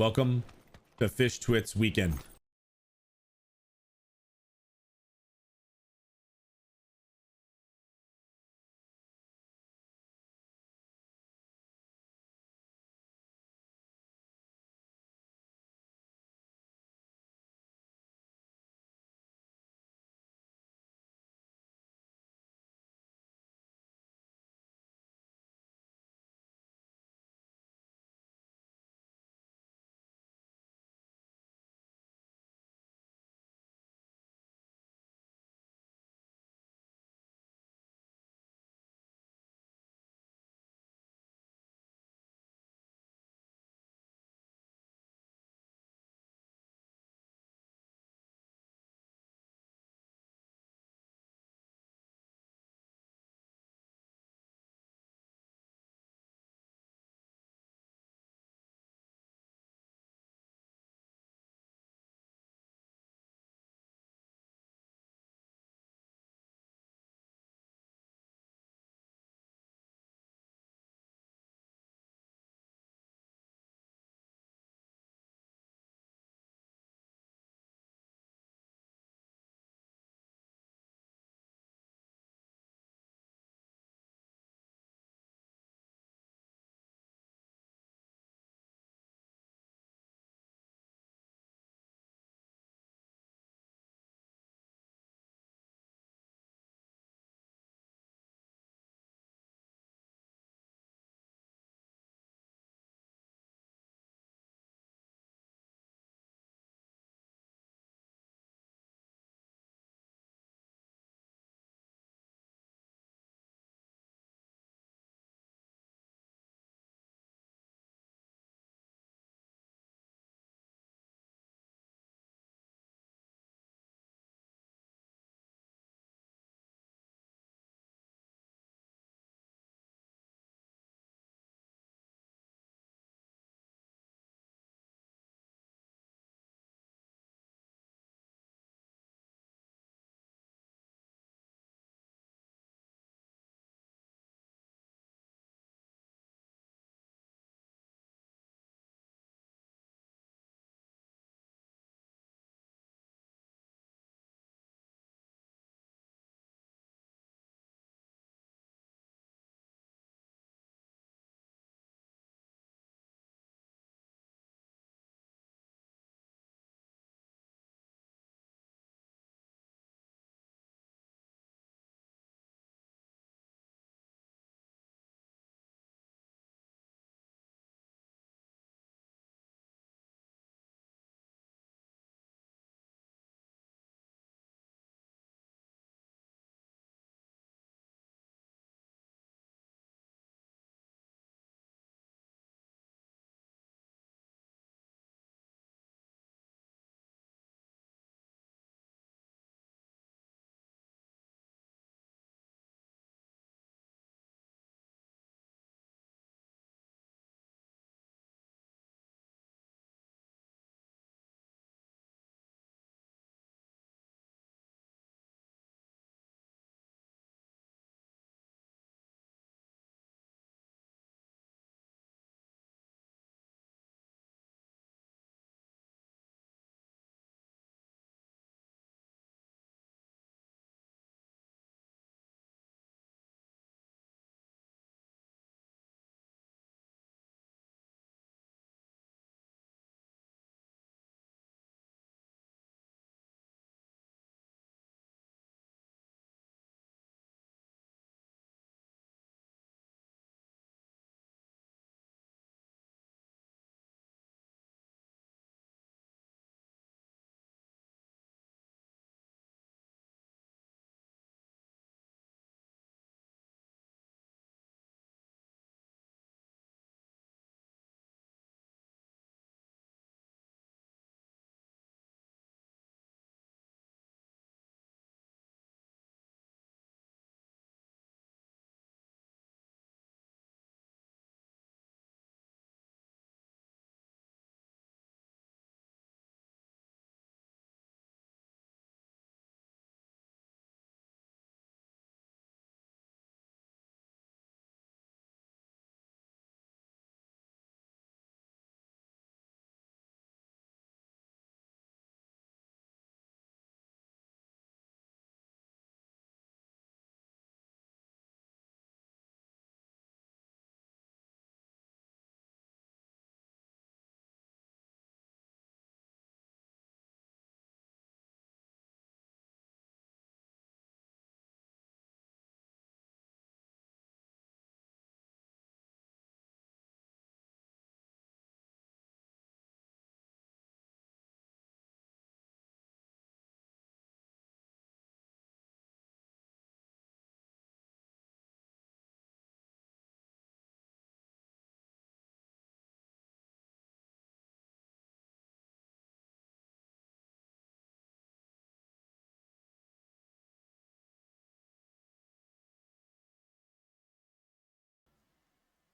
Welcome to Fish Twits weekend.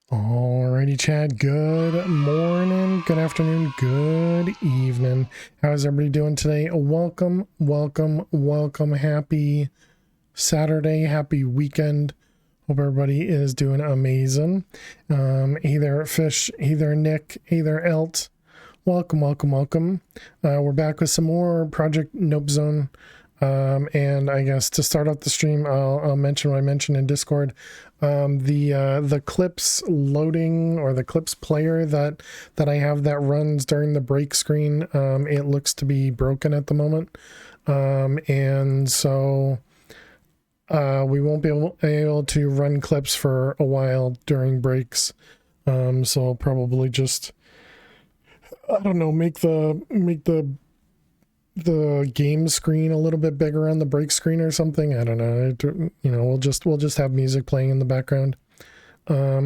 Alrighty, Chad. Good morning, good afternoon, good evening. How's everybody doing today? Welcome, welcome, welcome. Happy Saturday, happy weekend. Hope everybody is doing amazing. Hey there, Fish. Hey there, Nick. Hey there, Elt. Welcome, welcome, welcome. We're back with some more Project Nope Zone. And I guess to start off the stream, I'll mention what I mentioned in Discord. The clips loading, or the clips player that I have that runs during the break screen, it looks to be broken at the moment. And so we won't be able to run clips for a while during breaks. So I'll probably just, I don't know, make the game screen a little bit bigger on the break screen or something. I don't know. You know, we'll just have music playing in the background,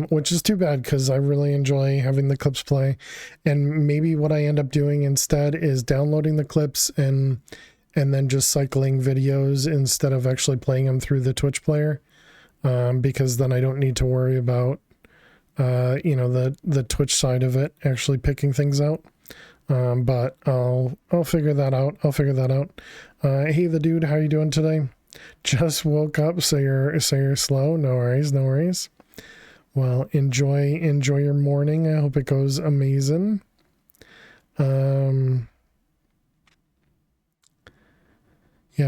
which is too bad because I really enjoy having the clips play. And maybe what I end up doing instead is downloading the clips and then just cycling videos instead of actually playing them through the Twitch player, because then I don't need to worry about you know, the Twitch side of it actually picking things out. But I'll figure that out. Hey, the dude, how you doing today? Just woke up, so you're slow. No worries, no worries. Well, enjoy your morning. I hope it goes amazing. Yeah,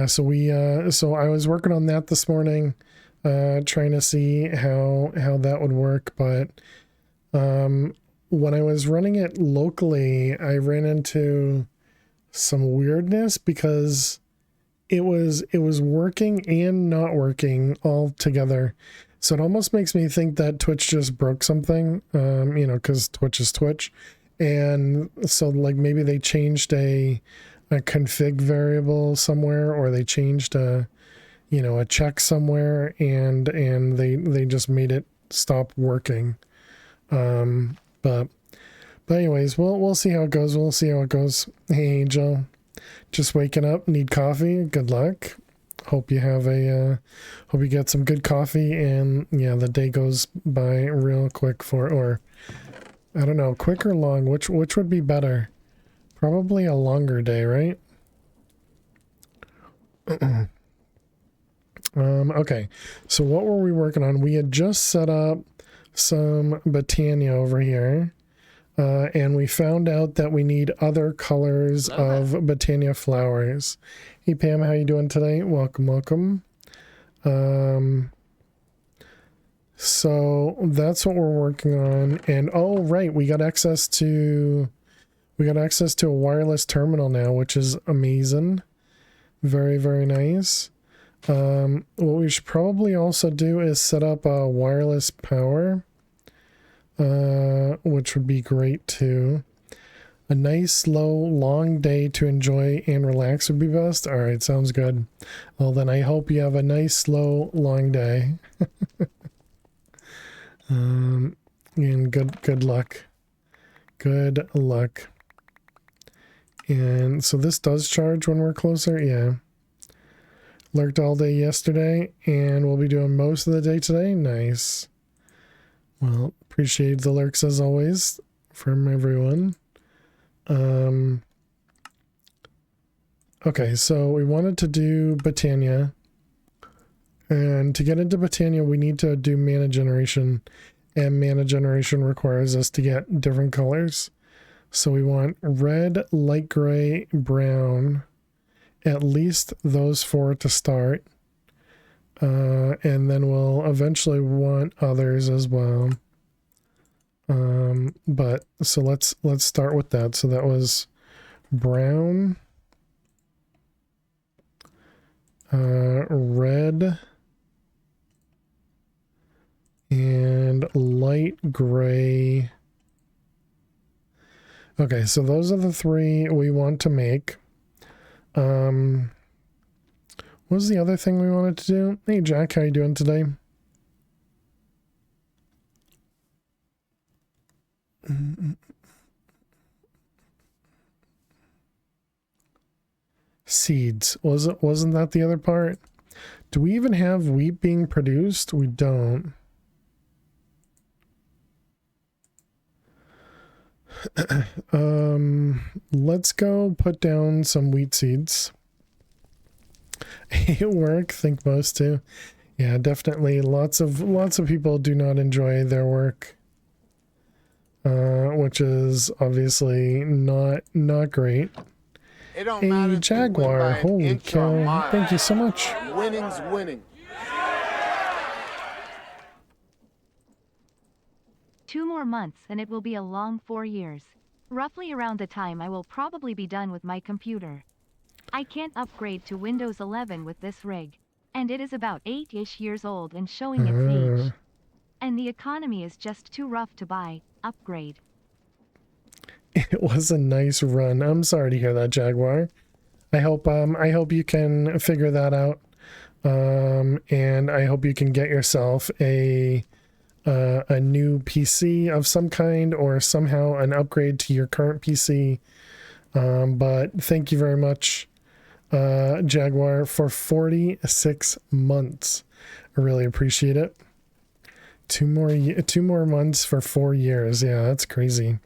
so I was working on that this morning, trying to see how that would work, but when I was running it locally, I ran into some weirdness because it was working and not working all together. So it almost makes me think that Twitch just broke something, you know, because Twitch is Twitch. And so like maybe they changed a config variable somewhere, or they changed a, you know, a check somewhere, and they just made it stop working. But anyways, we'll see how it goes. Hey, Angel, just waking up, need coffee. Good luck. Hope you have hope you get some good coffee, and yeah, the day goes by real quick or I don't know, quick or long, which would be better? Probably a longer day, right? Okay, so what were we working on? We had just set up some Botania over here, and we found out that we need other colors of Botania flowers. Hey Pam, how you doing today? Welcome. So that's what we're working on. And oh right, we got access to a wireless terminal now, which is amazing. Very, very nice. What we should probably also do is set up a wireless power, which would be great too. A nice, slow, long day to enjoy and relax would be best. All right, sounds good. Well, then I hope you have a nice, slow, long day. And good luck. Good luck. And so this does charge when we're closer. Yeah. Lurked all day yesterday, and we'll be doing most of the day today. Nice. Well, appreciate the lurks as always from everyone. Okay, so we wanted to do Botania, and to get into Botania we need to do mana generation, and mana generation requires us to get different colors. So we want red, light gray, brown, at least those four to start, and then we'll eventually want others as well. But so let's start with that. So that was brown, red, and light gray. Okay, so those are the three we want to make. What was the other thing we wanted to do? Hey Jack, how you doing today? Seeds. Wasn't that the other part? Do we even have wheat being produced? We don't. Let's go put down some wheat seeds. Hate work, think most too. Yeah, definitely. Lots of people do not enjoy their work, which is obviously not great. It don't A matter if you win Jaguar, by an holy inch or a cow! mile. Thank you so much. Winning's winning. 2 more months and it will be a long 4 years. Roughly around the time I will probably be done with my computer. I can't upgrade to Windows 11 with this rig. And it is about 8-ish years old and showing its age. And the economy is just too rough to buy, upgrade. It was a nice run. I'm sorry to hear that, Jaguar. I hope you can figure that out. And I hope you can get yourself a new PC of some kind or somehow an upgrade to your current PC. But thank you very much, Jaguar, for 46 months. I really appreciate it. 2 more months for 4 years. Yeah, that's crazy.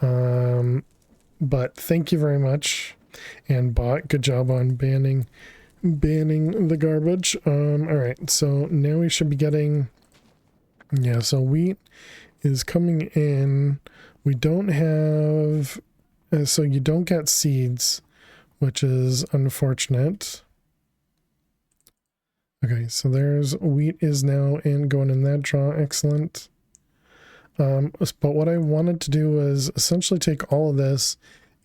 But thank you very much. And Bot, good job on banning the garbage. All right, so now we should be getting, yeah, so wheat is coming in. We don't have, so you don't get seeds, which is unfortunate. Okay, so there's wheat is now in, going in that draw. Excellent. But what I wanted to do was essentially take all of this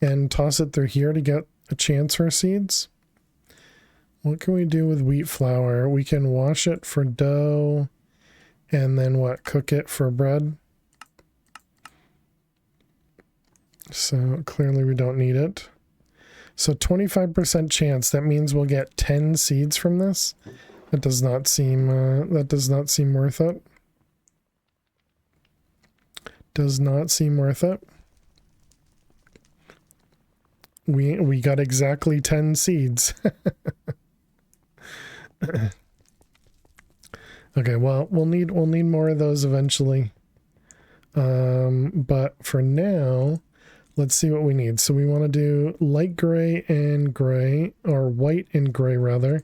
and toss it through here to get a chance for seeds. What can we do with wheat flour? We can wash it for dough and then what? Cook it for bread. So clearly we don't need it. So 25% chance, that means we'll get 10 seeds from this. That does not seem worth it. Does not seem worth it. We got exactly 10 seeds. Okay, well, we'll need more of those eventually. But for now, let's see what we need. So we want to do light gray and gray, or white and gray rather.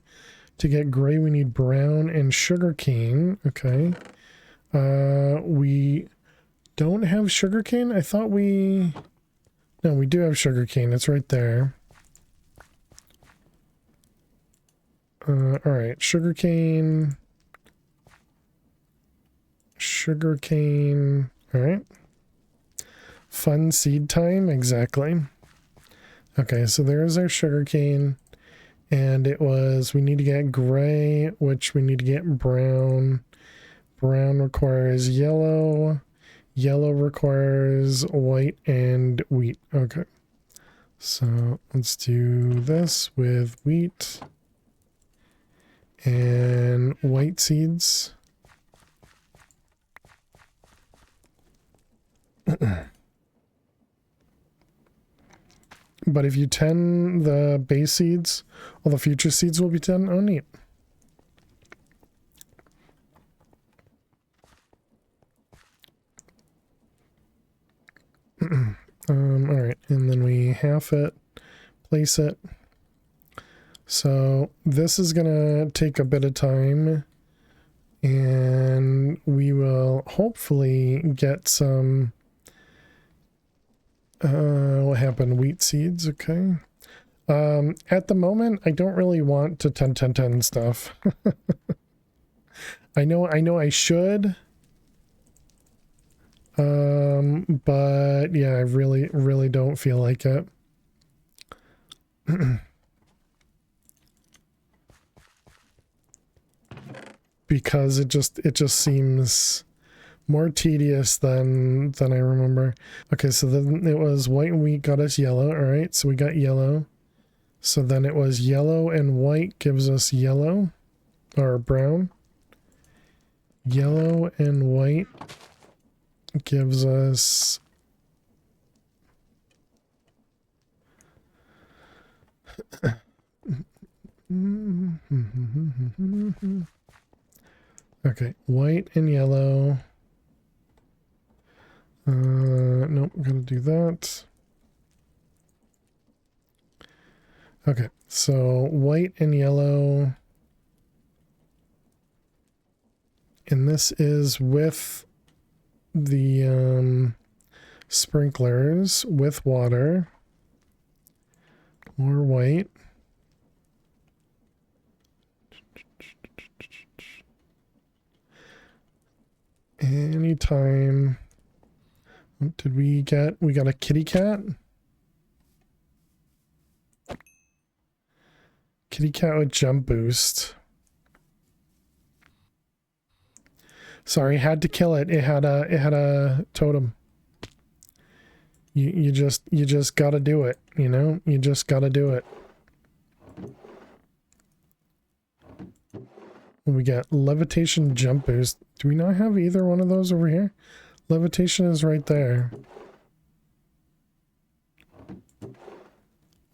To get gray, we need brown and sugarcane. Okay. We don't have sugarcane. I thought we... No, we do have sugarcane. It's right there. All right, sugarcane. Sugarcane. All right. Fun seed time. Exactly. Okay, so there's our sugarcane. And it was, we need to get gray, which we need to get brown. Brown requires yellow. Yellow requires white and wheat. Okay. So let's do this with wheat and white seeds. But if you 10 the base seeds, all the future seeds will be 10. Oh, neat. All right, and then we half it, place it. So this is gonna take a bit of time, and we will hopefully get some. What happened? Wheat seeds, okay. At the moment, I don't really want to 10 stuff. I know I should. But yeah, I really don't feel like it. Because it just seems more tedious than I remember. Okay, so then it was white and wheat got us yellow. All right, so we got yellow. So then it was yellow and white gives us yellow or brown. Yellow and white gives us okay, white and yellow. Nope, gotta do that. Okay, so white and yellow. And this is with the sprinklers with water. More white. Anytime. What did we get? We got a kitty cat. Kitty cat with jump boost. Sorry, had to kill it. It had a totem. You just gotta do it, you know? You just gotta do it. We got levitation jump boost. Do we not have either one of those over here? Levitation is right there.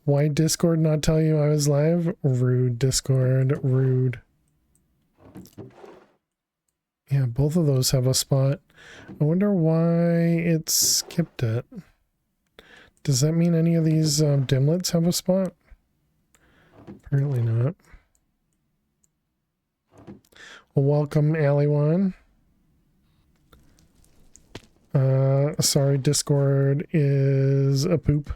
Why Discord not tell you I was live? Rude, Discord, rude. Yeah, both of those have a spot. I wonder why it skipped it. Does that mean any of these dimlets have a spot? Apparently not. Well, welcome, Aliwan. Sorry, Discord is a poop.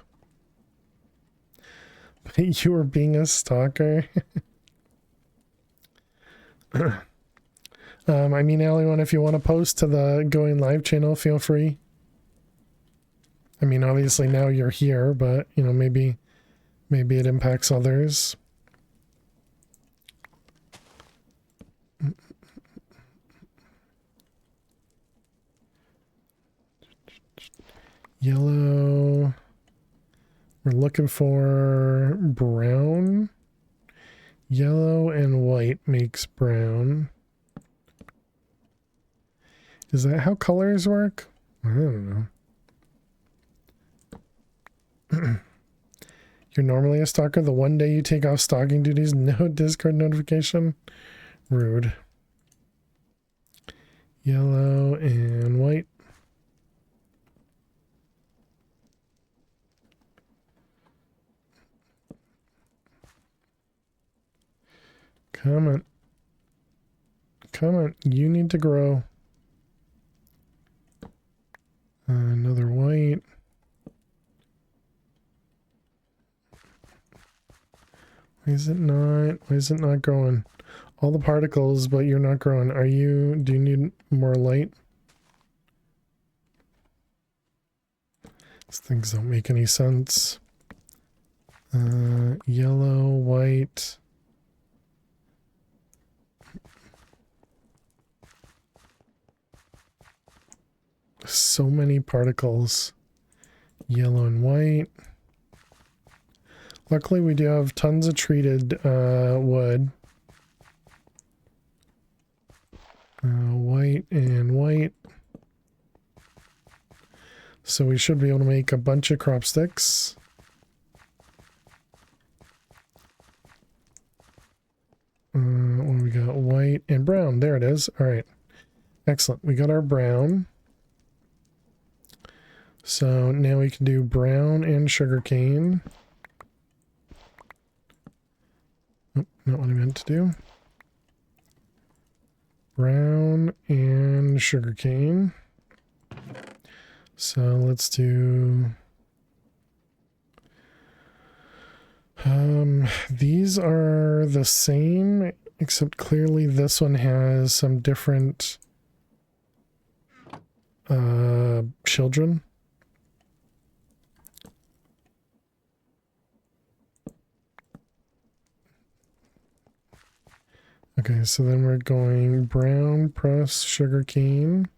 But you were being a stalker. I mean, Aliwan, if you want to post to the Going Live channel, feel free. I mean, obviously now you're here, but, you know, maybe it impacts others. Yellow. We're looking for brown. Yellow and white makes brown. Is that how colors work? I don't know. You're normally a stalker. The one day you take off stalking duties, no Discord notification. Rude. Yellow and white. Come on. Come on. You need to grow. Another white. Why is it not growing? All the particles, but you're not growing. Do you need more light? These things don't make any sense. Yellow, white. So many particles. Yellow and white. Luckily, we do have tons of treated wood. White and white. So we should be able to make a bunch of crop sticks. What do we got? White and brown. There it is. All right. Excellent. We got our brown. So now we can do brown and sugarcane. Oh, not what I meant to do. Brown and sugarcane. So let's do... these are the same, except clearly this one has some different children. Okay, so then we're going brown plus sugarcane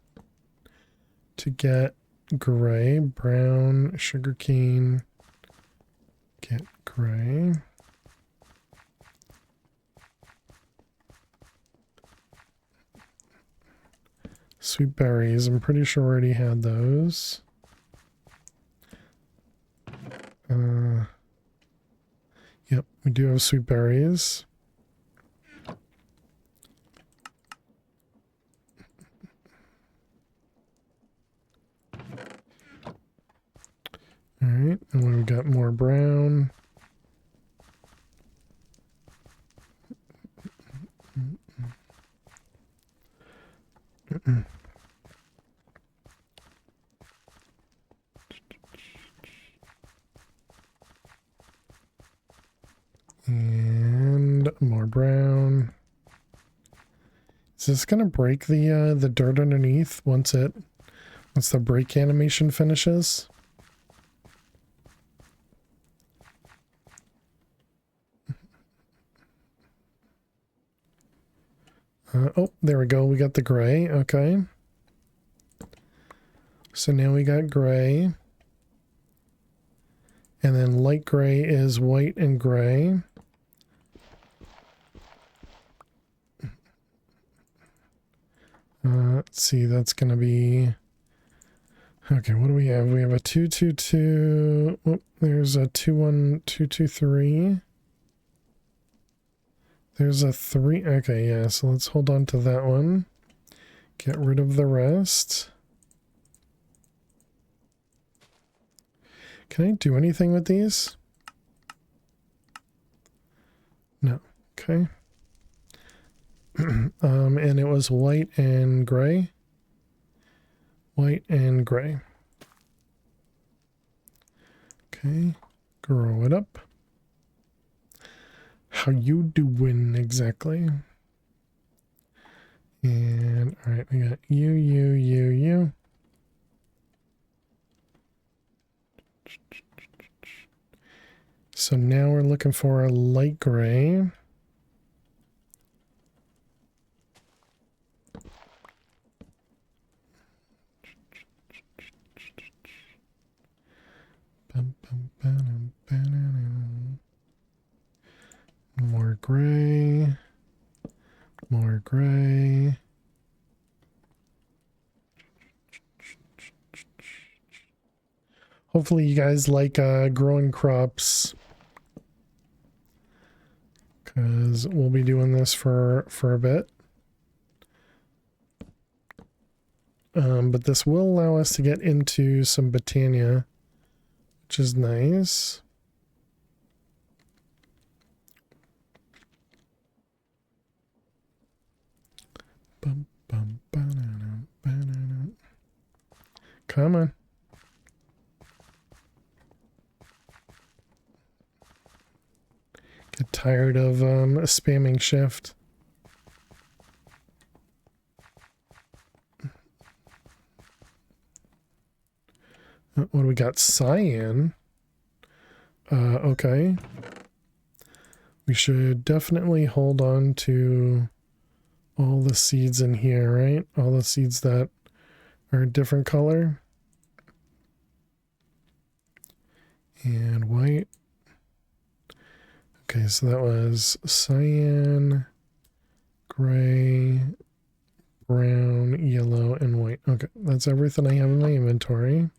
to get gray. Brown, sugarcane, get gray. Sweet berries, I'm pretty sure we already had those. Yep, we do have sweet berries. All right, and we've got more brown. And more brown. Is this gonna break the dirt underneath once the break animation finishes? Oh, there we go. We got the gray. Okay. So now we got gray. And then light gray is white and gray. Let's see, that's going to be... Okay, what do we have? We have a 222. Oh, there's a 21223. There's a 3. Okay, yeah, so let's hold on to that one. Get rid of the rest. Can I do anything with these? No. Okay. And it was white and gray. White and gray. Okay. Grow it up. How you doing exactly? And all right, we got you. So now we're looking for a light gray. More gray. More gray. Hopefully you guys like growing crops, because we'll be doing this for a bit. But this will allow us to get into some botania, which is nice. Come on. Get tired of spamming shift. What do we got? Cyan. Okay. We should definitely hold on to all the seeds in here, right? All the seeds that are a different color. And white. Okay, so that was cyan, gray, brown, yellow, and white. Okay, that's everything I have in my inventory.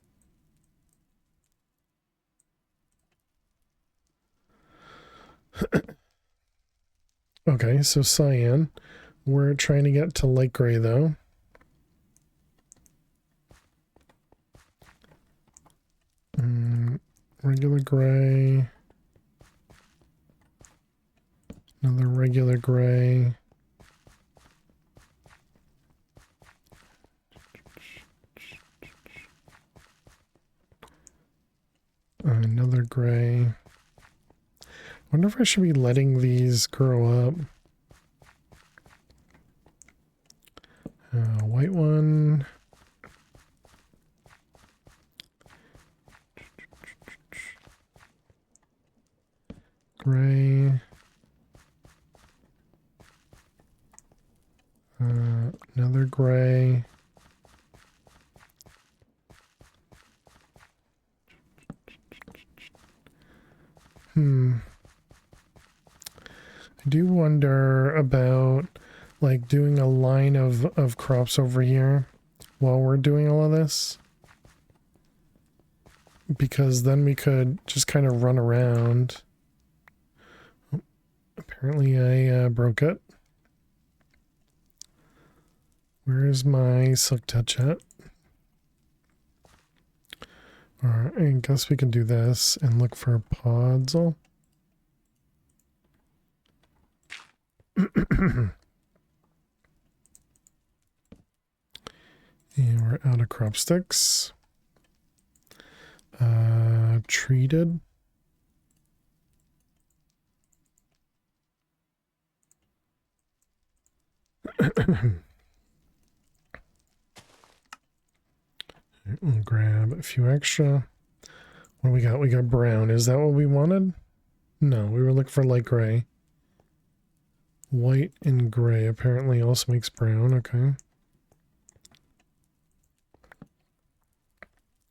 Okay, so cyan. We're trying to get to light gray though. Regular gray. Another regular gray. Another gray. Wonder if I should be letting these grow up. White one. Gray. Another gray. I do wonder about like doing a line of crops over here while we're doing all of this, because then we could just kind of run around. Oh, apparently I broke it. Where is my silk touch at? Alright, I guess we can do this and look for podzol. And we're out of crop sticks. Treated. We'll grab a few extra. What do we got? We got brown. Is that what we wanted? No, we were looking for light gray. White and gray apparently also makes brown. Okay.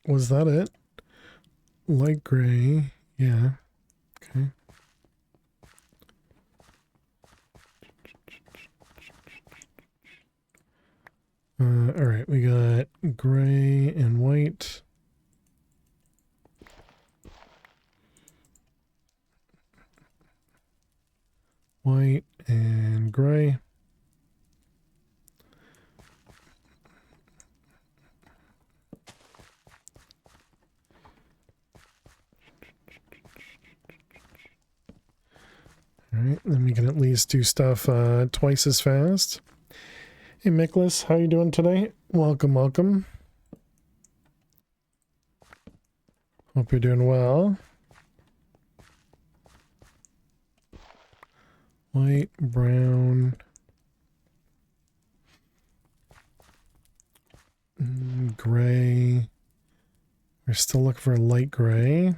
Was that it? Light gray. Yeah. Okay. All right, we got gray and white. White and gray. All right, then we can at least do stuff twice as fast. Hey, Miklas, how you doing today? Welcome, welcome. Hope you're doing well. White, brown, gray. We're still looking for light gray.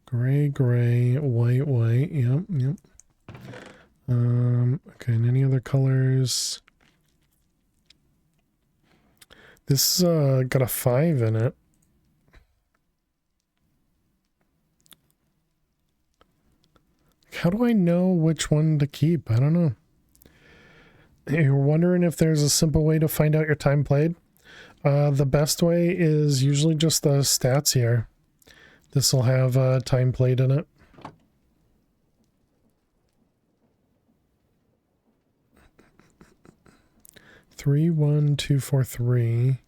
Gray, gray, white, white. Yep, yep. Okay, and any other colors? This got a 5 in it. How do I know which one to keep? I don't know. You're wondering if there's a simple way to find out your time played? The best way is usually just the stats here. This will have time played in it. Three, 1, 2, 4, 3.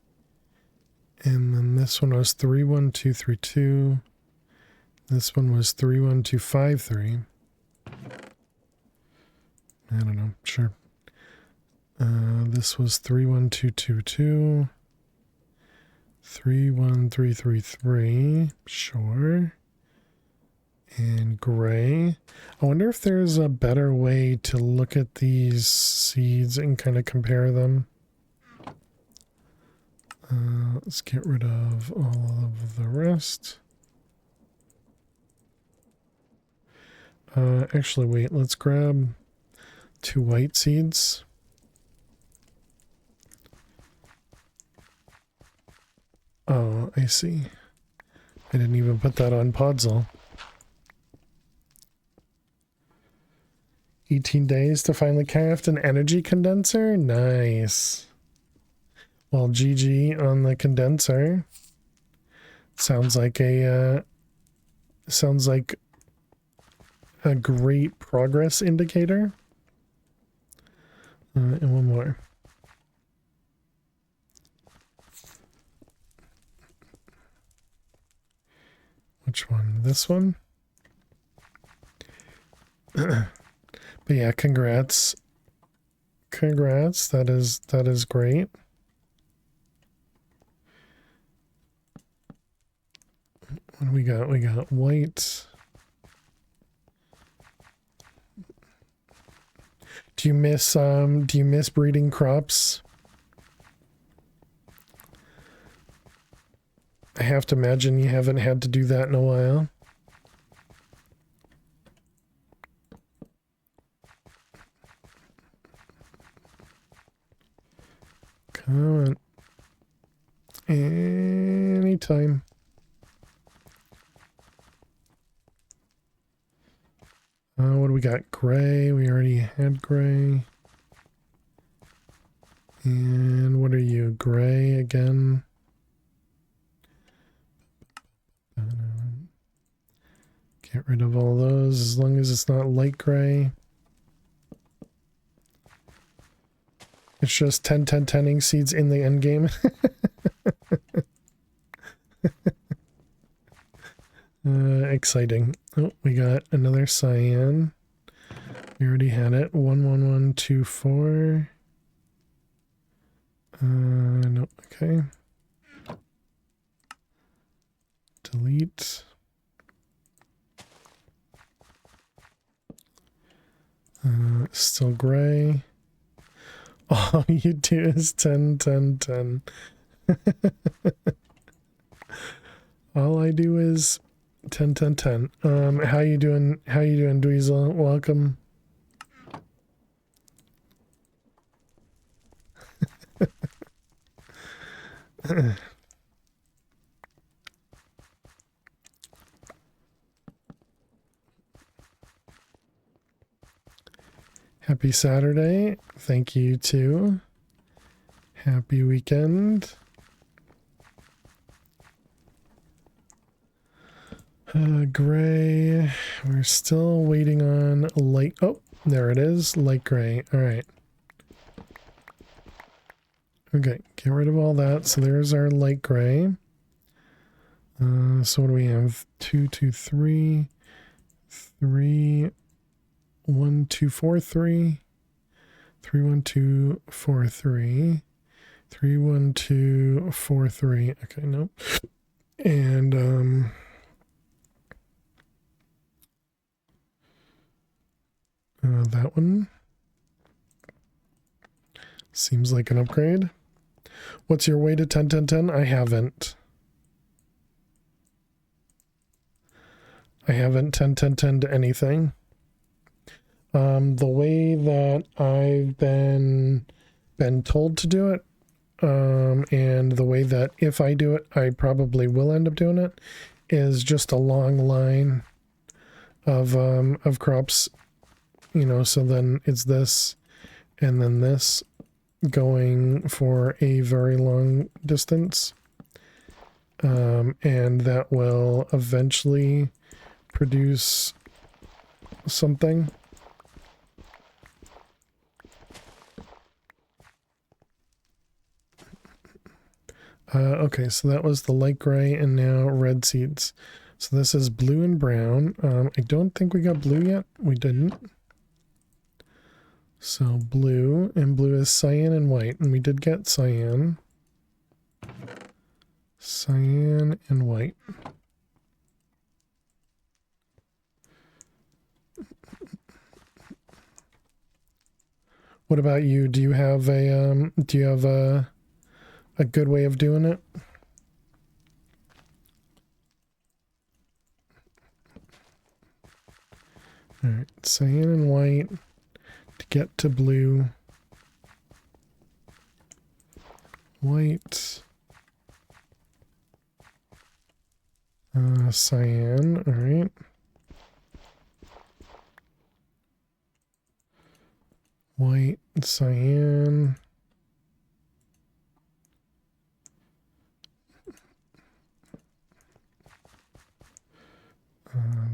And then this one was 3, 1, 2, 3, 2. This one was 3, 1, 2, 5, 3. I don't know. Sure. This was 3, 1, 2, 2, 2. 3, 1, 3, 3, 3. Sure. And gray. I wonder if there's a better way to look at these seeds and kind of compare them. Let's get rid of all of the rest. Actually, wait, let's grab 2 white seeds. Oh, I see. I didn't even put that on podzol. 18 days to finally craft an energy condenser? Nice. Well, GG on the condenser. Sounds like a great progress indicator. And one more. Which one? This one? But yeah, congrats. Congrats. That is great. What do we got? We got white. Do you miss breeding crops? I have to imagine you haven't had to do that in a while. Come on. Anytime. What do we got? Gray. We already had gray. And what are you? Gray again. Get rid of all those as long as it's not light gray. It's just 10-10-10ing seeds in the end game. exciting. Oh, we got another cyan. We already had it. 11124. No, okay. Delete. Still gray. All you do is 10, 10, 10. All I do is 10, 10, 10. How you doing? How you doing, Dweezil? Welcome. Happy Saturday. Thank you too. Happy weekend. Gray. We're still waiting on light. Oh, there it is. Light gray. All right. Okay, get rid of all that. So there's our light gray. So what do we have? 2, 2, 3, 3, 1, 2, 4, 3, 3, 1, 2, 4, 3, 3, 1, 2, 4, 3. Okay, no. And that one seems like an upgrade. What's your way to 10, 10, 10? I haven't 10, 10, 10 to anything. The way that I've been told to do it, and the way that if I do it, I probably will end up doing it, is just a long line of crops, you know, so then it's this and then this going for a very long distance. And that will eventually produce something. Okay, so that was the light gray and now red seeds. So this is blue and brown. I don't think we got blue yet. We didn't. So blue, and blue is cyan and white, and we did get cyan. Cyan and white. What about you? Do you have a good way of doing it? All right, cyan and white to get to blue. White. Cyan, all right. White, cyan.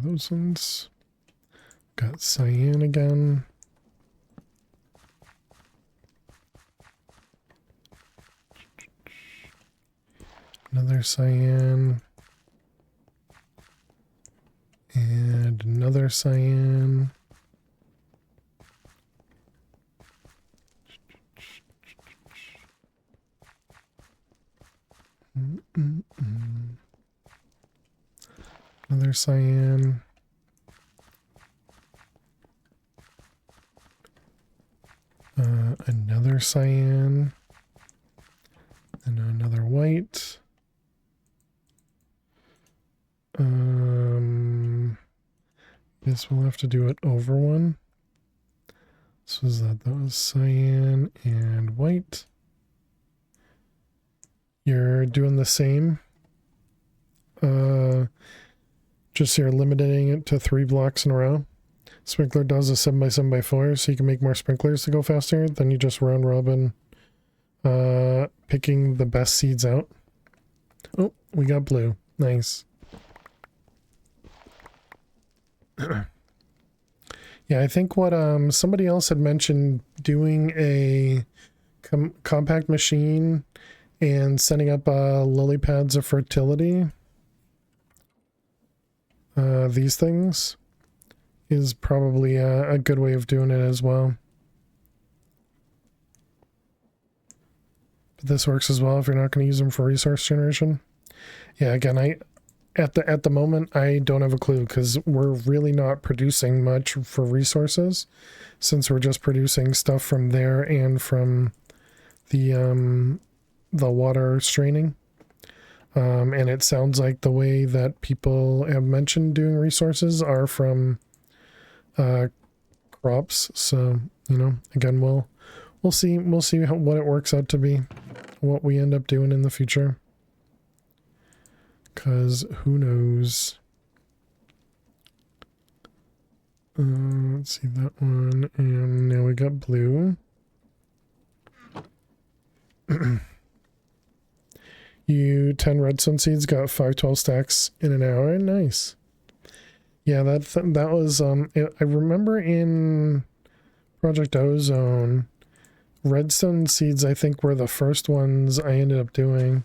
Those ones. Got cyan again. Another cyan. And another cyan. Another cyan. Another cyan. And another white. Guess we'll have to do it over one. So is that was cyan and white. You're doing the same. Just you're limiting it to 3 blocks in a row. Sprinkler does a 7x7x4, so you can make more sprinklers to go faster. Then you just round robin, picking the best seeds out. Oh, we got blue. Nice. Yeah, I think what somebody else had mentioned, doing a compact machine and setting up lily pads of fertility. these things is probably a good way of doing it as well. But this works as well if you're not going to use them for resource generation. Yeah, again, at the moment I don't have a clue because we're really not producing much for resources since we're just producing stuff from there and from the water straining. And it sounds like the way that people have mentioned doing resources are from crops. So, you know, again, we'll see what it works out to be, what we end up doing in the future. Because who knows? Let's see that one. And now we got blue. You 10 redstone seeds got 512 stacks in an hour. Nice. Yeah, that was I remember in Project Ozone, redstone seeds I think were the first ones I ended up doing.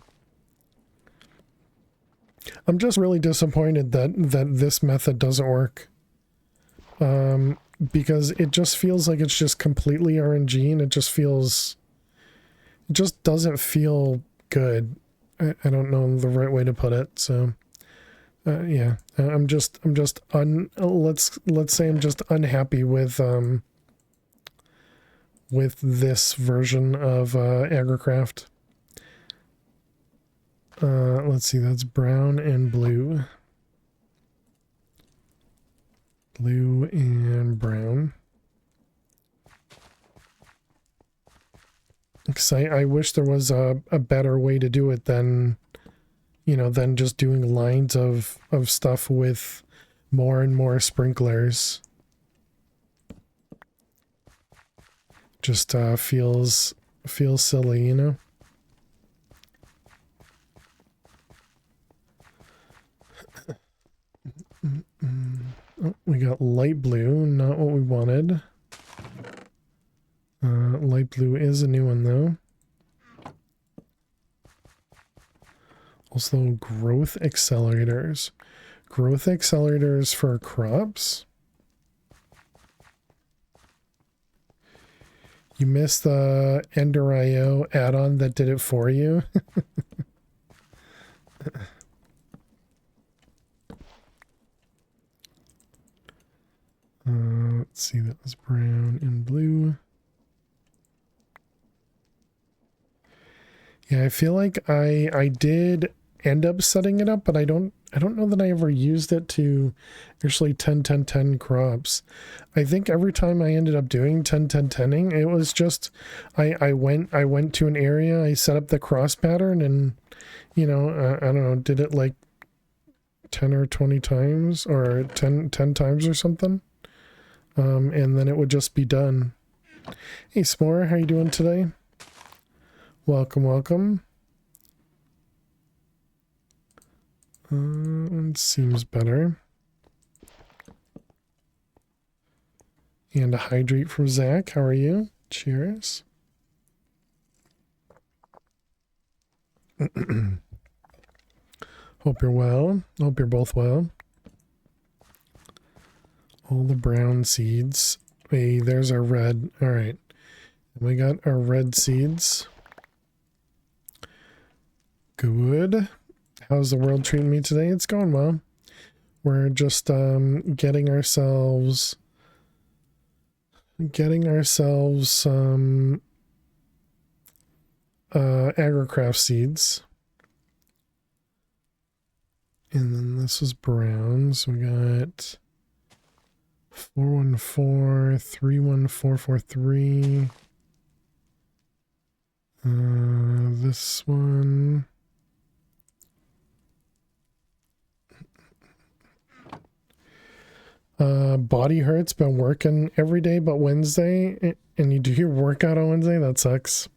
I'm just really disappointed that this method doesn't work. Because it just feels like it's just completely RNG and it just doesn't feel good. I don't know the right way to put it. So yeah, let's say I'm just unhappy with this version of AgriCraft. Let's see, that's brown and blue. Blue and brown. Because I wish there was a better way to do it than, you know, than just doing lines of stuff with more and more sprinklers. Just feels silly, you know? Oh, we got light blue, not what we wanted. Light blue is a new one though. Also growth accelerators. Growth accelerators for crops. You missed the Ender IO add-on that did it for you. Let's see, that was brown and blue. Yeah, I feel like I did end up setting it up, but I don't know that I ever used it to actually 10-10-10 crops. I think every time I ended up doing 10-10-10ing, it was just I went to an area, I set up the cross pattern, and you know, I don't know, did it like 10 or 20 times or 10 times or something. And then it would just be done. Hey S'more, how you doing today? Welcome, welcome. It seems better. And a hydrate from Zach. How are you? Cheers. Hope you're well. Hope you're both well. All the brown seeds. Hey, there's our red. All right. We got our red seeds. Good. How's the world treating me today? It's going well. We're just getting ourselves some AgriCraft seeds. And then this is brown, so we got 414, 31443. This one. Body hurts, been working every day but Wednesday, and you do your workout on Wednesday? That sucks.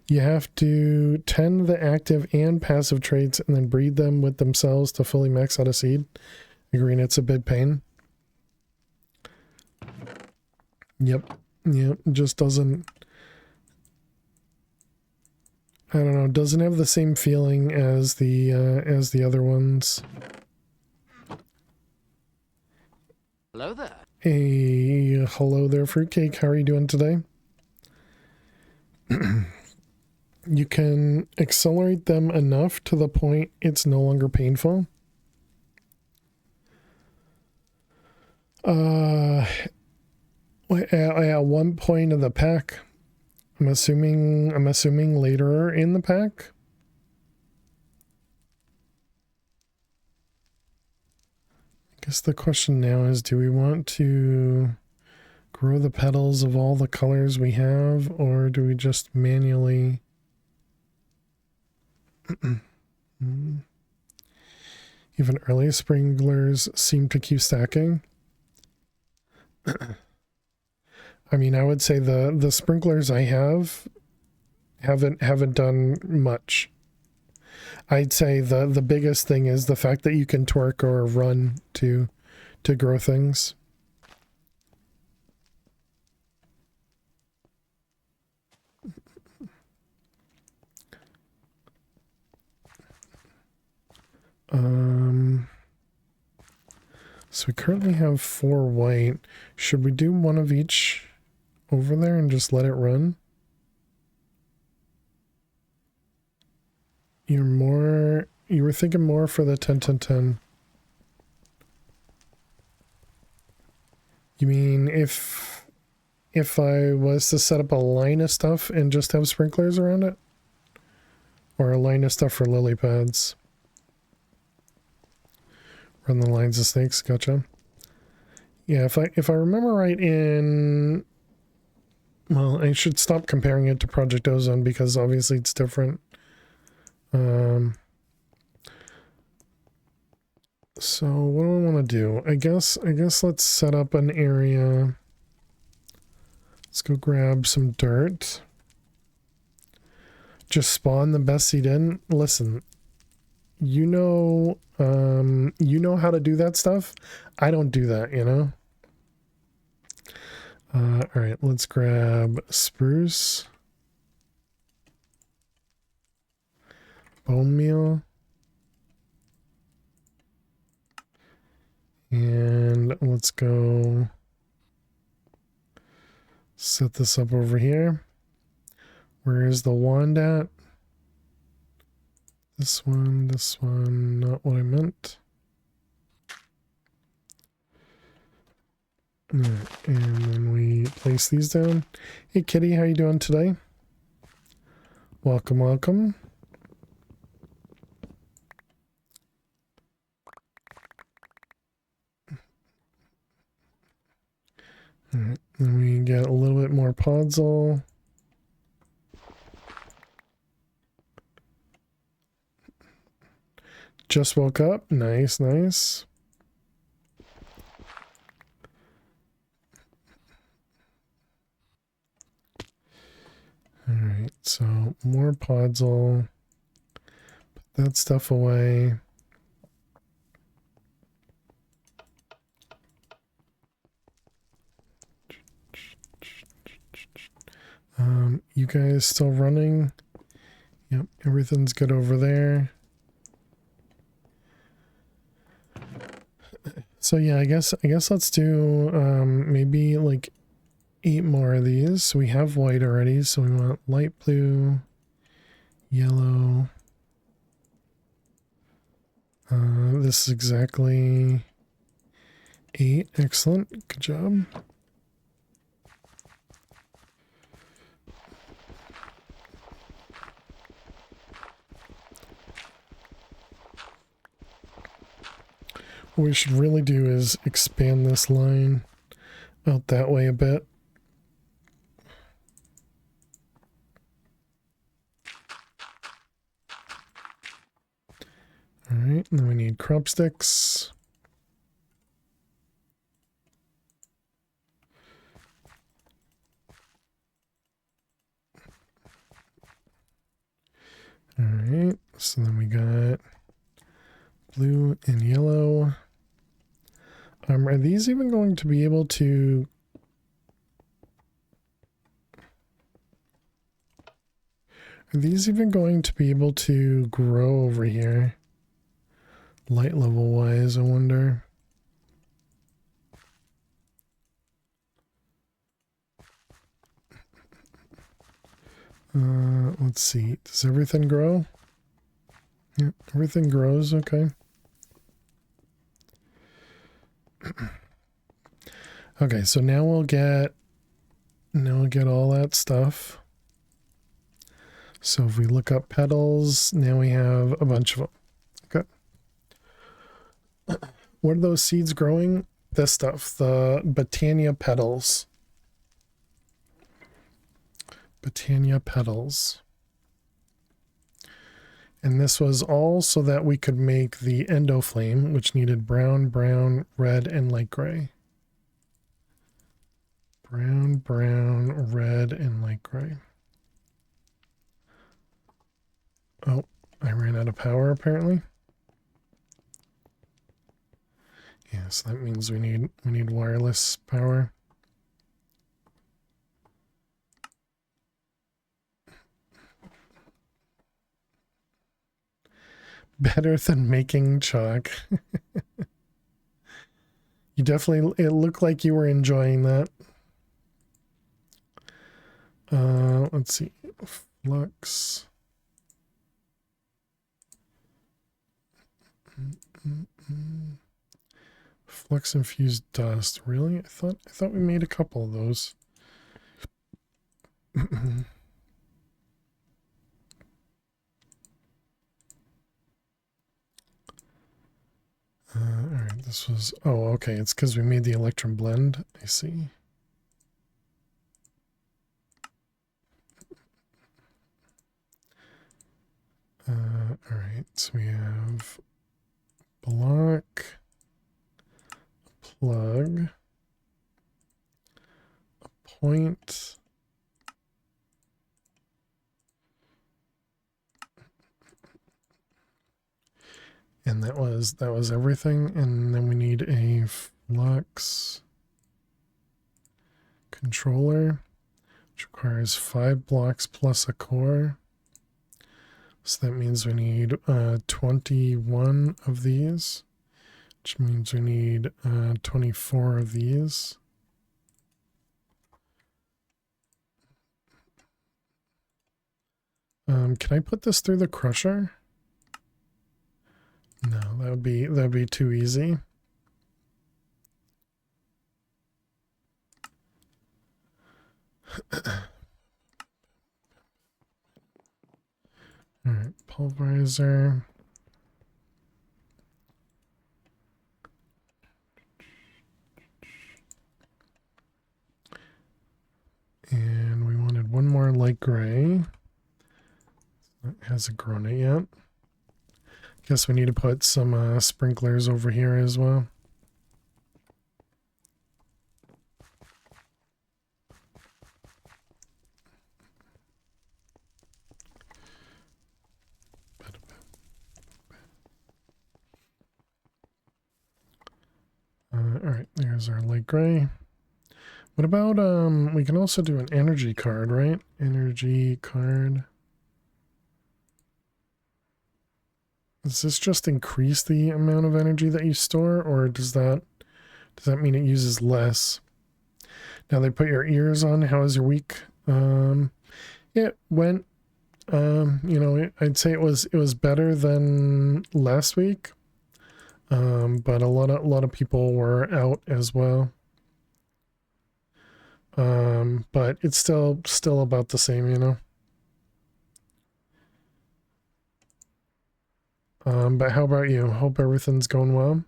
You have to tend the active and passive traits and then breed them with themselves to fully max out a seed. Agreeing, it's a big pain. Yep. It just doesn't, I don't know, doesn't have the same feeling as the other ones. Hello there. Hey, hello there, Fruitcake. How are you doing today? You can accelerate them enough to the point it's no longer painful. At one point of the pack, I'm assuming later in the pack. I guess the question now is, do we want to grow the petals of all the colors we have, or do we just manually even early sprinklers seem to keep stacking? I mean, I would say the sprinklers I have haven't done much. I'd say the biggest thing is the fact that you can torque or run to grow things. So we currently have 4 white. Should we do one of each over there and just let it run? You were thinking more for the 10-10-10. You mean if I was to set up a line of stuff and just have sprinklers around it? Or a line of stuff for lily pads? Run the lines of snakes, gotcha. Yeah, if I remember right well, I should stop comparing it to Project Ozone because obviously it's different. So what do I want to do? I guess let's set up an area. Let's go grab some dirt. Just spawn the best seed in. Listen, you know how to do that stuff. I don't do that, you know? All right, let's grab spruce, bone meal, and let's go set this up over here. Where is the wand at? This one, not what I meant. All right, and then we place these down. Hey Kitty, how you doing today? Welcome, welcome. All right, then we get a little bit more podzol. Just woke up. Nice, nice. All right, so more podzol. Put that stuff away. You guys still running? Yep, everything's good over there. So yeah, I guess let's do maybe like 8 more of these. So we have white already, so we want light blue, yellow. This is exactly 8. Excellent. Good job. What we should really do is expand this line out that way a bit. All right, and then we need crop sticks. All right, so then we got blue and yellow. Are these even going to be able to... Are these even going to be able to grow over here? Light level wise, I wonder. Let's see. Does everything grow? Yeah, everything grows. Okay. Okay, so now we'll get all that stuff. So if we look up petals, now we have a bunch of them. Okay. What are those seeds growing? This stuff, the Botania petals. Botania petals. And this was all so that we could make the endoflame, which needed brown, brown, red, and light gray. Brown, brown, red, and light gray. Oh, I ran out of power apparently. Yeah, so that means we need wireless power. Better than making chalk. You definitely, it looked like you were enjoying that. Let's see. Flux. Flux infused dust. Really? I thought we made a couple of those. Alright, this was... Oh, okay, it's because we made the electrum blend. I see. Alright, so we have block, plug, a point, and that was everything. And then we need a flux controller, which requires 5 blocks plus a core. So that means we need 21 of these, which means we need 24 of these. Can I put this through the crusher? No, that'd be too easy. All right, pulverizer. And we wanted one more light gray. That hasn't grown it yet. Guess we need to put some sprinklers over here as well. Alright, there's our light gray. What about, we can also do an energy card, right? Energy card. Does this just increase the amount of energy that you store, or does that mean it uses less? Now they put your ears on. How was your week? It went, you know, I'd say it was better than last week. But a lot of people were out as well. But it's still about the same, you know. But how about you? Hope everything's going well.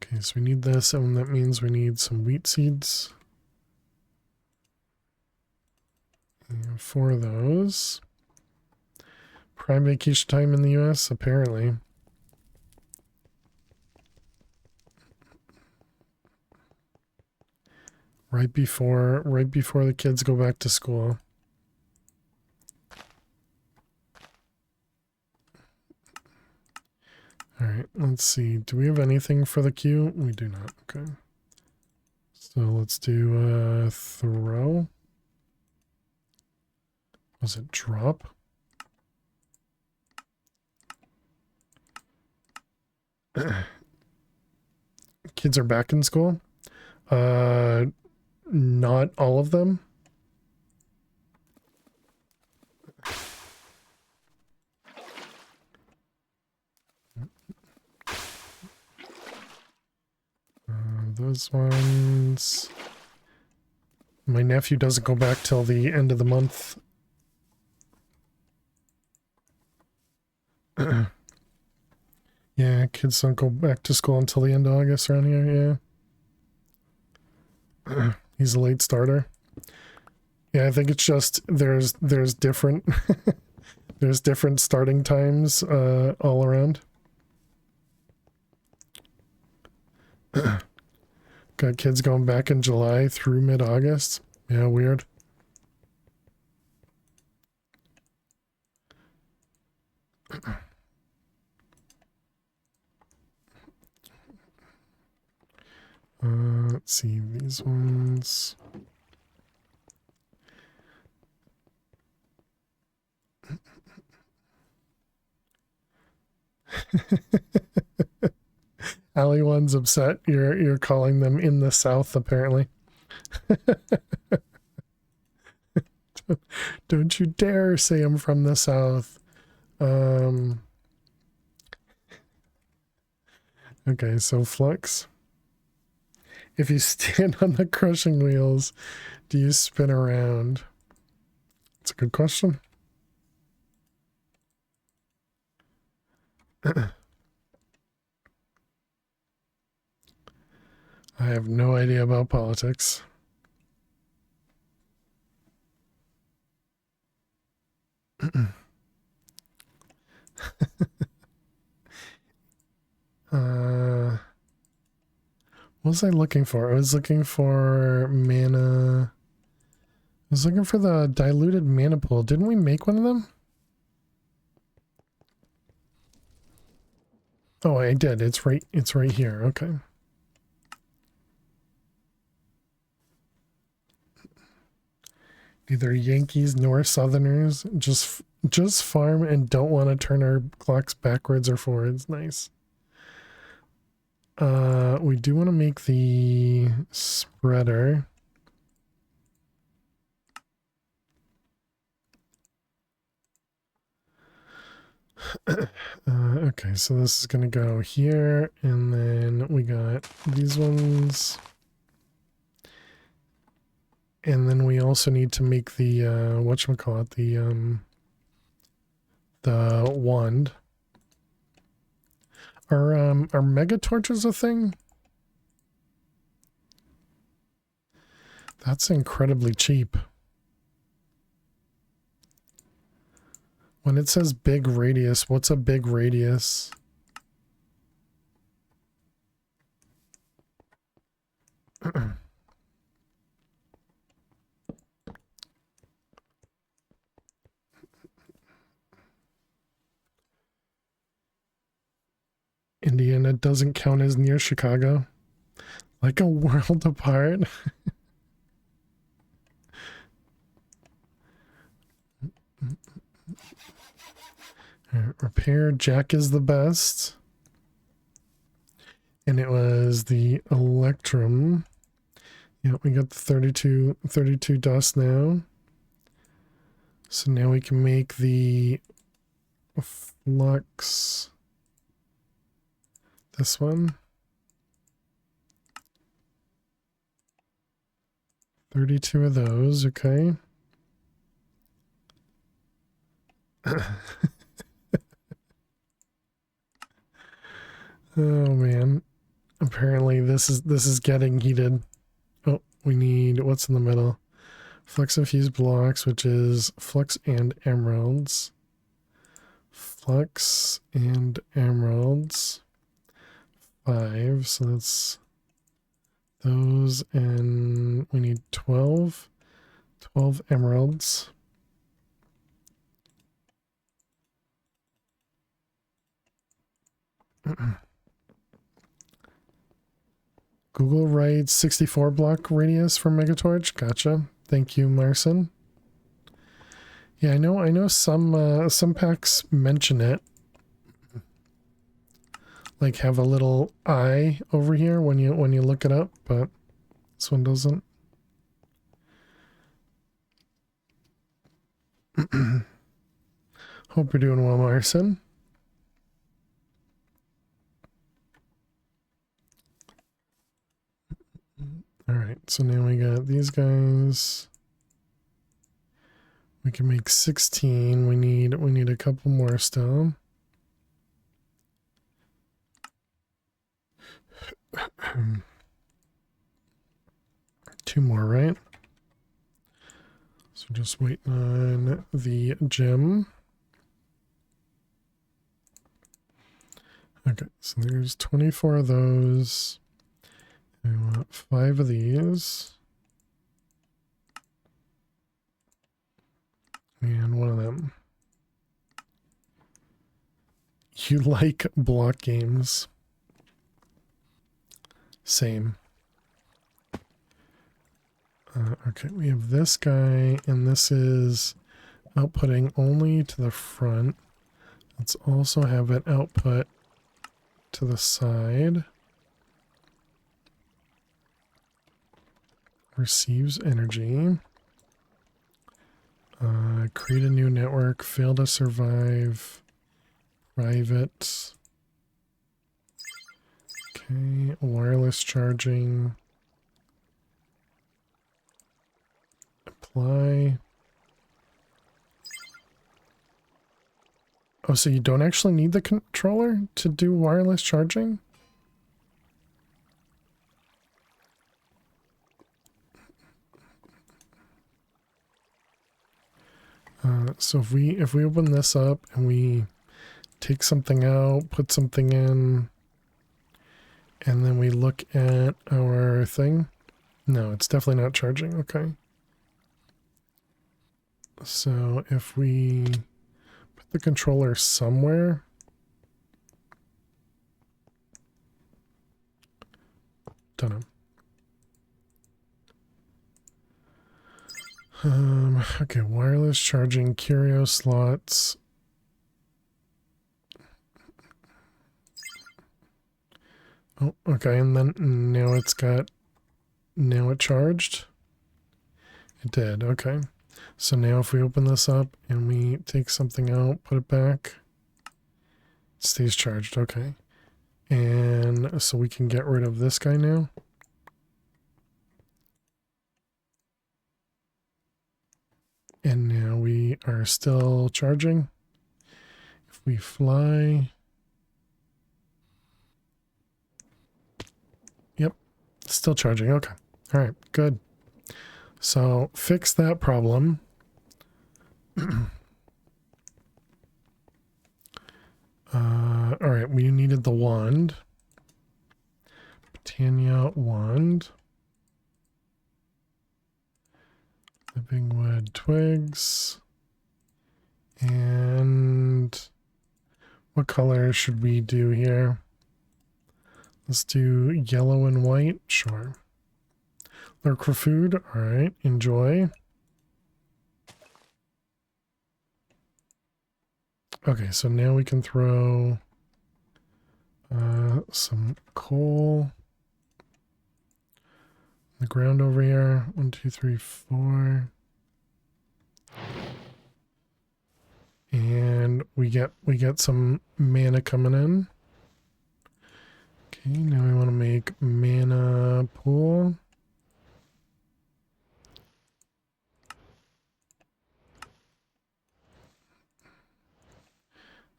Okay, so we need this, and that means we need some wheat seeds. And 4 of those. Prime vacation time in the US, apparently. Right before the kids go back to school. All right, let's see. Do we have anything for the queue? We do not. Okay. So let's do throw. Was it drop? Kids are back in school. Not bought all of them. Those ones. My nephew doesn't go back till the end of the month. Yeah, kids don't go back to school until the end of August around here, yeah. He's a late starter. Yeah, I think it's just there's different there's different starting times all around. Got kids going back in July through mid-August. Yeah, weird. Let's see, these ones. Ali one's upset. You're calling them in the South, apparently. Don't you dare say I'm from the South. Okay, so Flux. If you stand on the crushing wheels, do you spin around? That's a good question. I have no idea about politics. What was I looking for? I was looking for mana. I was looking for the diluted mana pool. Didn't we make one of them? Oh, I did. It's right here. Okay. Neither Yankees nor Southerners. Just farm and don't want to turn our clocks backwards or forwards. Nice. We do want to make the spreader. Okay, so this is going to go here, and then we got these ones. And then we also need to make the, whatchamacallit, the wand. Are mega torches a thing? That's incredibly cheap. When it says big radius, what's a big radius? Indiana doesn't count as near Chicago. Like a world apart. Repair Jack is the best. And it was the Electrum. Yeah, we got the 32 dust now. So now we can make the Flux. This one. 32 of those, okay. Oh man. Apparently this is getting heated. Oh, we need what's in the middle? Flux infused blocks, which is Flux and Emeralds. Flux and Emeralds. 5, so that's those, and we need 12 emeralds. Google writes 64 block radius for Megatorch. Gotcha. Thank you, Marson. Yeah, I know some packs mention it. Like have a little eye over here when you look it up, but this one doesn't. Hope you're doing well, Marson. All right, so now we got these guys. We can make 16. We need a couple more still. Two more, right? So just waiting on the gem. Okay, so there's 24 of those. I want 5 of these. And one of them. You like block games? Same. Okay, we have this guy, and this is outputting only to the front. Let's also have it output to the side. Receives energy. Create a new network. Fail to survive. Private. Okay, wireless charging. Apply. Oh, so you don't actually need the controller to do wireless charging? So if we open this up and we take something out, put something in, and then we look at our thing, no, it's definitely not charging. Okay. So if we put the controller somewhere, don't know. Okay, wireless charging, curio slots. Oh, okay, and then now now it charged. It did, okay. So now if we open this up and we take something out, put it back, it stays charged, okay. And so we can get rid of this guy now. And now we are still charging. If we fly. Yep, still charging, okay. All right, good. So fix that problem. All right, we needed the wand. Britannia wand. Living wood twigs. And what color should we do here? Let's do yellow and white. Sure. Lurk for food. All right, enjoy. Okay, so now we can throw some coal on the ground over here. 1, 2, 3, 4. And we get some mana coming in. Okay, now we want to make mana pool.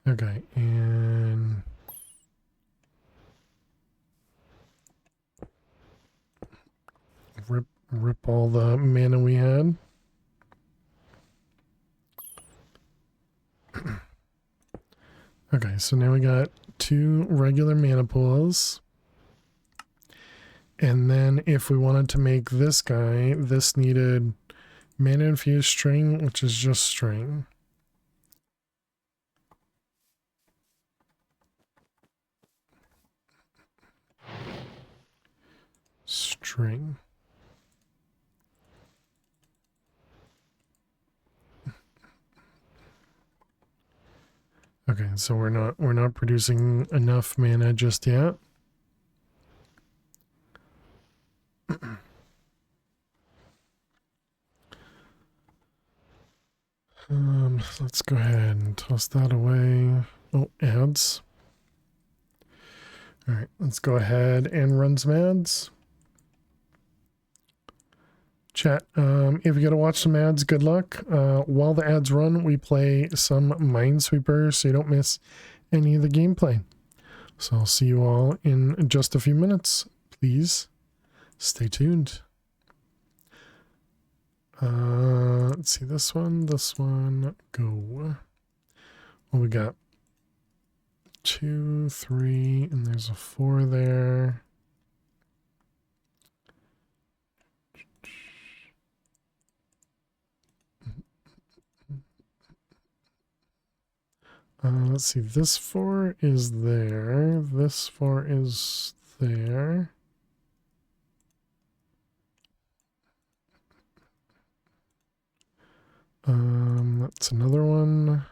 Okay, and rip all the mana we had. Okay, so now we got 2 regular mana pools. And then if we wanted to make this guy, this needed mana infused string, which is just string. String. Okay, so we're not producing enough mana just yet. Let's go ahead and toss that away. Oh, ads. All right, let's go ahead and run some ads. Chat, if you gotta watch some ads, good luck. While the ads run, we play some Minesweeper so you don't miss any of the gameplay. So I'll see you all in just a few minutes. Please stay tuned. Let's see, this one, go. What we got? 2, 3, and there's a 4 there. Let's see, this 4 is there. This 4 is there. That's another one.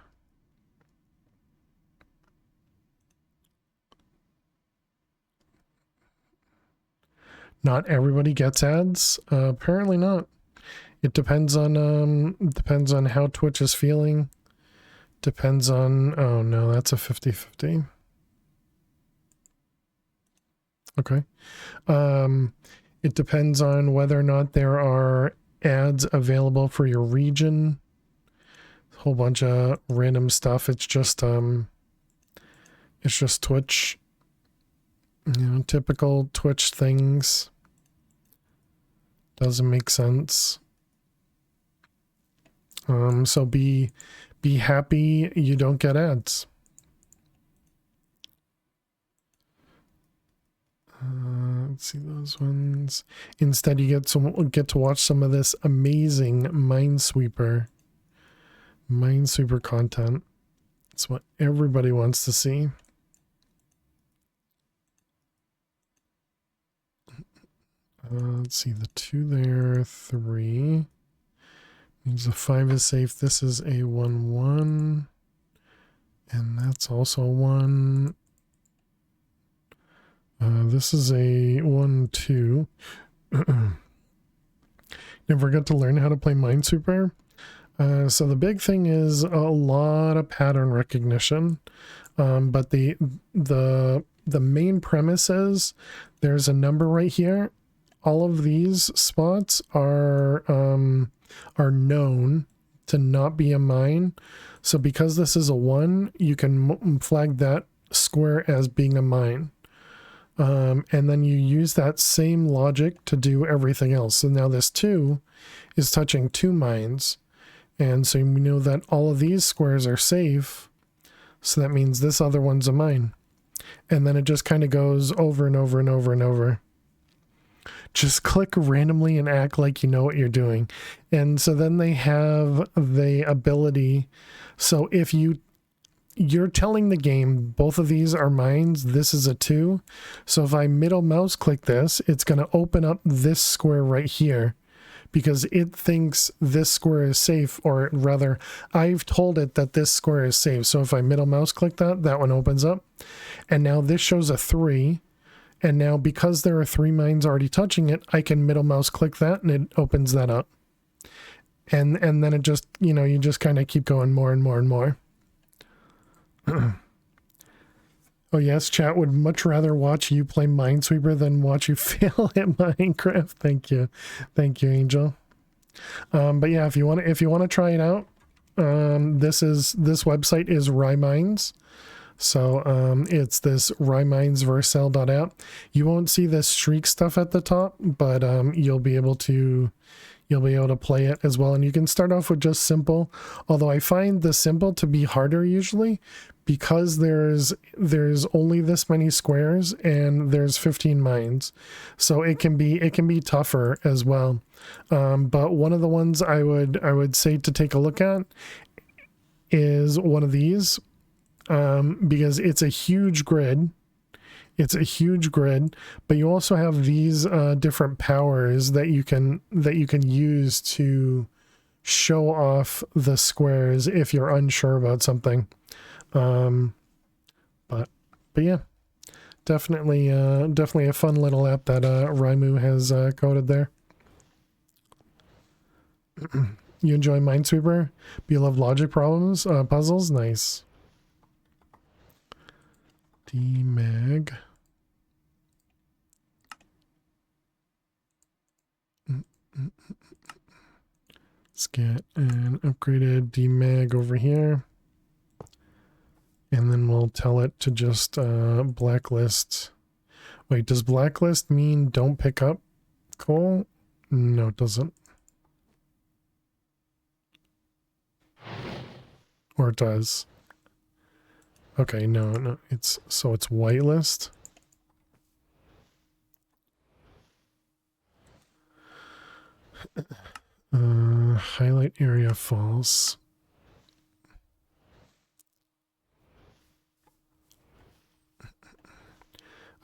Not everybody gets ads. Apparently not. It depends on how Twitch is feeling. Depends on, oh no, that's a 50-50. Okay. It depends on whether or not there are ads available for your region. A whole bunch of random stuff. It's just Twitch. You know, typical Twitch things. Doesn't make sense. So be happy you don't get ads. Let's see those ones. Instead, you get to watch some of this amazing Minesweeper content. It's what everybody wants to see. Let's see, the 2 there, 3. Means the 5 is safe. This is a 1-1. And that's also 1. This is a 1-2. Never got to learn how to play Minesweeper. So the big thing is a lot of pattern recognition. But the main premise is there's a number right here. All of these spots are known to not be a mine. So because this is a 1, you can flag that square as being a mine. And then you use that same logic to do everything else. So now this 2 is touching 2 mines. And so we know that all of these squares are safe. So that means this other one's a mine. And then it just kind of goes over and over and over and over. Just click randomly and act like you know what you're doing. And so then they have the ability. So if you're telling the game, both of these are mines, this is a 2. So if I middle mouse click this, it's going to open up this square right here because it thinks this square is safe, or rather, I've told it that this square is safe. So if I middle mouse click that, that one opens up. And now this shows a 3. And now because there are 3 mines already touching it, I can middle mouse click that and it opens that up. And then it just, you know, you just kind of keep going more and more and more. Oh yes, chat would much rather watch you play Minesweeper than watch you fail at Minecraft. Thank you, Angel. But yeah, if you want to try it out, this website is RyMines. So it's this ryminesversell.app. You won't see this streak stuff at the top, but you'll be able to play it as well. And you can start off with just simple, although I find the simple to be harder usually because there's only this many squares and there's 15 mines. So it can be tougher as well. But one of the ones I would say to take a look at is one of these. Because it's a huge grid. It's a huge grid, but you also have these different powers that you can use to show off the squares if you're unsure about something. But yeah, definitely a fun little app that Rymu has coded there. You enjoy Minesweeper? But you love logic problems, puzzles? Nice. DMag. Let's get an upgraded DMag over here. And then we'll tell it to just blacklist. Wait, does blacklist mean don't pick up coal? No, it doesn't. Or it does. Okay, no, it's whitelist. Highlight area false.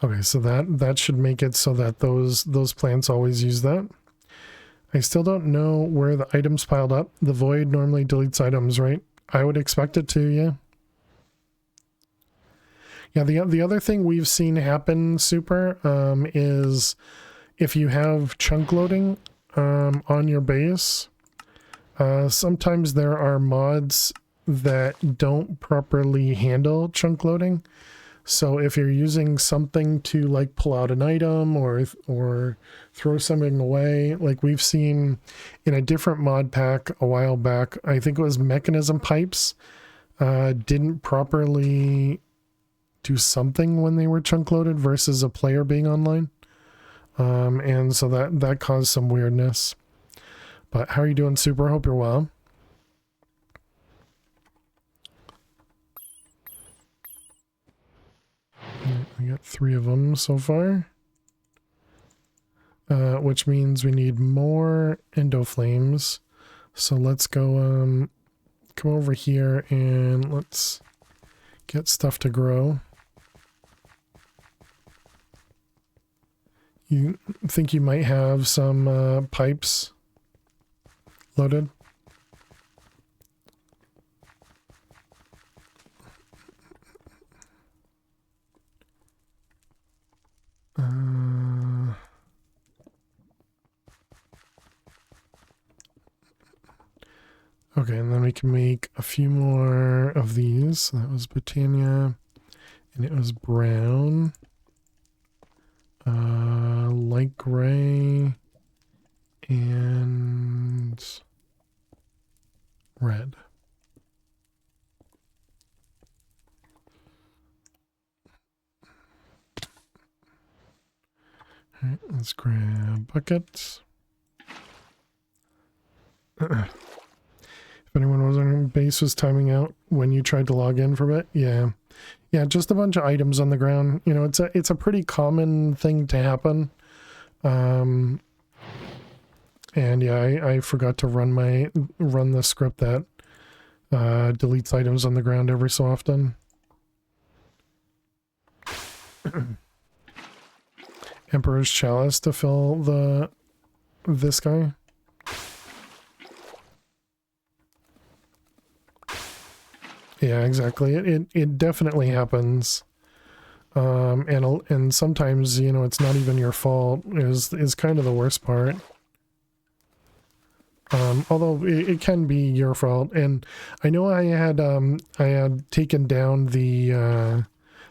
Okay, so that should make it so that those plants always use that. I still don't know where the items piled up. The void normally deletes items, right? I would expect it to, yeah. Yeah, the other thing we've seen happen, Super, is if you have chunk loading on your base, sometimes there are mods that don't properly handle chunk loading. So if you're using something to like pull out an item or throw something away, like we've seen in a different mod pack a while back, I think it was mechanism pipes, didn't properly do something when they were chunk loaded versus a player being online. And so that caused some weirdness. But how are you doing, Super? Hope you're well. We got 3 of them so far. Which means we need more endo flames. So let's go come over here and let's get stuff to grow. You think you might have some pipes loaded? Okay, and then we can make a few more of these. So that was Britannia, and it was brown, light gray, and red. All right, let's grab buckets. If anyone was on base was timing out when you tried to log in for a bit, yeah, just a bunch of items on the ground. You know, it's a pretty common thing to happen. And yeah, I forgot to run the script that deletes items on the ground every so often. Emperor's Chalice to fill this guy. Yeah, exactly. It definitely happens. And sometimes, you know, it's not even your fault is kind of the worst part. Although it can be your fault. And I know I had taken down the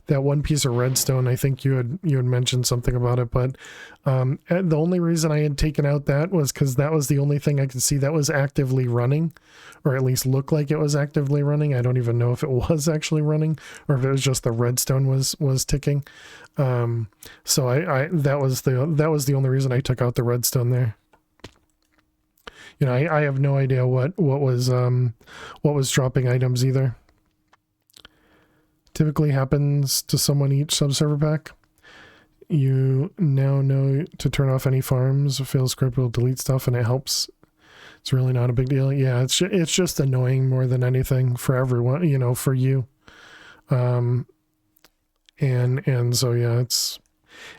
that one piece of redstone. I think you had mentioned something about it, but the only reason I had taken out that was because that was the only thing I could see that was actively running, or at least looked like it was actively running. I don't even know if it was actually running or if it was just the redstone was ticking. So I that was the only reason I took out the redstone there. You know, I have no idea what was dropping items either. Typically happens to someone each subserver pack. You now know to turn off any farms. Fail script will delete stuff, and it helps. It's really not a big deal. Yeah, it's just annoying more than anything for everyone. You know, for you. And so yeah,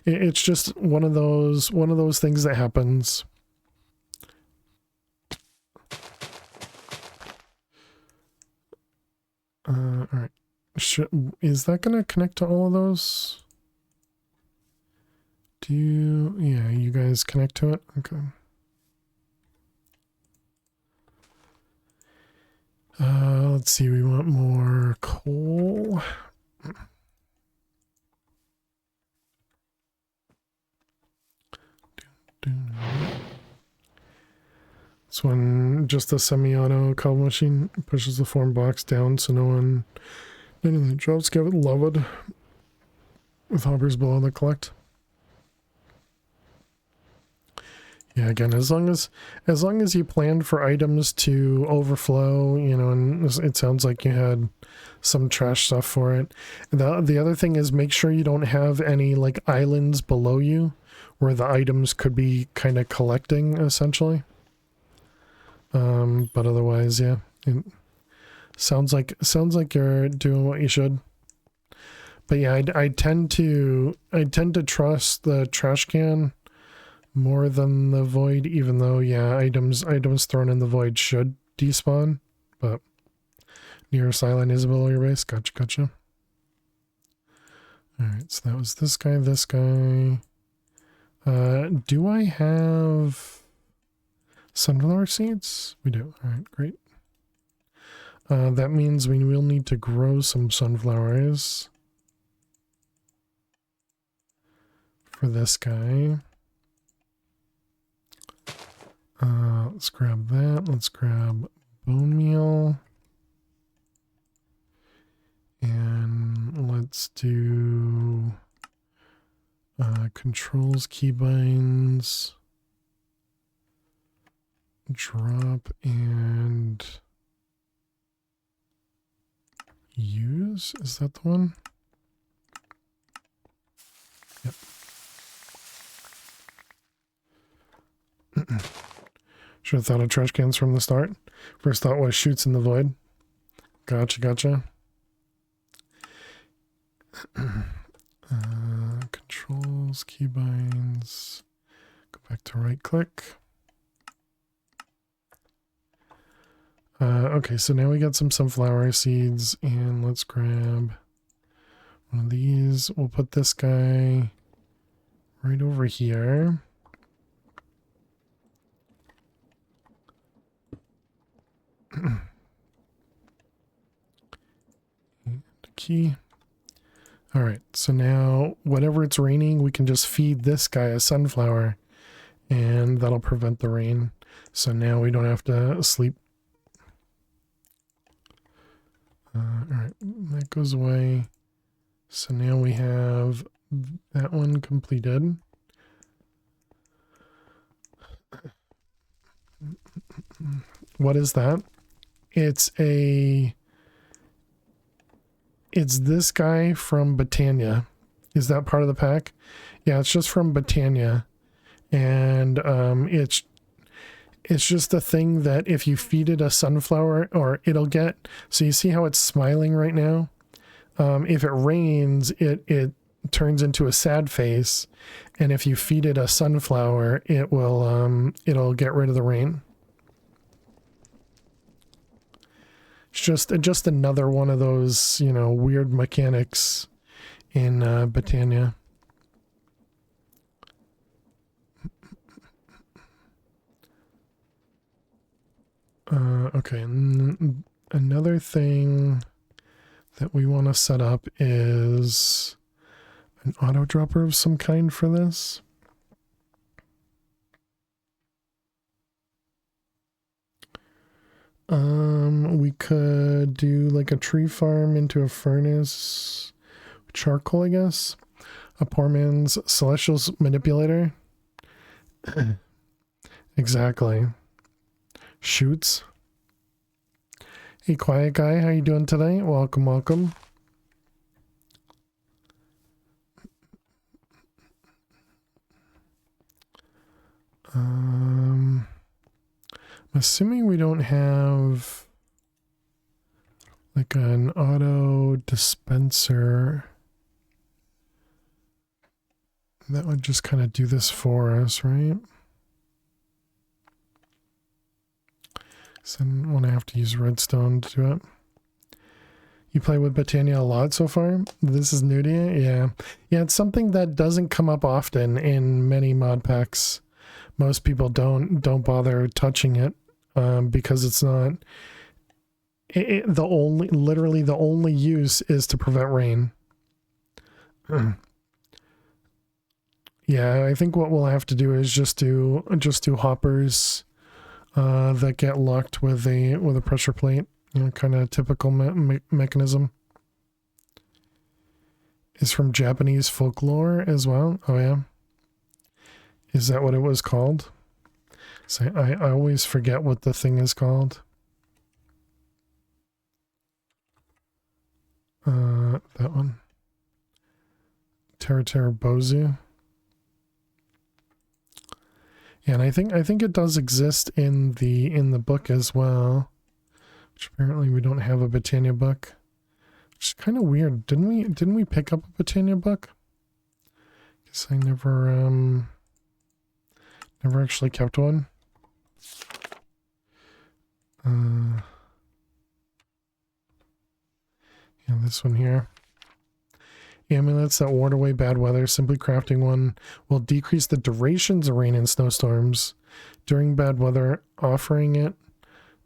it's just one of those things that happens. All right. Is that going to connect to all of those? Yeah, you guys connect to it? Okay. let's see, we want more coal. This one, just a semi-auto cobble machine, pushes the form box down so none of the jobs get loaded with hoppers below the collect. Yeah, again, as long as you planned for items to overflow, you know, and it sounds like you had some trash stuff for it. The other thing is make sure you don't have any like islands below you where the items could be kind of collecting essentially. But otherwise, yeah, it sounds like you're doing what you should. But yeah, I tend to trust the trash can more than the void, even though yeah, items thrown in the void should despawn. But nearest island is below your base. Gotcha. All right, so that was this guy. Do I have sunflower seeds? We do. All right, great. That means we will need to grow some sunflowers for this guy. Let's grab that. Let's grab bone meal. And let's do controls, keybinds, drop, and use. Is that the one? Yep. Should have thought of trash cans from the start. First thought was shoots in the void. Gotcha. Controls, keybinds. Go back to right click. Okay, so now we got some sunflower seeds, and let's grab one of these. We'll put this guy right over here. And a key. All right, so now whenever it's raining, we can just feed this guy a sunflower, and that'll prevent the rain. So now we don't have to sleep. All right, that goes away. So now we have that one completed. What is that? It's this guy from Britannia. Is that part of the pack? Yeah, it's just from Britannia. And it's just a thing that if you feed it a sunflower, or it'll get, so you see how it's smiling right now? If it rains, it turns into a sad face. And if you feed it a sunflower, it will it'll get rid of the rain. It's just another one of those, you know, weird mechanics in Britannia. Okay, and another thing that we want to set up is an auto dropper of some kind for this. We could do like a tree farm into a furnace, charcoal, I guess. A poor man's celestial's manipulator. Exactly. Shoots. Hey, quiet guy, how you doing today? Welcome. I'm assuming we don't have like an auto dispenser that would just kind of do this for us, right? So then when I have to use redstone to do it. You play with Britannia a lot so far? This is new to you? Yeah. Yeah, it's something that doesn't come up often in many mod packs. Most people don't bother touching it because it's not literally the only use is to prevent rain. Yeah, I think what we'll have to do is just do hoppers that get locked with a pressure plate. You know, kind of typical mechanism. Is from Japanese folklore as well. Oh yeah, is that what it was called? So I always forget what the thing is called. That one. Terra Bozu. Yeah, and I think it does exist in the book as well. Which apparently we don't have a Britannia book. Which is kind of weird. Didn't we pick up a Britannia book? Guess I never actually kept one. Yeah, this one here. Amulets that ward away bad weather. Simply crafting one will decrease the durations of rain and snowstorms during bad weather. Offering it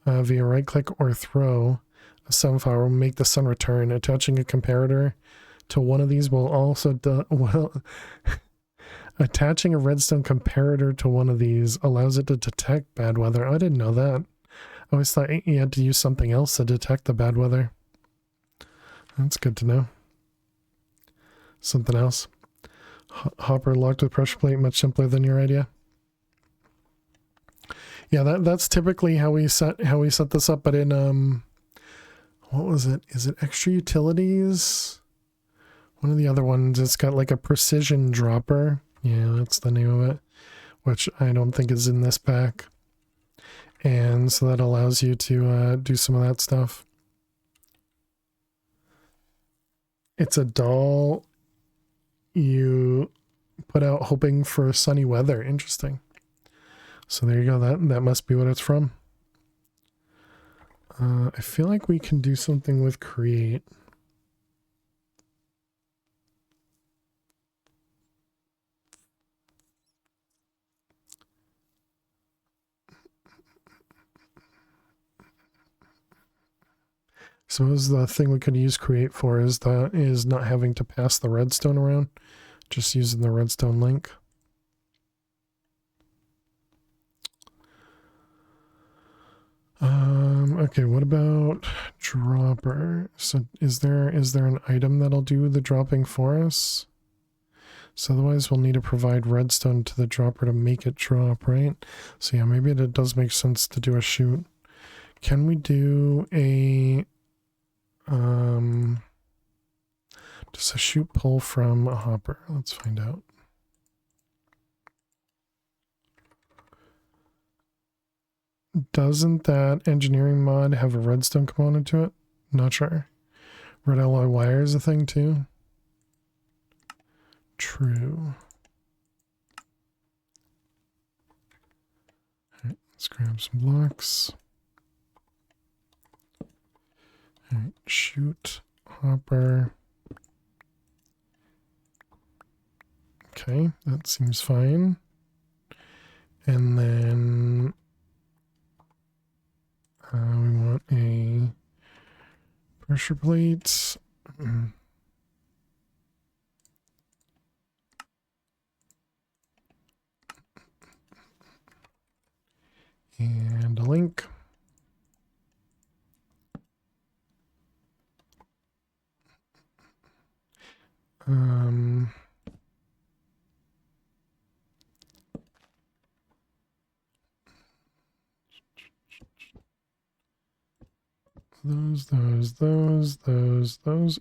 via right click or throw a sunflower will make the sun return. Attaching a comparator to one of these will also attaching a redstone comparator to one of these allows it to detect bad weather. I didn't know that. I always thought you had to use something else to detect the bad weather. That's good to know. Something else. Hopper locked with pressure plate, much simpler than your idea. Yeah, that's typically how we set this up. But in what was it? Is it extra utilities? One of the other ones. It's got like a precision dropper. Yeah, that's the name of it. Which I don't think is in this pack. And so that allows you to do some of that stuff. It's a doll you put out hoping for sunny weather. Interesting. So there you go. That must be what it's from. I feel like we can do something with create. Suppose the thing we could use create for is not having to pass the redstone around, just using the redstone link. Okay, what about dropper? So is there an item that'll do the dropping for us? So otherwise we'll need to provide redstone to the dropper to make it drop, right? So yeah, maybe it does make sense to do a shoot. Can we do a does a shoot pull from a hopper? Let's find out. Doesn't that engineering mod have a redstone component to it? Not sure. Red alloy wire is a thing too. True. Alright, let's grab some blocks. Alright, shoot, hopper. Okay, that seems fine. And then we want a pressure plate. And a link. Those.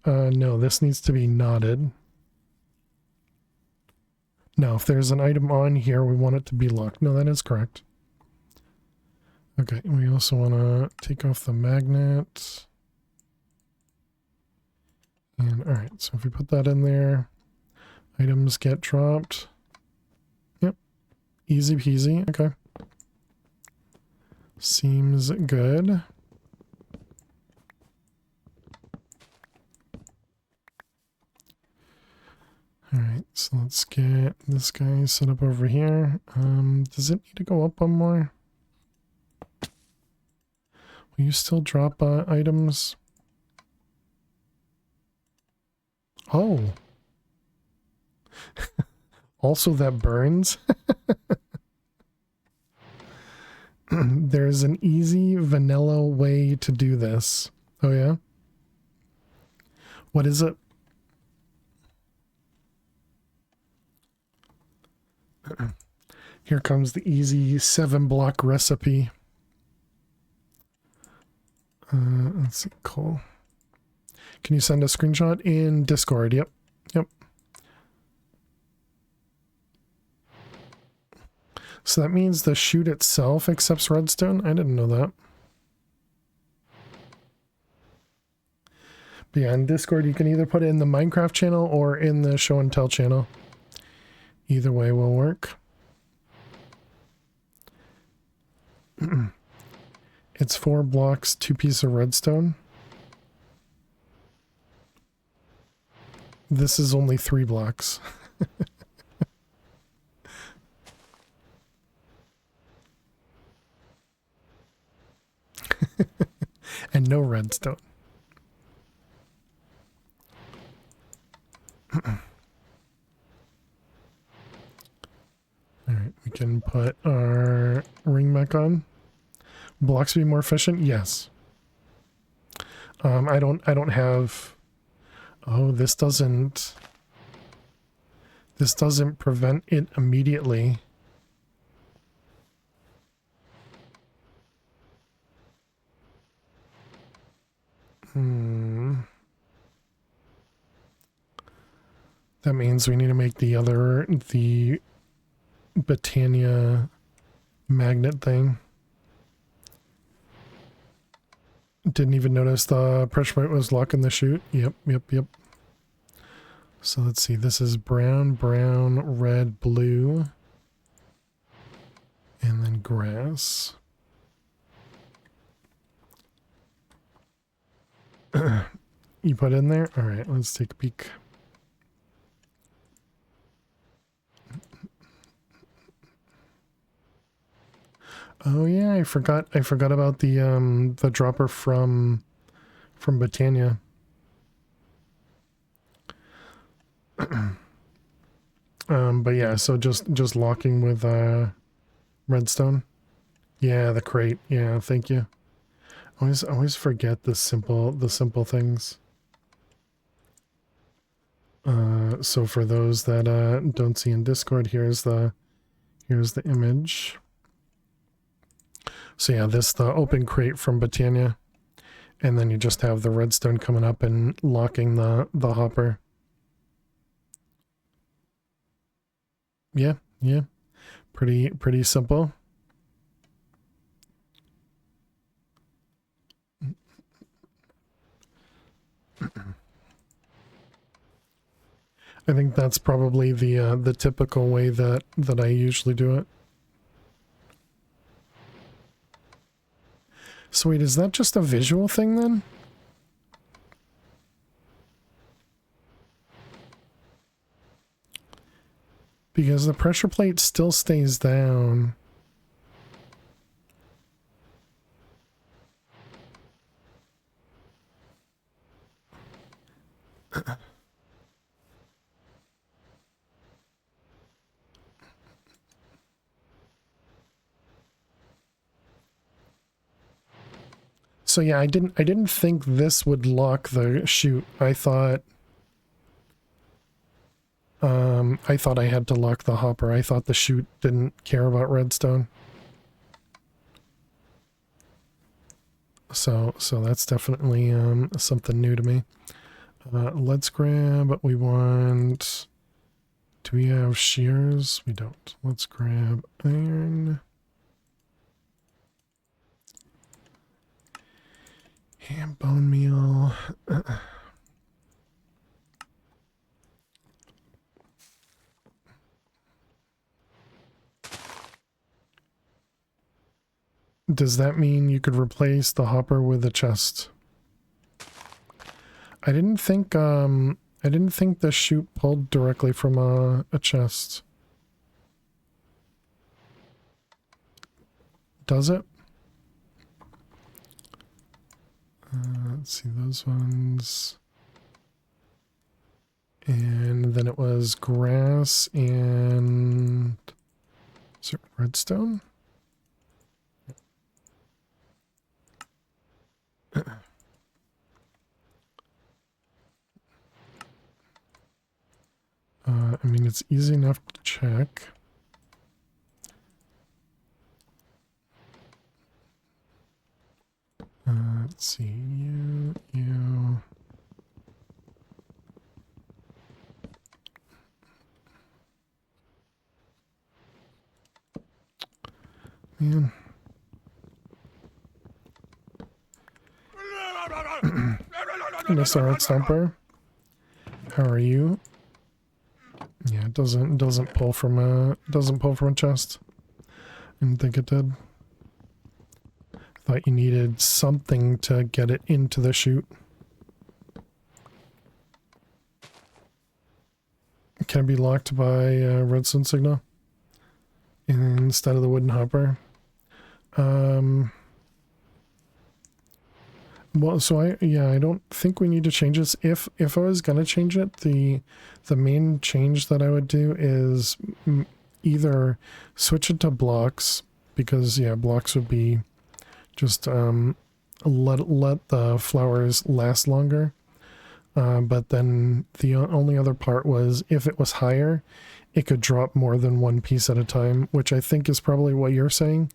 No, this needs to be knotted. No, if there's an item on here, we want it to be locked. No, that is correct. Okay, we also want to take off the magnet. And alright, so if we put that in there, items get dropped. Yep, easy peasy. Okay. Seems good. Alright, so let's get this guy set up over here. Does it need to go up one more? Will you still drop items? Oh. Also that burns? There's an easy vanilla way to do this. Oh yeah? What is it? Here comes the easy 7-block recipe. Let's see, cool. Can you send a screenshot in Discord? Yep. Yep. So that means the chute itself accepts redstone? I didn't know that. But yeah, in Discord you can either put it in the Minecraft channel or in the show and tell channel. Either way will work. It's 4 blocks, 2 pieces of redstone. This is only 3 blocks. And no redstone. Alright, we can put our ring back on. Blocks be more efficient? Yes. I don't have... Oh, this doesn't prevent it immediately. That means we need to make the Britannia magnet thing. Didn't even notice the pressure point was locking the chute. Yep. So let's see. This is brown, red, blue. And then grass. You put it in there? Alright, let's take a peek. Oh yeah, I forgot about the dropper from Britannia. But yeah, so just locking with redstone. Yeah, the crate. Yeah, thank you. Always forget the simple things. So for those that don't see in Discord, here's the image. So yeah, the open crate from Britannia, and then you just have the redstone coming up and locking the hopper. Yeah, pretty simple. I think that's probably the typical way that I usually do it. So wait, is that just a visual thing then? Because the pressure plate still stays down. So yeah, I didn't think this would lock the chute. I thought I had to lock the hopper. I thought the chute didn't care about redstone. So that's definitely something new to me. Let's grab what we want. Do we have shears? We don't. Let's grab iron. And bone meal. Does that mean you could replace the hopper with a chest? I didn't think the chute pulled directly from a chest. Does it? let's see those ones. And then it was grass and is it redstone? I mean, it's easy enough to check. Let's see, you. Man. Mr. Art Stomper, how are you? Yeah, it doesn't pull from a chest. I didn't think it did. Thought you needed something to get it into the chute. Can it be locked by redstone signal instead of the wooden hopper? Well, so I don't think we need to change this. If I was gonna change it, the main change that I would do is either switch it to blocks, because yeah, blocks would be just let the flowers last longer. But then the only other part was if it was higher, it could drop more than one piece at a time, which I think is probably what you're saying.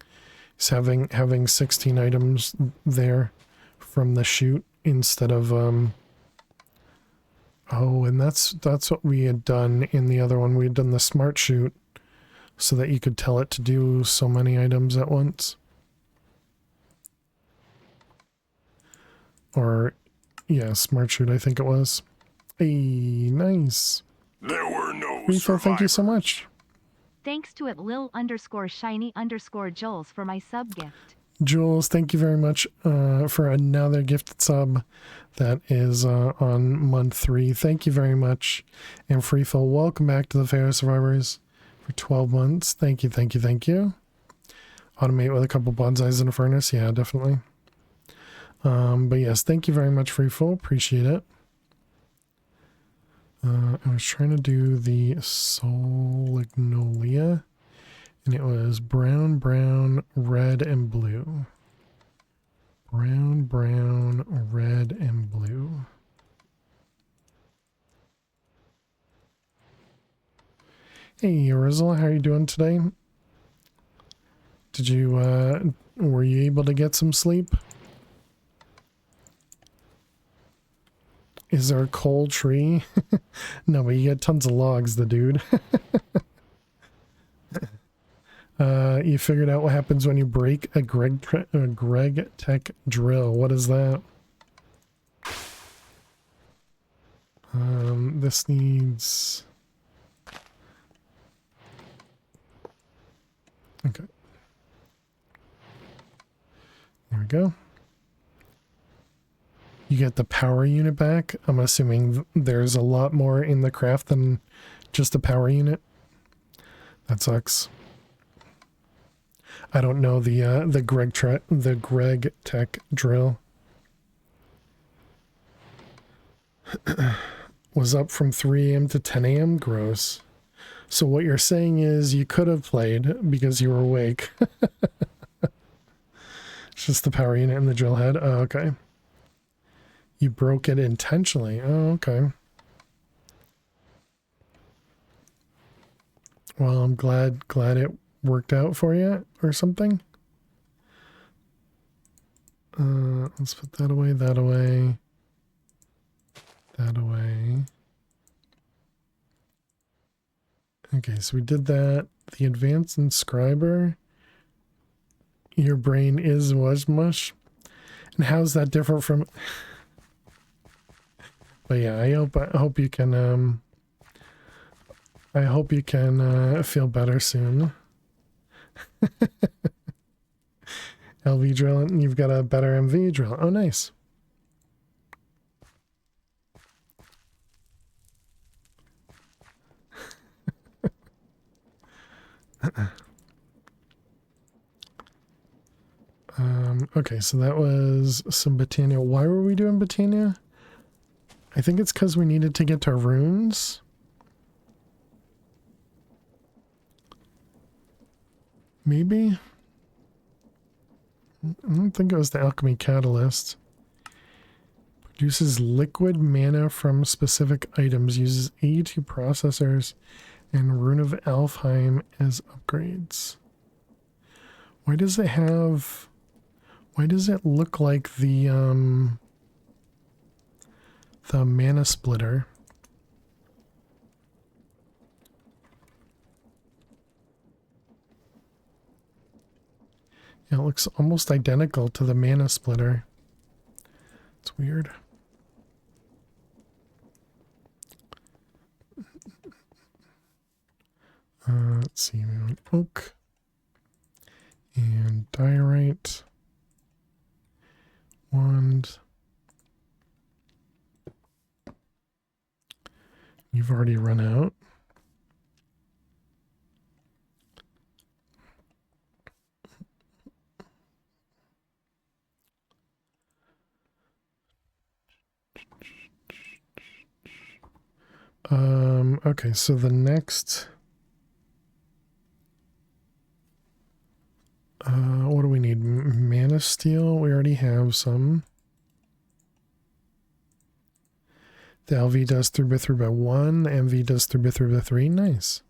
Is having 16 items there from the chute instead of oh, and that's what we had done in the other one. We had done the smart chute so that you could tell it to do so many items at once. Or yeah, smart chute, I think it was. Hey, nice. There were no Refill, thank you so much. Thanks to @lil_shiny_Jules for my sub gift. Jules, thank you very much for another gifted sub. That is on month 3. Thank you very much. And Freefall, welcome back to the Fair Survivors for 12 months. Thank you, thank you, thank you. Automate with a couple bonsais in a furnace. Yeah, definitely. But yes, thank you very much, Freefall. Appreciate it. I was trying to do the Solignolia. And it was brown, brown, red, and blue. Brown, brown, red, and blue. Hey, Rizla, how are you doing today? Did you, were you able to get some sleep? Is there a coal tree? No, but you get tons of logs, the dude. You figured out what happens when you break a Greg Tech drill. What is that? This needs... Okay. There we go. You get the power unit back. I'm assuming there's a lot more in the craft than just a power unit. That sucks. I don't know the Greg Tech drill. Was up from 3 a.m. to 10 a.m. Gross. So what you're saying is you could have played because you were awake. It's just the power unit and the drill head. Oh, okay. You broke it intentionally. Oh, okay. Well, I'm glad it worked out for you or something. Let's put that away, that away, that away. Okay, so we did that. The advanced inscriber. Your brain was mush. And how's that different from... But yeah, I hope you can feel better soon. LV drill, and you've got a better MV drill. Oh, nice. Okay, so that was some Botania. Why were we doing Botania? I think it's because we needed to get to runes. Maybe? I don't think it was the alchemy catalyst. Produces liquid mana from specific items. Uses AE2 processors and Rune of Alfheim as upgrades. Why does it have... Why does it look like the mana splitter? Yeah, it looks almost identical to the mana splitter. It's weird. Let's see, we want oak and diorite. Wand. You've already run out. Okay, so the next what do we need? Mana steel, we already have some. The LV does 3x3 by 1, the MV does 3x3 by 3. Nice.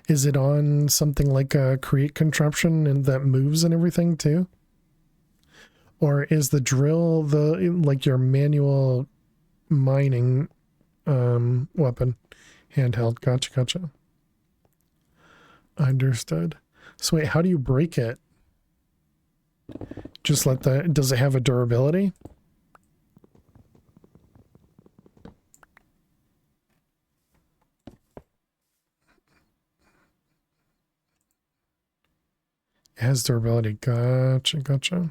Is it on something like a create contraption and that moves and everything too? Or is the drill the like your manual mining weapon? Handheld. Gotcha, gotcha. Understood. So wait, how do you break it? Just let the... Does it have a durability? It has durability. Gotcha, gotcha.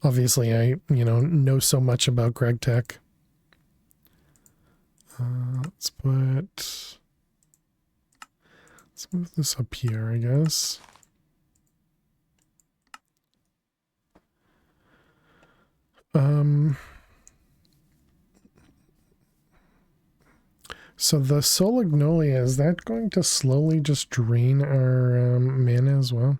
Obviously, I, know so much about Greg Tech. Let's move this up here, I guess. So the Solagnolia, is that going to slowly just drain our mana as well?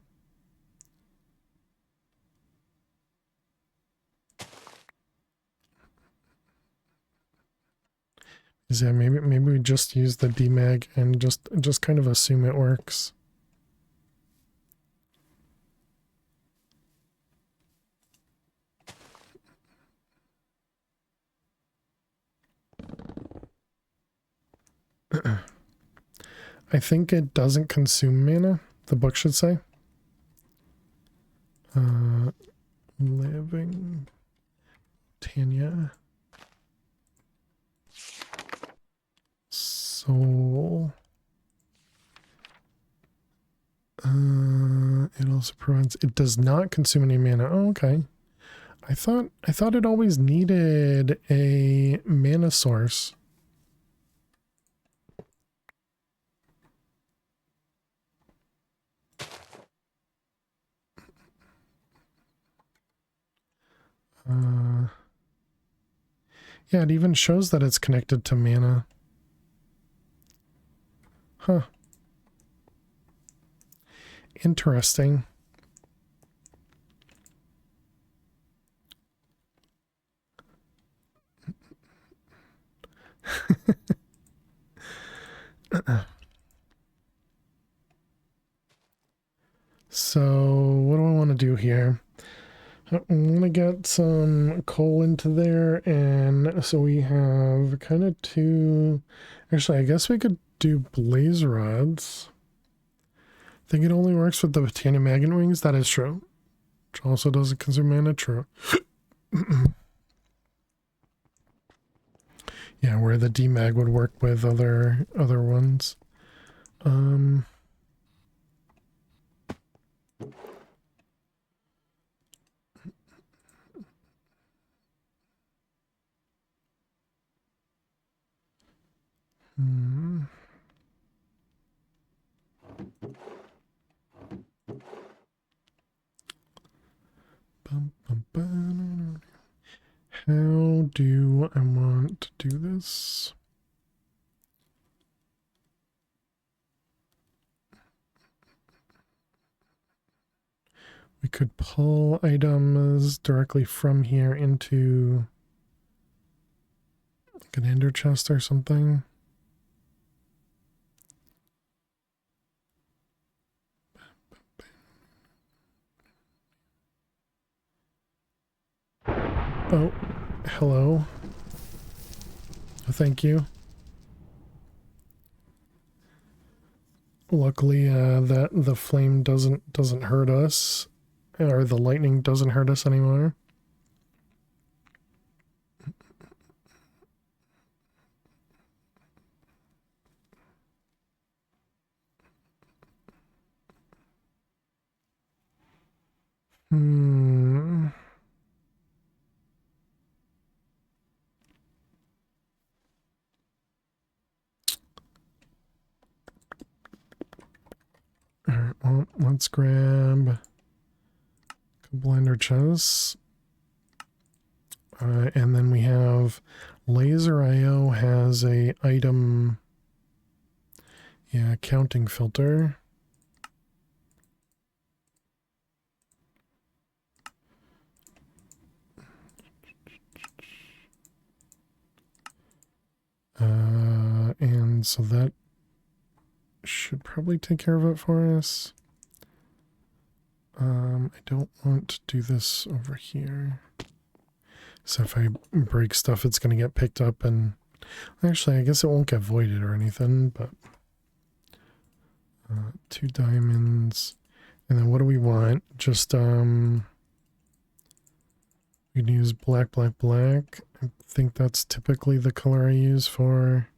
Yeah, maybe we just use the DMAG and just kind of assume it works. I think it doesn't consume mana, the book should say. Living Tanya. Soul. It also provides... It does not consume any mana. Oh, okay. I thought it always needed a mana source. Yeah, it even shows that it's connected to mana. Huh. Interesting. So, what do I want to do here? I want to get some coal into there, and so we have kind of two... Actually, I guess we could do blaze rods. I think it only works with the Botania Magnet Wings. That is true. Which also doesn't consume mana. True. Yeah, where the DMAG would work with other ones. how do I want to do this? We could pull items directly from here into like an ender chest or something. Oh, hello. Thank you. Luckily, that the flame doesn't hurt us, or the lightning doesn't hurt us anymore. Hmm. Alright, well, let's grab a couple ender chests. And then we have Laser IO has a item, yeah, counting filter. And so that should probably take care of it for us. I don't want to do this over here. So if I break stuff, it's going to get picked up, and actually, I guess it won't get voided or anything, but 2 diamonds. And then what do we want? Just, we can use black, black, black. I think that's typically the color I use for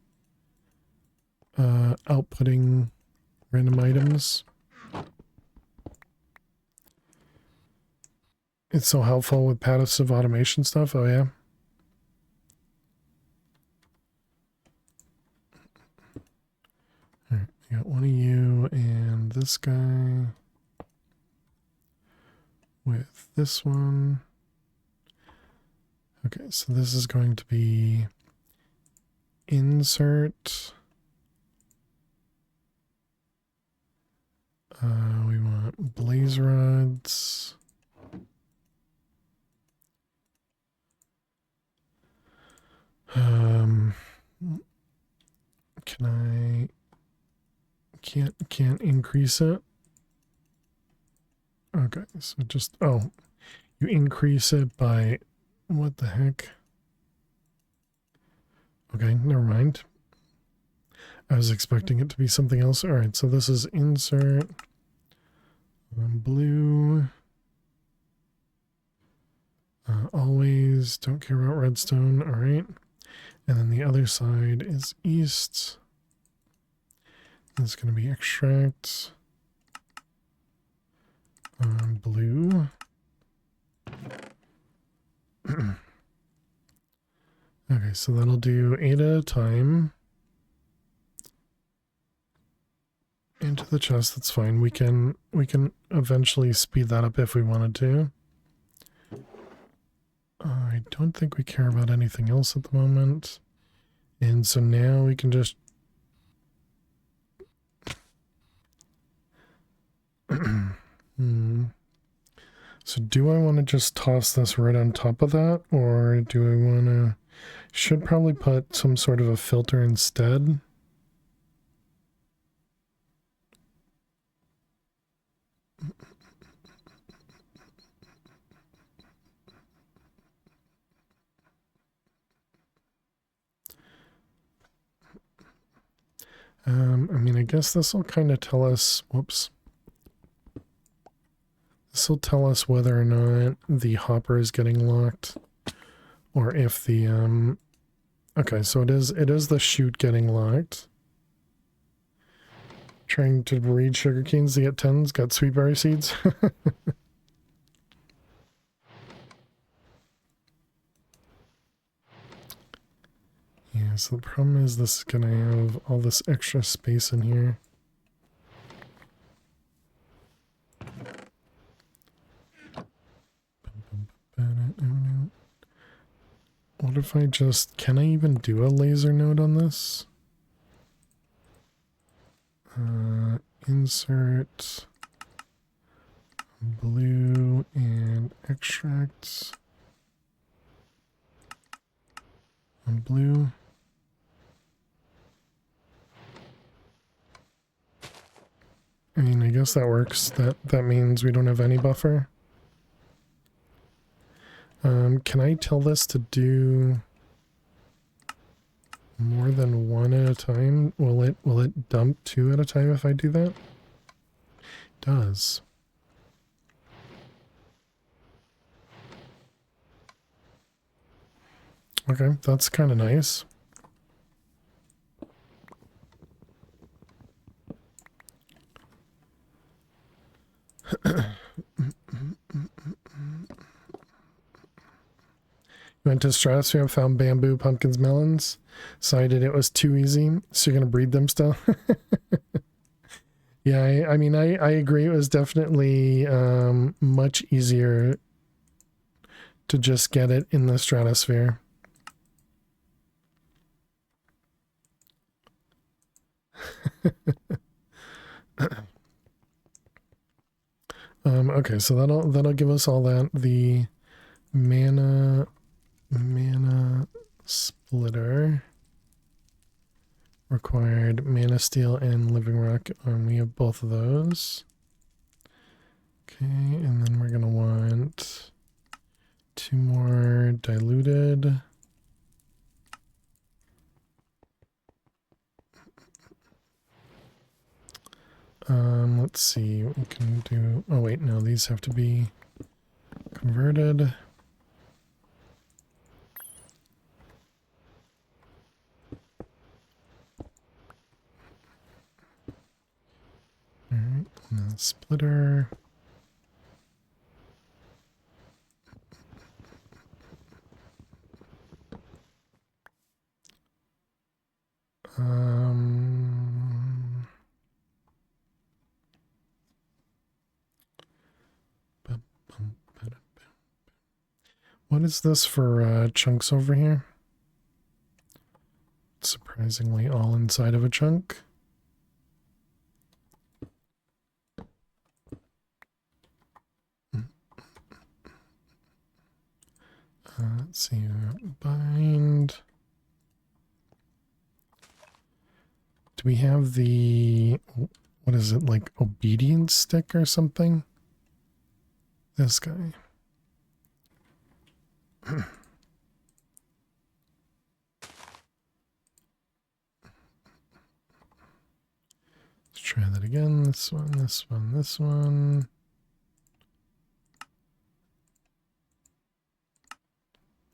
outputting random items. It's so helpful with passive automation stuff. Oh, yeah. All right, I got one of you and this guy with this one. Okay, so this is going to be insert. We want blaze rods. Can I can't increase it? Okay, so just, oh, you increase it by, what the heck? Okay, never mind. I was expecting it to be something else. All right, so this is insert blue. Always don't care about redstone. All right. And then the other side is east. It's going to be extract blue. Okay, so that'll do 8 at a time. Into the chest, that's fine. We can eventually speed that up if we wanted to. I don't think we care about anything else at the moment. And so now we can just So do I want to just toss this right on top of that, or do I want to... Should probably put some sort of a filter instead. I mean, I guess this will kind of tell us... Whoops. This will tell us whether or not the hopper is getting locked, or if the... Okay, so it is the chute getting locked. Trying to breed sugar canes to get tons, got sweet berry seeds. Yeah, so the problem is this is gonna have all this extra space in here. if I just, can I even do a laser node on this? Insert blue and extract on blue. I mean, I guess that works. That means we don't have any buffer. Can I tell this to do more than one at a time? Will it dump two at a time if I do that? It does. Okay, that's kind of nice. Went to Stratosphere and found bamboo, pumpkins, melons. Decided it was too easy, so you're gonna breed them still. Yeah, I mean, I agree. It was definitely much easier to just get it in the Stratosphere. Okay, so that'll give us all that. The mana splitter required mana steel and living rock. We have both of those. Okay, and then we're gonna want 2 more diluted. Let's see, we can do, oh wait, no, these have to be converted. Alright, and the splitter. What is this for chunks over here? Surprisingly all inside of a chunk. Let's see, bind. Do we have the, what is it, like obedience stick or something? This guy. Let's try that again. This one, this one, this one.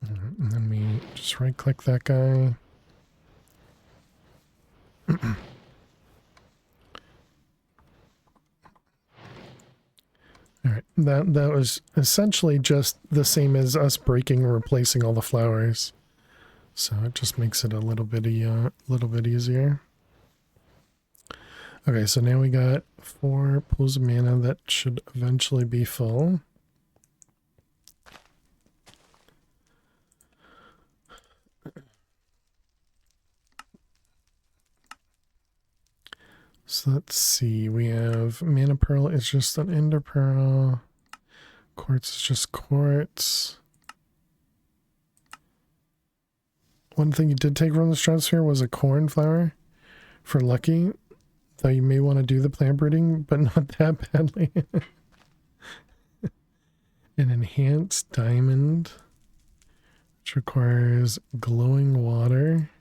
And then we just right click that guy. Alright, that was essentially just the same as us breaking and replacing all the flowers. So it just makes it a little bit easier. Okay, so now we got 4 pools of mana that should eventually be full. So let's see, we have mana pearl is just an ender pearl. Quartz is just quartz. One thing you did take from the Stratosphere was a cornflower for lucky. Though you may want to do the plant breeding, but not that badly. An enhanced diamond, which requires glowing water.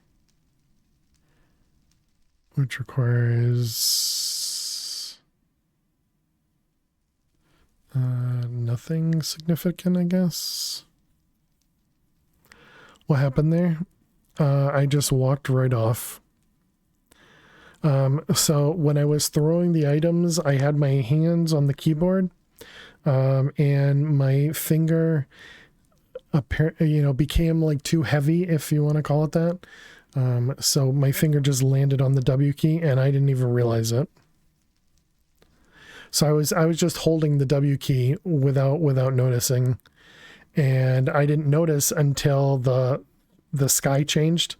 Which requires nothing significant, I guess. What happened there? I just walked right off. So when I was throwing the items, I had my hands on the keyboard, and my finger, became like too heavy, if you want to call it that. So my finger just landed on the W key and I didn't even realize it. So I was just holding the W key without noticing, and I didn't notice until the the sky changed.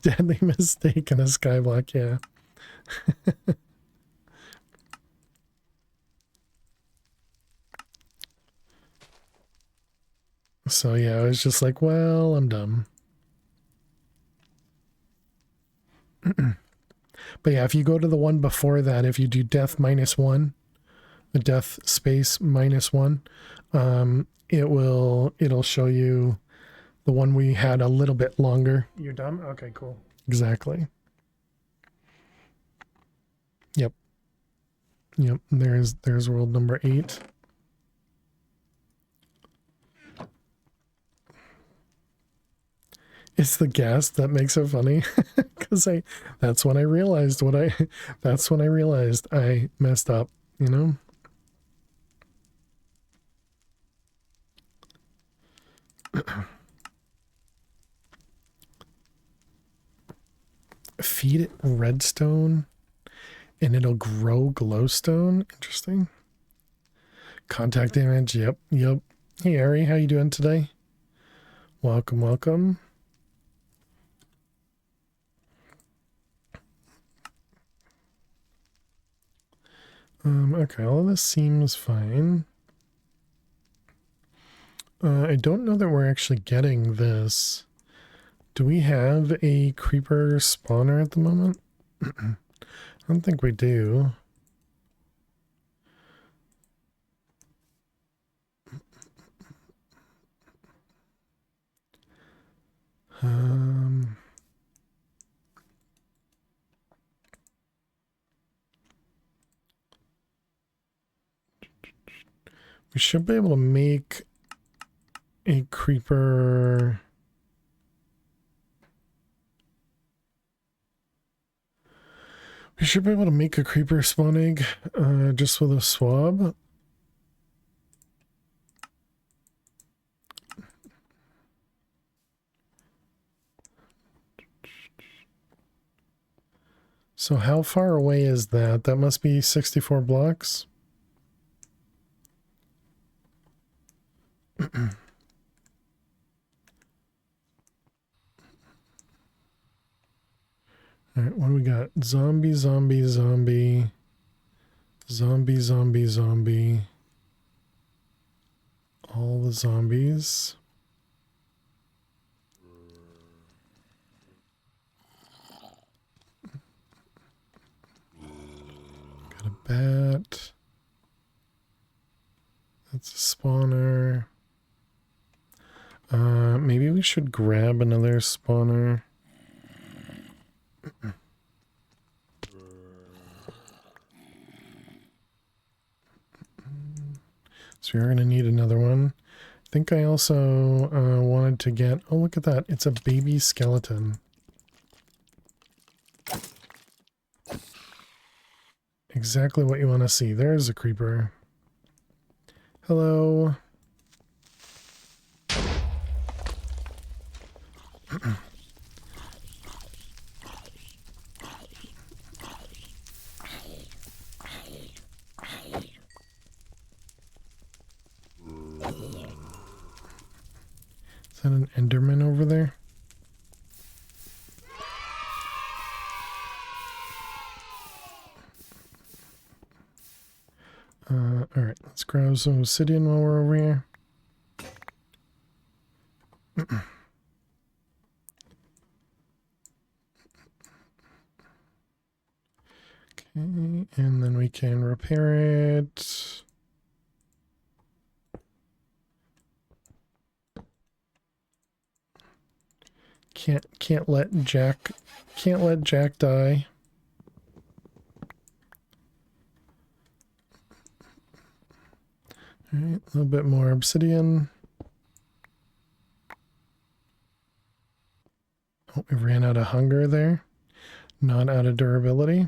Deadly mistake in a skyblock, yeah. So yeah, I was just like, well, I'm dumb. But yeah, if you go to the one before that, if you do death -1, the death space -1, it'll show you the one we had a little bit longer. You're dumb? Okay, cool. Exactly. Yep. Yep. There's world number 8. It's the gas that makes it funny. Cause that's when I realized that's when I realized I messed up, you know? Feed it redstone and it'll grow glowstone. Interesting. Contact damage. Yep. Hey Ari, how you doing today? Welcome. Okay, all of this seems fine. I don't know that we're actually getting this. Do we have a creeper spawner at the moment? I don't think we do. We should be able to make a creeper. We should be able to make a creeper spawn egg just with a swab. So how far away is that? That must be 64 blocks. All right, what do we got? Zombie. All the zombies. Got a bat. That's a spawner. Maybe we should grab another spawner. So we're going to need another one. I think I also wanted to get... Oh, look at that. It's a baby skeleton. Exactly what you want to see. There's a creeper. Hello. Is that an Enderman over there? Alright, let's grab some obsidian while we're over here. Okay, and then we can repair it. Can't let Jack die. All right, a little bit more obsidian. Oh, we ran out of hunger there. Not out of durability.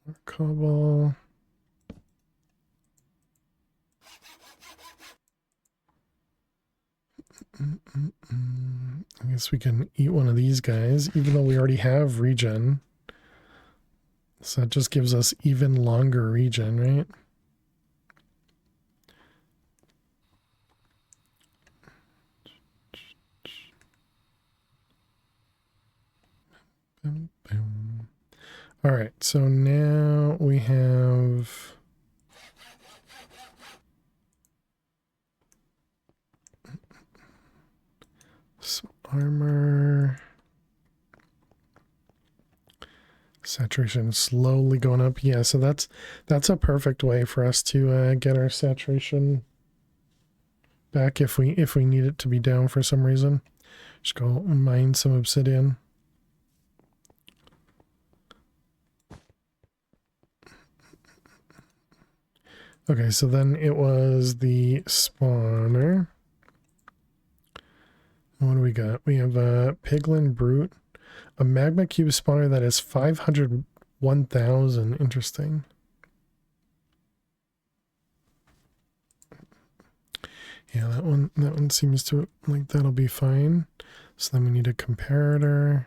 More cobble. I guess we can eat one of these guys, even though we already have regen. So that just gives us even longer regen, right? Boom, boom. All right, so now we have some armor. Saturation slowly going up. Yeah, so that's a perfect way for us to get our saturation back if we need it to be down for some reason. Just go mine some obsidian. Okay, so then it was the spawner. What do we got? We have a piglin brute, a magma cube spawner that is 501,000. Interesting. Yeah, that one seems to like that'll be fine. So then we need a comparator.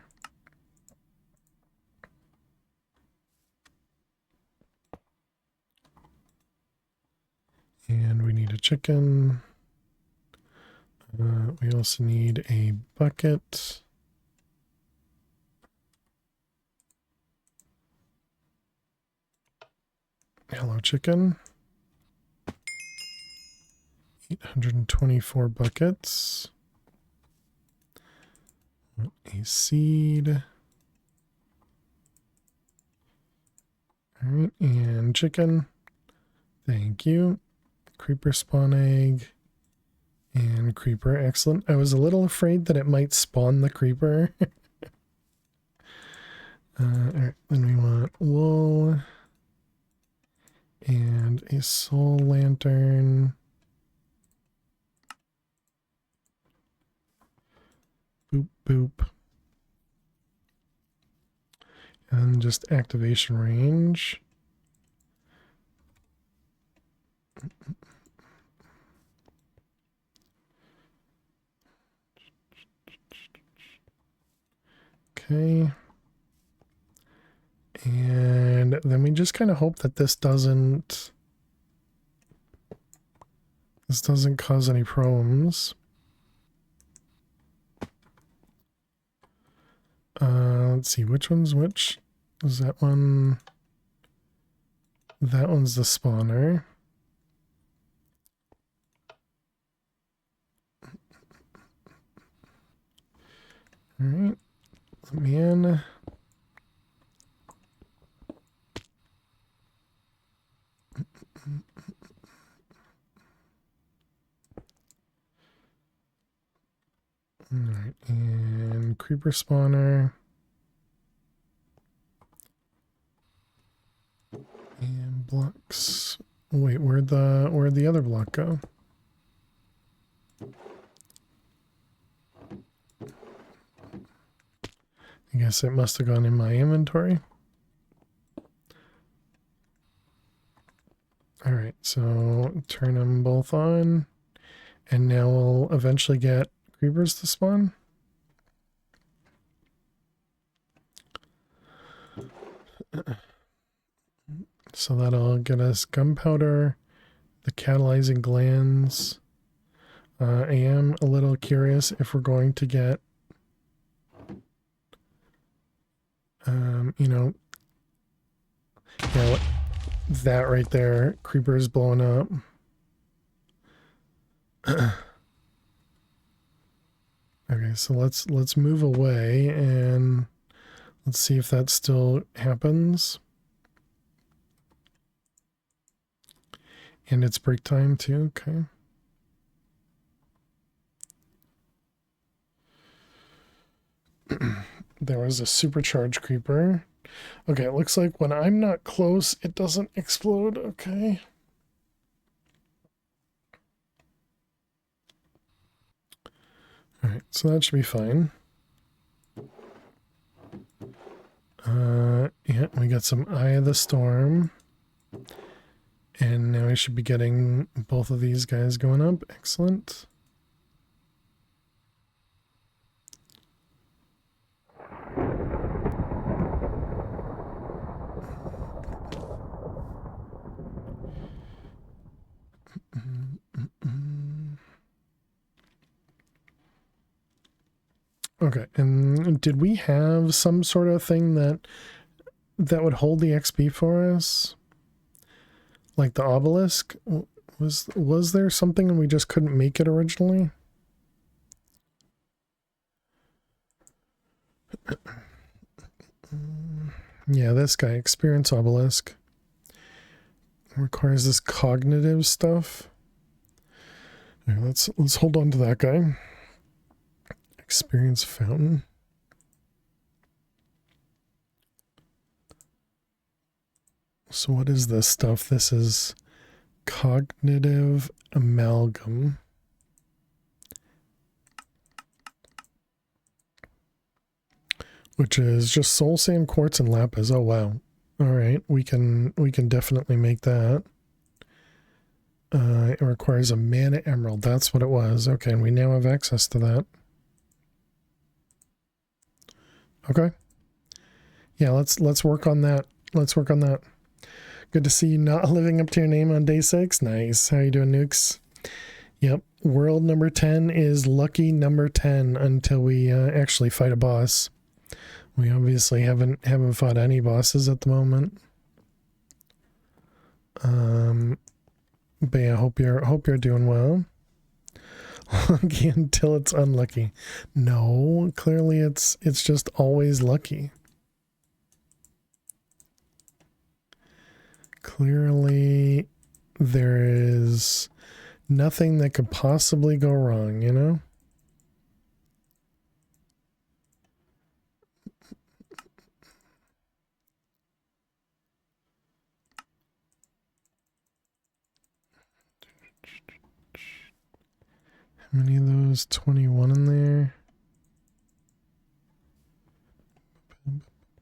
And we need a chicken. We also need a bucket. Hello, chicken. 824 buckets. A seed. All right, and chicken. Thank you. Creeper spawn egg. And creeper, excellent. I was a little afraid that it might spawn the creeper. All right, then we want wool. And a soul lantern. Boop, boop. And just activation range. Okay. And then we just kind of hope that this doesn't cause any problems. Let's see, which one's which? Is that one? That one's the spawner. All right, let me in. All right, and creeper spawner. And blocks. Wait, where'd the other block go? I guess it must have gone in my inventory. All right, so turn them both on, and now we'll eventually get creepers to spawn. So that'll get us gunpowder, the catalyzing glands. I am a little curious if we're going to get, you know, that right there, creepers blowing up. Okay, so let's move away and let's see if that still happens. And it's break time too, okay. There was a supercharged creeper. Okay, it looks like when I'm not close, it doesn't explode, okay. Alright, so that should be fine. Yeah, we got some Eye of the Storm. And now we should be getting both of these guys going up. Excellent. Okay, and did we have some sort of thing that would hold the XP for us? Like the obelisk? Was there something and we just couldn't make it originally? Yeah, this guy, experience obelisk. Requires this cognitive stuff. Okay, let's hold on to that guy. Experience fountain. So what is this stuff? This is cognitive amalgam. Which is just soul sand, quartz, and lapis. Oh wow. Alright, we can definitely make that. It requires a mana emerald. That's what it was. Okay, and we now have access to that. Okay. Yeah, let's work on that. Let's work on that. Good to see you not living up to your name on day 6. Nice. How you doing, Nukes? Yep. World number 10 is lucky number 10 until we actually fight a boss. We obviously haven't fought any bosses at the moment. But yeah, hope you're doing well. Lucky until it's unlucky. No, clearly it's just always lucky. Clearly there is nothing that could possibly go wrong, you know? How many of those? 21 in there.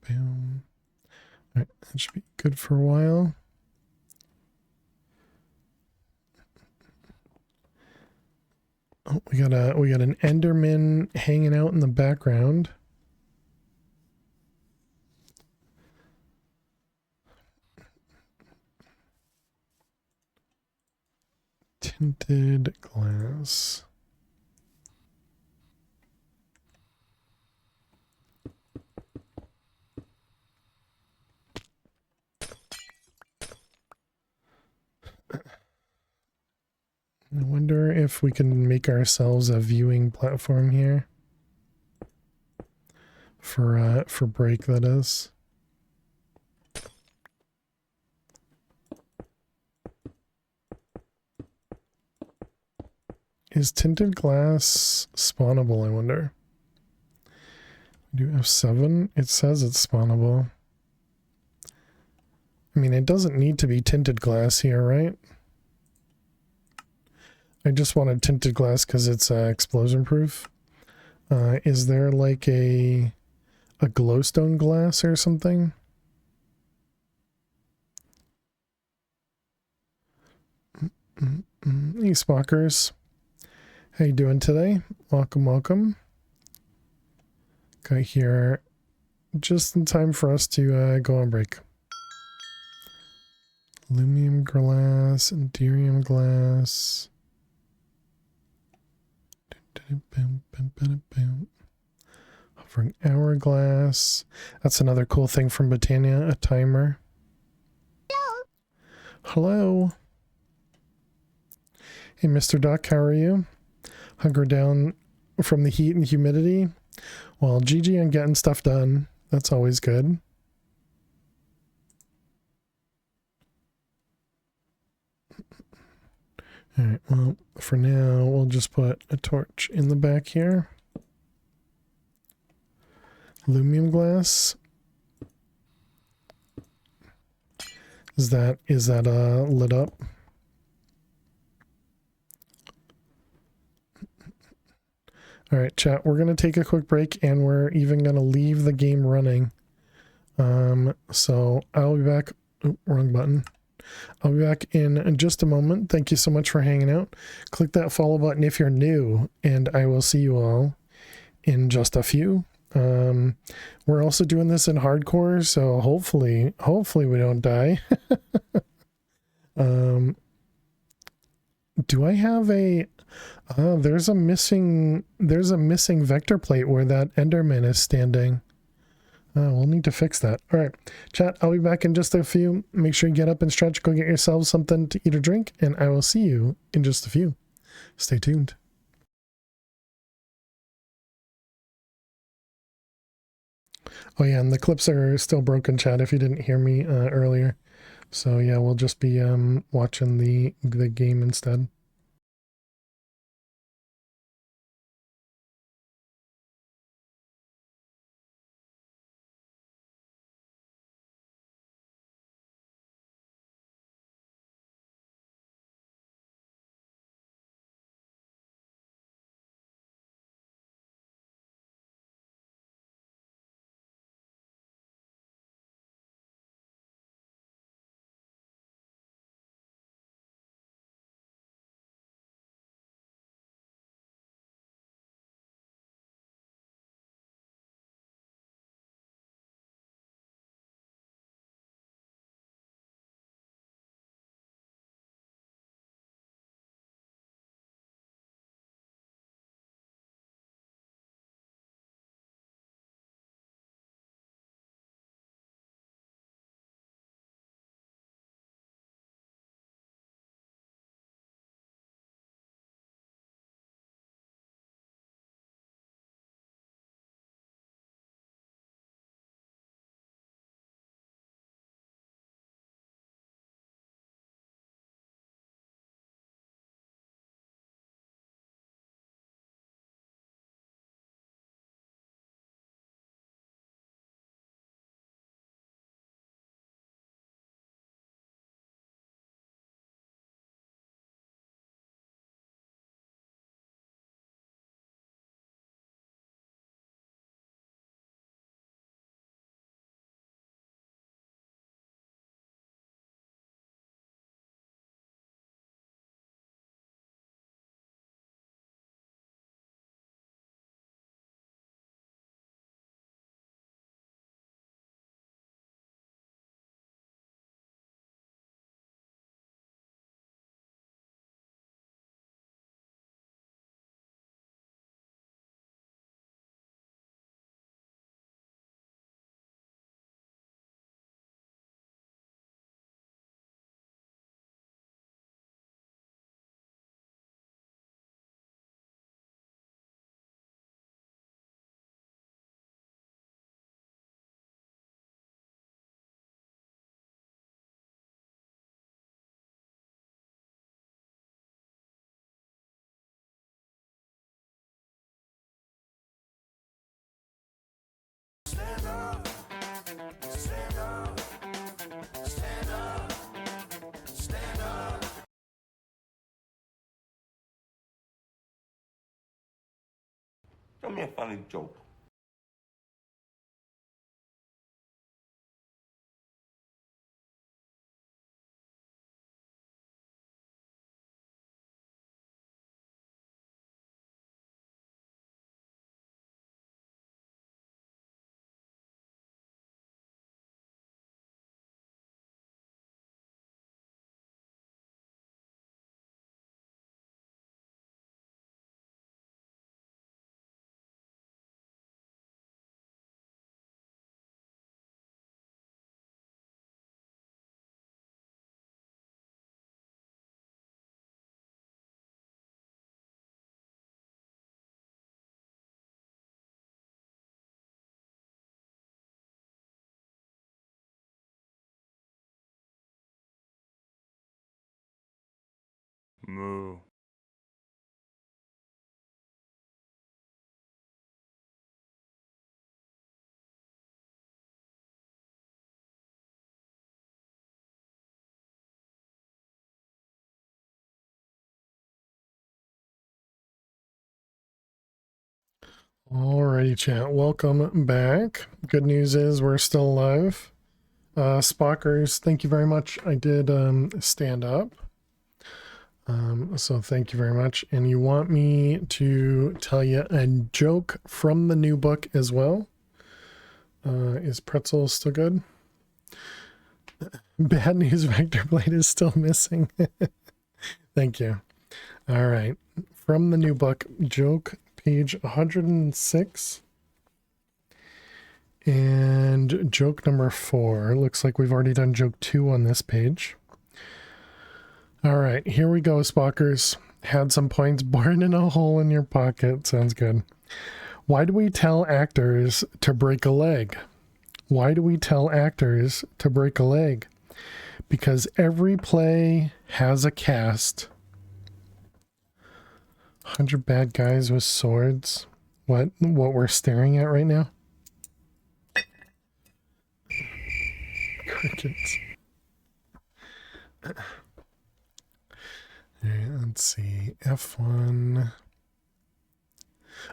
Bam. Alright, that should be good for a while. Oh, we got an Enderman hanging out in the background. Tinted glass. I wonder if we can make ourselves a viewing platform here for break, that is. Is tinted glass spawnable, I wonder? We do F7. It says it's spawnable. I mean, it doesn't need to be tinted glass here, right? I just wanted tinted glass because it's explosion proof. Is there like a glowstone glass or something? Hey, Spockers. How you doing today? Welcome, welcome. Got here just in time for us to go on break. Aluminum glass, Enderium glass. Hovering hourglass. That's another cool thing from Britannia, a timer. Hello. Hello. Hey, Mr. Duck, how are you? Hunker down from the heat and humidity? Well, GG on getting stuff done. That's always good. Alright, well, for now, we'll just put a torch in the back here. Aluminum glass. Is that lit up? Alright, chat, we're going to take a quick break and we're even going to leave the game running. So I'll be back. Oh, wrong button. I'll be back in just a moment. Thank you so much for hanging out. Click that follow button if you're new, and I will see you all in just a few. We're also doing this in hardcore, so hopefully we don't die. Do I have a... There's a missing vector plate where that Enderman is standing. We'll need to fix that. All right, chat, I'll be back in just a few. Make sure you get up and stretch, go get yourselves something to eat or drink, and I will see you in just a few. Stay tuned. Oh yeah, and the clips are still broken, chat, if you didn't hear me earlier. So yeah, we'll just be watching the game instead. Tell me a funny joke. Moo. Alrighty, chat. Welcome back. Good news is we're still alive. Spockers, thank you very much. I did stand up. So thank you very much. And you want me to tell you a joke from the new book as well? Is pretzel still good? Bad news, vector blade is still missing. Thank you. All right. from the new book, joke page 106. And joke number 4. Looks like we've already done joke 2 on this page. All right, here we go, Spockers. Had some points born in a hole in your pocket. Sounds good. Why do we tell actors to break a leg? Why do we tell actors to break a leg? Because every play has a cast. 100 bad guys with swords. What we're staring at right now? Crickets. Alright, let's see. F1.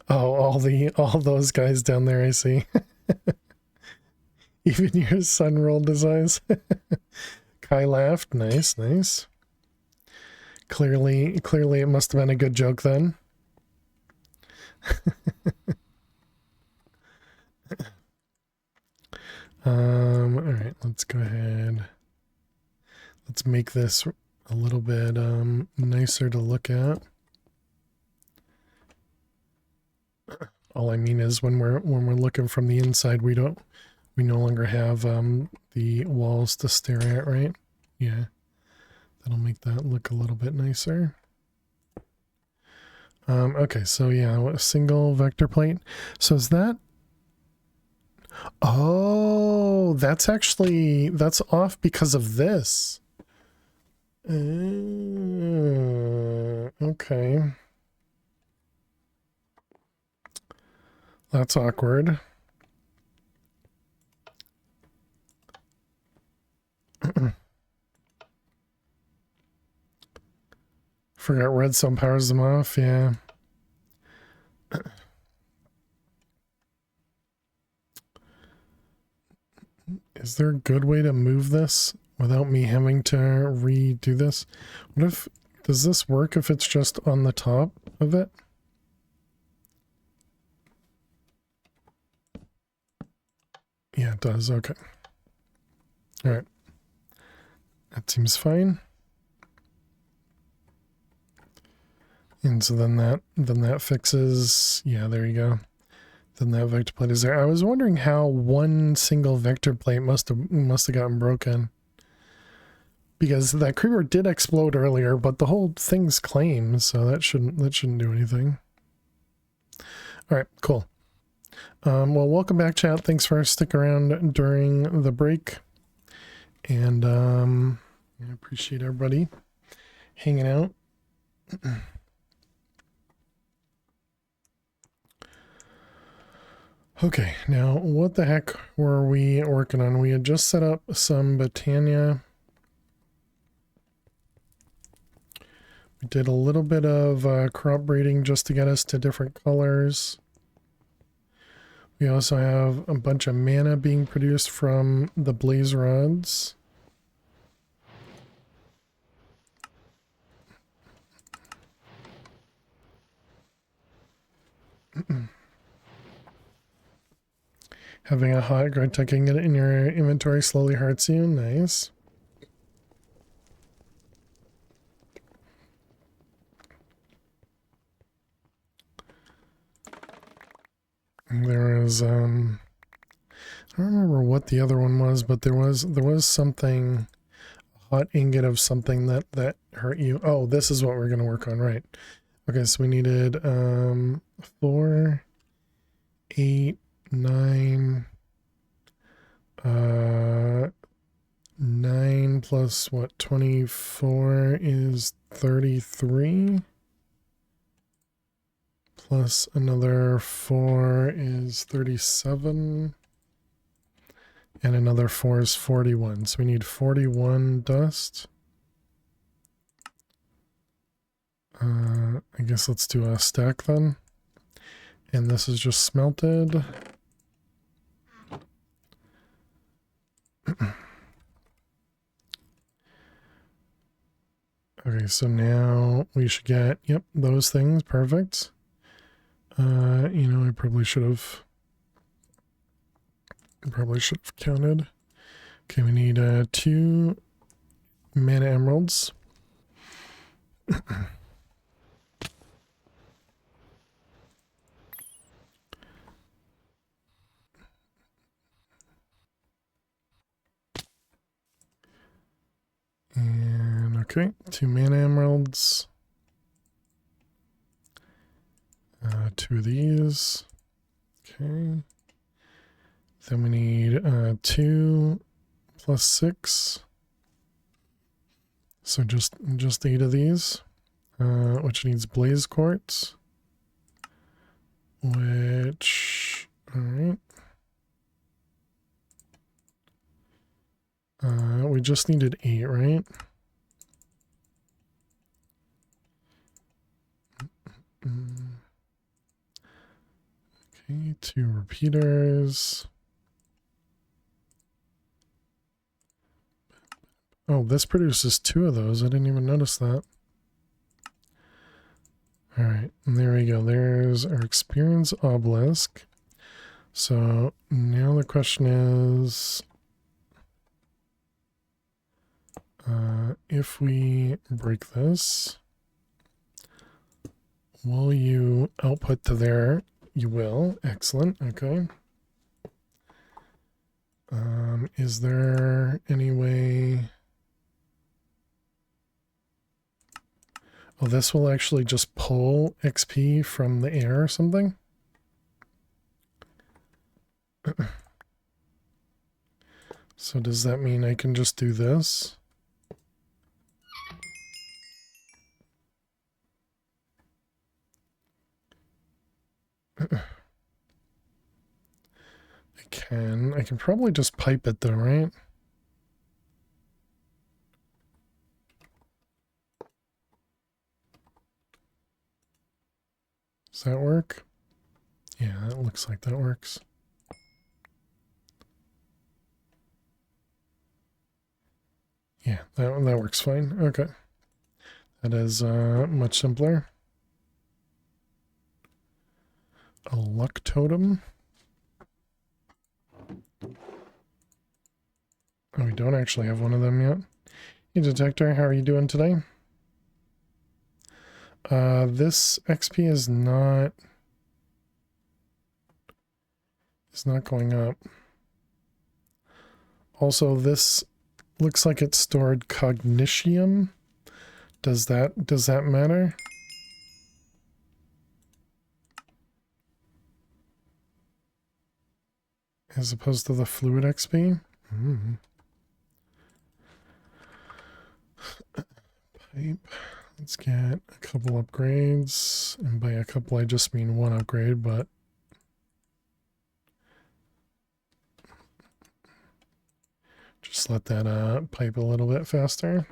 Oh, all those guys down there, I see. Even your son rolled his eyes. Kai laughed. Nice, nice. Clearly it must have been a good joke then. Alright, let's go ahead. Let's make this a little bit nicer to look at. All I mean is when we're looking from the inside, we no longer have the walls to stare at, right? Yeah. That'll make that look a little bit nicer. Okay, so yeah, a single vector plate. So is that... Oh, that's off because of this. Okay. That's awkward. Forgot redstone powers them off, yeah. Is there a good way to move this without me having to redo this? What if, does this work if it's just on the top of it? Yeah, it does, okay. All right. That seems fine. And so then that fixes, yeah, there you go. Then that vector plate is there. I was wondering how one single vector plate must have gotten broken. Because that creeper did explode earlier, but the whole thing's claimed, so that shouldn't do anything. All right, cool. Well, welcome back, chat. Thanks for sticking around during the break. And I appreciate everybody hanging out. Okay, now what the heck were we working on? We had just set up some Botania. We did a little bit of crop breeding just to get us to different colors. We also have a bunch of mana being produced from the blaze rods. Having a hot guard tucking it in your inventory slowly hurts you. Nice. There was I don't remember what the other one was, but there was something, a hot ingot of something that hurt you. Oh, this is what we're gonna work on, right? Okay, so we needed 4, 8, 9, 9 plus what, 24 is 33, plus another 4 is 37, and another 4 is 41. So we need 41 dust. I guess let's do a stack then. And this is just smelted. Okay, so now we should get, yep, those things. Perfect. You know, I probably should have counted. Okay, we need 2 mana emeralds. Okay, 2 mana emeralds. 2 of these. Okay. Then we need 2 plus 6. So just 8 of these. Which needs blaze quartz. Which, alright. We just needed 8, right? Okay, 2 repeaters. Oh, this produces 2 of those. I didn't even notice that. Alright, and there we go. There's our experience obelisk. So now the question is, if we break this, will you output to there? You will. Excellent. Okay. Is there any way... Oh, this will actually just pull XP from the air or something? So does that mean I can just do this? I can probably just pipe it though, right? Does that work? Yeah, that looks like that works. Yeah, that works fine. Okay. That is much simpler. A luck totem. Oh, we don't actually have one of them yet. Hey, Detector, how are you doing today? This XP is not going up. Also, this looks like it stored cognitium. Does that matter? As opposed to the fluid XP? Pipe. Let's get a couple upgrades. And by a couple, I just mean one upgrade, but just let that pipe a little bit faster.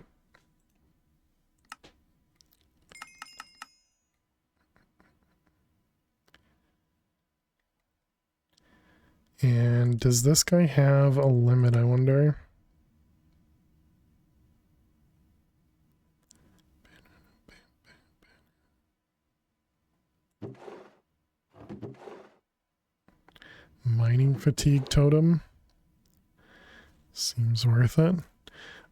And does this guy have a limit, I wonder? Mining fatigue totem. Seems worth it.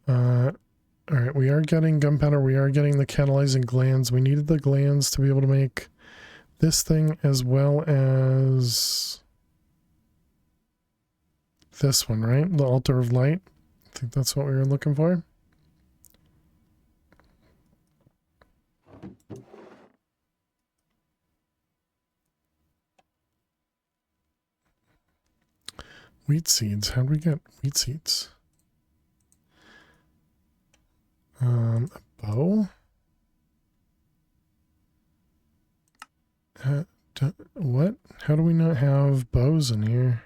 Alright, we are getting gunpowder. We are getting the catalyzing glands. We needed the glands to be able to make this thing as well as this one, right? The altar of light. I think that's what we were looking for. Wheat seeds. How do we get wheat seeds? A bow? What? How do we not have bows in here?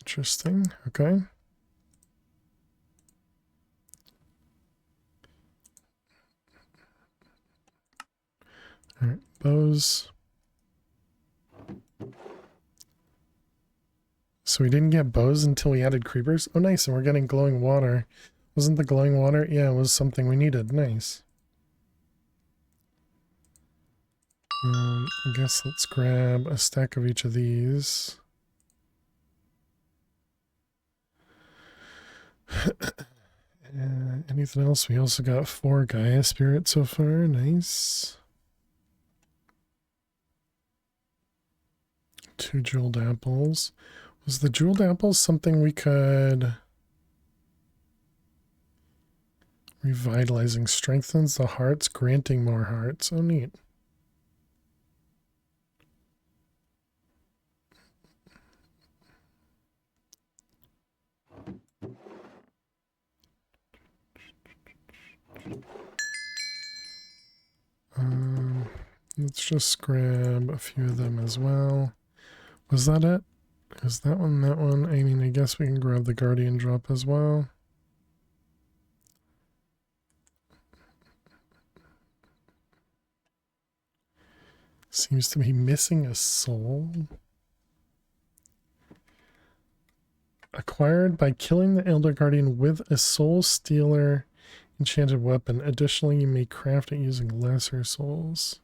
Interesting. Okay. Alright, bows. So we didn't get bows until we added creepers? Oh, nice. And we're getting glowing water. Wasn't the glowing water? Yeah, it was something we needed. Nice. I guess let's grab a stack of each of these. Anything else? We also got 4 Gaia Spirit so far. Nice. 2 jeweled apples. Was the jeweled apples something we could... Revitalizing strengthens the hearts, granting more hearts. Oh, neat. Let's just grab a few of them as well. Was that it? Is that one, that one? I mean, I guess we can grab the Guardian drop as well. Seems to be missing a soul. Acquired by killing the Elder Guardian with a Soul Stealer enchanted weapon. Additionally, you may craft it using lesser souls.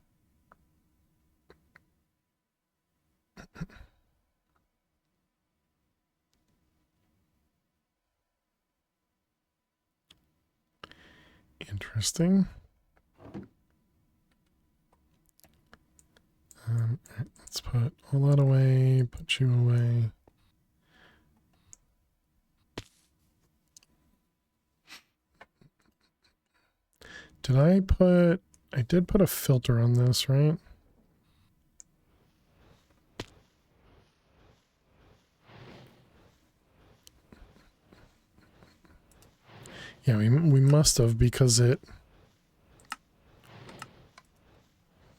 Interesting. Let's put all that away, put you away. I did put a filter on this, right? Yeah, we must have, because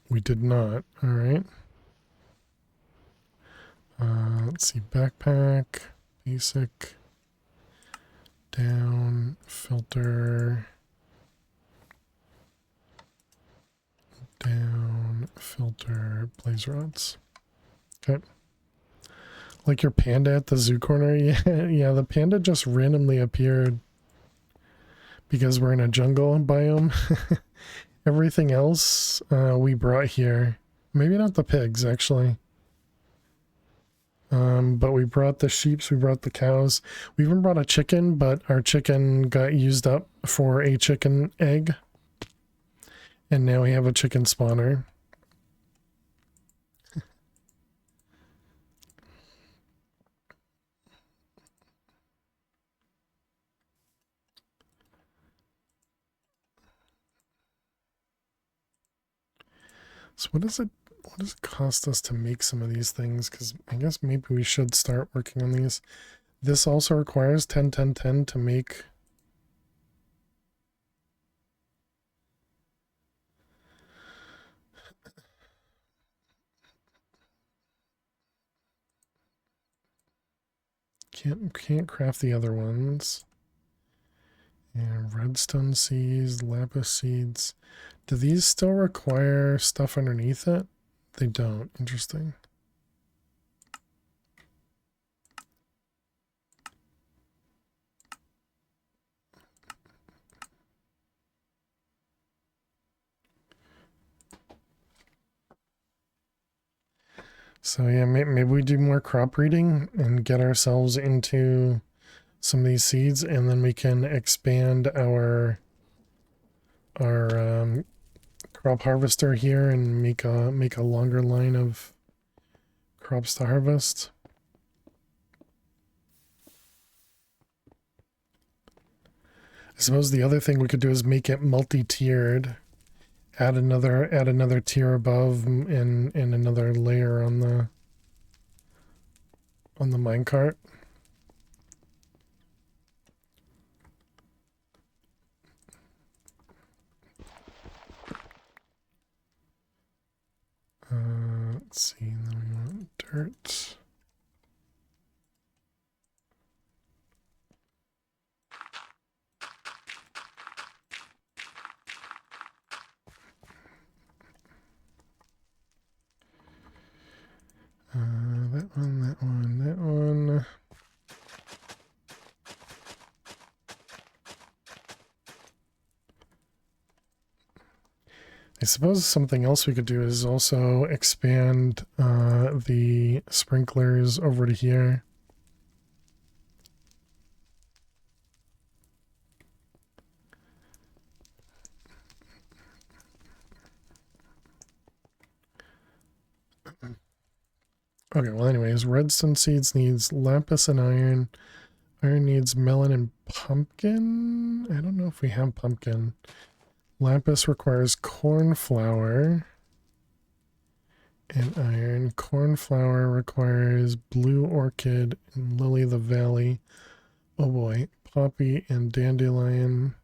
we did not. All right. Let's see, backpack, basic, down, filter, down, filter, blaze rods. Okay. Like your panda at the zoo corner? Yeah, yeah, the panda just randomly appeared because we're in a jungle biome. Everything else we brought here. Maybe not the pigs, actually. But we brought the sheep, we brought the cows. We even brought a chicken, but our chicken got used up for a chicken egg. And now we have a chicken spawner. So what does it cost us to make some of these things? Because I guess maybe we should start working on these. This also requires 10, 10, 10 to make. Can't craft the other ones. And redstone seeds, lapis seeds. Do these still require stuff underneath it? They don't. Interesting. So yeah, maybe we do more crop breeding and get ourselves into some of these seeds, and then we can expand our crop harvester here and make a longer line of crops to harvest. I suppose the other thing we could do is make it multi-tiered. Add another tier above and another layer on the minecart. Let's see, then we want dirt. That one. I suppose something else we could do is also expand the sprinklers over to here. Okay, well anyways, redstone seeds needs lapis and iron, Iron needs melon and pumpkin. I don't know if we have pumpkin. Lapis requires corn flour and iron. Corn flour requires blue orchid and lily of the valley. Oh boy, poppy and dandelion.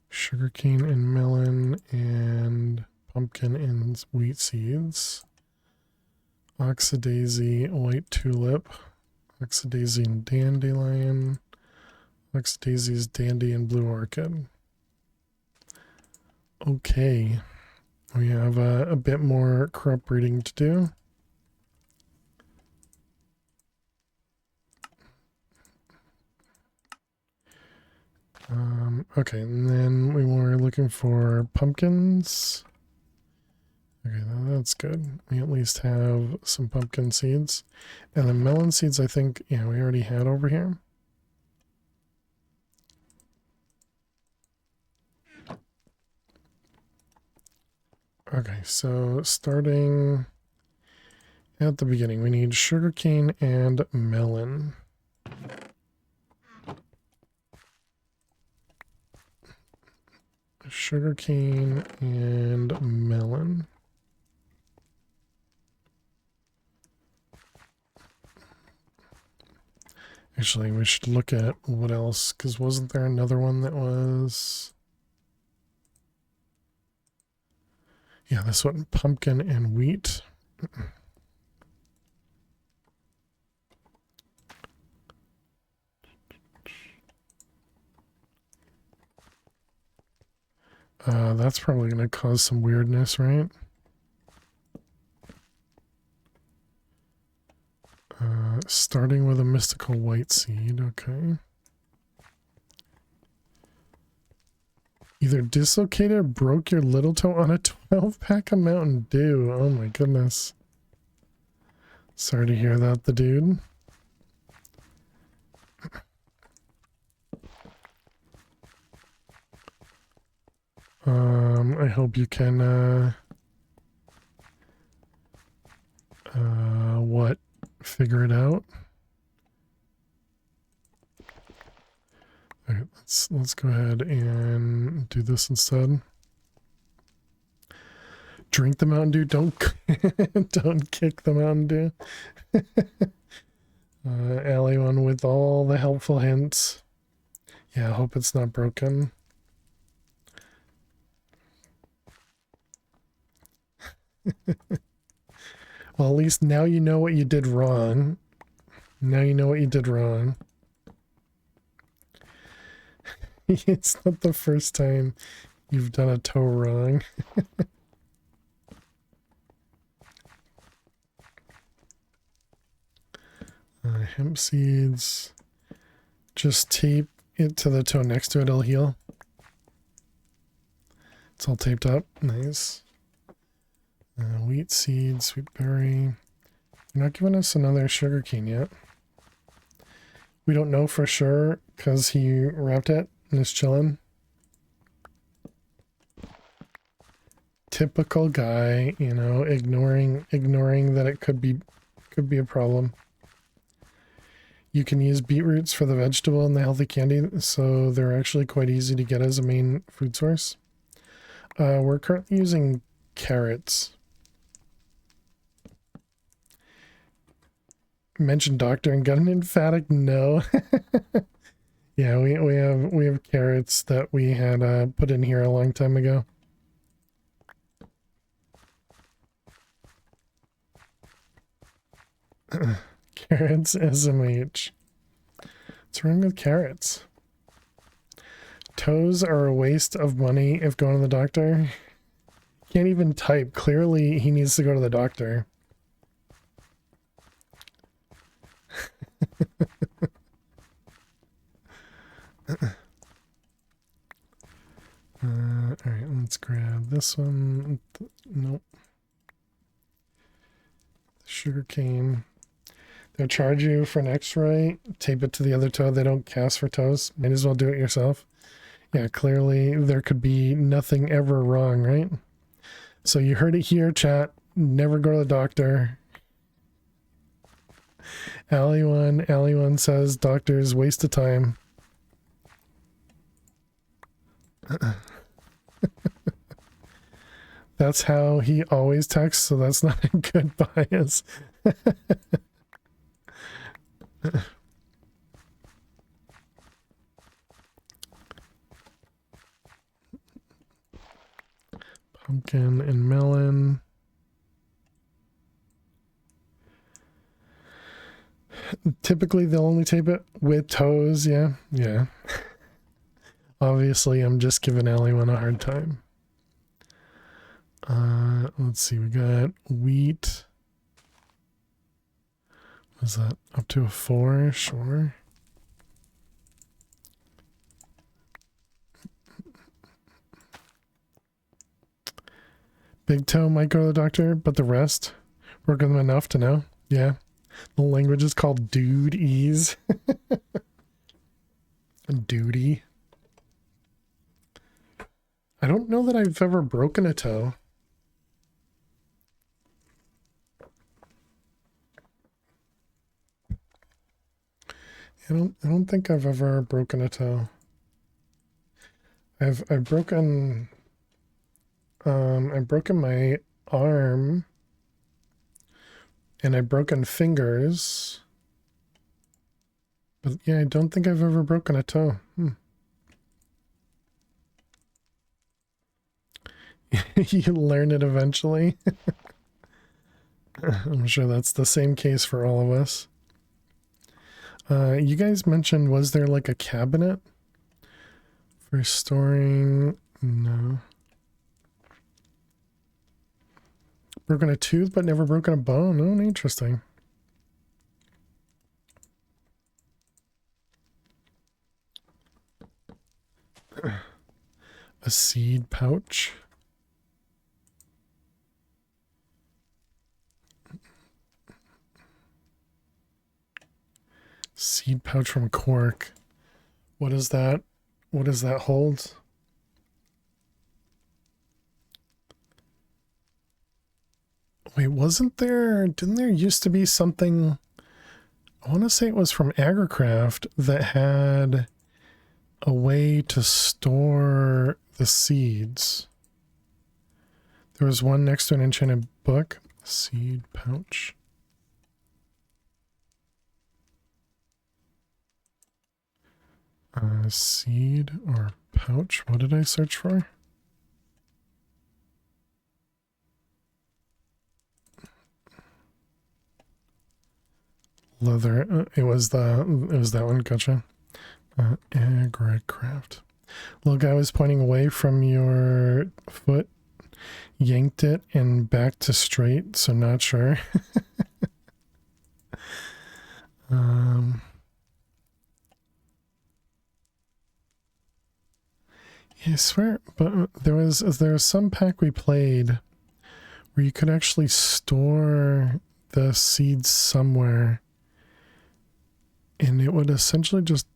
Sugarcane and melon and pumpkin and wheat seeds. Oxydaisy, white tulip. Oxydaisy and dandelion. Oxydaisy's dandy and blue orchid. Okay. We have a bit more crop breeding to do. Okay, and then we were looking for pumpkins. Okay, that's good. We at least have some pumpkin seeds. And the melon seeds, I think, yeah, we already had over here. Okay, so starting at the beginning, we need sugarcane and melon. Sugarcane and melon. Actually, we should look at what else, because wasn't there another one that was... Yeah, this one, pumpkin and wheat. That's probably going to cause some weirdness, right? Starting with a mystical white seed, okay. Either dislocated or broke your little toe on a 12-pack of Mountain Dew. Oh my goodness. Sorry to hear that, the dude. I hope you can, what? Figure it out. Okay, let's go ahead and do this instead. Drink the Mountain Dew. Don't don't kick the Mountain Dew. Alley one with all the helpful hints. Yeah, I hope it's not broken. Well, at least now you know what you did wrong. Now you know what you did wrong. It's not the first time you've done a toe wrong. Hemp seeds. Just tape it to the toe next to it, it'll heal. It's all taped up. Nice. Wheat seed, sweet berry. You're not giving us another sugarcane yet. We don't know for sure because he wrapped it and is chilling. Typical guy, you know, ignoring that it could be a problem. You can use beetroots for the vegetable and the healthy candy, so they're actually quite easy to get as a main food source. We're currently using carrots. Mentioned doctor and got an emphatic no. Yeah, we have carrots that we had put in here a long time ago. Carrots SMH. What's wrong with carrots? Toes are a waste of money if going to the doctor. Can't even type. Clearly he needs to go to the doctor. Alright, let's grab this one. Nope. Sugarcane. They'll charge you for an x-ray, tape it to the other toe. They don't cast for toes. Might as well do it yourself. Yeah, clearly there could be nothing ever wrong, right? So you heard it here, chat. Never go to the doctor. Alley one says doctors waste of time. That's how he always texts, so that's not a good bias. Pumpkin and melon. Typically, they'll only tape it with toes. Yeah, yeah. Obviously, I'm just giving Alley-one a hard time. Let's see. We got wheat. Was that up to a 4? Sure. Big toe might go to the doctor, but the rest work with them enough to know. Yeah. The language is called dude ease. Duty. I don't know that I've ever broken a toe. I don't think I've ever broken a toe. I've broken I've broken my arm and I've broken fingers. But yeah, I don't think I've ever broken a toe. You learn it eventually. I'm sure that's the same case for all of us. You guys mentioned, was there like a cabinet for storing? No. Broken a tooth but never broken a bone? Oh, interesting. A seed pouch. Seed pouch from cork. What is that? What does that hold? Wait, didn't there used to be something, I want to say it was from Agricraft, that had a way to store the seeds. There was one next to an enchanted book. Seed pouch. Seed or pouch? What did I search for? Leather. It was that one. Gotcha. Agricraft. Little guy was pointing away from your foot, yanked it and back to straight, so not sure. Yeah, I swear, but there was some pack we played where you could actually store the seeds somewhere, and it would essentially just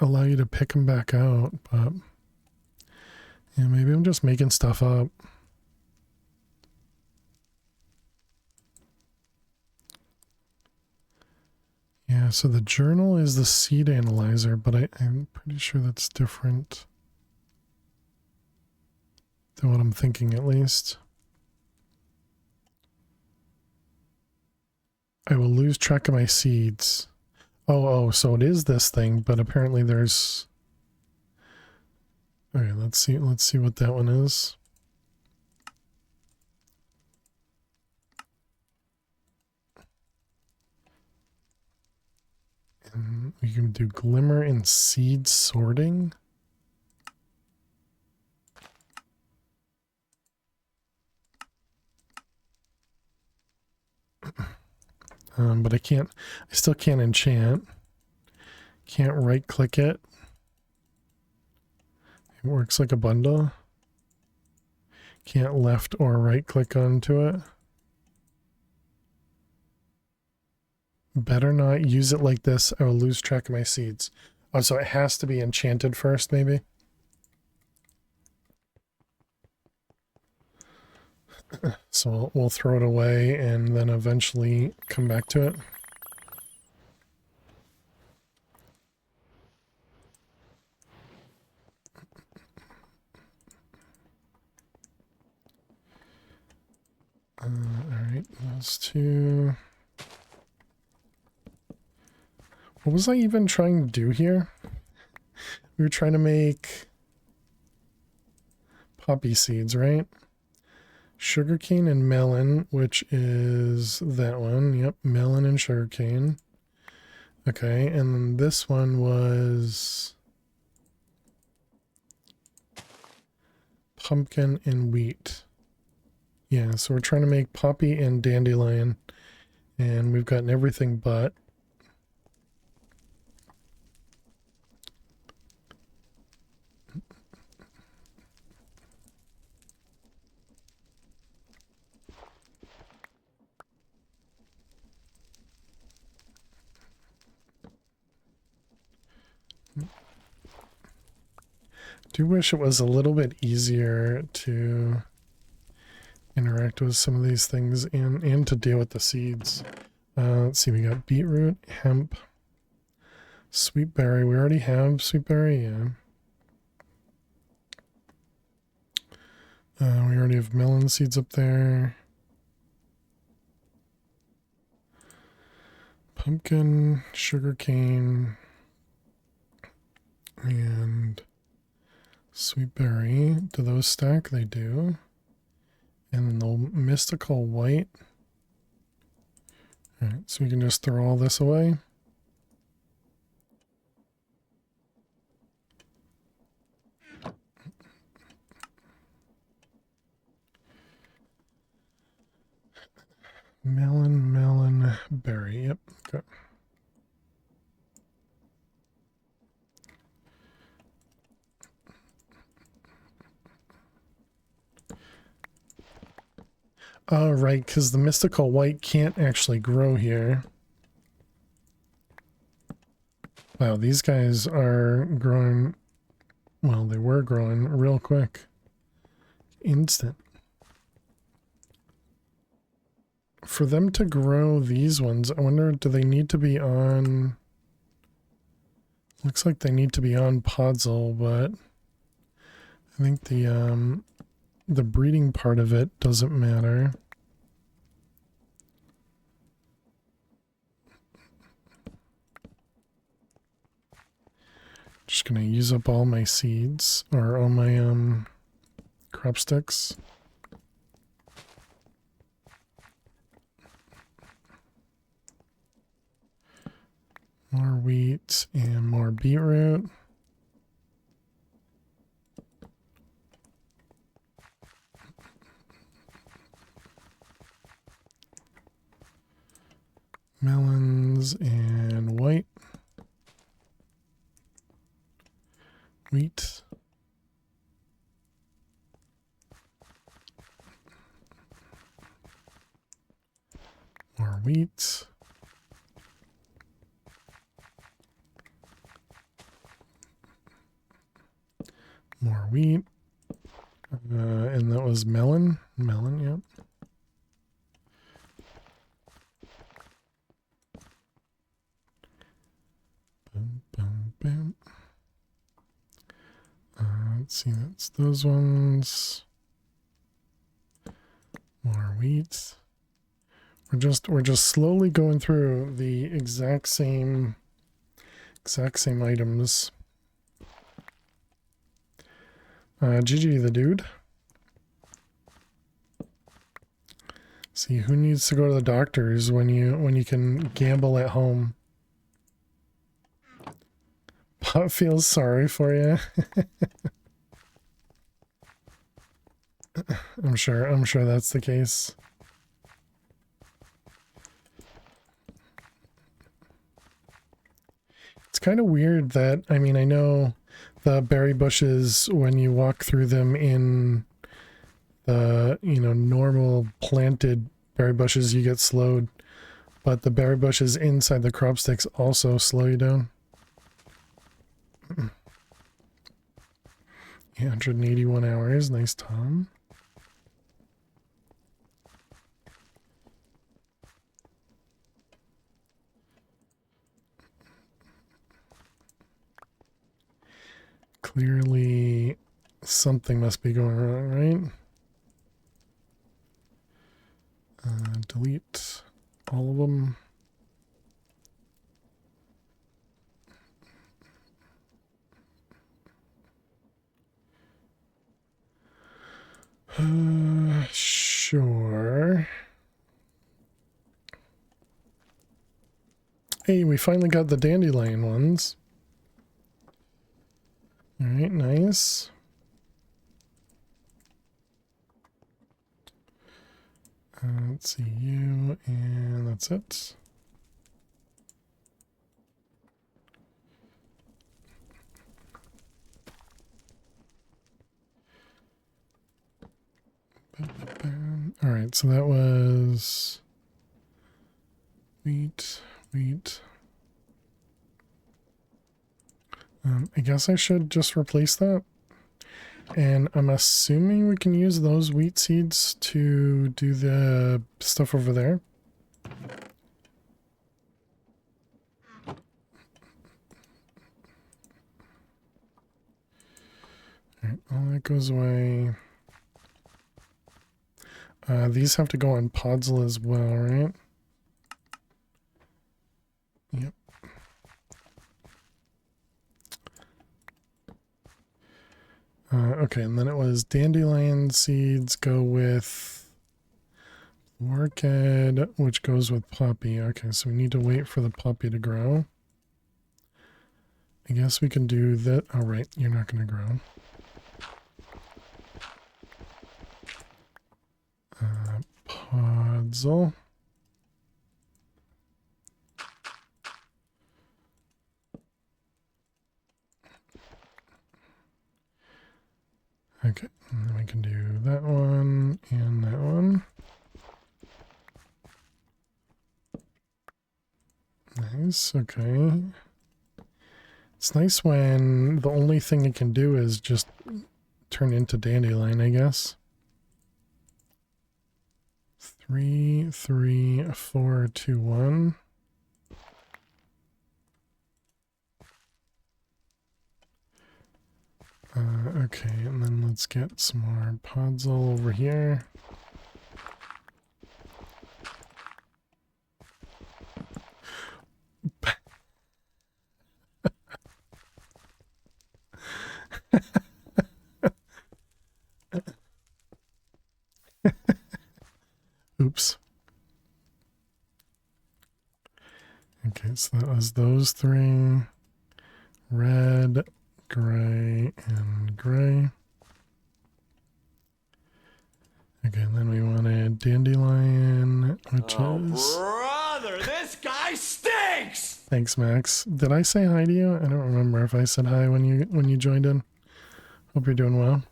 allow you to pick them back out. But yeah, maybe I'm just making stuff up. Yeah, so the journal is the seed analyzer, but I'm pretty sure that's different than what I'm thinking, at least. I will lose track of my seeds. Oh, so it is this thing, but apparently there's... Okay, let's see what that one is. And we can do glimmer and seed sorting. But I still can't enchant. Can't right click it. It works like a bundle. Can't left or right click onto it. Better not use it like this. I will lose track of my seeds. Oh, so it has to be enchanted first, maybe? So we'll throw it away and then eventually come back to it. Those two. What was I even trying to do here? We were trying to make poppy seeds, right? Sugarcane and melon, which is that one. Yep, melon and sugarcane. Okay, and then this one was pumpkin and wheat. Yeah, so we're trying to make poppy and dandelion, and we've gotten everything but. Do wish it was a little bit easier to interact with some of these things and to deal with the seeds. Let's see, we got beetroot, hemp, sweet berry. We already have sweet berry, yeah. We already have melon seeds up there. Pumpkin, sugarcane, and sweet berry. Do those stack? They do. And the mystical white. Alright, so we can just throw all this away. Melon, berry. Yep. Okay. Oh, right, because the mystical white can't actually grow here. Wow, these guys are growing. Well, they were growing real quick. Instant. For them to grow these ones, I wonder, do they need to be on... Looks like they need to be on Podzol, but I think the breeding part of it doesn't matter. Just gonna use up all my seeds, or all my crop sticks. More wheat and more beetroot. Melons and white. Wheat. More wheat. More wheat. And that was melon. Melon, yep. Boom, boom, boom. Let's see, that's those ones. More wheat. We're just slowly going through the exact same items. GG the dude. See, who needs to go to the doctors when you can gamble at home? Pot feels sorry for you. I'm sure that's the case. It's kind of weird that, I mean, I know the berry bushes, when you walk through them in the, normal planted berry bushes, you get slowed, but the berry bushes inside the crop sticks also slow you down. 181 hours, nice, Tom. Clearly something must be going wrong, right? Delete all of them. Sure. Hey, we finally got the dandelion ones. All right, nice. Let's see you, and that's it. All right, so that was wheat. I guess I should just replace that. And I'm assuming we can use those wheat seeds to do the stuff over there. Alright, all that goes away. These have to go on Podzol as well, right? Yep. Okay, and then it was dandelion seeds go with orchid, which goes with poppy. Okay, so we need to wait for the poppy to grow. I guess we can do that. Oh, right, you're not going to grow. Podzol. Okay, and then we can do that one and that one. Nice, okay. It's nice when the only thing it can do is just turn into dandelion, I guess. 3, 3, 4, 2, 1. Okay, and then let's get some more Podzol over here. Oops. Okay, so that was those three. Red, gray, and gray. Okay, and then we wanted dandelion, which is... Brother, this guy stinks! Thanks, Max. Did I say hi to you? I don't remember if I said hi when you joined in. Hope you're doing well.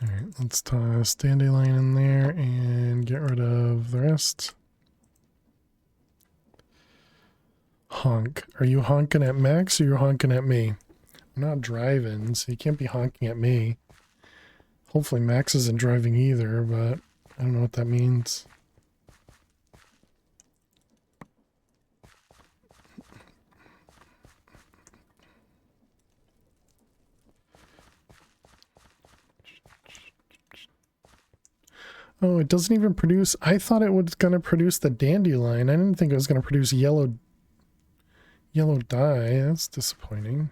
Alright, let's toss dandelion in there and get rid of the rest. Honk. Are you honking at Max or you're honking at me? I'm not driving, so you can't be honking at me. Hopefully Max isn't driving either, but I don't know what that means. Oh, it doesn't even produce... I thought it was going to produce the dandelion. I didn't think it was going to produce yellow dye. That's disappointing.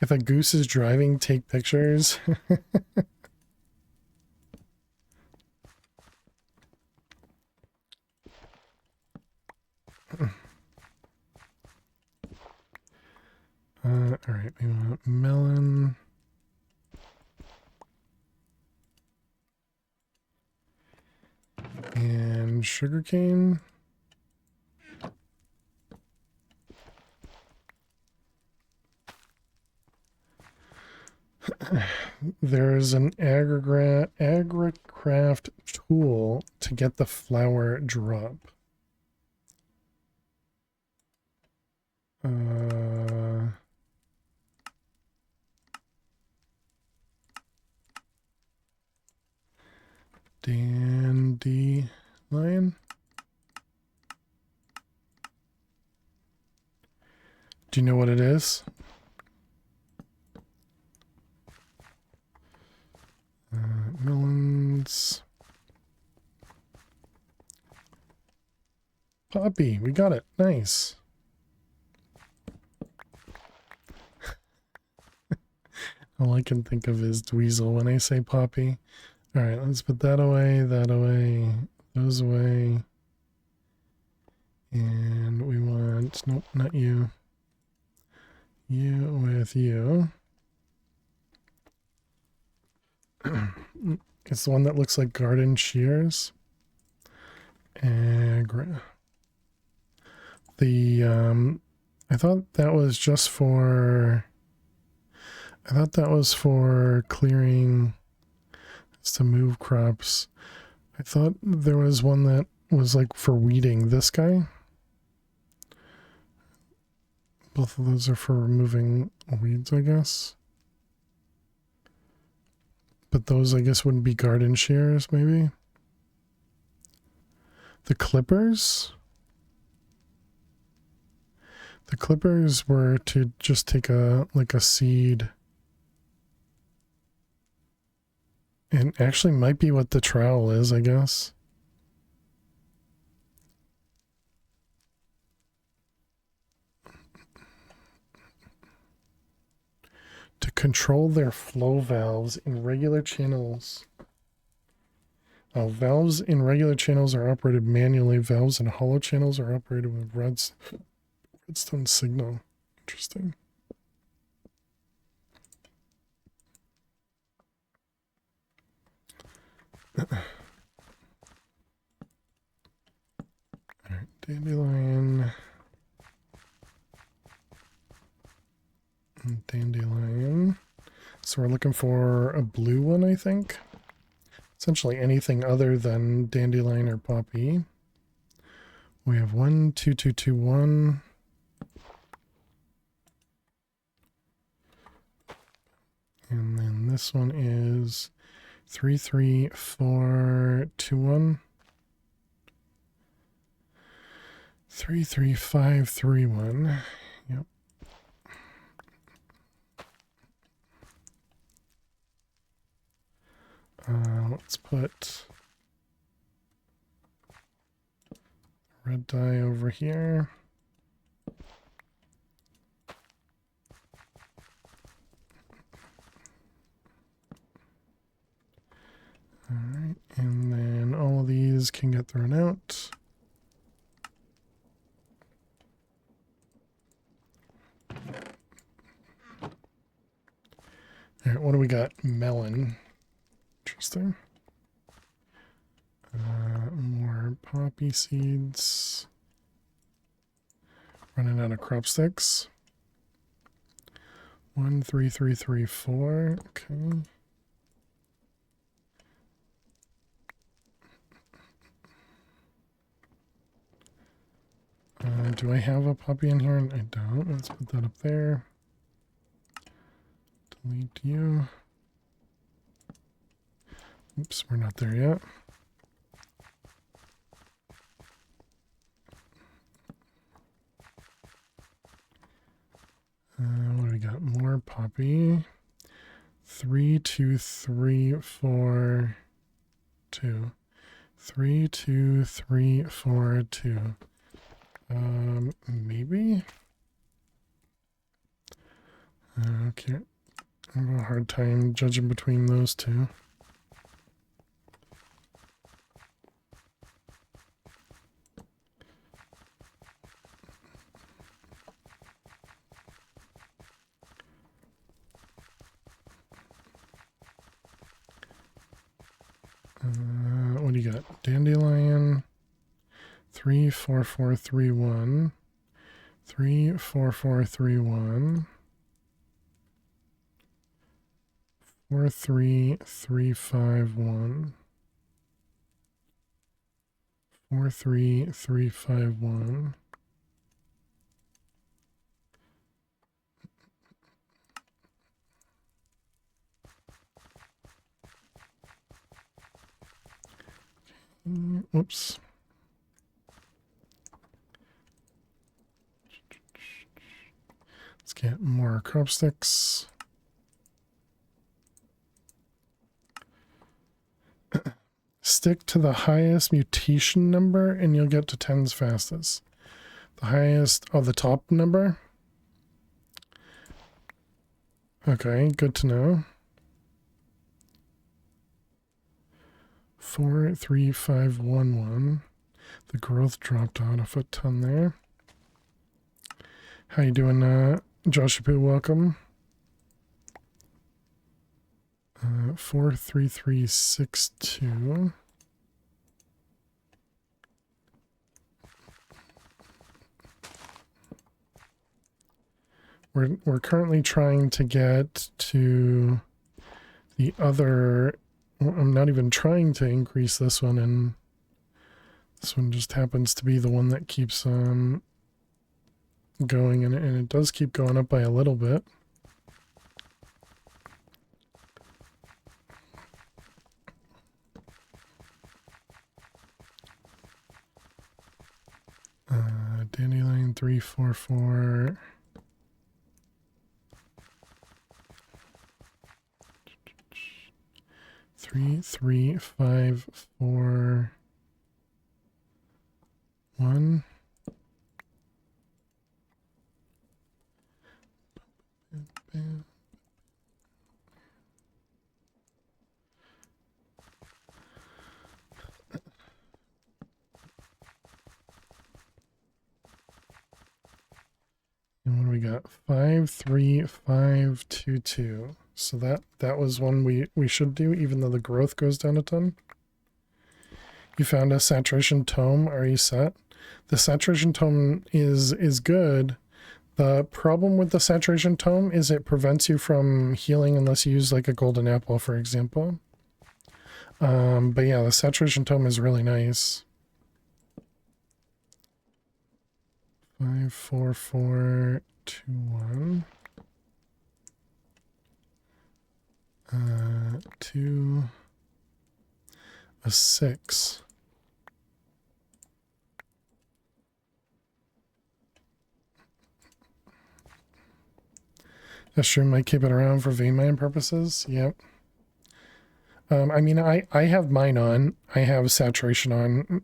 If a goose is driving, take pictures. Alright, we want melon. And sugarcane. There's an agricraft tool to get the flower drop. Dandy dandelion. Do you know what it is? Melons. Poppy, we got it. Nice. All I can think of is Dweezil when I say Poppy. Alright, let's put that away, those away. And we want, nope, not you. You with you. It's the one that looks like garden shears. And I thought that was just for, I thought that was for clearing, just to move crops. I thought there was one that was like for weeding. This guy? Both of those are for removing weeds, I guess. But those, I guess, wouldn't be garden shears, maybe? The clippers? The clippers were to just take a, like a seed. And actually might be what the trowel is, I guess. To control their flow valves in regular channels. Oh, valves in regular channels are operated manually. Valves in hollow channels are operated with redstone signal. Interesting. Alright, dandelion. Dandelion. So we're looking for a blue one, I think. Essentially anything other than dandelion or poppy. We have 1, 2, 2, 2, 1. And then this one is 3, 3, 4, 2, 1. 3, 3, 5, 3, 1. Yep. Let's put red dye over here. All right, and then all of these can get thrown out. All right, what do we got? Melon. Interesting. More poppy seeds. Running out of crop sticks. 1, 3, 3, 3, 4. Okay. Do I have a poppy in here? I don't. Let's put that up there. Delete you. Oops, we're not there yet. What do we got? More poppy. 3, 2, 3, 4, 2. 3, 2, 3, 4, 2. Maybe? Okay. I have a hard time judging between those two. What do you got? Dandelion. 3, 4, 4, 3, 1. 3, 4, 4, 3, 1. 4, 3, 3, 5, 1. 4, 3, 3, 5, 1. Oops. Let's get more crop sticks. Stick to the highest mutation number and you'll get to 10s fastest. The highest of the top number. Okay, good to know. 43511. The growth dropped out a foot ton there. How you doing, Joshua? Welcome. 43362. We're currently trying to get to the other. I'm not even trying to increase this one, and this one just happens to be the one that keeps going, and it does keep going up by a little bit. Dandelion 344. Three, 5, 4, 1. And what do we got? 53522. So that was one we should do, even though the growth goes down a ton. You found a saturation tome. Are you set? The saturation tome is good. The problem with the saturation tome is it prevents you from healing unless you use like a golden apple, for example. But yeah, the saturation tome is really nice. 54421. 2, a 6. That sure might keep it around for vein mine purposes. Yep. I mean, I have mine on. I have saturation on.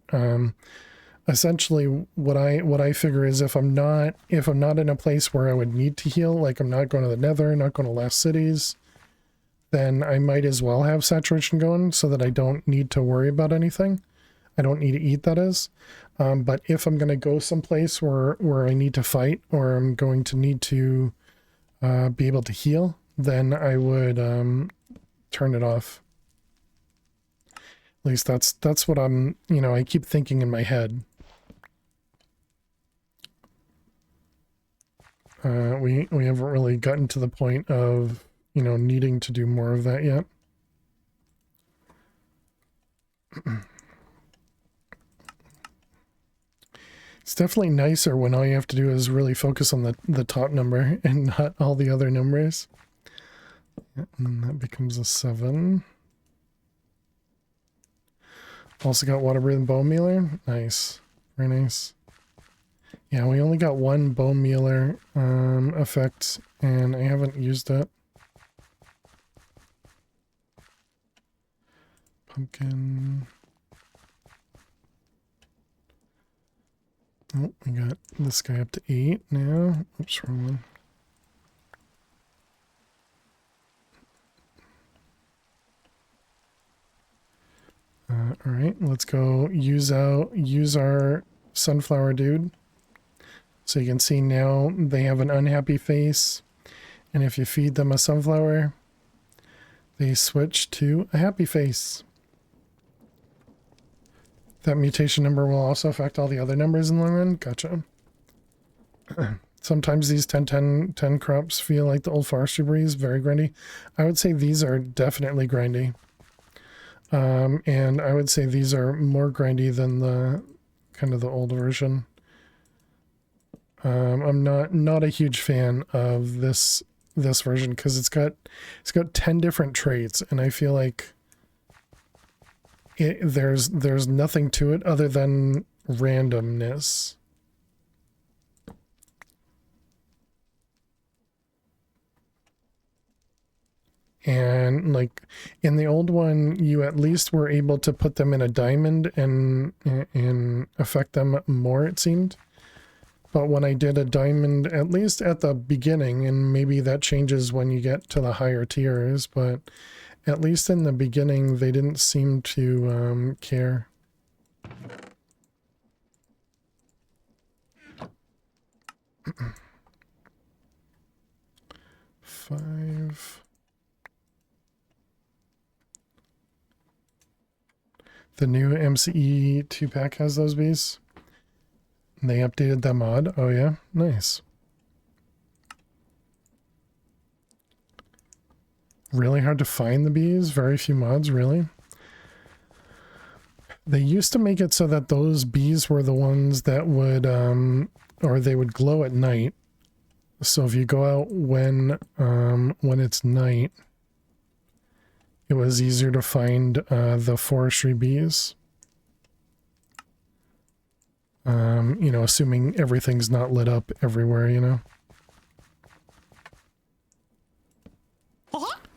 Essentially, what I figure is if I'm not in a place where I would need to heal, like I'm not going to the Nether, not going to Last Cities, then I might as well have saturation going so that I don't need to worry about anything. I don't need to eat, that is. But if I'm going to go someplace where I need to fight or I'm going to need to be able to heal, then I would turn it off. At least that's what I'm, I keep thinking in my head. We haven't really gotten to the point of needing to do more of that yet. It's definitely nicer when all you have to do is really focus on the top number and not all the other numbers. And then that becomes a 7. Also got water breathing bone mealer. Nice. Very nice. Yeah, we only got one bone mealer effect, and I haven't used it. Pumpkin. Oh, we got this guy up to 8 now. Oops, wrong one. All right, let's go use our sunflower dude. So you can see now they have an unhappy face, and if you feed them a sunflower, they switch to a happy face. That mutation number will also affect all the other numbers in the long run. Gotcha. Sometimes these 10-10-10 crops feel like the old forestry breeze, very grindy. I would say these are definitely grindy. And I would say these are more grindy than the kind of the old version. I'm not a huge fan of this version because it's got 10 different traits, and I feel like there's nothing to it other than randomness. And like in the old one, you at least were able to put them in a diamond and affect them more, it seemed. But when I did a diamond, at least at the beginning, and maybe that changes when you get to the higher tiers, but at least in the beginning, they didn't seem to care. Five. The new MCE 2-pack has those bees. They updated the mod. Oh yeah, nice. Really hard to find the bees. Very few mods, really. They used to make it so that those bees were the ones that would, or they would glow at night. So if you go out when it's night, it was easier to find the forestry bees. You know, assuming everything's not lit up everywhere, you know.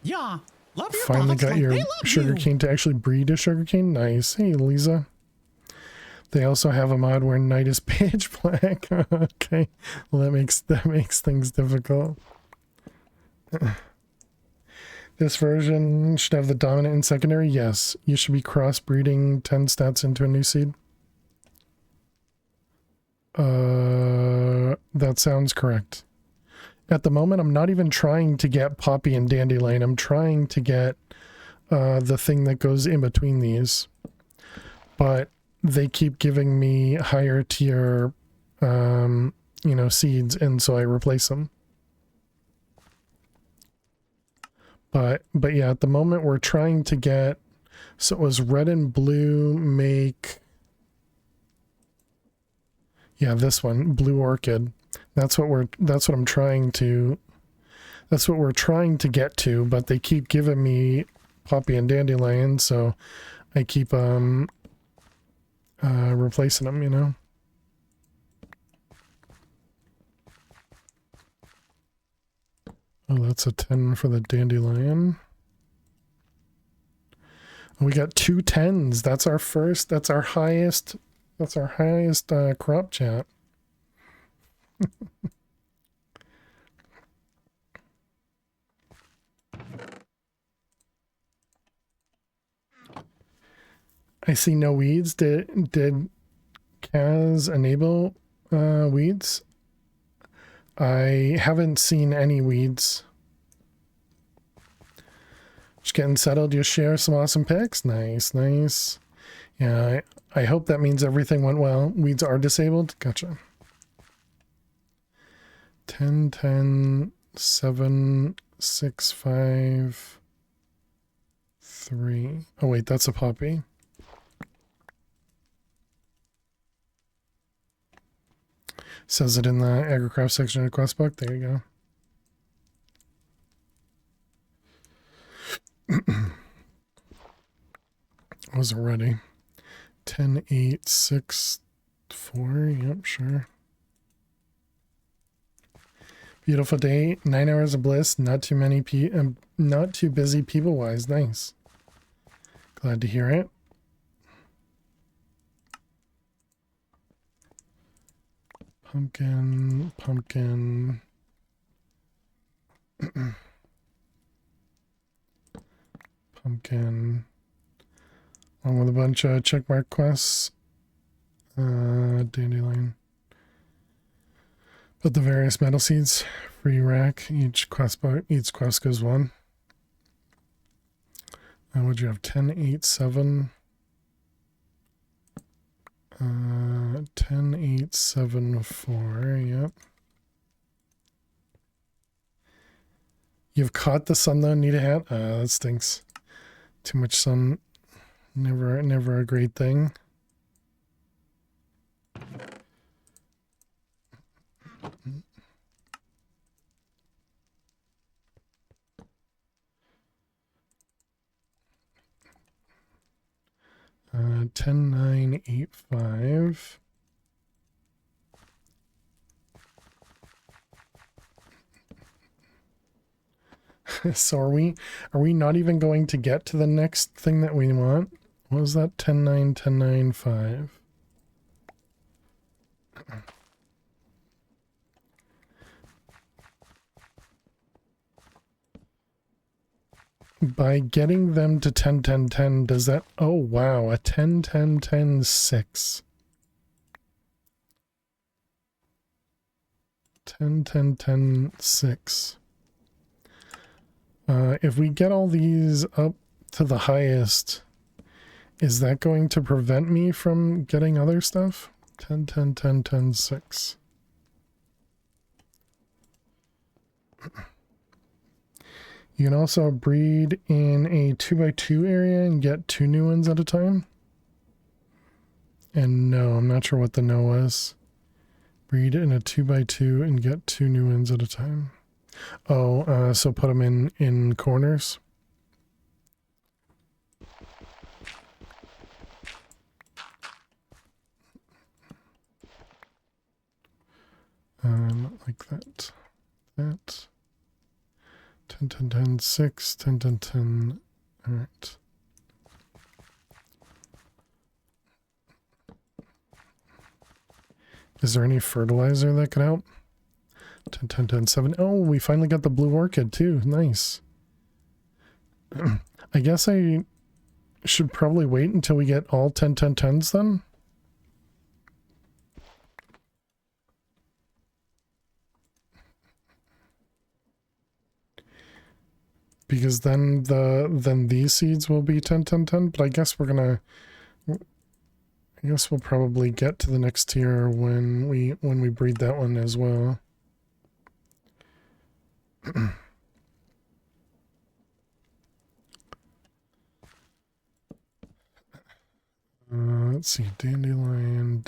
Yeah, love your Finally products got like your they love sugarcane to actually breed a sugarcane. Nice. Hey, Lisa. They also have a mod where night is pitch black. Okay, well that makes things difficult. This version should have the dominant and secondary. Yes, you should be crossbreeding 10 stats into a new seed. That sounds correct. At the moment, I'm not even trying to get Poppy and Dandelion. I'm trying to get the thing that goes in between these. But they keep giving me higher tier, you know, seeds, and so I replace them. But yeah, at the moment we're trying to get, so it was red and blue make, yeah, this one, blue orchid. That's what I'm trying to, that's what we're trying to get to, but they keep giving me Poppy and Dandelion, so I keep replacing them, you know. Oh, that's a 10 for the Dandelion. Oh, we got 2 10s. That's our first, that's our highest crop chat. I see no weeds. Did Kaz enable weeds? I haven't seen any weeds. Just getting settled. You share some awesome pics. Nice, nice. Yeah, I hope that means everything went well. Weeds are disabled. Gotcha. 10, 10, 7, 6, 5, 3. Oh wait, that's a poppy. Says it in the agricraft section of the quest book. There you go. I wasn't ready. 10, 8, 6, 4. Yep, sure. Beautiful day. 9 hours of bliss. Not too many not too busy people wise. Nice. Glad to hear it. Pumpkin, pumpkin. Pumpkin. Along with a bunch of checkmark quests. Dandelion. Put the various metal seeds. Free rack. Each quest goes one. Would you have 10, 8, 7? 10, 8, 7, 4. Yep. You've caught the sun though. Need a hat? That stinks. Too much sun. Never a great thing. 10985. So are we not even going to get to the next thing that we want? What was that? 1091095. By getting them to 10 10 10, does that, oh wow, a 10 10 10 6. 10 10 10 6. If we get all these up to the highest, is that going to prevent me from getting other stuff? 10 10 10 10 6. You can also breed in a 2x2 area and get 2 new ones at a time. And no, I'm not sure what the no was. Breed in a 2x2 and get 2 new ones at a time. Oh, so put them in corners. Like that. That. 10 10 10 6, 10 10 10. All right. Is there any fertilizer that could help? 10 10 10 7. Oh, we finally got the blue orchid too. Nice. I guess I should probably wait until we get all 10 10 10s then. Because then these seeds will be 10 10 10, but I guess we'll probably get to the next tier when we breed that one as well. Let's see, dandelion,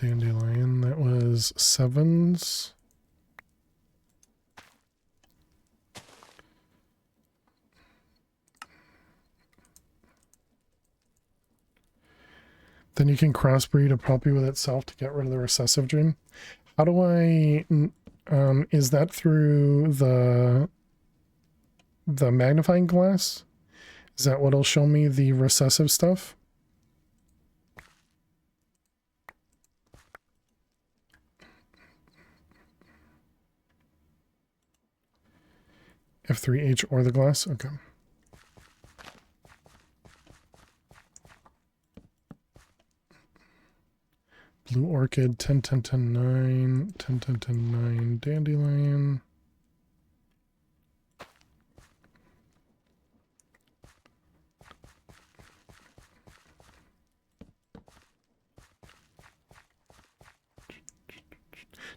that was 7s. Then you can crossbreed a puppy with itself to get rid of the recessive gene. How do I, is that through the magnifying glass? Is that what'll show me the recessive stuff? F3H or the glass? Okay. Blue orchid, 10 10 10 9, 10 10 10 9, dandelion.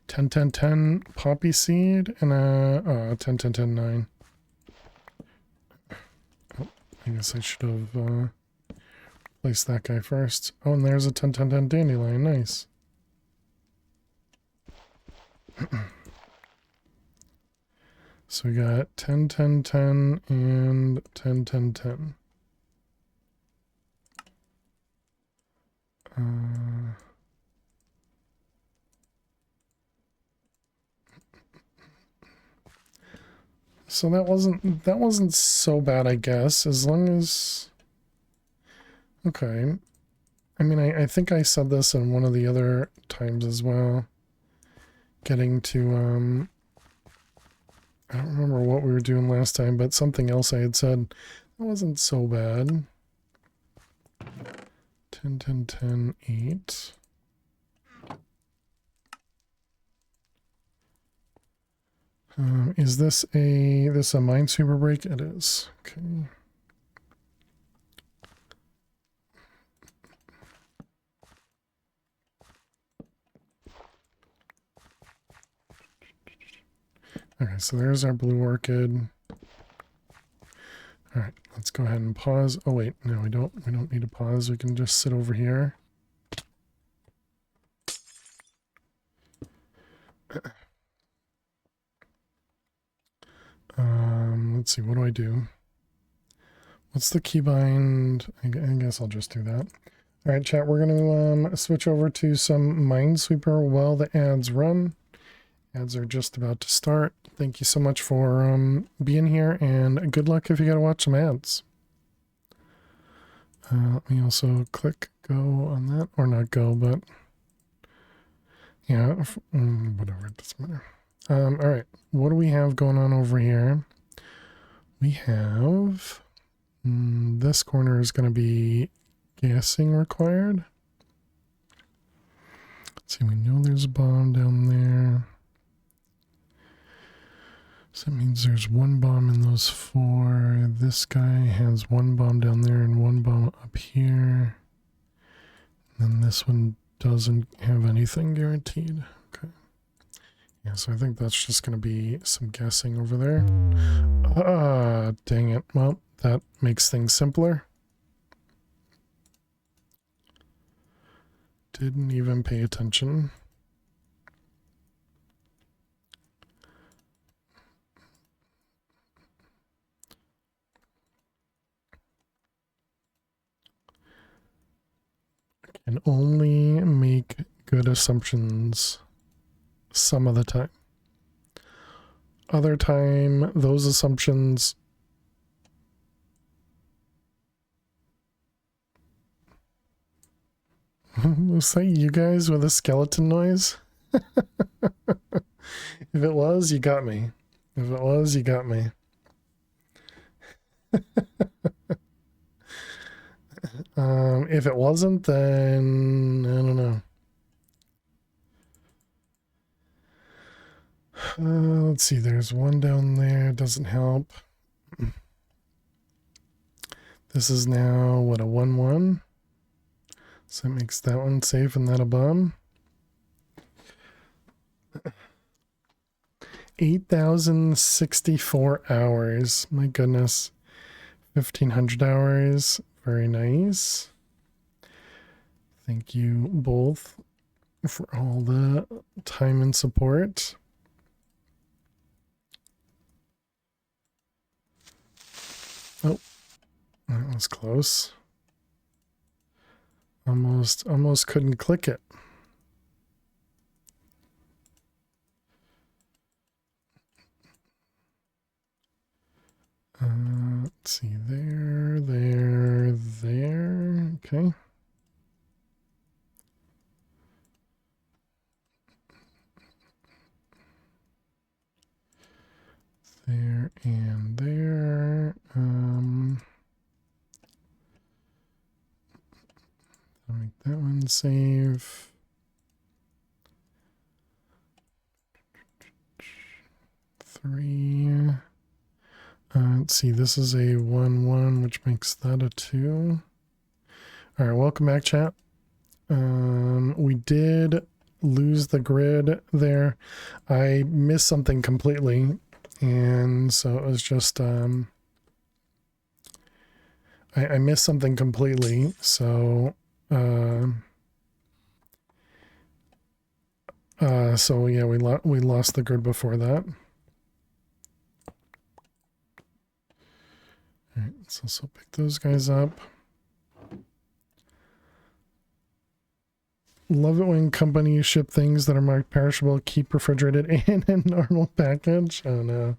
Ten 10 10 poppy seed and a 10 10 10 9. Oh, I guess I should have placed that guy first. Oh, and there's a 10 10 10 dandelion. Nice. So we got 10 10 10 and 10 10 10. So that wasn't so bad, I guess, as long as, okay. I mean, I think I said this in one of the other times as well. Getting to, I don't remember what we were doing last time, but something else I had said. That wasn't so bad. 10 10 10 8. Is this a Minesweeper break? It is. Okay. Okay, so there's our blue orchid. All right, let's go ahead and pause. Oh wait, no, we don't need to pause. We can just sit over here. Let's see, what do I do? What's the keybind? I guess I'll just do that. All right, chat, we're going to switch over to some Minesweeper while the ads run. Ads are just about to start. Thank you so much for being here, and good luck if you got to watch some ads. Let me also click go on that, or not go, but yeah, whatever, it doesn't matter. All right, what do we have going on over here? We have this corner is going to be gassing required. Let's see, we know there's a bomb down there. So that means there's one bomb in those four. This guy has one bomb down there and one bomb up here. And then this one doesn't have anything guaranteed. Okay. Yeah, so I think that's just going to be some guessing over there. Ah, dang it. Well, that makes things simpler. Didn't even pay attention. And only make good assumptions some of the time. Other time, those assumptions was that you guys with a skeleton noise? If it was, you got me. If it was, you got me. If it wasn't, then I don't know. Let's see, there's one down there, doesn't help. This is now, what, a 1-1? So that makes that one safe and that a bomb. 8,064 hours. My goodness. 1,500 hours. Very nice. Thank you both for all the time and support. Oh, that was close. Almost couldn't click it. Let's see, there. Okay. There and there. I'll make that one save. Three. Let's see, this is a 1-1, which makes that a 2. All right, welcome back, chat. We did lose the grid there. I missed something completely, and so it was just I missed something completely. So so yeah, we lost the grid before that. All right, let's also pick those guys up. Love it when companies ship things that are marked perishable, keep refrigerated in a normal package. Oh no.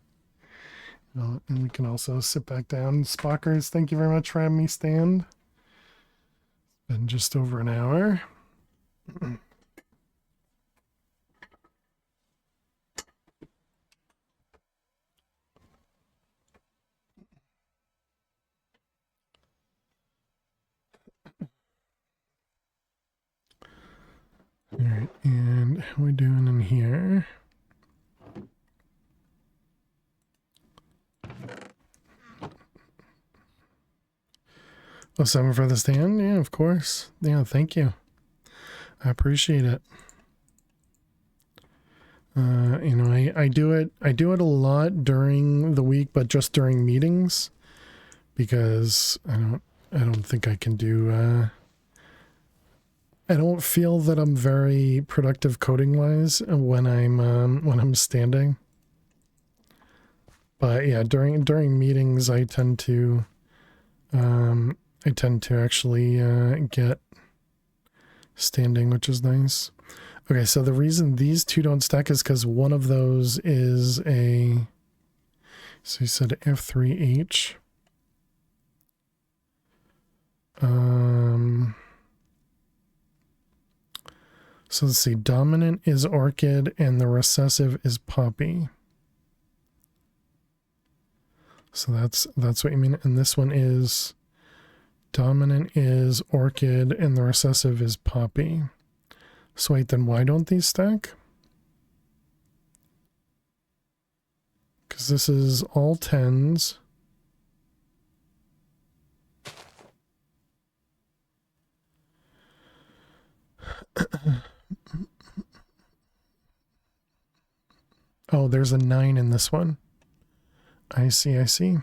Oh, and we can also sit back down. Spockers, thank you very much for having me stand. It's been just over an hour. All right, and how are we doing in here? Oh, 7 for the stand? Yeah, of course. Yeah, thank you. I appreciate it. You know, I do it a lot during the week, but just during meetings, because I don't think I can do I don't feel that I'm very productive coding wise when I'm standing. But yeah, during meetings I tend to actually get standing, which is nice. Okay, so the reason these two don't stack is because one of those is a, so you said F3H. So let's see, dominant is orchid and the recessive is poppy. So that's what you mean. And this one is dominant is orchid and the recessive is poppy. So wait, then why don't these stack? Because this is all tens. Oh, there's a 9 in this one. I see, I see.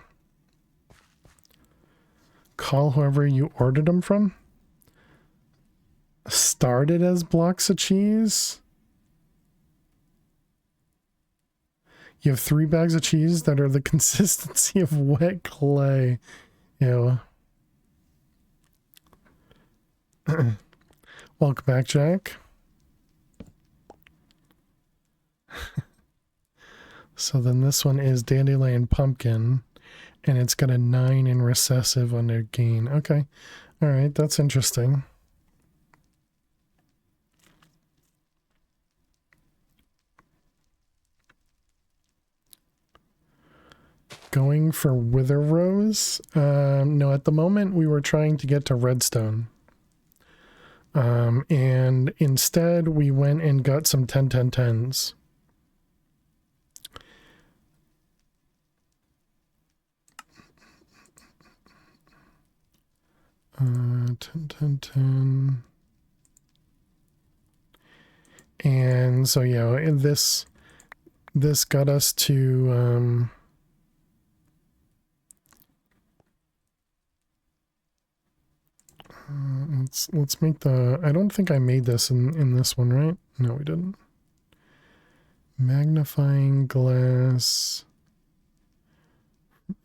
Call whoever you ordered them from. Started as blocks of cheese. You have 3 bags of cheese that are the consistency of wet clay. Ew. Welcome back, Jack. So then this one is Dandelion Pumpkin, and it's got a 9 in recessive on their gain. Okay. All right, that's interesting. Going for Wither Rose? No, at the moment we were trying to get to Redstone. And instead we went and got some 10-10-10s. 10-10-10. And so yeah, this got us to let's make the, I don't think I made this in this one, right? No, we didn't. Magnifying glass,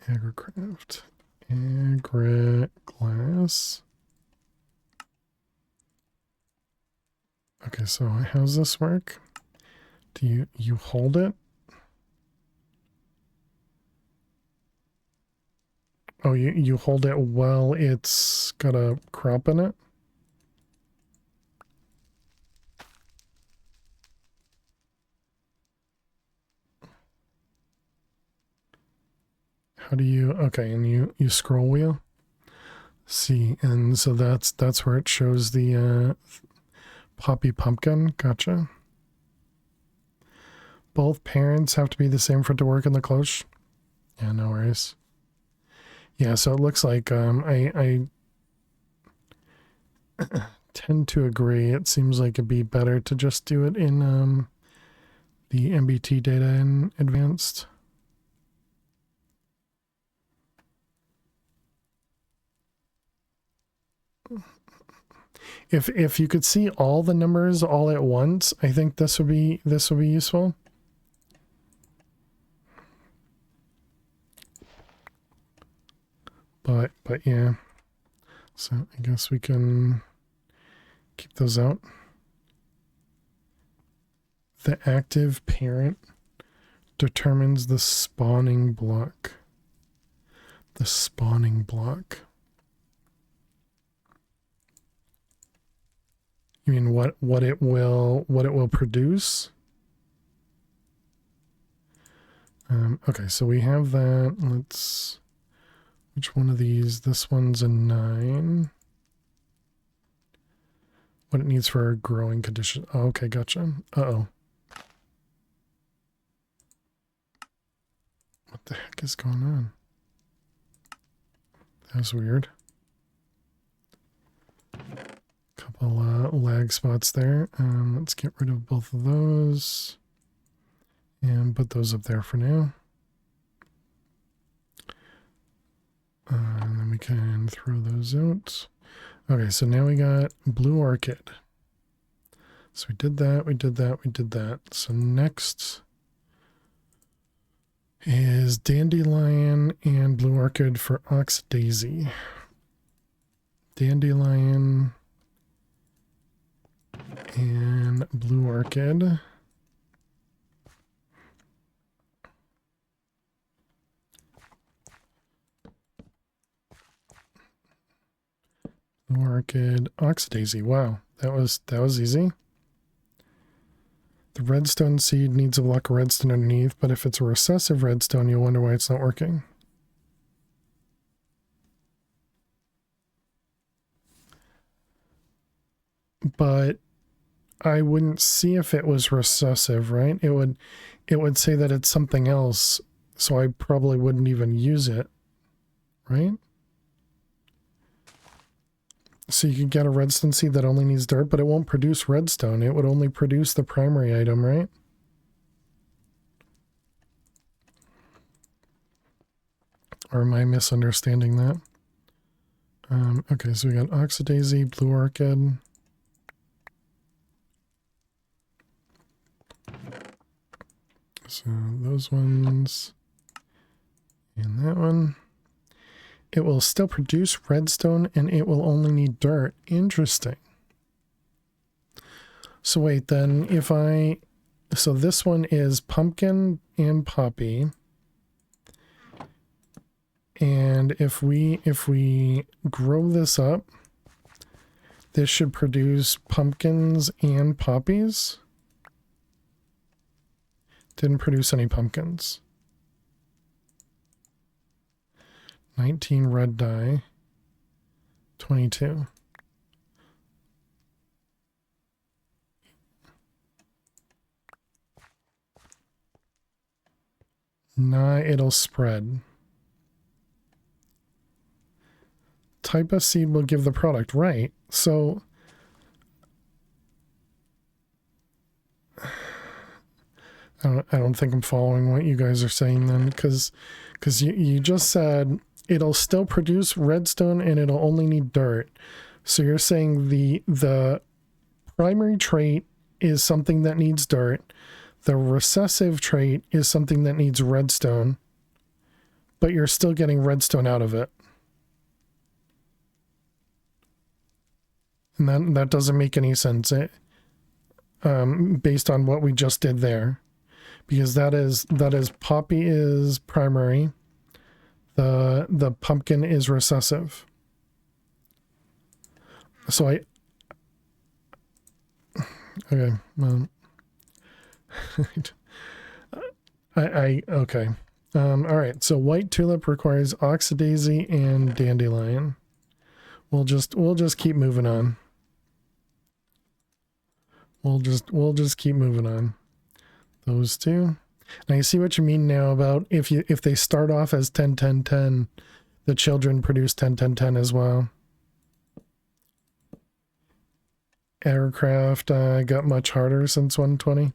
agricraft, glass. Okay, so how's this work? Do you hold it? Oh, you hold it while it's got a crop in it? How do you, okay, and you scroll wheel? See, and so that's where it shows the poppy pumpkin. Gotcha. Both parents have to be the same for it to work in the cloche? Yeah, no worries. Yeah, so it looks like I tend to agree. It seems like it'd be better to just do it in the MBT data in advanced. If you could see all the numbers all at once, I think this would be useful. But yeah. So I guess we can keep those out. The active parent determines the spawning block. The spawning block. You mean what it will produce? Okay, so we have that. Let's, which one of these? This one's a 9. What it needs for a growing condition. Oh, okay, gotcha. Uh-oh. What the heck is going on? That was weird. Couple lag spots there. Let's get rid of both of those and put those up there for now. And then we can throw those out. Okay, so now we got blue orchid. So we did that, we did that, we did that. So next is dandelion and blue orchid for ox daisy. Dandelion And blue orchid. Blue orchid, oxydaisy. Wow, that was easy. The redstone seed needs a block of redstone underneath, but if it's a recessive redstone, you'll wonder why it's not working. But I wouldn't see if it was recessive, right? It would say that it's something else, so I probably wouldn't even use it, right? So you could get a redstone seed that only needs dirt, but it won't produce redstone. It would only produce the primary item, right? Or am I misunderstanding that? Okay, so we got oxydaisy, blue orchid. So those ones and that one. It will still produce redstone and it will only need dirt. Interesting. So wait, then if so this one is pumpkin and poppy. And if we grow this up, this should produce pumpkins and poppies. Didn't produce any pumpkins. 19 red dye. 22. Nah, it'll spread. Type of seed will give the product, right? So I don't think I'm following what you guys are saying then, because you just said it'll still produce redstone and it'll only need dirt. So you're saying the primary trait is something that needs dirt. The recessive trait is something that needs redstone, but you're still getting redstone out of it. And that doesn't make any sense based on what we just did there. Because that is poppy is primary. The pumpkin is recessive. So okay, well, okay. All right. So white tulip requires oxydaisy and dandelion. We'll just keep moving on. We'll just keep moving on. Those two. And I see what you mean now about if they start off as 10 10 10, the children produce 10 10 10 as well. Aircraft got much harder since 120,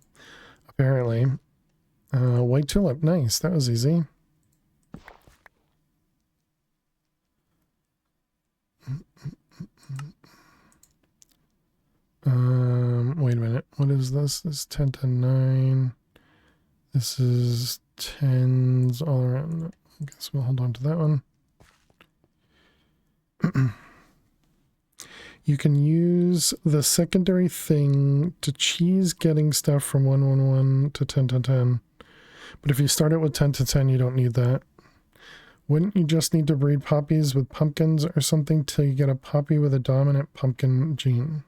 apparently. White tulip, nice. That was easy. Wait a minute. What is this? This is 10 10 9. This is 10s all around. I guess we'll hold on to that one. You can use the secondary thing to cheese getting stuff from 111 to 10 10 10. But if you start it with 10 to 10, you don't need that. Wouldn't you just need to breed poppies with pumpkins or something till you get a poppy with a dominant pumpkin gene?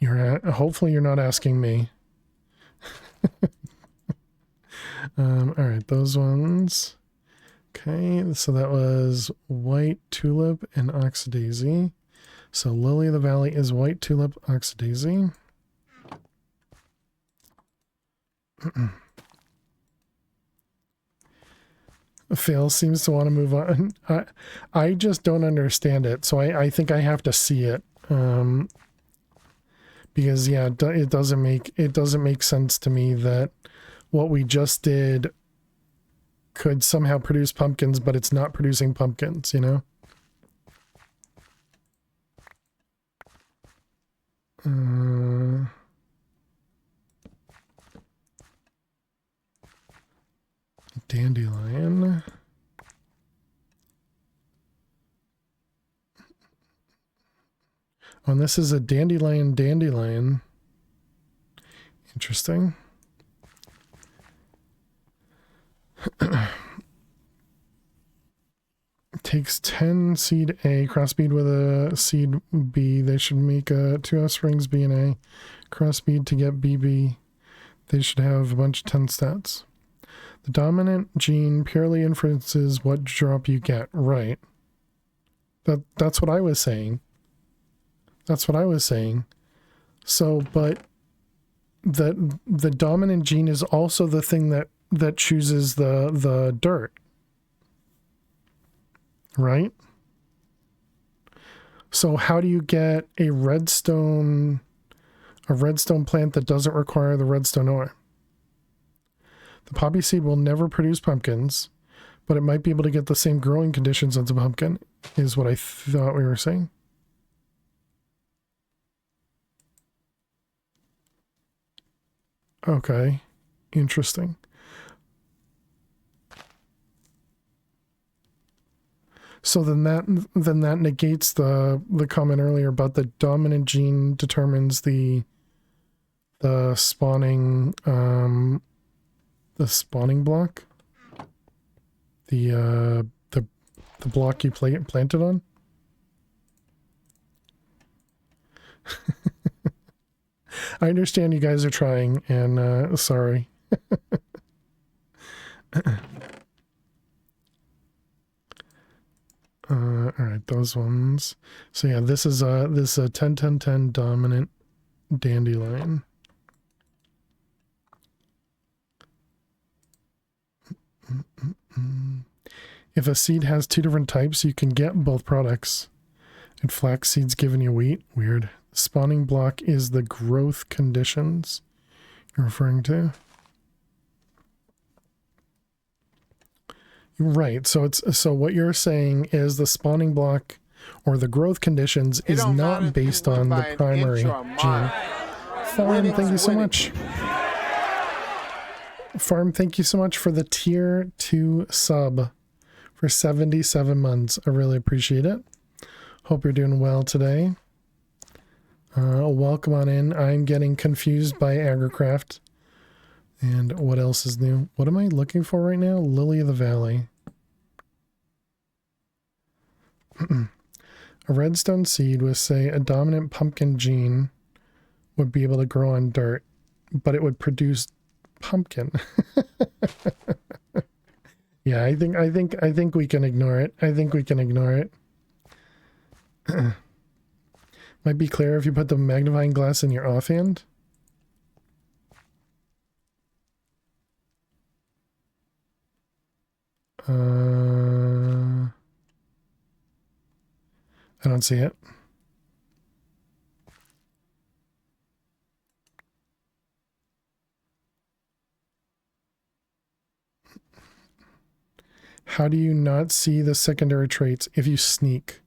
Hopefully you're not asking me. All right, those ones. Okay, so that was white tulip and oxydaisy. So Lily of the Valley is white tulip, oxydaisy. Phil seems to want to move on. I just don't understand it, so I think I have to see it. Because yeah, it doesn't make sense to me that what we just did could somehow produce pumpkins, but it's not producing pumpkins, you know? Dandelion. Oh, and this is a dandelion. Interesting. Takes 10 seed A, crossbreed with a seed B. They should make 2 offsprings B and A. Crossbreed to get BB. They should have a bunch of 10 stats. The dominant gene purely influences what drop you get. Right. That's what I was saying. That's what I was saying. So, but the dominant gene is also the thing that chooses the dirt. Right? So how do you get a redstone plant that doesn't require the redstone ore? The poppy seed will never produce pumpkins, but it might be able to get the same growing conditions as a pumpkin, is what I thought we were saying. Okay. Interesting. So then that negates the comment earlier about the dominant gene determines the spawning block, the block you planted on. I understand you guys are trying, and sorry. All right, those ones. So yeah, this is a 10-10-10 dominant dandelion. If a seed has 2 different types, you can get both products. And flax seeds giving you wheat. Weird. Spawning block is the growth conditions you're referring to. Right. So what you're saying is the spawning block or the growth conditions is not based on the primary gene. Farm, thank you so much. Farm, thank you so much for the tier 2 sub for 77 months. I really appreciate it. Hope you're doing well today. Welcome on in. I'm getting confused by Agricraft. And what else is new? What am I looking for right now? Lily of the Valley. A redstone seed with, say, a dominant pumpkin gene would be able to grow on dirt, but it would produce pumpkin. Yeah, I think we can ignore it. I think we can ignore it. Might be clearer if you put the magnifying glass in your offhand. I don't see it. How do you not see the secondary traits if you sneak?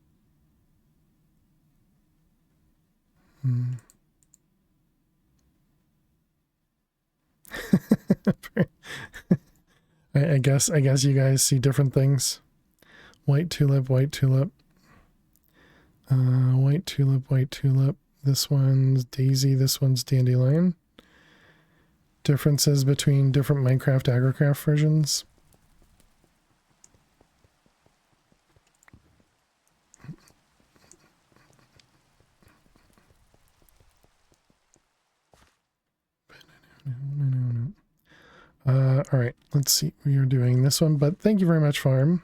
I guess you guys see different things. White tulip, white tulip. White tulip, white tulip. This one's daisy, this one's dandelion. Differences between different Minecraft Agricraft versions. All right, let's see. We are doing this one, but thank you very much, Farm.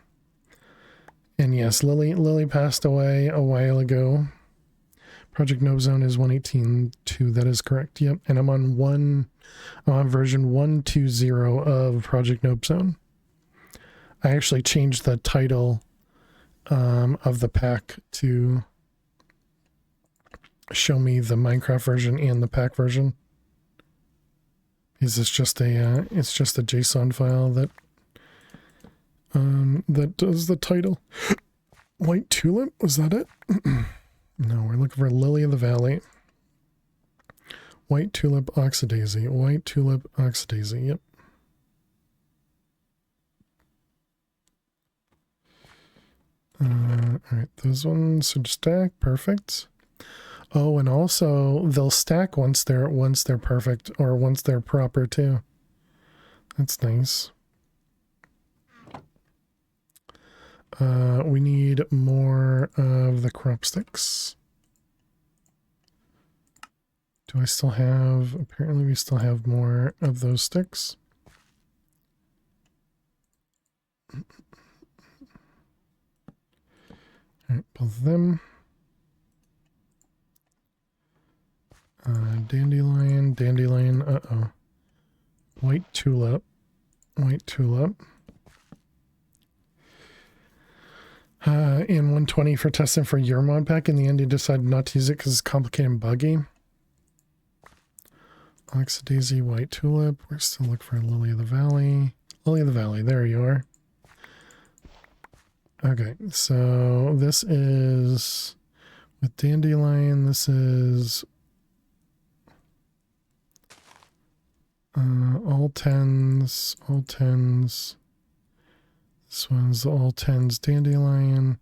And yes, Lily passed away a while ago. Project Nope Zone is 118.2. That is correct. Yep. And I'm on version 120 of Project Nope Zone. I actually changed the title of the pack to show me the Minecraft version and the pack version. Is this just a JSON file that does the title? White tulip, was that it? No, we're looking for Lily of the Valley. White tulip oxidaisy. White tulip oxidaisy. Yep. All right, those ones should stack. Perfect. Oh, and also they'll stack once they're perfect or once they're proper too. That's nice. We need more of the crop sticks. Do I still have, apparently we still have more of those sticks. All right, both of them. Dandelion, uh-oh. White tulip. And 120 for testing for your mod pack. In the end, you decided not to use it because it's complicated and buggy. Alexa Daisy, White Tulip. We're still looking for Lily of the Valley. Lily of the Valley, there you are. Okay, so this is with Dandelion. This is all tens. This one's all tens Dandelion,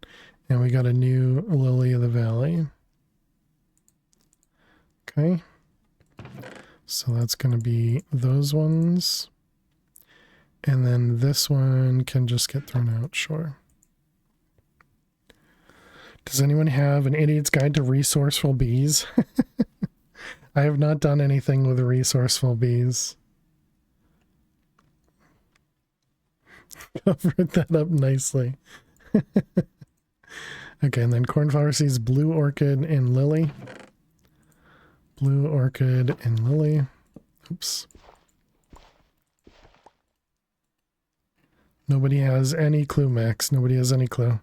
and we got a new Lily of the Valley. Okay, so that's going to be those ones, and then this one can just get thrown out, sure. Does anyone have an idiot's guide to resourceful bees? I have not done anything with resourceful bees. Covered that up nicely. Okay, and then cornflower seeds, blue orchid and lily. Blue orchid and lily. Oops. Nobody has any clue, Max. Nobody has any clue.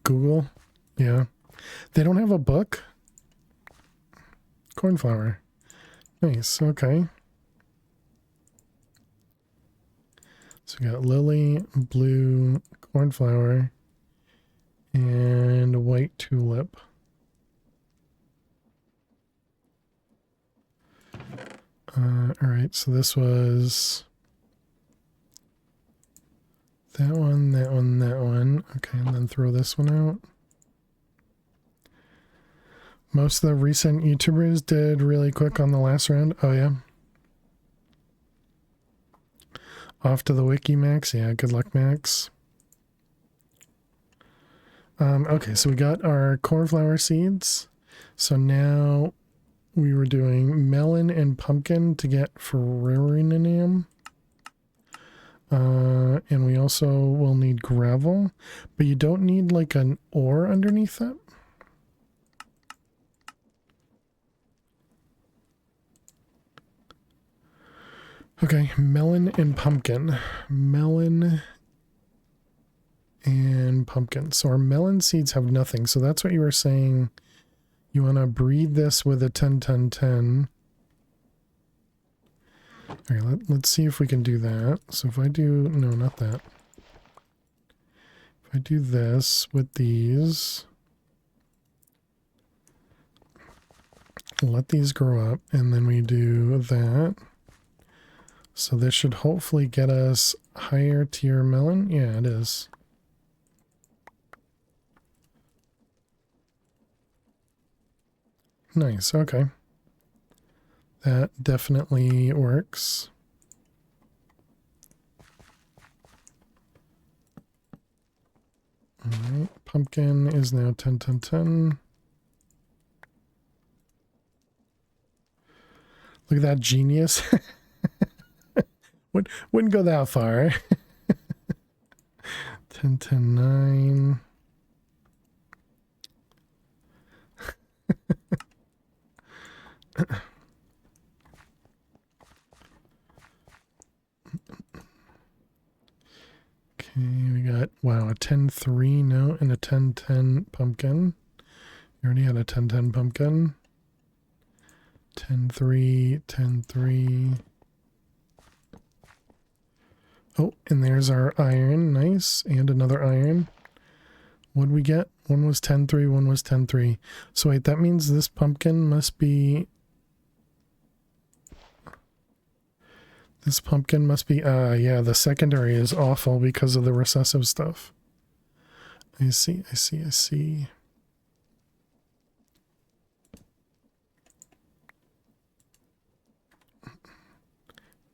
Google? Yeah. They don't have a book? Cornflower. Nice, okay. So we got lily, blue, cornflower, and white tulip. Alright, so this was that one, that one, that one. Okay, and then throw this one out. Most of the recent YouTubers did really quick on the last round. Oh, yeah. Off to the wiki, Max. Yeah, good luck, Max. Okay, so we got our cornflower seeds. So now we were doing melon and pumpkin to get Ferrarium. And we also will need gravel, but you don't need like an ore underneath it. Okay, melon and pumpkin. Melon and pumpkin. So our melon seeds have nothing. So that's what you were saying. You want to breed this with a 10-10-10. Okay, let's see if we can do that. So if I do... No, not that. If I do this with these... Let these grow up. And then we do that. So this should hopefully get us higher tier melon. Yeah, it is. Nice, okay. That definitely works. Alright, pumpkin is now 10-10-10. Look at that genius. Wouldn't go that far. 10-10-9. Okay, we got, wow, a 10-3 note and a 10-10 pumpkin. You already had a 10-10 pumpkin. 10-3, 10-3. Oh, and there's our iron. Nice. And another iron. What'd we get? One was 10-3, one was 10-3. So wait, that means this pumpkin must be... This pumpkin must be... yeah, the secondary is awful because of the recessive stuff. I see.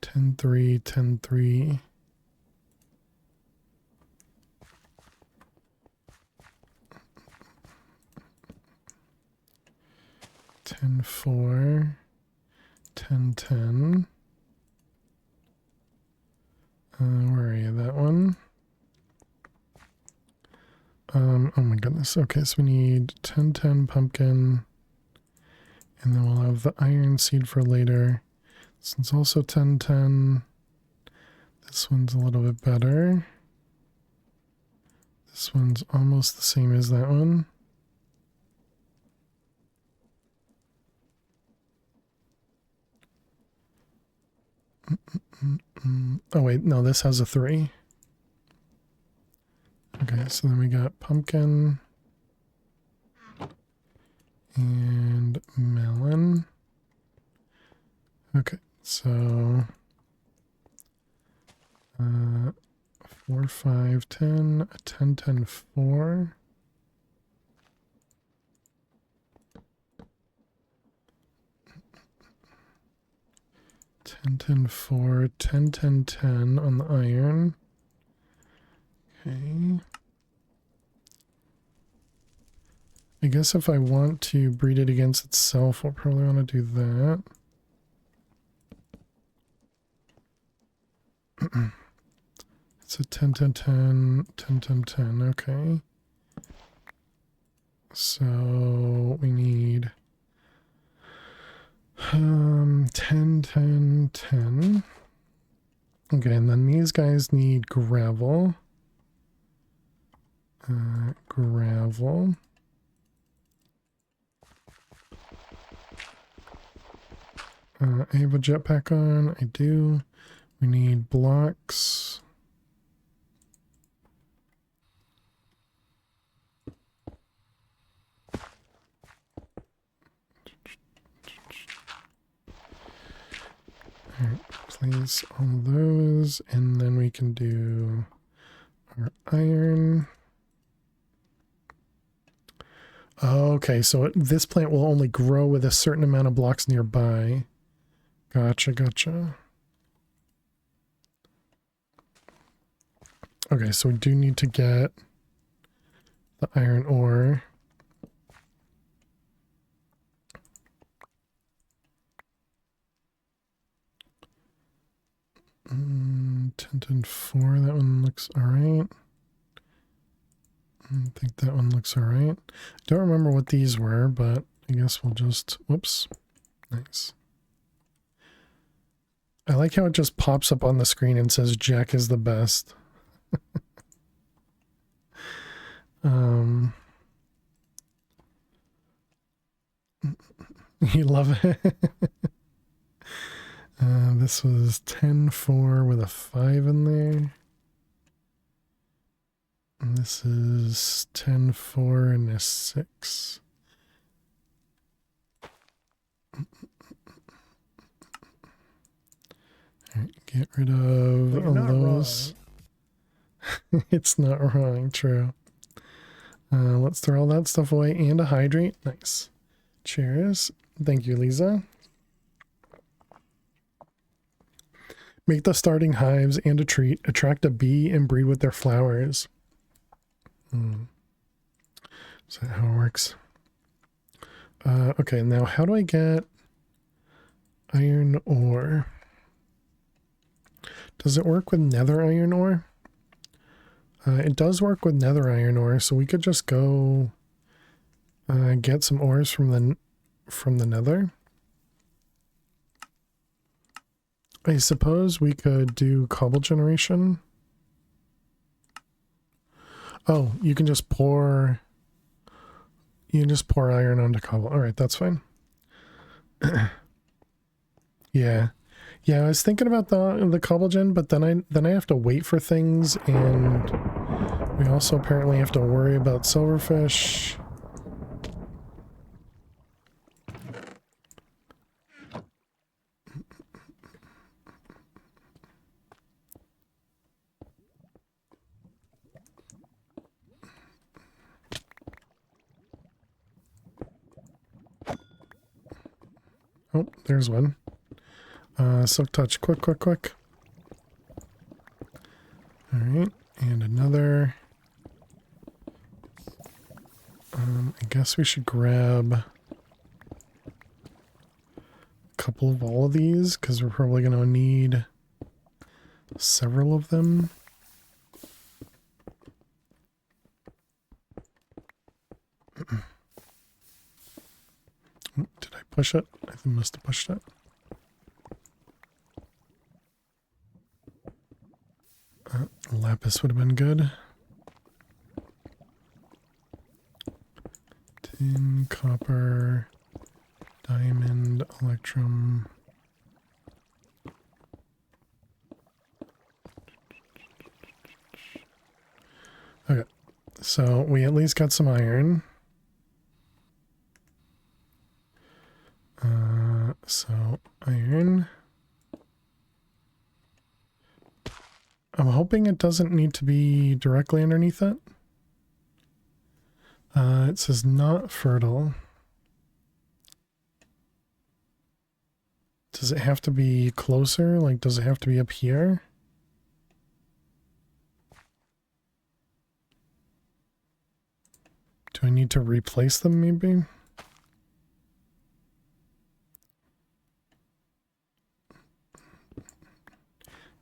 10-3, 10-3. Ten four, 10-10. Where are you? That one? Oh my goodness. Okay, so we need 10-10 pumpkin. And then we'll have the iron seed for later. This one's also 10-10. This one's a little bit better. This one's almost the same as that one. Oh wait, no, this has a 3. Okay, so then we got pumpkin and melon. Okay, so 4, 5, 10, 10, 10, 4. Ten, 10, 4, 10, 10, 10 on the iron. Okay. I guess if I want to breed it against itself, I'll probably want to do that. It's a 10, 10, 10, 10, 10, 10. Okay. So we need 10, 10, 10. Okay, and then these guys need gravel. Gravel. I have a jetpack on. I do. We need blocks. Alright, place all those, and then we can do our iron. Okay, so this plant will only grow with a certain amount of blocks nearby. Gotcha. Okay, so we do need to get the iron ore. Mm, 10, 10, 4, that one looks alright. I think that one looks alright. I don't remember what these were, but I guess we'll just... Whoops. Nice. I like how it just pops up on the screen and says Jack is the best. You love it. This was 10-4 with a 5 in there. And this is 10-4 and a 6. Alright, get rid of all those. It's not wrong, true. Let's throw all that stuff away and a hydrate. Nice. Cheers. Thank you, Lisa. Make the starting hives and a treat. Attract a bee and breed with their flowers. Is that how it works? Okay, now how do I get iron ore? Does it work with nether iron ore? It does work with nether iron ore, so we could just go get some ores from the nether. I suppose we could do cobble generation. Oh, you can just pour iron onto cobble. All right, that's fine. Yeah, I was thinking about the cobble gen, but then I have to wait for things, and we also apparently have to worry about silverfish. Oh, there's one. Silk touch, quick, quick, quick. All right, and another. I guess we should grab a couple of all of these because we're probably going to need several of them. Did I push it? I must have pushed it. Lapis would have been good. Tin, copper, diamond, electrum. Okay, so we at least got some iron. So iron. I'm hoping it doesn't need to be directly underneath it. It says not fertile. Does it have to be closer? Like, does it have to be up here? Do I need to replace them maybe?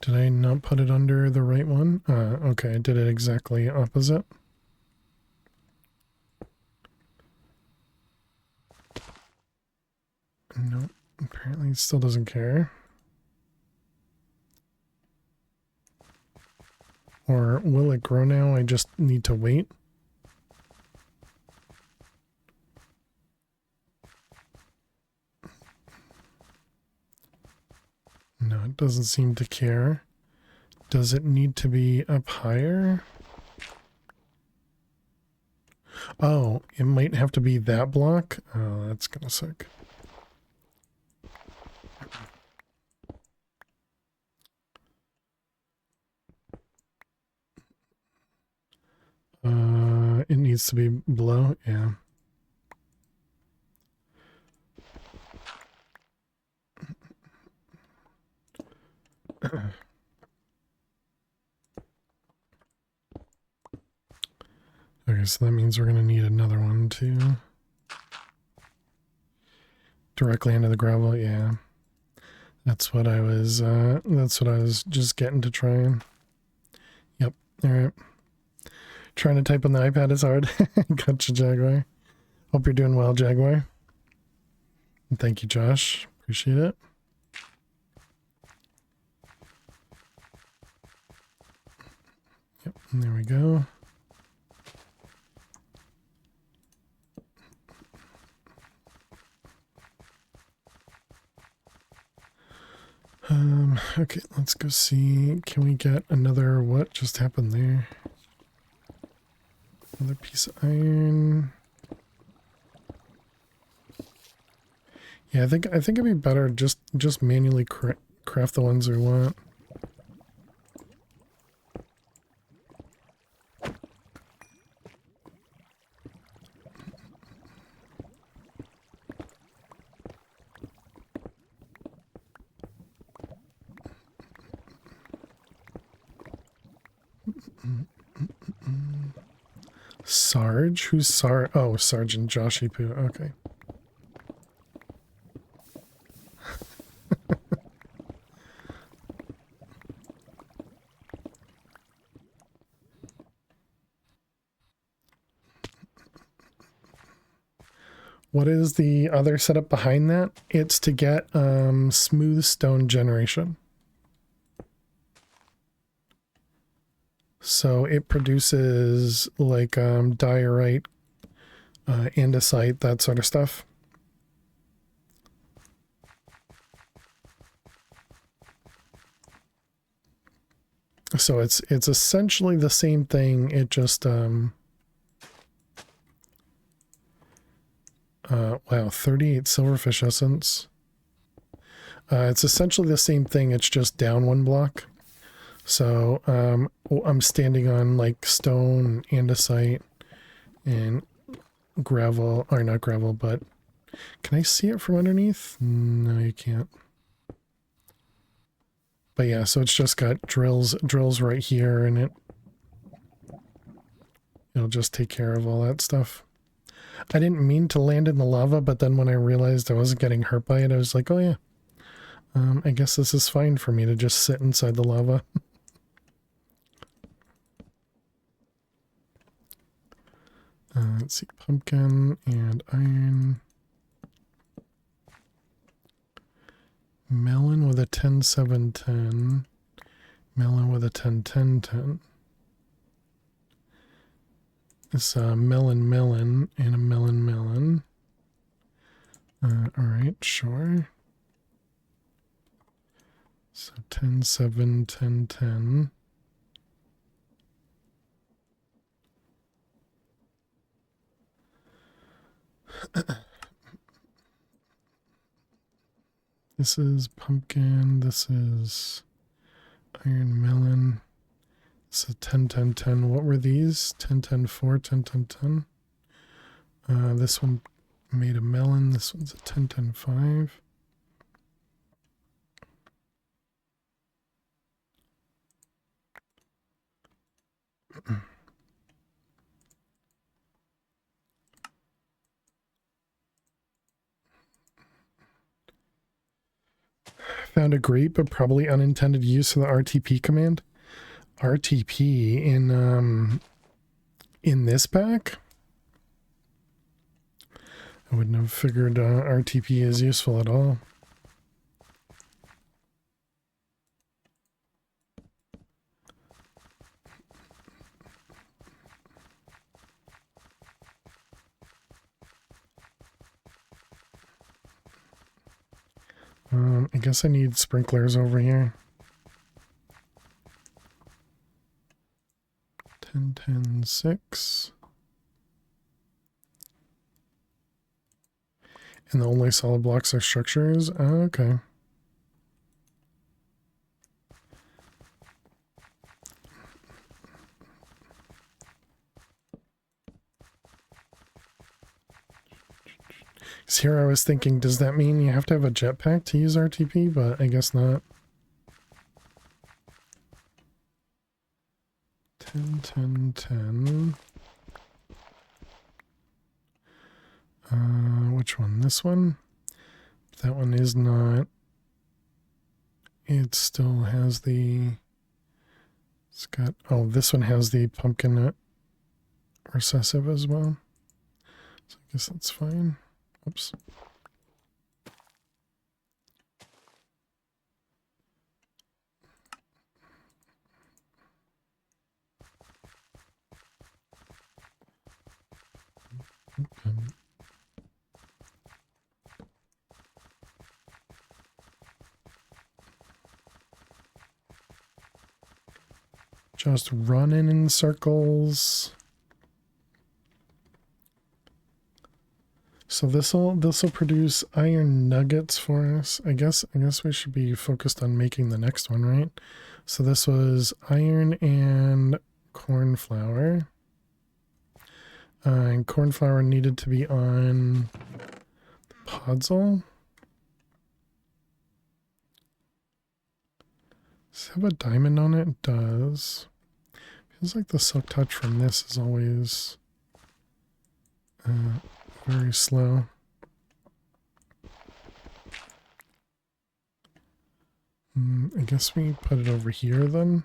Did I not put it under the right one? Okay, I did it exactly opposite. Nope, apparently it still doesn't care. Or will it grow now? I just need to wait. No, it doesn't seem to care. Does it need to be up higher? Oh, it might have to be that block. Oh, that's gonna suck. It needs to be below, yeah. Okay, so that means we're going to need another one too. Directly into the gravel, yeah. That's what I was just getting to try and... Yep, alright. Trying to type on the iPad is hard. Gotcha, Jaguar. Hope you're doing well, Jaguar. And thank you, Josh. Appreciate it. Yep, and there we go. Okay, let's go see. Can we get another, what just happened there? Another piece of iron. Yeah, I think it'd be better just manually craft the ones we want. Sarge? Who's Sarge? Oh, Sergeant Joshy Poo. Okay. What is the other setup behind that? It's to get smooth stone generation. So it produces like diorite, andesite, that sort of stuff. So it's essentially the same thing. It just wow, 38 silverfish essence. It's essentially the same thing. It's just down one block. So I'm standing on like stone, andesite, and gravel, or not gravel, but Can I see it from underneath? No, you can't. But yeah, so it's just got drills right here, and it'll just take care of all that stuff. I didn't mean to land in the lava, but then when I realized I wasn't getting hurt by it, I was like, oh yeah. I guess this is fine for me to just sit inside the lava. Let's see, pumpkin and iron. Melon with a 10, 7, 10. Melon with a 10, 10, 10. It's a melon, melon, and a melon, melon. Alright, sure. So 10, 7, 10, 10. This is pumpkin. This is iron melon. This is 10, 10, 10. What were these? 10, 10, 4, 10, 10, 10. This one made a melon. This one's a 10, 10, 5. Found a great but probably unintended use of the RTP command. RTP in this pack? I wouldn't have figured RTP is useful at all. I guess I need sprinklers over here. 10, 10, 6. And the only solid blocks are structures? Okay. So here I was thinking, does that mean you have to have a jetpack to use RTP? But I guess not. 10, 10, 10. Which one? This one? That one is not. It still has the... It's got... Oh, this one has the pumpkin nut recessive as well. So I guess that's fine. Oops. Just running in circles. So this'll produce iron nuggets for us. I guess we should be focused on making the next one, right? So this was iron and corn flour. And corn flour needed to be on the podzol. Does it have a diamond on it? It does. Feels like the silk touch from this is always very slow. I guess we put it over here then.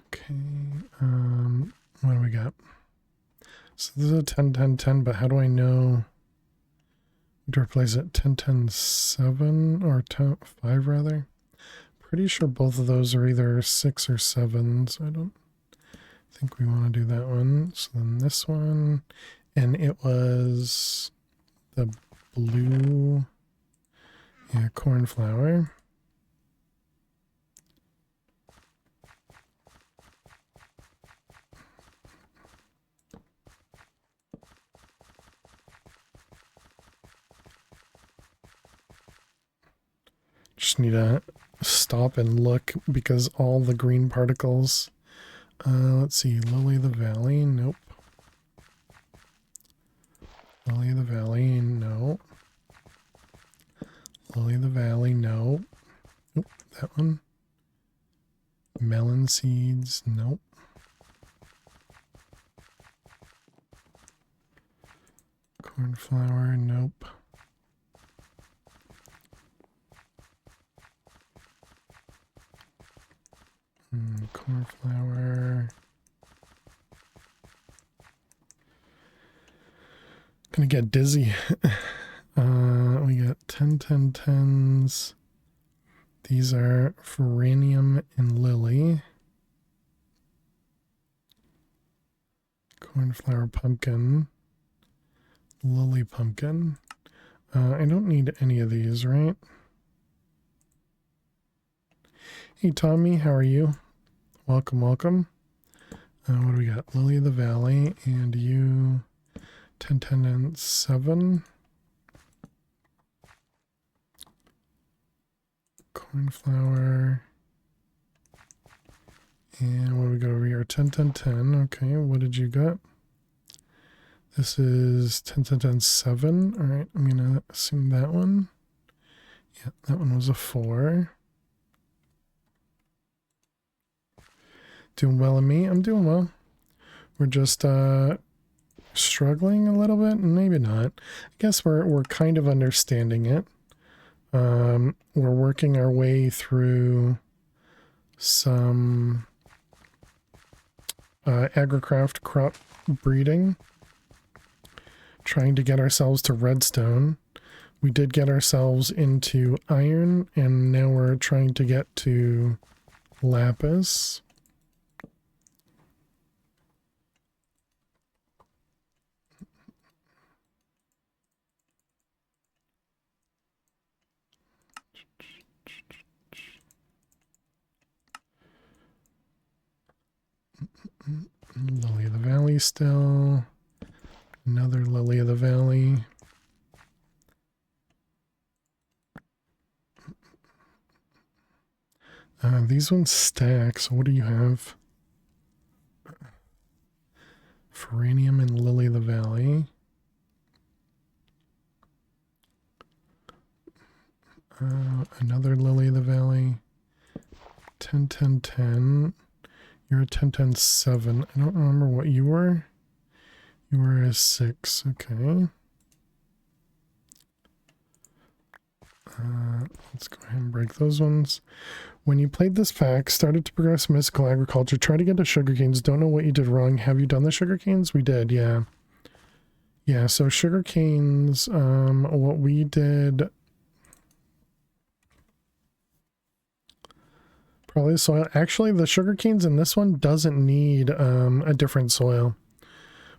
Okay, what do we got? So this is a 10, 10, 10, but how do I know to replace it? 10, 10, 7 or 10, 5 rather? Pretty sure both of those are either 6 or 7, so I don't think we want to do that one. So then this one, and it was the blue, yeah, corn flour. just need to stop and look because all the green particles. Let's see, Lily of the Valley, nope. Lily of the Valley, no. Lily of the Valley, no. Nope, that one. Melon seeds, nope. Cornflower, nope. Cornflower. Gonna get dizzy. We got 10, 10, 10s. These are Ferranium and Lily. Cornflower pumpkin. Lily pumpkin. I don't need any of these, right? Hey Tommy, how are you? Welcome, welcome. What do we got? Lily of the Valley and you 10, 10, and 7. Cornflower. And what do we got over here? 10, 10, 10. Okay, what did you got? This is 10, 10, 10, 7. All right, I'm going to assume that one. Yeah, that one was a 4. Doing well in me? I'm doing well. We're just struggling a little bit, maybe not. I guess we're kind of understanding it. We're working our way through some agricraft crop breeding, trying to get ourselves to redstone. We did get ourselves into iron, and now we're trying to get to lapis. Lily of the Valley still. Another Lily of the Valley. These ones stack, so what do you have? Ferranium and Lily of the Valley. Another Lily of the Valley. 10, 10, 10. You're a 10, 10, 7. I don't remember what you were. You were a 6. Okay. Let's go ahead and break those ones. When you played this pack, started to progress mystical agriculture, try to get to sugar canes, don't know what you did wrong. Have you done the sugar canes? We did, yeah. Yeah, so sugar canes, what we did... Probably soil. Actually, the sugar canes in this one doesn't need a different soil.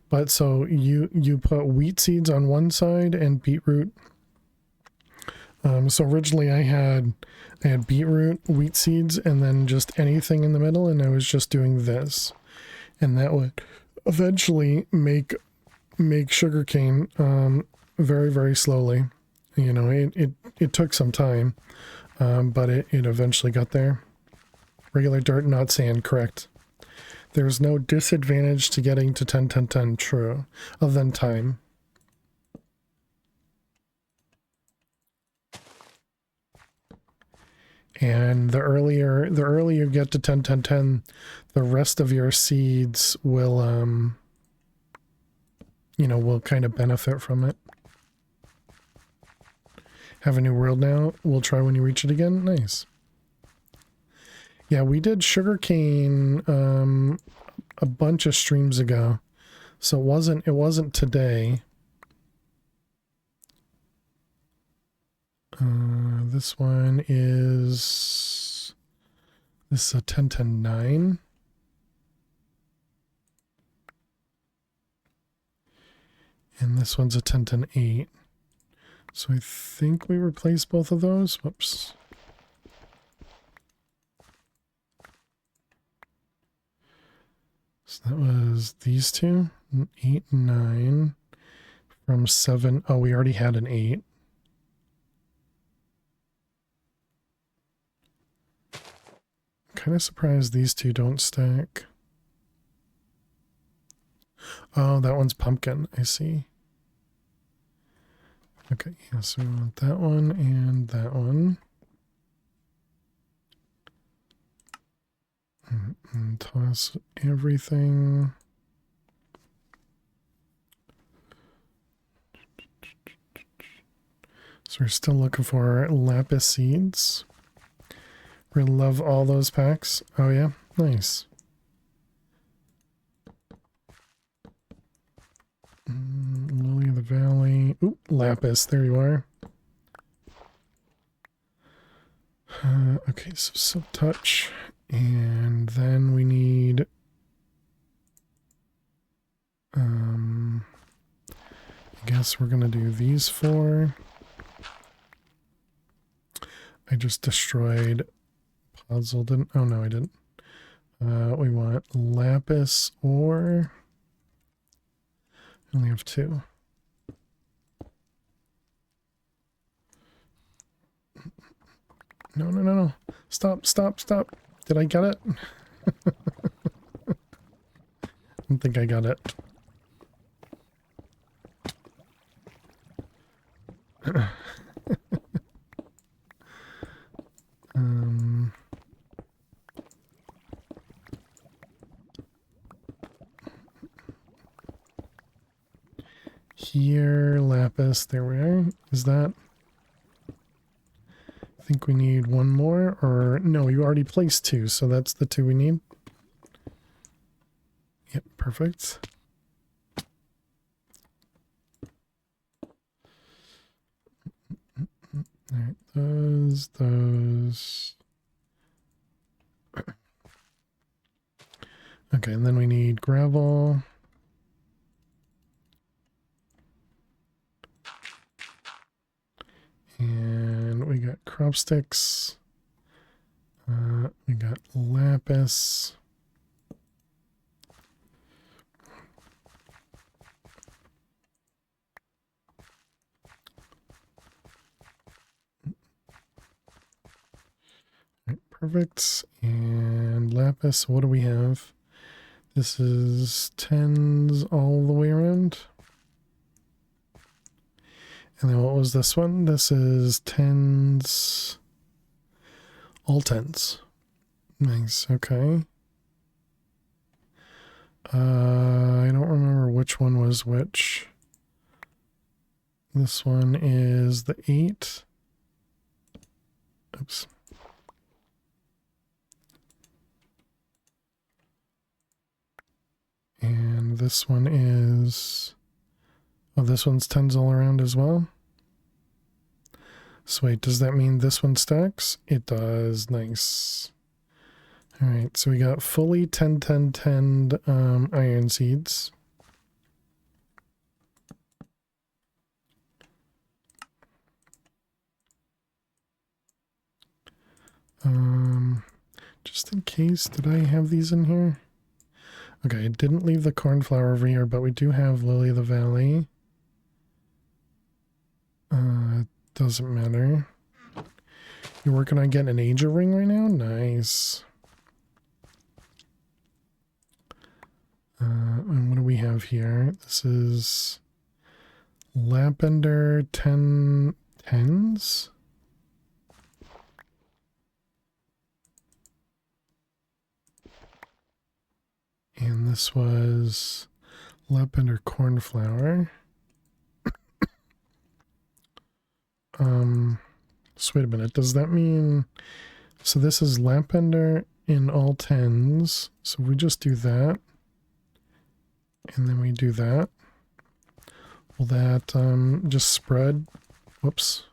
But so you put wheat seeds on one side and beetroot. So originally I had beetroot, wheat seeds, and then just anything in the middle, and I was just doing this, and that would eventually make sugarcane very, very slowly. You know, it took some time, but it eventually got there. Regular dirt, not sand, correct. There's no disadvantage to getting to 10, 10, 10, true, other than time. And the earlier you get to 10, 10, 10, the rest of your seeds will, you know, will kind of benefit from it. Have a new world now. We'll try when you reach it again. Nice. Yeah, we did sugarcane a bunch of streams ago, so it wasn't today. This one is a 10, 10, 9. And this one's a 10, 10, 8. So I think we replaced both of those. Whoops. So that was these two, 8 and 9 from 7. Oh, we already had an 8. kind of surprised these two don't stack. Oh, that one's pumpkin. I see. Okay, yeah, so we want that one and that one. And toss everything. So we're still looking for lapis seeds. We love all those packs. Oh yeah, nice. Lily of the Valley. Ooh, lapis. There you are. Okay, so silk touch, and then we need. I guess we're gonna do these four. I just destroyed puzzle, didn't? Oh no, I didn't. We want lapis ore. I only have two. No, no, no, no. Stop, stop, stop. Did I get it? I don't think I got it. Here, lapis, there we are. Is that? I think we need one more, or no, you already placed two, so that's the two we need. Yep, perfect. Alright, those. Okay, and then we need gravel. And we got crop sticks. We got lapis. Right, perfect. And lapis, what do we have? This is 10s all the way around. And then what was this one? This is 10s. All 10s. Nice, okay. I don't remember which one was which. This one is the 8. Oops. And this one is... Oh, this one's 10s all around as well? So wait, does that mean this one stacks? It does. Nice. Alright, so we got fully 10, 10, 10 iron seeds. Just in case, did I have these in here? Okay, I didn't leave the cornflower over here, but we do have Lily of the Valley. Doesn't matter. You're working on getting an Ager ring right now? Nice. And what do we have here? This is Lapender 10 10s. And this was Lapender cornflower. So wait a minute, does that mean, so this is Lapender in all 10s, so we just do that, and then we do that. Will that just spread? Whoops.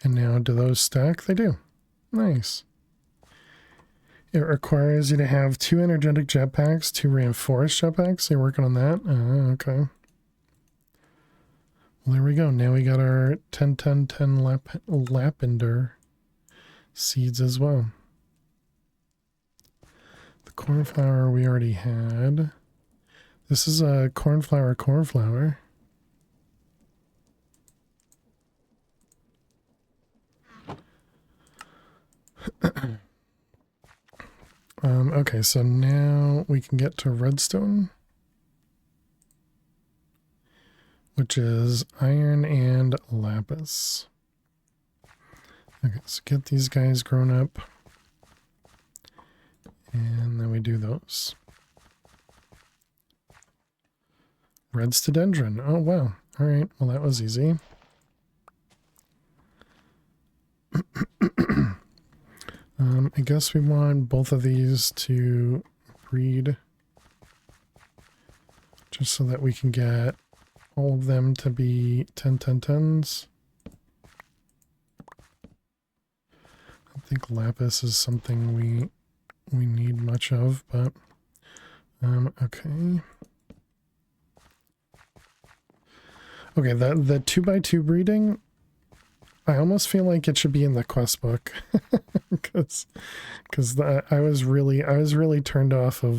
And now do those stack? They do. Nice. It requires you to have 2 energetic jetpacks, 2 reinforced jetpacks, so you're working on that? Okay. Well, there we go. Now we got our 10, 10, 10 Lapender seeds as well. The cornflower we already had. This is a cornflower. Okay, so now we can get to redstone, which is iron and lapis. Okay, so get these guys grown up, and then we do those. Redstodendron. Oh, wow. All right, well, that was easy. I guess we want both of these to breed just so that we can get all of them to be 10, 10, 10s. I think lapis is something we need much of, but okay. Okay, the 2x2 breeding, I almost feel like it should be in the quest book. because I was really turned off of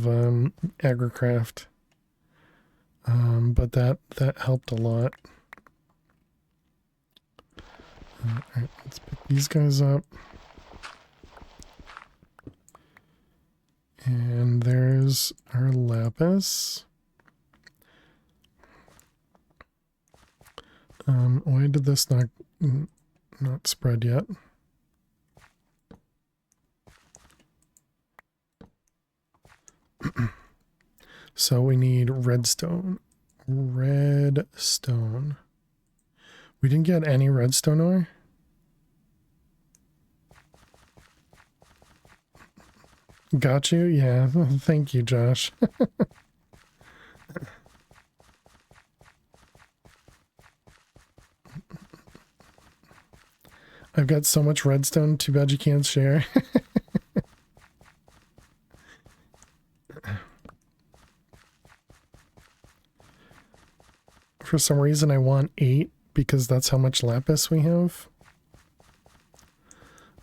agricraft. But that helped a lot. Alright, let's pick these guys up. And there's our lapis. Why did this not spread yet? So we need redstone. Redstone. We didn't get any redstone ore? Got you? Yeah. Thank you, Josh. I've got so much redstone, too bad you can't share. For some reason I want 8 because that's how much lapis we have.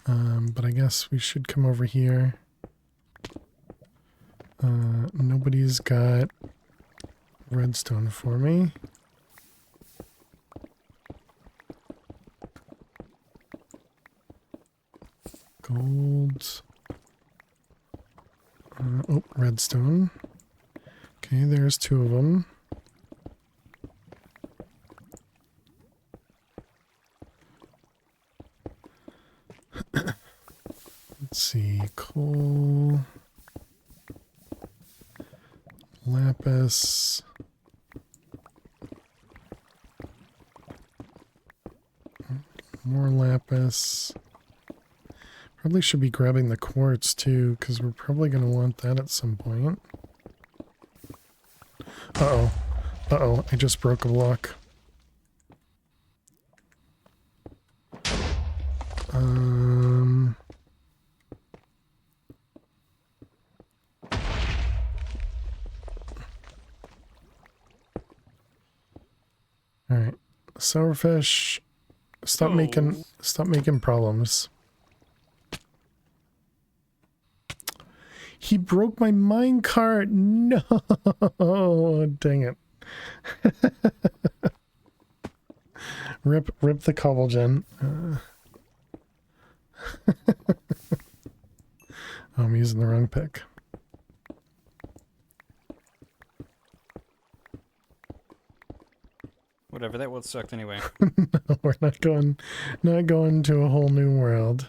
But I guess we should come over here. Nobody's got redstone for me. Gold. Oh, redstone. Okay, there's 2 of them. Let's see, coal, lapis, more lapis. Probably should be grabbing the quartz too, because we're probably going to want that at some point. Uh-oh. Uh-oh, I just broke a block. Alright. Sourfish, stop making problems. He broke my minecart. No, dang it. Rip the cobble gen. Oh, I'm using the wrong pick. Whatever, that world sucked anyway. No, we're not going to a whole new world.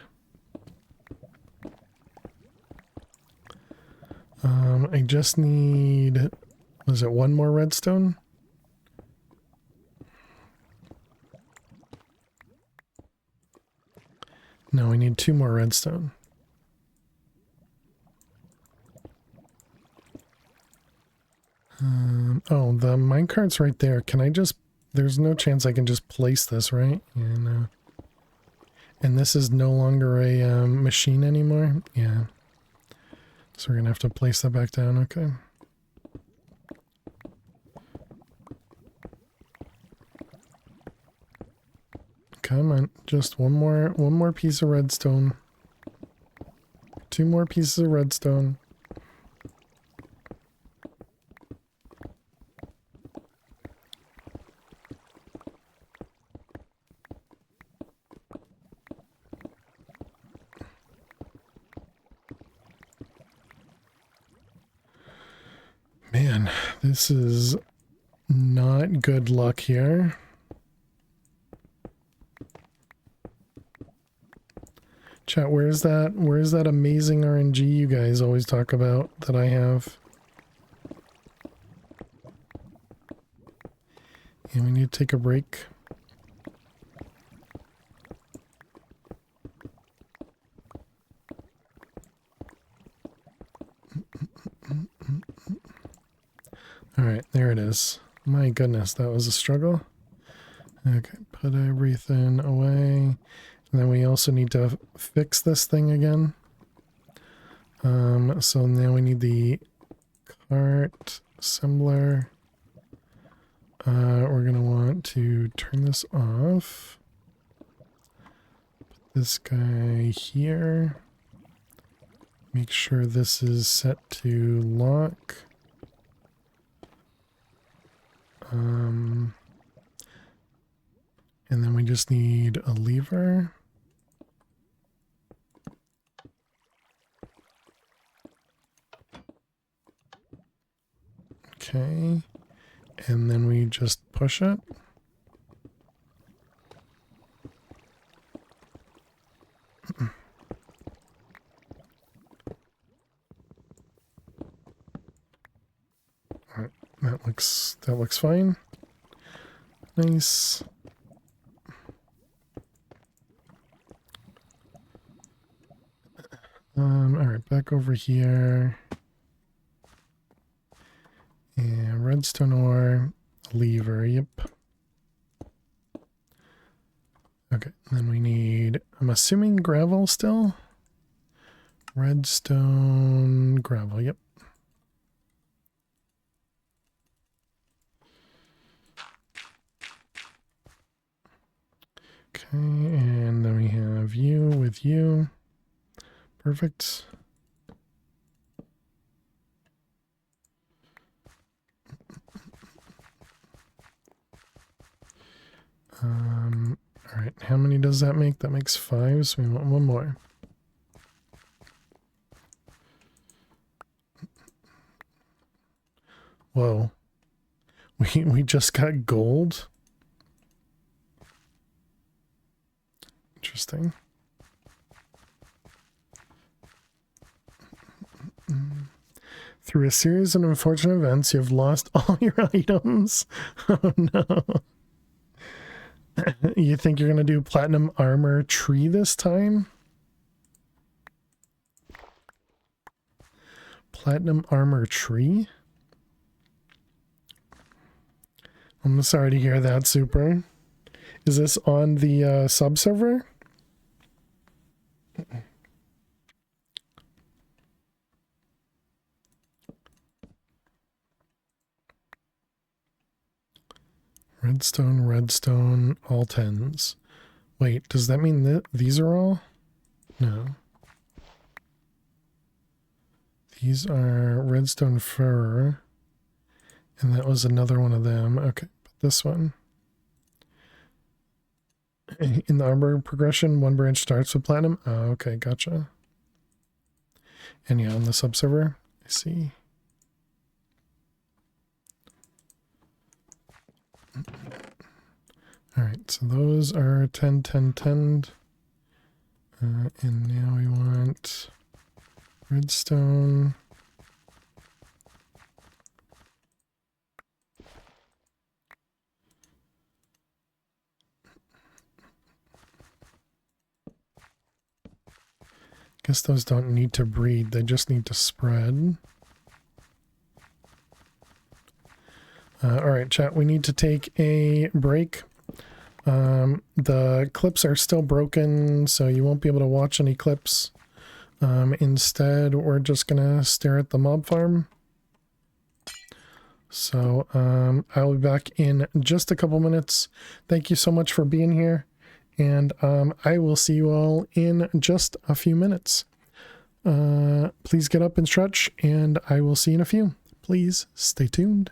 I just need, was it 1 more redstone? No, we need 2 more redstone. Oh, the minecart's right there. Can I just, there's no chance I can just place this, right? Yeah, no. And this is no longer a machine anymore? Yeah. So we're gonna have to place that back down, okay. Come on, just one more piece of redstone. 2 more pieces of redstone. man, this is not good luck here. Chat, where's that amazing RNG you guys always talk about that I have? And we need to take a break. Alright, there it is. My goodness, that was a struggle. Okay, put everything away. And then we also need to fix this thing again. So now we need the cart assembler. We're going to want to turn this off. Put this guy here. Make sure this is set to lock. And then we just need a lever. Okay. And then we just push it. Alright, that looks fine. Nice. Alright, back over here. And redstone ore, lever, yep. Okay, then we need, I'm assuming gravel still? Redstone, gravel, yep. Okay, and then we have you with you. Perfect. All right, how many does that make? That makes 5, so we want one more. Whoa. We just got gold? Interesting. Through a series of unfortunate events, you have lost all your items. Oh no. You think you're going to do platinum armor tree this time? Platinum armor tree? I'm sorry to hear that, Super. Is this on the sub server? Redstone, redstone, all 10s. Wait, does that mean that these are all? No. These are redstone fur. And that was another one of them. Okay, but this one. In the armor progression, one branch starts with platinum. Oh, okay, gotcha. And yeah, on the subserver, I see. Alright, so those are 10, 10, 10. And now we want redstone. Guess those don't need to breed, they just need to spread. Alright, chat, we need to take a break. The clips are still broken, so you won't be able to watch any clips. Instead, we're just gonna stare at the mob farm. So, I'll be back in just a couple minutes. Thank you so much for being here. And I will see you all in just a few minutes. Please get up and stretch, and I will see you in a few. Please stay tuned.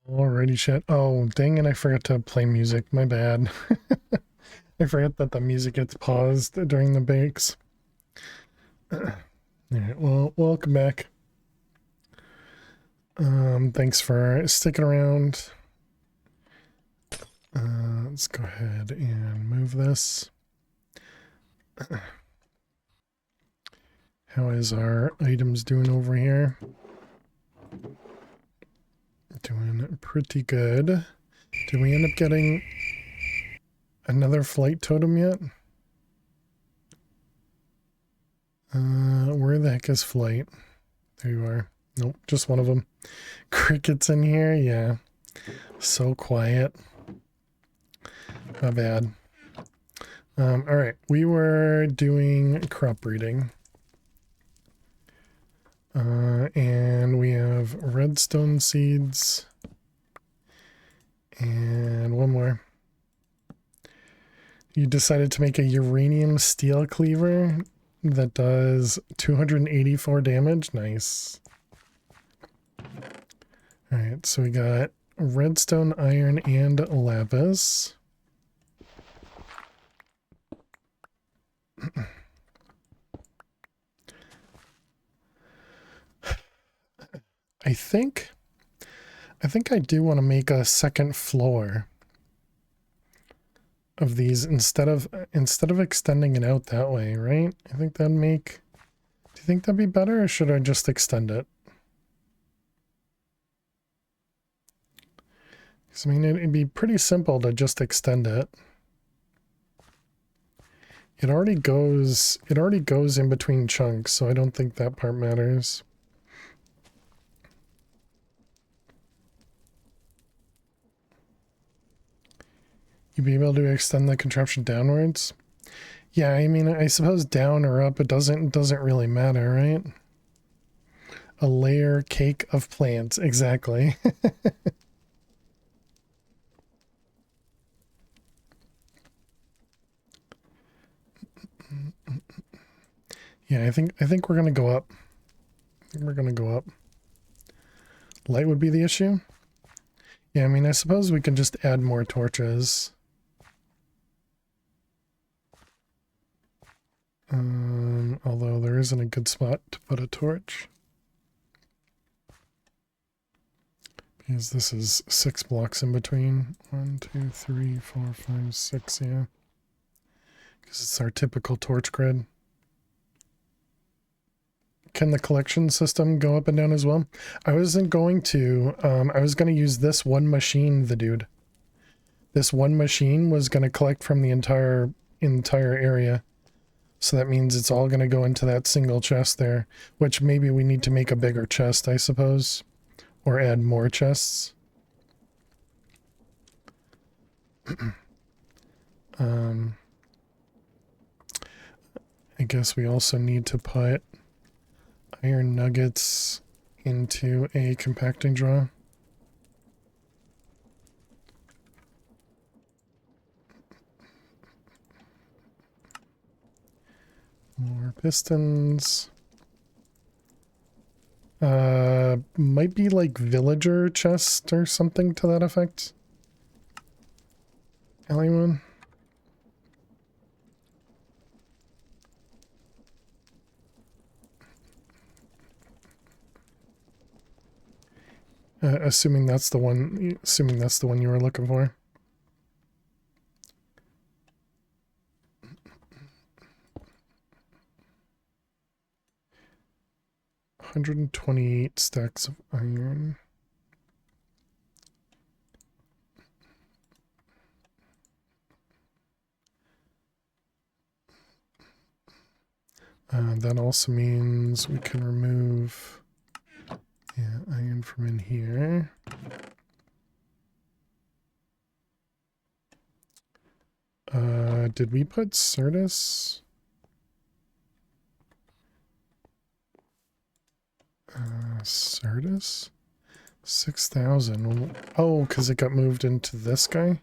Alrighty, chat. Oh, dang it, I forgot to play music. My bad. I forgot that the music gets paused during the bakes. Alright, well, welcome back. Thanks for sticking around. Let's go ahead and move this. How is our items doing over here? Doing pretty good. Did we end up getting another flight totem yet? Where the heck is flight? There you are. Nope, just one of them. Crickets in here? Yeah. So quiet. My bad. Alright, we were doing crop breeding. And we have redstone seeds. And one more. You decided to make a uranium steel cleaver that does 284 damage. Nice. Alright, so we got redstone, iron, and lapis. I think I do want to make a second floor of these instead of extending it out that way, right? I think that'd make... Do you think that'd be better, or should I just extend it? Because I mean, it'd be pretty simple to just extend it. It already goes in between chunks, so I don't think that part matters. You'd be able to extend the contraption downwards? Yeah, I mean, I suppose down or up, it doesn't really matter, right? A layer cake of plants, exactly. Yeah, I think we're gonna go up. I think we're gonna go up. Light would be the issue? Yeah, I mean, I suppose we can just add more torches. Although there isn't a good spot to put a torch. Because this is 6 blocks in between. 1, 2, 3, 4, 5, 6, yeah. Because it's our typical torch grid. Can the collection system go up and down as well? I wasn't going to. I was going to use this one machine, the dude. This one machine was going to collect from the entire area. So that means it's all going to go into that single chest there, which maybe we need to make a bigger chest, I suppose, or add more chests. I guess we also need to put iron nuggets into a compacting draw. More pistons. Might be like villager chest or something to that effect. Anyone? Assuming that's the one you were looking for. $128 stacks of iron. That also means we can remove iron from in here. Did we put Certus? Certus? 6,000. Oh, because it got moved into this guy?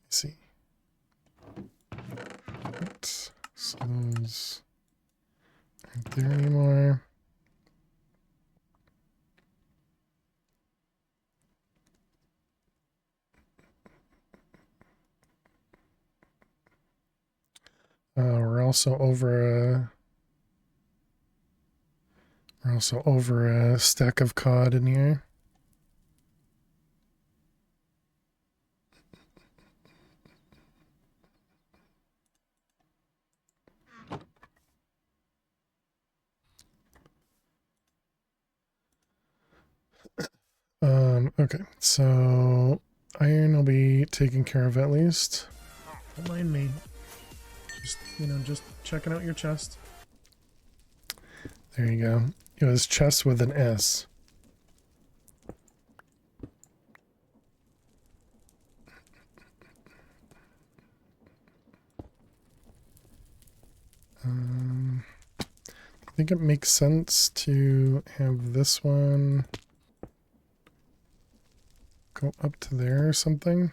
Let's see. Right. So those aren't there anymore. also over a stack of cod in here. Okay, so iron will be taken care of at least. Don't mind me. Just, just checking out your chest. There you go. It was chest with an S. I think it makes sense to have this one go up to there or something.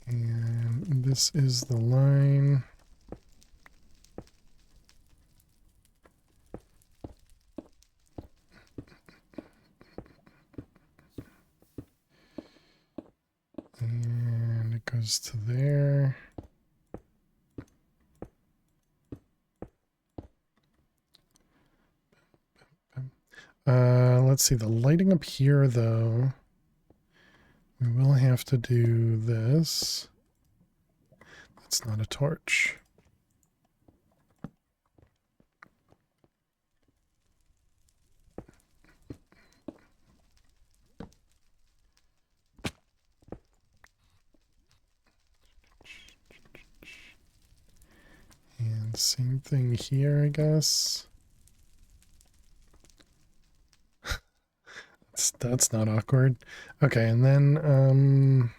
And this is the line. And it goes to there. Let's see, the lighting up here though. We will have to do this. That's not a torch. And same thing here, I guess. That's not awkward. Okay, and then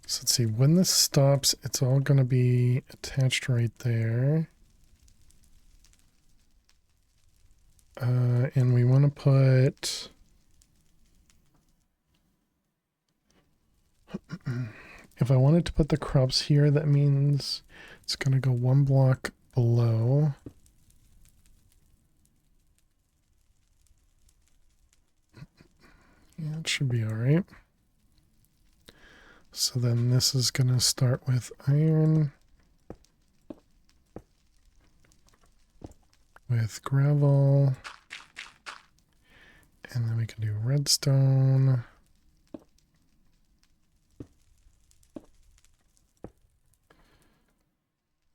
so let's see, when this stops, it's all gonna be attached right there. And we want to put if I wanted to put the crops here, that means it's gonna go one block below. Yeah, it should be all right. So then this is going to start with iron, with gravel, and then we can do redstone.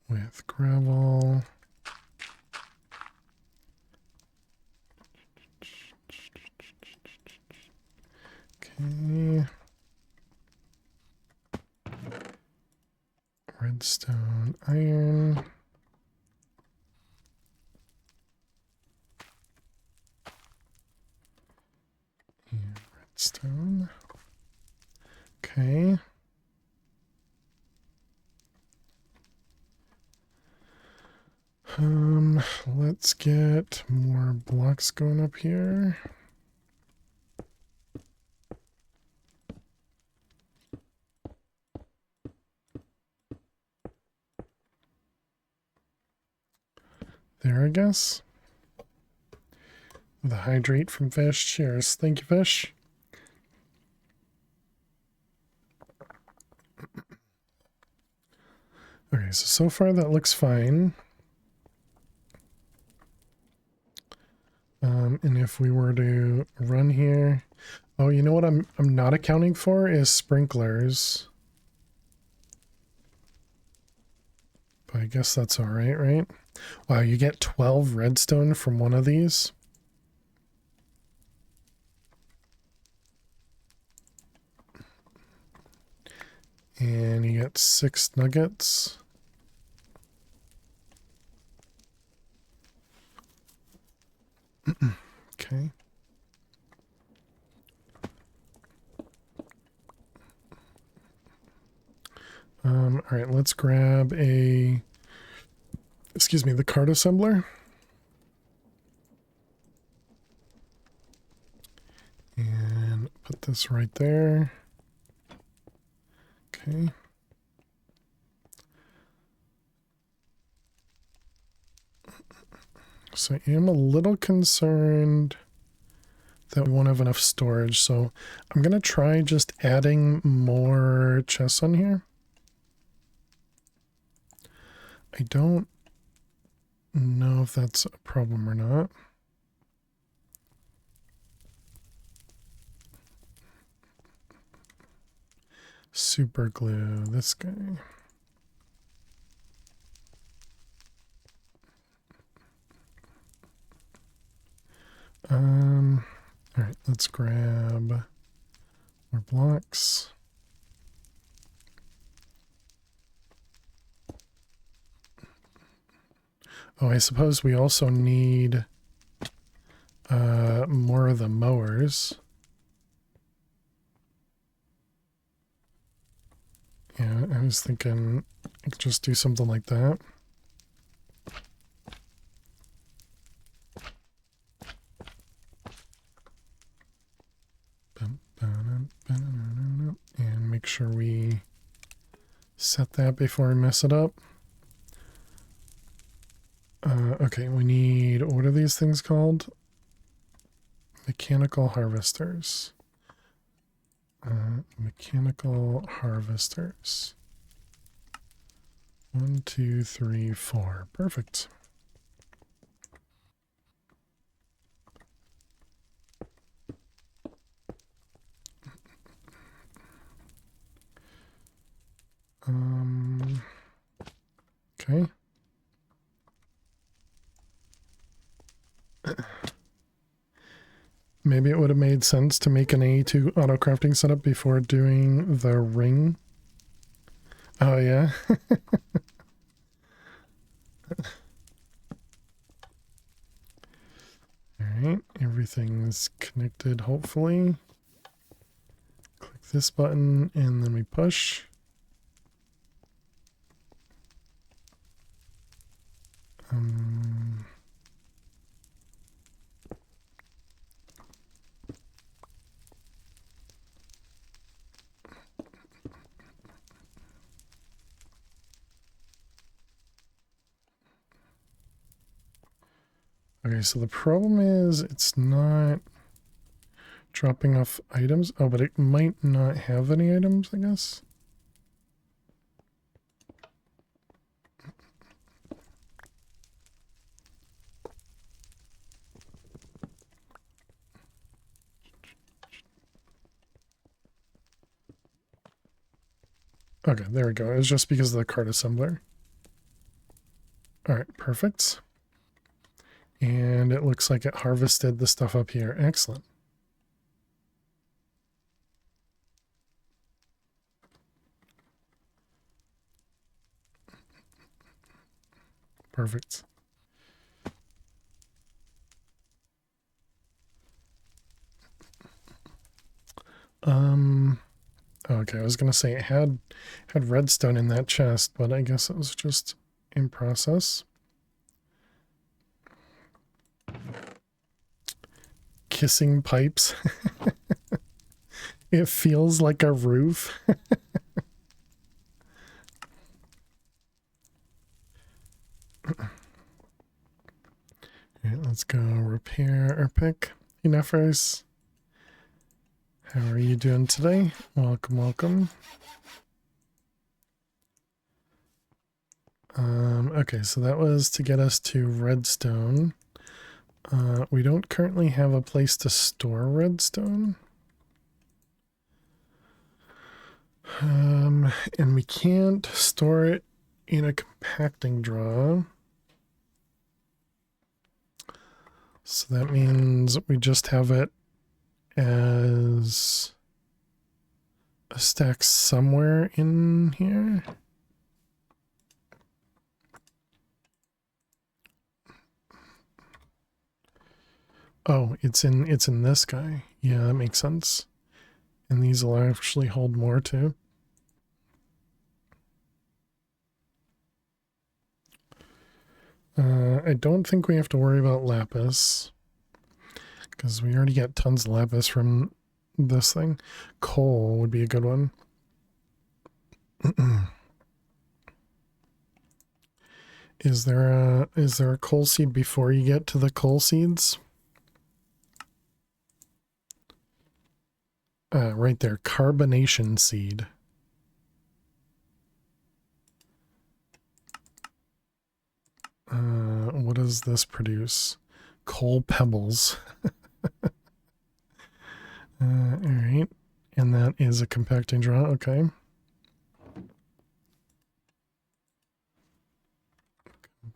With gravel. Okay. Redstone, iron. And redstone. Okay. Let's get more blocks going up here. There, I guess. The hydrate from fish. Cheers. Thank you, fish. Okay, so far that looks fine. And if we were to run here, oh, you know what I'm not accounting for is sprinklers. But I guess that's all right, right? Wow, you get 12 redstone from one of these. And you get 6 nuggets. Okay. All right, let's grab the card assembler. And put this right there. Okay. So I am a little concerned that we won't have enough storage. So I'm going to try just adding more chests on here. I don't know if that's a problem or not. Super glue this guy. All right, let's grab more blocks. Oh, I suppose we also need more of the mowers. Yeah, I was thinking I could just do something like that. And make sure we set that before we mess it up. Okay, we need, what are these things called? Mechanical harvesters. Mechanical harvesters. 1, 2, 3, 4. Perfect. Okay. Maybe it would have made sense to make an A2 auto crafting setup before doing the ring. Oh yeah. Alright, everything's connected hopefully. Click this button and then we push. Okay, so the problem is it's not dropping off items. Oh, but it might not have any items, I guess. Okay, there we go. It's just because of the card assembler. All right, perfect. And it looks like it harvested the stuff up here. Excellent. Perfect. Okay, I was gonna say it had redstone in that chest, but I guess it was just in process. Kissing pipes. It feels like a roof. Alright, let's go repair our pick. Hey Nefers. How are you doing today? Welcome, welcome. Okay, so that was to get us to redstone. We don't currently have a place to store redstone. And we can't store it in a compacting draw. So that means we just have it as a stack somewhere in here. Oh, it's in this guy. Yeah, that makes sense. And these will actually hold more too. I don't think we have to worry about lapis, because we already get tons of lapis from this thing. Coal would be a good one. Is there a coal seed before you get to the coal seeds? right there, carbonation seed. What does this produce? Coal pebbles. All right. And that is a compacting draw. Okay.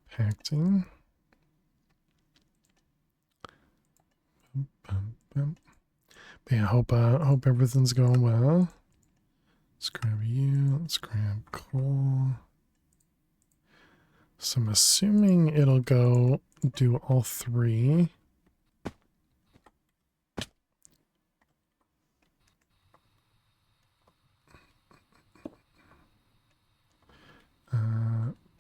Compacting. But yeah, hope everything's going well. Let's grab you. Let's grab coal. So I'm assuming it'll go do all three.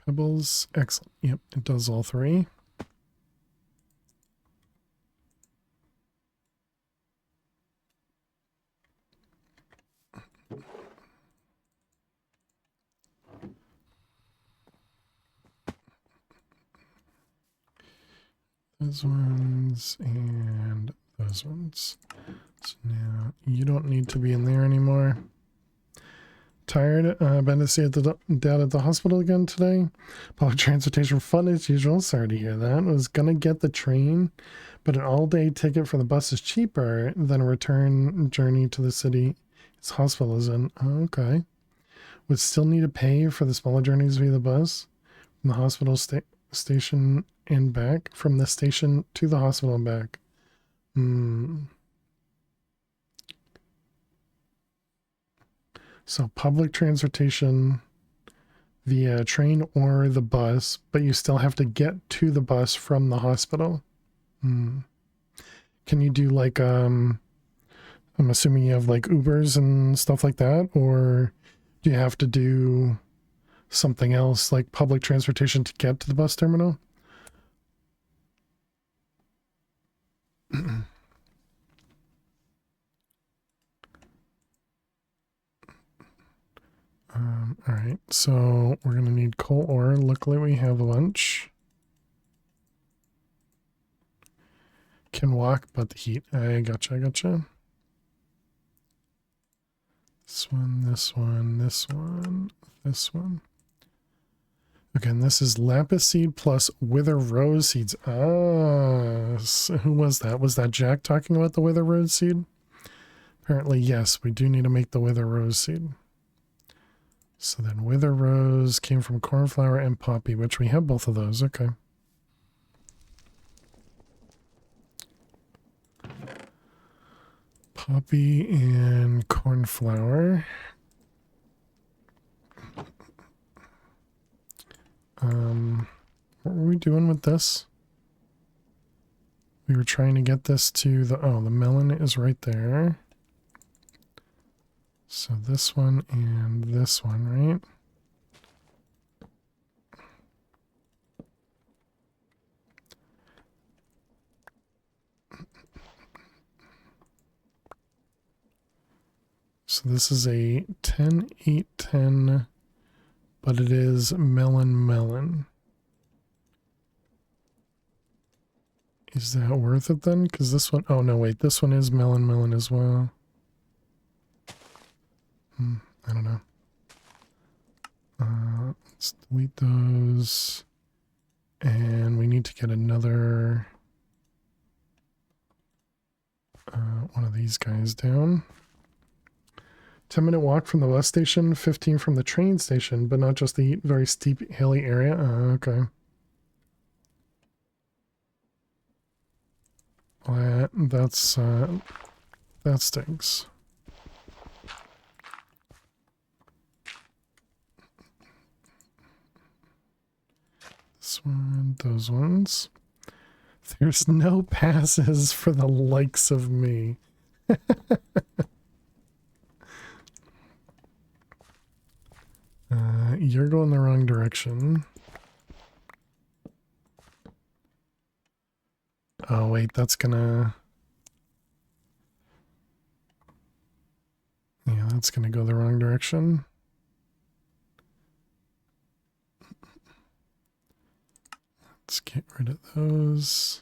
Pebbles. Excellent. Yep, it does all three. Those ones and those ones. So now you don't need to be in there anymore. Tired? Been to see dad at the hospital again today. Public transportation fun as usual. Sorry to hear that. Was gonna get the train, but an all-day ticket for the bus is cheaper than a return journey to the city his hospital is in. Oh, okay. Would still need to pay for the smaller journeys via the bus from the hospital station and back. From the station to the hospital and back. So public transportation via train or the bus, but you still have to get to the bus from the hospital. Can you do like, I'm assuming you have like Ubers and stuff like that, or do you have to do something else like public transportation to get to the bus terminal? All right, so we're gonna need coal ore. Luckily we have a bunch. Can walk, but the heat. I gotcha. This one, this one, this one, this one. Okay, and this is lapis seed plus wither rose seeds. Ah, so who was that? Was that Jack talking about the wither rose seed? Apparently, yes, we do need to make the wither rose seed. So then wither rose came from cornflower and poppy, which we have both of those. Okay. Poppy and cornflower. What were we doing with this? We were trying to get this to the, oh, the melon is right there. So this one and this one, right? So this is a 10, 8, 10, but it is melon. Is that worth it then? Because this one, oh no, wait, this one is melon as well. I don't know. Let's delete those. And we need to get another one of these guys down. 10-minute walk from the bus station, 15 from the train station, but not just the very steep, hilly area. Okay. That stinks. This one, those ones. There's no passes for the likes of me. You're going the wrong direction. Oh, wait, that's gonna... Yeah, that's gonna go the wrong direction. Let's get rid of those.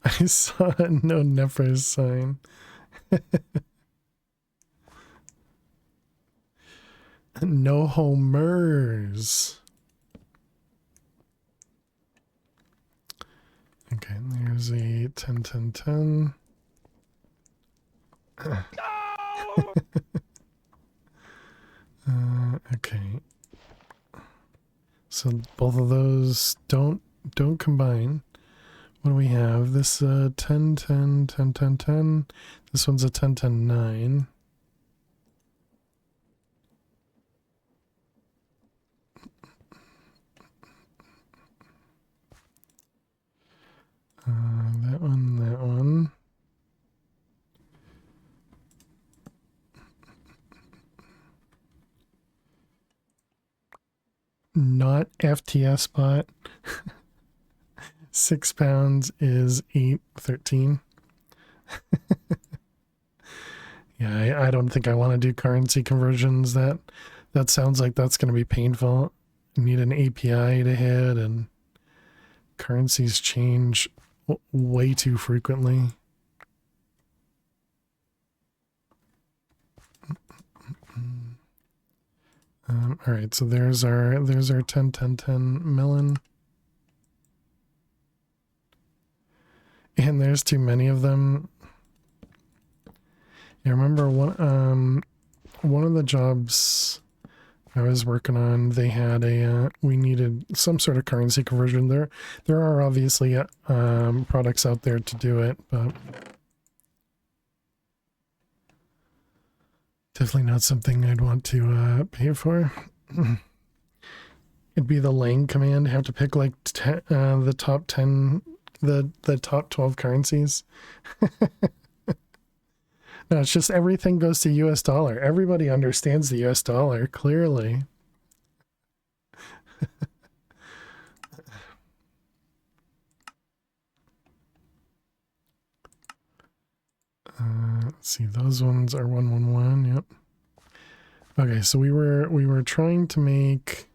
I saw a no Nefres sign. No homers. Okay, there's a 10, 10, 10. Okay. So both of those don't combine. What do we have? This 10, 10, 10, 10, 10. This one's a 10, 10, 9. That one, that one. Not FTS bot. 6 pounds is 8.13. Yeah, I don't think I want to do currency conversions. That sounds like that's going to be painful. You need an API to hit, and currencies change way too frequently. All right, so there's our 10, 10, 10 melon. And there's too many of them. I remember one of the jobs I was working on, they had we needed some sort of currency conversion. There are obviously products out there to do it, but definitely not something I'd want to pay for. It'd be the Lang command. Have to pick like the top 10, the top 12 currencies. No, it's just everything goes to US dollar. Everybody understands the US dollar, clearly. Let's see, those ones are 111, yep. Okay, so we were trying to make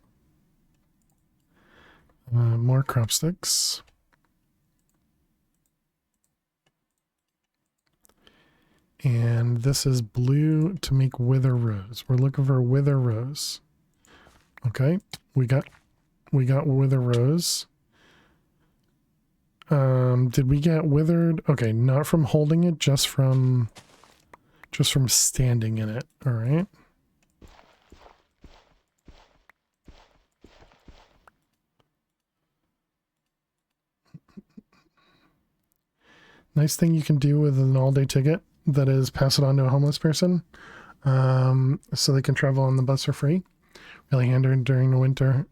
more crop sticks. And this is blue to make wither rose. We're looking for wither rose. Okay, we got wither rose. Did we get withered? Okay, not from holding it, just from standing in it. All right. Nice thing you can do with an all-day ticket that is pass it on to a homeless person, so they can travel on the bus for free. Really handy during the winter.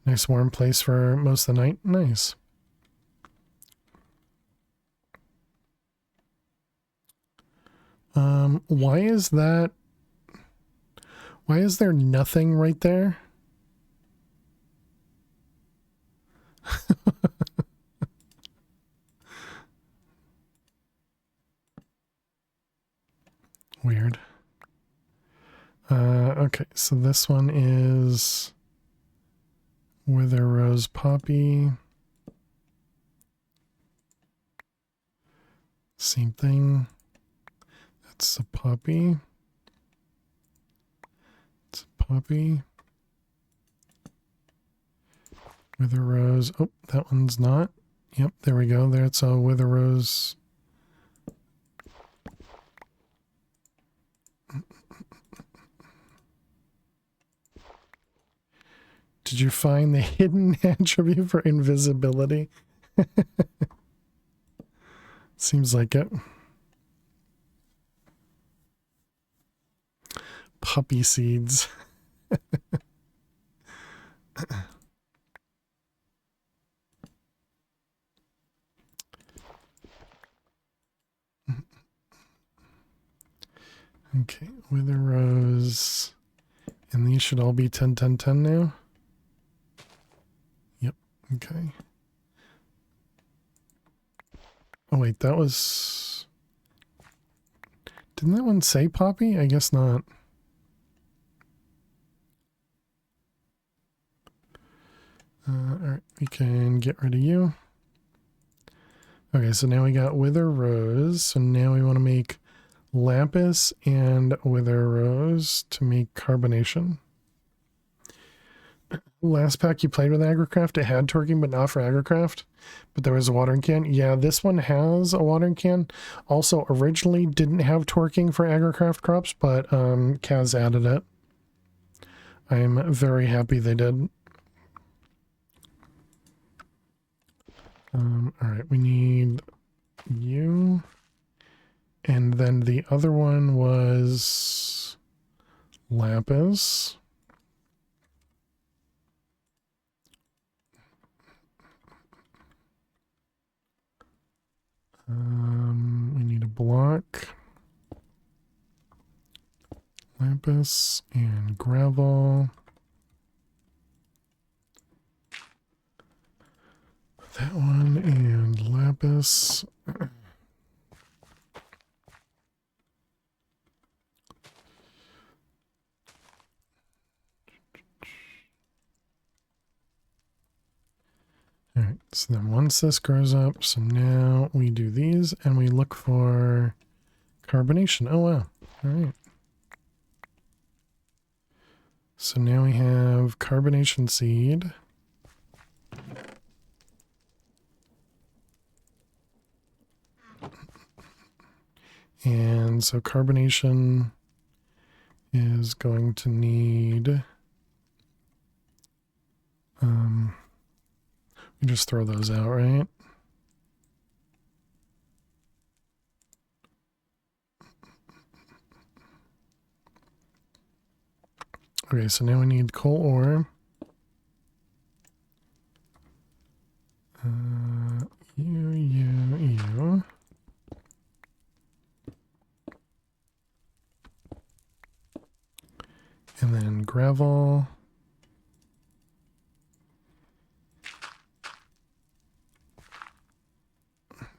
Nice warm place for most of the night. Nice. Why is that? Why is there nothing right there? Weird. Okay, so this one is Wither Rose Poppy. Same thing. That's a poppy. It's a poppy. Wither Rose. Oh, that one's not. Yep, there we go. There's a Wither Rose. Did you find the hidden attribute for invisibility? Seems like it. Poppy seeds. Okay, Wither Rose. And these should all be 10, 10, 10 now. Yep, okay. Oh wait, that was... Didn't that one say Poppy? I guess not. Alright, we can get rid of you. Okay, so now we got Wither Rose. So now we want to make Lapis and Wither Rose to make carbonation. Last pack you played with Agricraft, it had torquing, but not for Agricraft. But there was a watering can. Yeah, this one has a watering can. Also, originally didn't have torquing for Agricraft crops, but Kaz added it. I am very happy they did. All right, we need you. And then the other one was Lapis. We need a block. Lapis and gravel. That one and lapis. Alright, so then once this grows up, so now we do these and we look for carbonation. Oh wow. Alright. So now we have carbonation seed. And so carbonation is going to need we just throw those out, right? Okay, so now we need coal ore. You. And then gravel.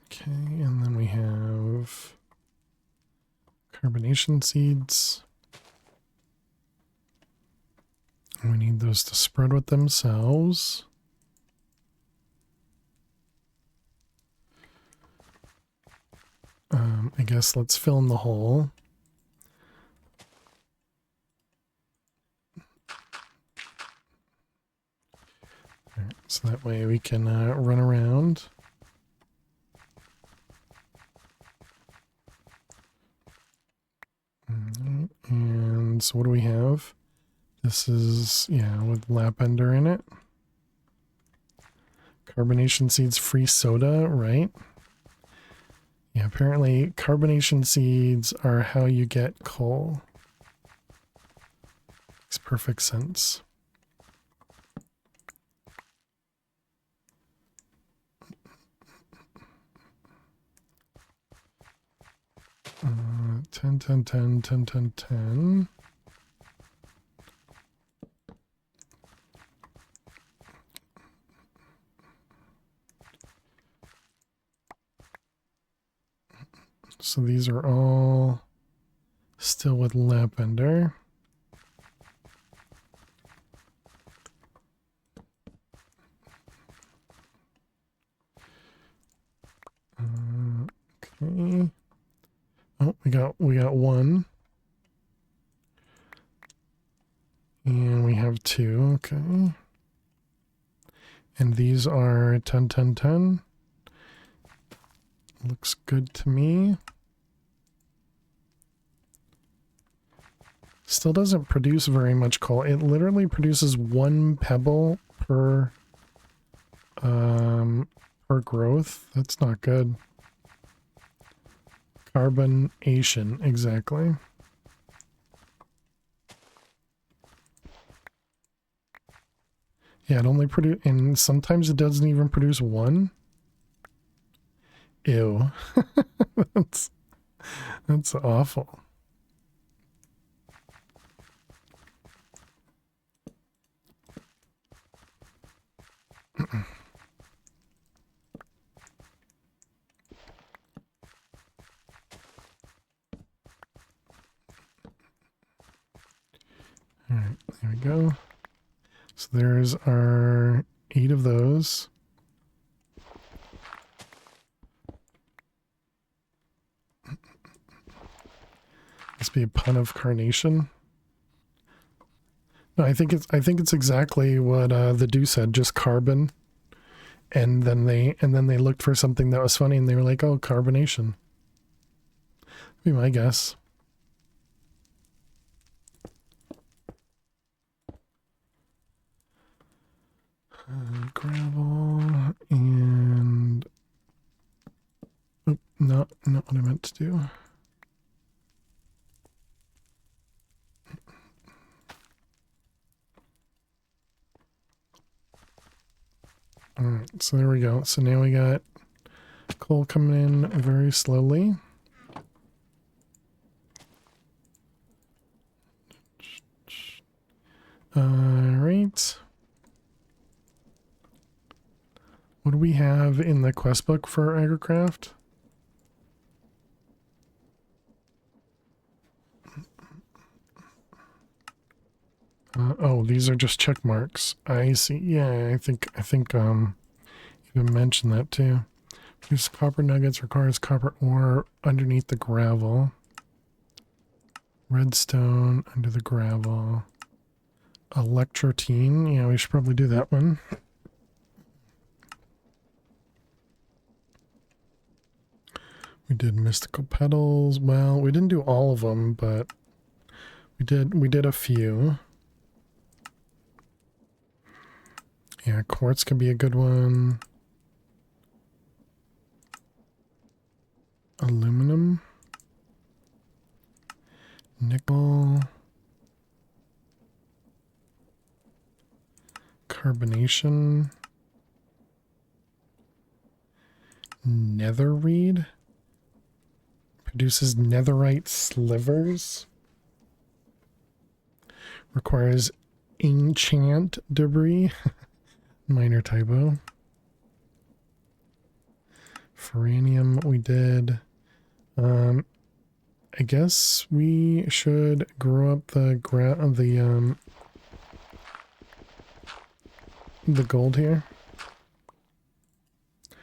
Okay, and then we have carbonation seeds. And we need those to spread with themselves. I guess let's fill in the hole. All right, so that way we can run around. And so what do we have? This is, yeah, with Lapender in it. Carbonation seeds free soda, right? Yeah, apparently carbonation seeds are how you get coal. Makes perfect sense. Uh, 10, 10, 10, 10, 10, 10. So these are all still with Lapender. Okay. Oh, we got one. And we have two, okay. And these are 10, 10, 10. Looks good to me. Still doesn't produce very much coal. It literally produces one pebble per growth. That's not good. Carbonation, exactly. Yeah, it only produce, and sometimes it doesn't even produce one. Ew. That's awful. All right, there we go. So there's our 8 of those. Must be a pun of carnation. No, I think it's exactly what the dude said, just carbon. And then they looked for something that was funny and they were like, oh, carbonation. Be my guess. Gravel and oh, not what I meant to do. All right, so there we go. So now we got coal coming in very slowly. All right. What do we have in the quest book for Agricraft? Oh, these are just check marks. I see. Yeah, I think even mentioned that too. Produce copper nuggets, requires copper ore underneath the gravel. Redstone under the gravel. Electrotine. Yeah, we should probably do that one. We did mystical petals. Well, we didn't do all of them, but we did a few. Yeah, quartz could be a good one. Aluminum. Nickel. Carbonation. Netherreed. Produces netherite slivers. Requires enchant debris. Minor typo. Ferranium we did. I guess we should grow up the gold here. I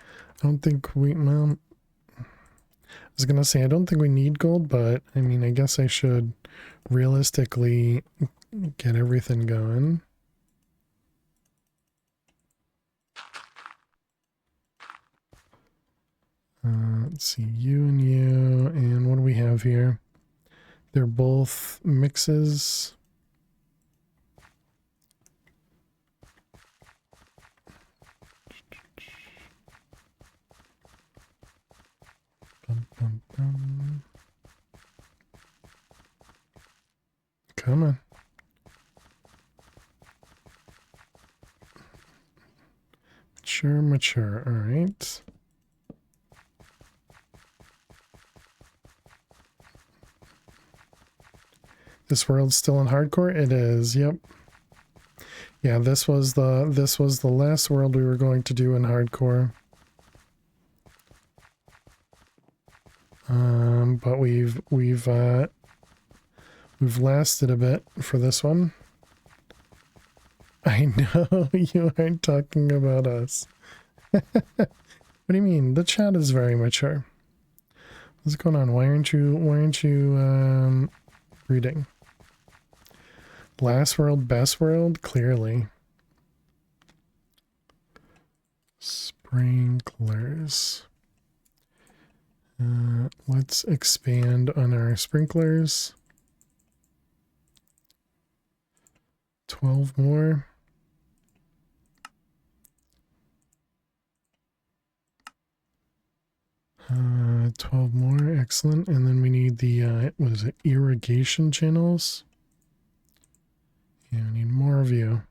don't think we, well, I was gonna say I don't think we need gold, but I mean I guess I should realistically get everything going. Let's see, you and you, and what do we have here? They're both mixes. Bum, bum, bum. Come on. Mature, all right. This world's still in hardcore? It is, yep. Yeah, this was the last world we were going to do in hardcore. But we've lasted a bit for this one. I know you aren't talking about us. What do you mean? The chat is very mature. What's going on? Why aren't you reading? Last world, best world? Clearly. Sprinklers. Let's expand on our sprinklers. 12 more. Uh, 12 more, excellent. And then we need the, what is it, irrigation channels? Yeah, I need more of you.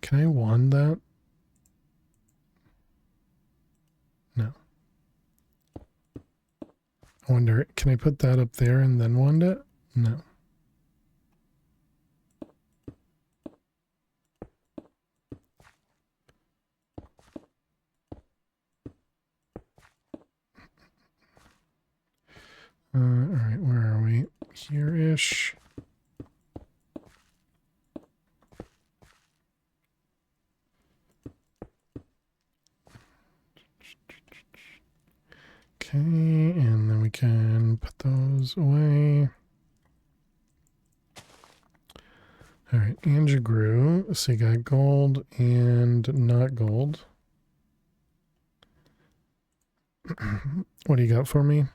Can I wand that? No. I wonder, can I put that up there and then wand it? No. Alright, where are we? Here-ish. Okay, and then we can put those away. All right, and you grew. So you got gold and not gold. What do you got for me?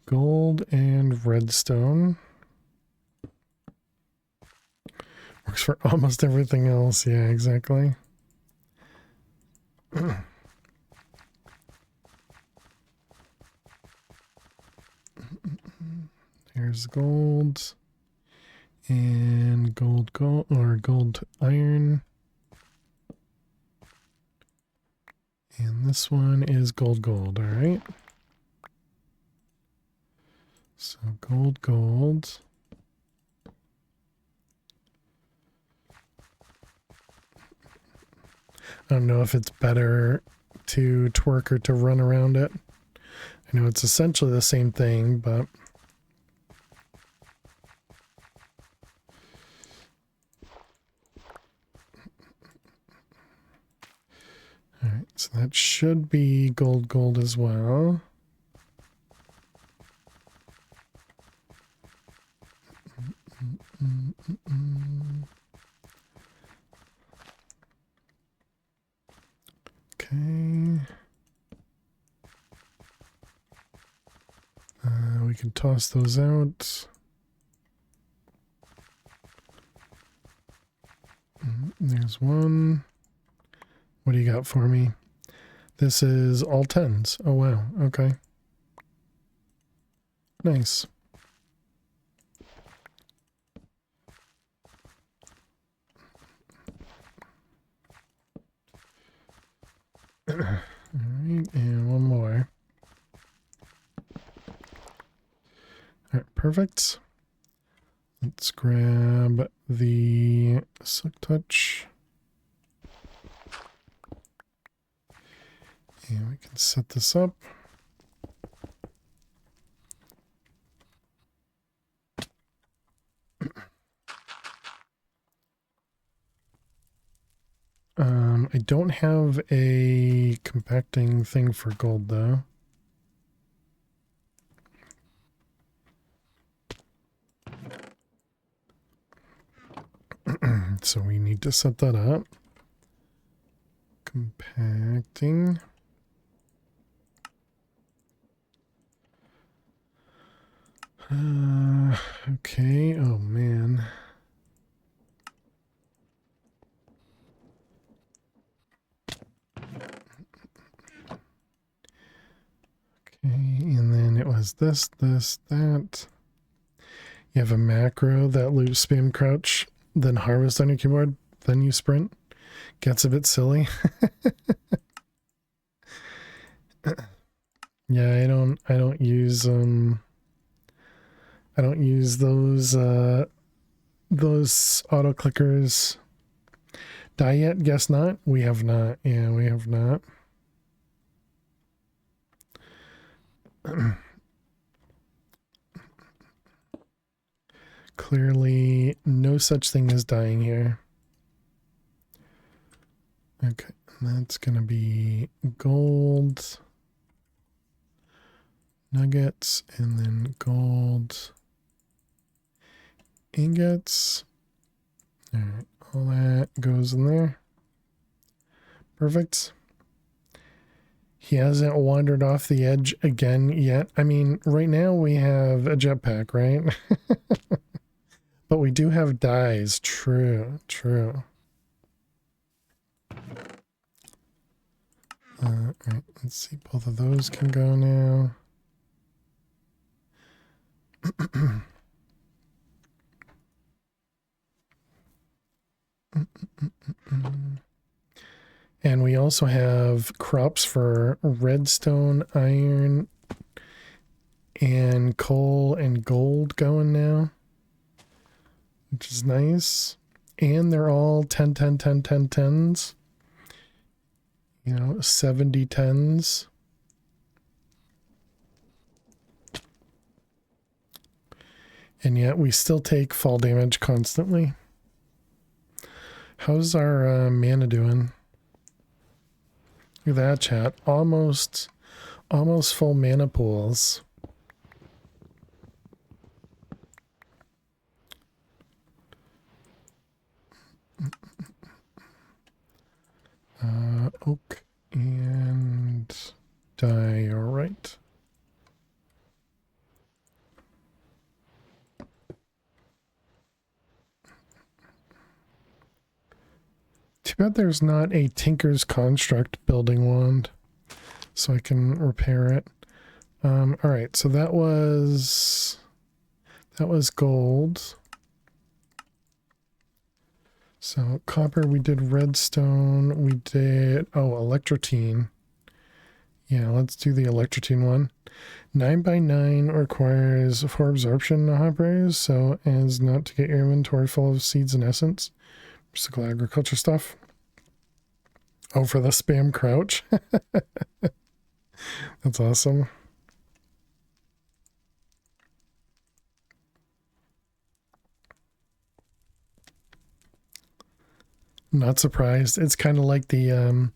Gold and redstone. Works for almost everything else. Yeah, exactly. Here's gold. And gold or gold iron. And this one is gold, all right? So gold. I don't know if it's better to twerk or to run around it. I know it's essentially the same thing, but... Alright, so that should be gold as well. Okay. We can toss those out. There's one. What do you got for me? This is all 10s. Oh, wow. Okay. Nice. All right, and one more. All right, perfect. Let's grab the Silk Touch. And we can set this up. I don't have a compacting thing for gold though. So we need to set that up. Compacting. Okay. Oh man. Okay, and then it was this, that. You have a macro that loops spam crouch, then harvest on your keyboard, then you sprint. Gets a bit silly. Yeah, I don't use those auto clickers. Die yet? Guess not. We have not. Yeah, we have not. Clearly no such thing as dying here. Okay, that's gonna be gold nuggets and then gold ingots. All right, all that goes in there. Perfect. He hasn't wandered off the edge again yet. I mean, right now we have a jetpack, right? But we do have dyes. True. Alright, let's see. Both of those can go now. And we also have crops for redstone, iron, and coal and gold going now, which is nice. And they're all 10, 10, 10, 10, 10s. You know, 70 10s. And yet we still take fall damage constantly. How's our mana doing? Look at that, chat. Almost Almost full mana pools. Oak and dye, all right. Too bad there's not a Tinker's Construct building wand, so I can repair it. All right, so that was gold. So copper, we did redstone, we did, oh, electrotine. Yeah, let's do the electrotine one. 9x9 requires 4 absorption hopperers, so as not to get your inventory full of seeds and essence. Physical agriculture stuff. Oh, for the spam crouch. That's awesome. Not surprised. It's kind of like the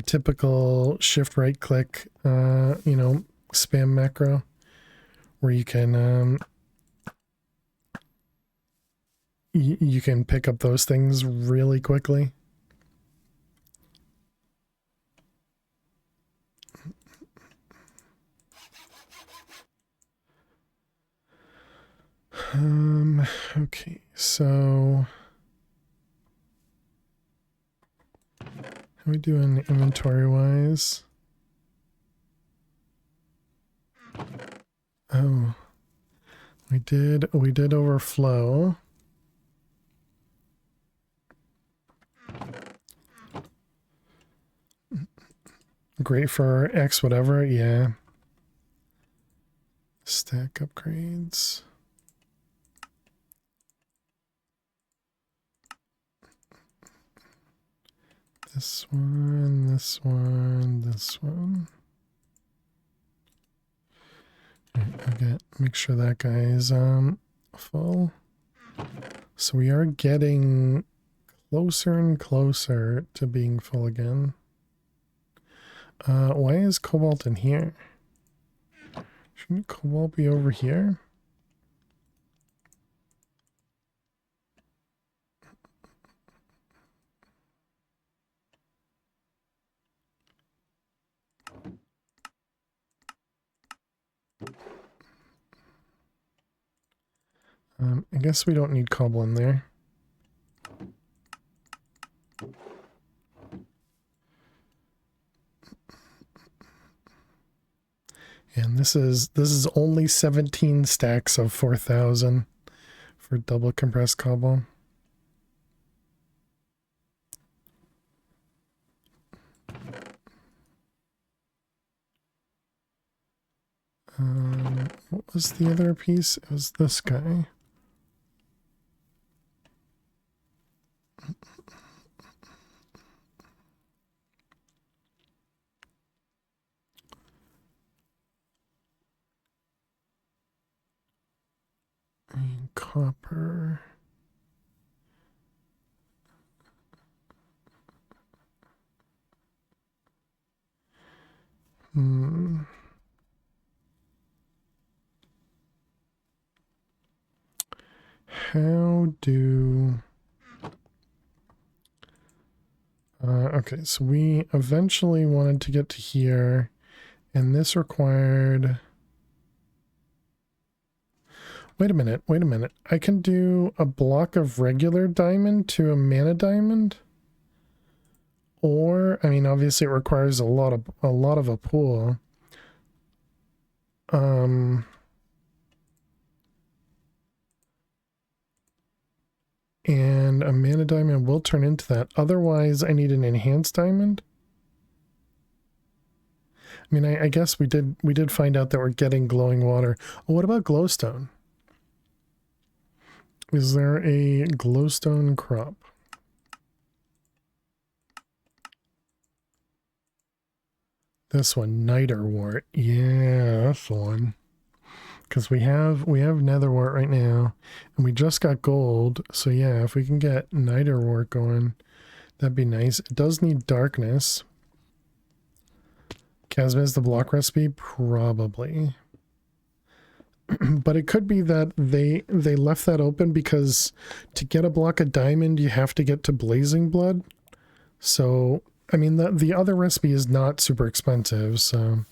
typical shift right click, you know, spam macro, where you can you can pick up those things really quickly. Okay, so how are we doing inventory wise? Oh, we did overflow. Great for X whatever, yeah. Stack upgrades. This one, this one, this one. Okay, make sure that guy is full. So we are getting closer and closer to being full again. Why is cobalt in here? Shouldn't cobalt be over here? I guess we don't need cobble in there. And this is only 17 stacks of 4,000 for double compressed cobble. What was the other piece? It was this guy. And copper. How do... okay, so we eventually wanted to get to here, and this required... Wait a minute. I can do a block of regular diamond to a mana diamond? Or, I mean, obviously it requires a lot of a pool. And a mana diamond will turn into that. Otherwise, I need an enhanced diamond. I mean, I guess we did find out that we're getting glowing water. Oh, what about glowstone? Is there a glowstone crop? This one, niter wart. Yeah, that's the one. Because we have nether wart right now, and we just got gold. So yeah, if we can get niter wart going, that'd be nice. It does need darkness. Casman is the block recipe? Probably. But it could be that they left that open because to get a block of diamond, you have to get to blazing blood. So, I mean, the other recipe is not super expensive, so...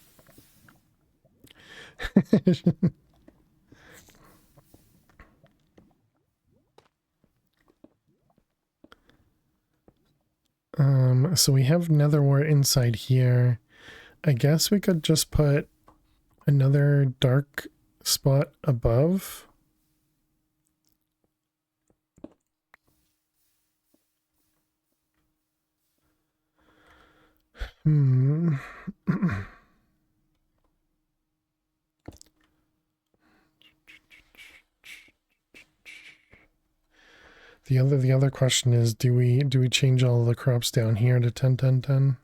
So we have nether wart inside here. I guess we could just put another dark spot above. The other question is, do we change all the crops down here to 10 10 10?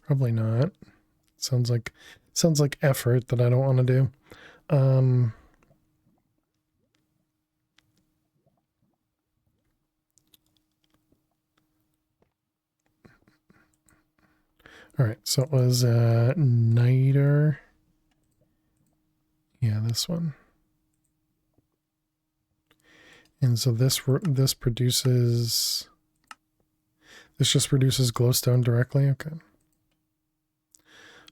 Probably not. Sounds like effort that I don't want to do. All right, so it was niter. Yeah, this one. And so this produces, this just produces glowstone directly. Okay.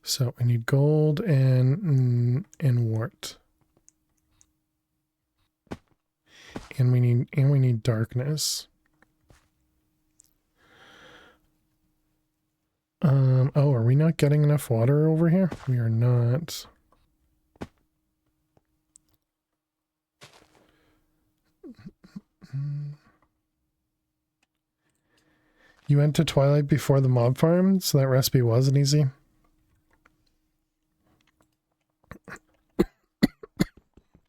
So we need gold and wart. And we need darkness. Oh, are we not getting enough water over here? We are not. You went to Twilight before the mob farm, so that recipe wasn't easy.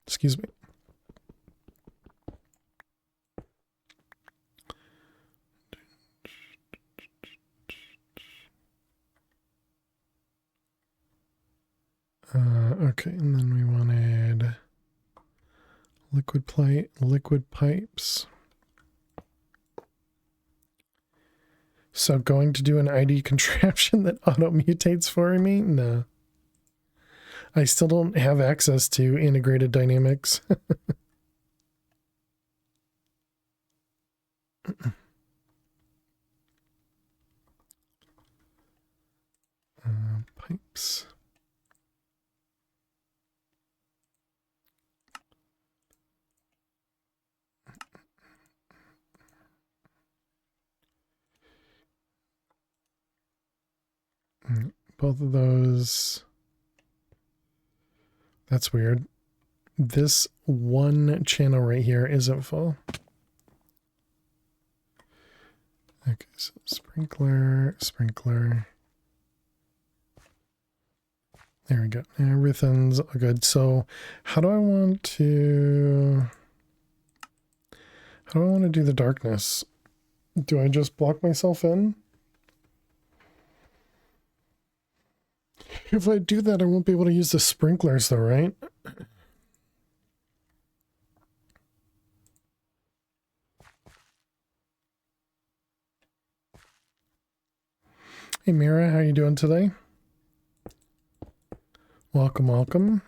Excuse me. Okay, and then we wanted liquid pipes. So going to do an ID contraption that auto mutates for me? No. I still don't have access to integrated dynamics. Pipes. Both of those. That's weird. This one channel right here isn't full. Okay, so sprinkler. There we go. Everything's good. So how do I want to do the darkness? Do I just block myself in? If I do that, I won't be able to use the sprinklers though, right? Hey Mira, how you doing today? Welcome, welcome.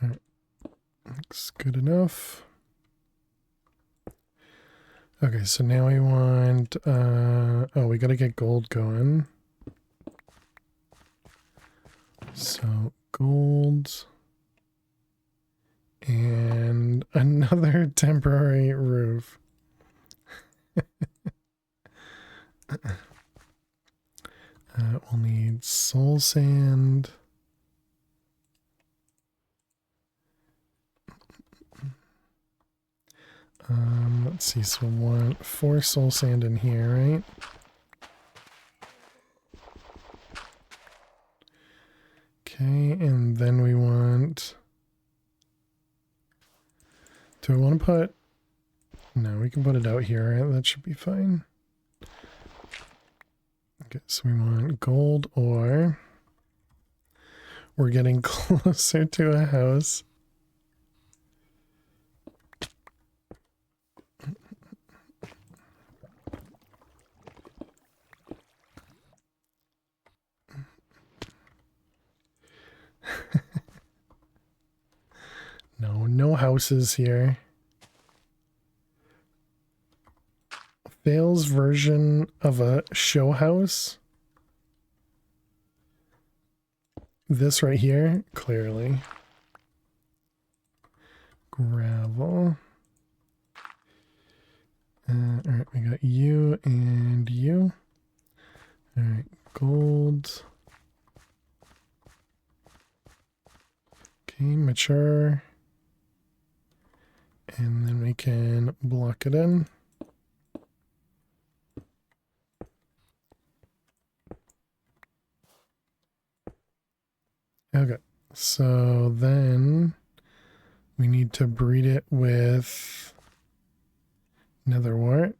All right. Looks good enough. Okay, so now we want, oh, we gotta get gold going. So, gold. And another temporary roof. We'll need soul sand. Let's see, so we'll want 4 soul sand in here, right? Okay, and then we want... Do I want to put... No, we can put it out here, right? That should be fine. Okay, so we want gold ore. We're getting closer to a house. No houses here. Fail's version of a show house. This right here, clearly. Gravel. Alright, we got you and you. Alright, gold. Okay, mature. And then we can block it in. Okay, so then we need to breed it with netherwort.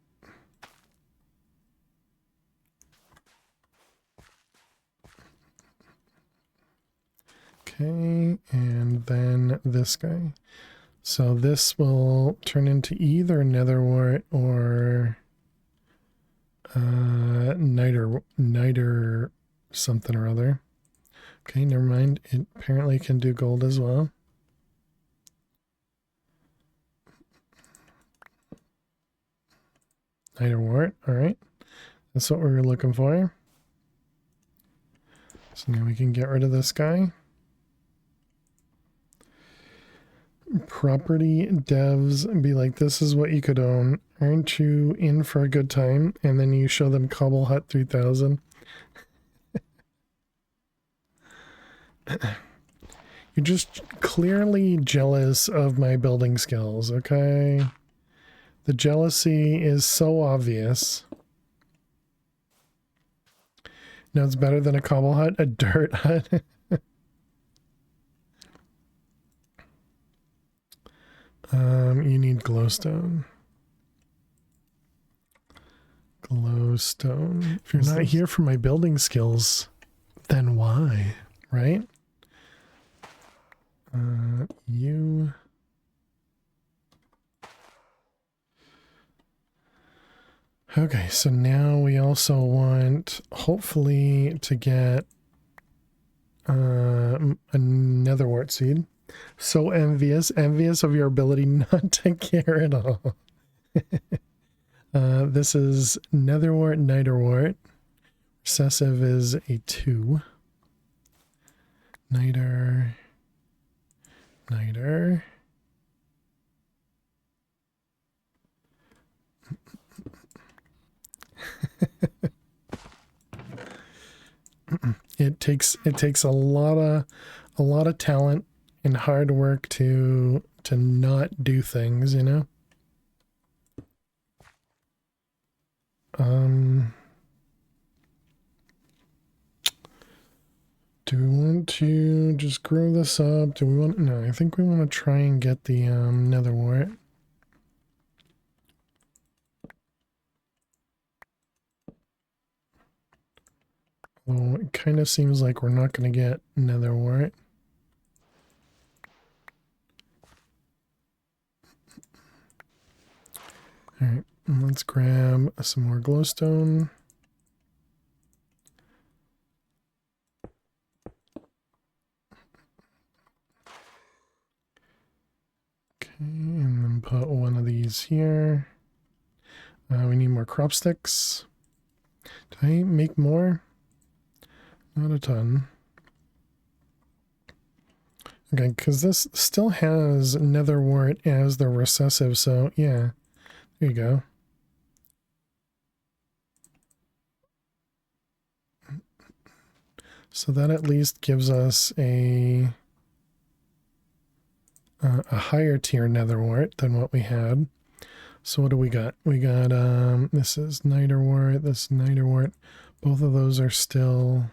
Okay, and then this guy. So this will turn into either netherwort or niter something or other. Okay, never mind. It apparently can do gold as well. Niterwort, alright. That's what we were looking for. So now we can get rid of this guy. Property devs be like, this is what you could own. Aren't you in for a good time? And then you show them Cobble Hut 3000. You're just clearly jealous of my building skills, okay? The jealousy is so obvious. No, it's better than a cobble hut, a dirt hut. You need glowstone. Glowstone. If you're not here for my building skills, then why? Right? You. Okay, so now we also want, hopefully, to get a netherwort seed. So envious of your ability not to care at all. This is netherwort, niterwort. Recessive is a 2. Niter. It takes a lot of talent and hard work to not do things, you know. Do we want to just grow this up? Do we want? No, I think we want to try and get the netherwort. Well, it kind of seems like we're not going to get netherwort. Alright, let's grab some more glowstone. Okay, and then put one of these here. We need more crop sticks. Did I make more? Not a ton. Okay, because this still has netherwort as the recessive, so yeah, there you go. So that at least gives us a higher tier netherwort than what we had. So what do we got? We got this is niterwort, this is niterwort. Both of those are still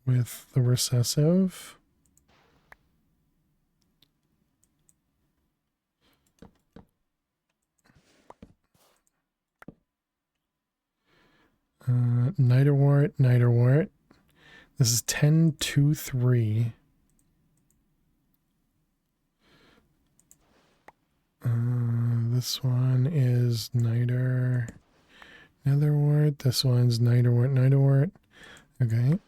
with the recessive. Niderwort, Niderwort. This is 1023. This one is Netherwort. This one's Niderwort, Niderwort. Okay.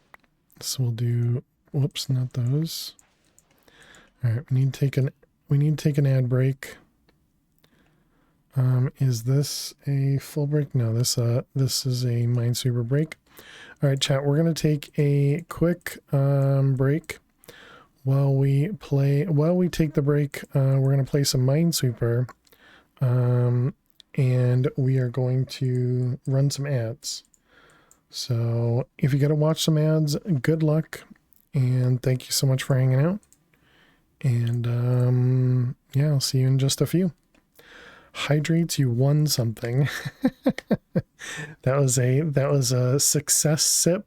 So we'll do, whoops, not those. All right, we need to take an ad break. Is this a full break? No, this is a Minesweeper break. All right, chat, we're going to take a quick break. While we take the break, we're going to play some Minesweeper. And we are going to run some ads. So if you got to watch some ads, good luck. And thank you so much for hanging out. And yeah, I'll see you in just a few. Hydrates, you won something. that was a success sip.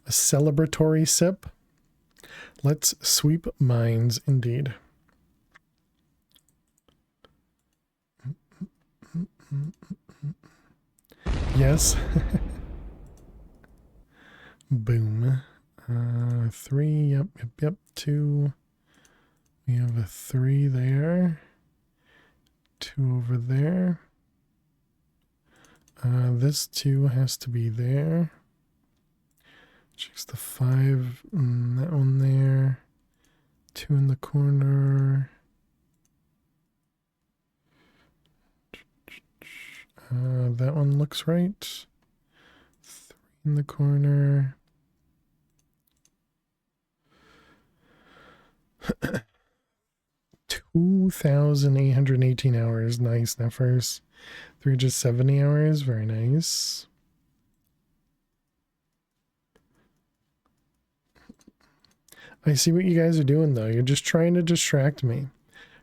A celebratory sip. Let's sweep mines indeed. Yes. Boom. 3, yep, 2. We have a 3 there. 2 over there. This 2 has to be there. Checks the 5. That one there. 2 in the corner. That one looks right. 3 in the corner. $2,818 hours. Nice, Neffers. 370 hours. Very nice. I see what you guys are doing, though. You're just trying to distract me.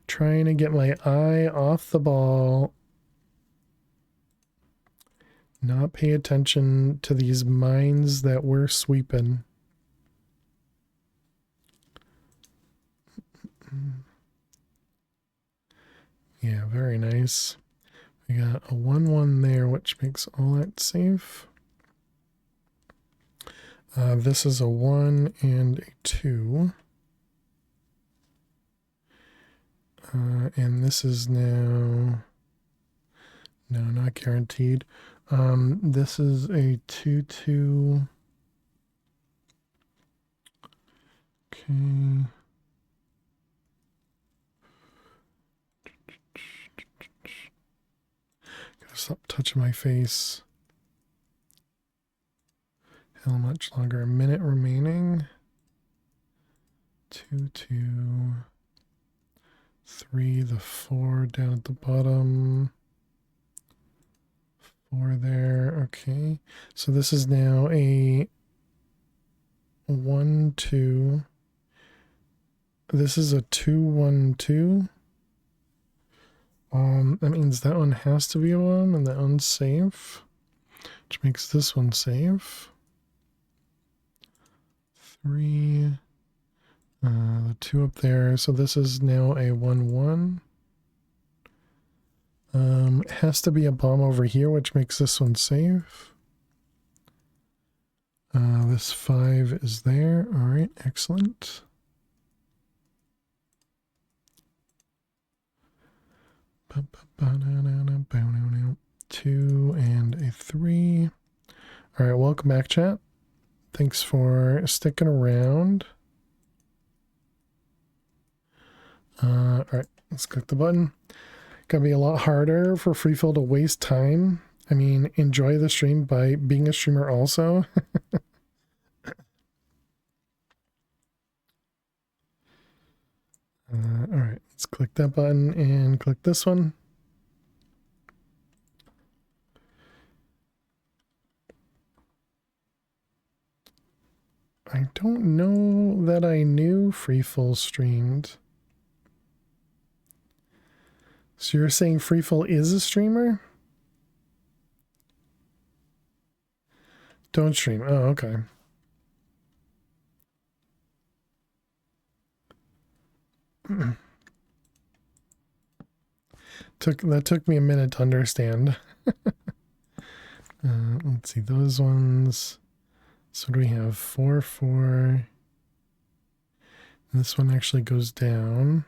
Trying to get my eye off the ball. Not pay attention to these mines that we're sweeping. Yeah, very nice. We got a 1-1 there, which makes all that safe. This is a 1 and a 2. And this is now... No, not guaranteed. This is a 2-2. Okay. Gotta stop touching my face. How much longer? A minute remaining. 2-2. 3, the 4 down at the bottom. 4 there. Okay. So this is now a 1-2. This is a 2-1-2. That means that one has to be a 1 and that one's safe. Which makes this one safe. 3. The 2 up there. So this is now a 1-1. It has to be a bomb over here, which makes this one safe. This 5 is there. All right, excellent. Two and a 3. All right, welcome back, chat. Thanks for sticking around. All right, let's click the button. Gonna be a lot harder for Freefall to waste time. I mean, enjoy the stream by being a streamer also. All right, let's click that button and click this one. I don't know that I knew Freefall streamed. So you're saying Freefall is a streamer? Don't stream. Oh, okay. That took me a minute to understand. Let's see those ones. So do we have 4, 4? This one actually goes down.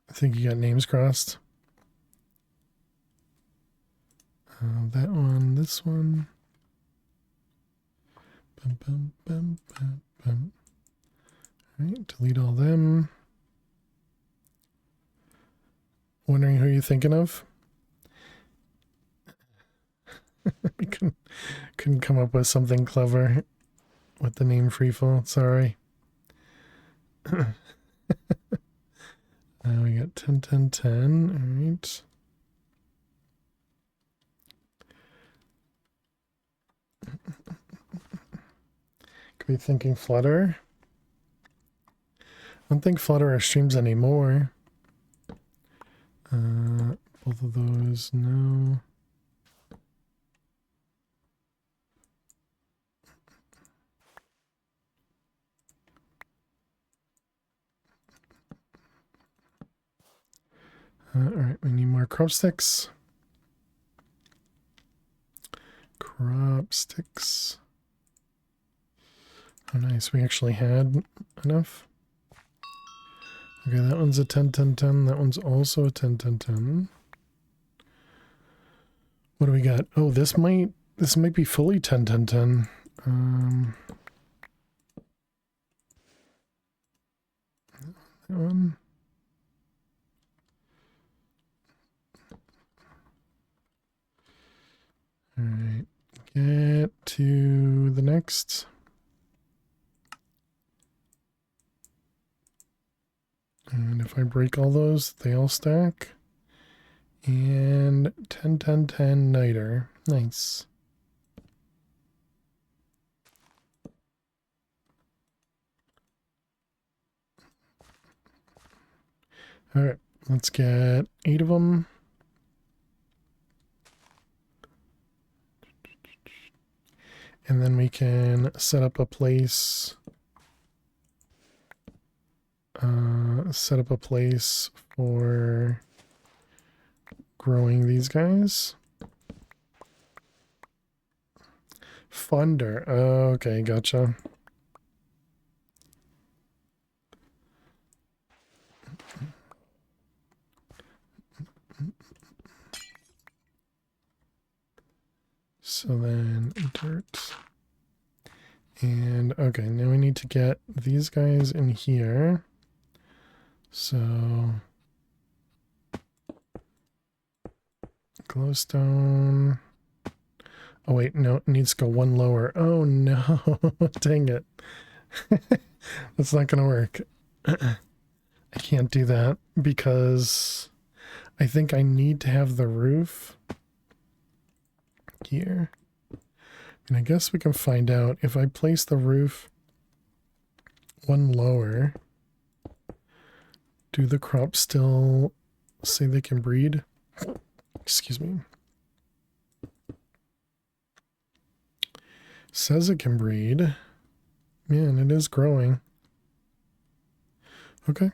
I think you got names crossed. That one, this one. Bum, bum, bum, bum, bum. All right, delete all them. Wondering who you're thinking of? We couldn't come up with something clever with the name Freefall. Sorry. We got 10, 10, 10. All right. Could be thinking Flutter. I don't think Flutter streams anymore. Both of those, no. All right, we need more crop sticks. Crop sticks. Oh, nice. We actually had enough. Okay, that one's a 10, 10, 10. That one's also a 10, 10, 10. What do we got? Oh, this might be fully 10, 10, 10. That one. All right, get to the next. And if I break all those, they all stack. And 10, 10, 10 niter. Nice. All right, let's get 8 of them. And then we can set up a place. Set up a place for growing these guys. Funder. Okay, gotcha. So then dirt. And okay, now we need to get these guys in here. So glowstone. Oh wait, no, it needs to go one lower. Oh no, dang it. That's not gonna work. I can't do that because I think I need to have the roof here. And I guess we can find out if I place the roof one lower. Do the crops still say they can breed? Excuse me. Says it can breed. Man, it is growing. Okay.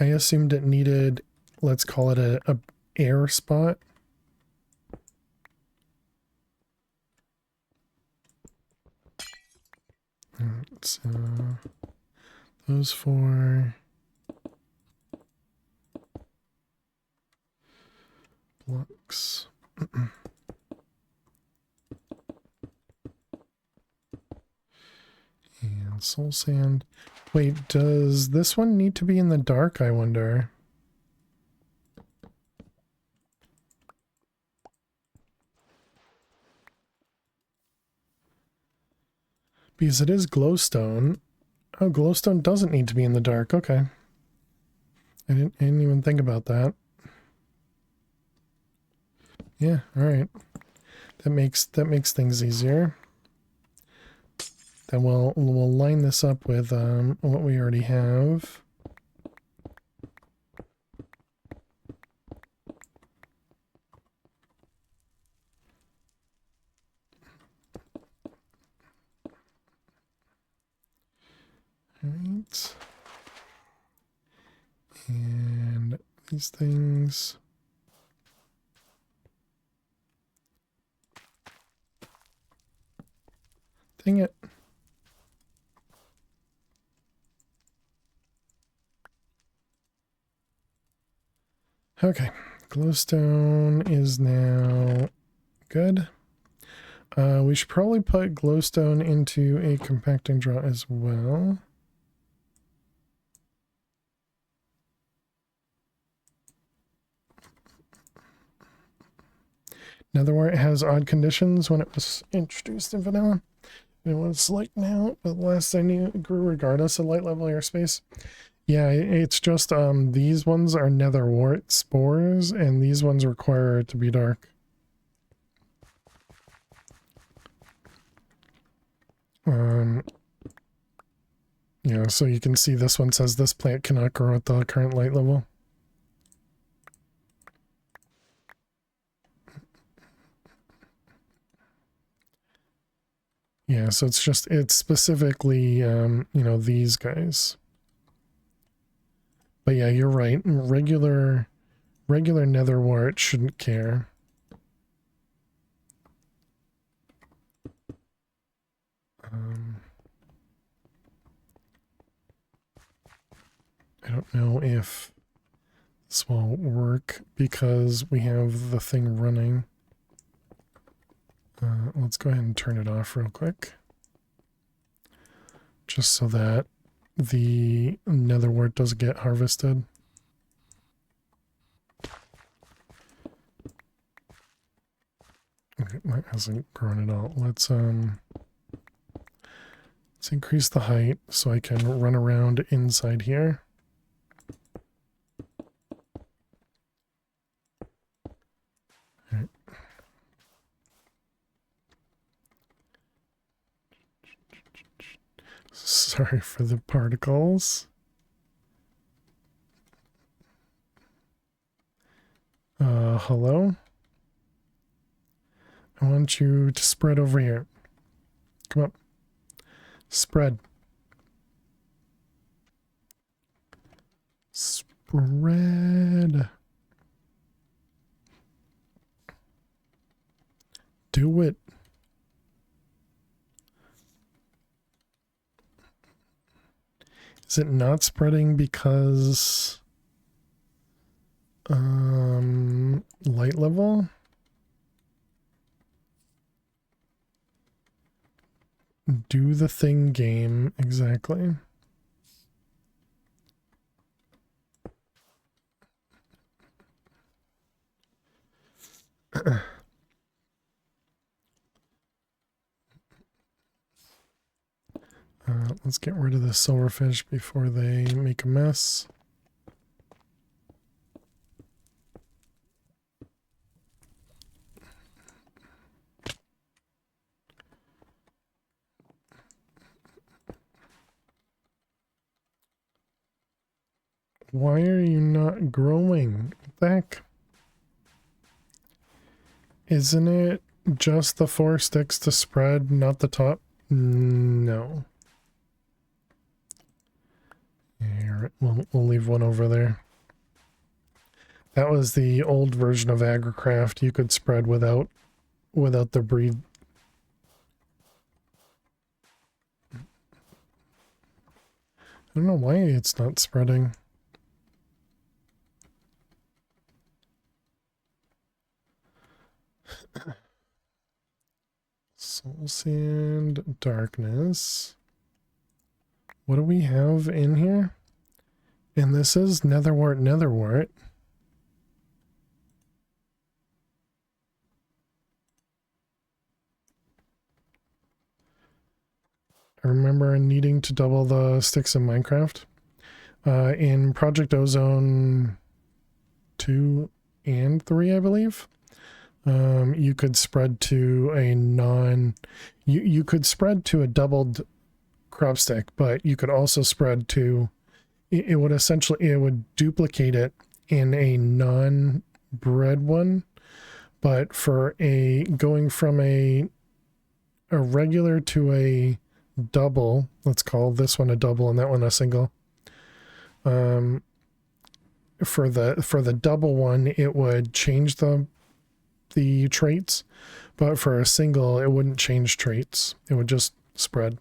I assumed it needed, let's call it a air spot. Alright, so those 4 blocks. And soul sand. Wait, does this one need to be in the dark, I wonder? Because it is glowstone. Oh, glowstone doesn't need to be in the dark. Okay. I didn't even think about that. Yeah, all right. That makes things easier. Then we'll line this up with what we already have. All right. And these things. Dang it. Okay, glowstone is now good. We should probably put glowstone into a compacting draw as well. Netherware has odd conditions when it was introduced in vanilla. And what it's like now, but last I knew it grew regardless of light level airspace. Yeah, it's just these ones are netherwort spores, and these ones require it to be dark. Yeah, so you can see this one says this plant cannot grow at the current light level. Yeah, so it's specifically, you know, these guys. But yeah, you're right. Regular netherwort shouldn't care. I don't know if this will work because we have the thing running. Let's go ahead and turn it off real quick. Just so that the netherwort doesn't get harvested. Okay, that hasn't grown at all. Let's increase the height so I can run around inside here. All right. Sorry for the particles. Hello? I want you to spread over here. Come up. Spread. Spread. Do it. Is it not spreading because light level? Do the thing game exactly. Let's get rid of the silverfish before they make a mess. Why are you not growing? What the heck? Isn't it just the 4 sticks to spread, not the top? No. Here, we'll leave one over there. That was the old version of AgriCraft. You could spread without the breed. I don't know why it's not spreading. Soul Sand, Darkness. What do we have in here? And this is netherwort. I remember needing to double the sticks in Minecraft. In Project Ozone 2 and 3, I believe. You could spread to a you could spread to a doubled crop stick, but you could also spread to, it would duplicate it in a non-bred one, but for going from a regular to a double, let's call this one a double and that one a single, for the double one, it would change the traits, but for a single, it wouldn't change traits. It would just spread.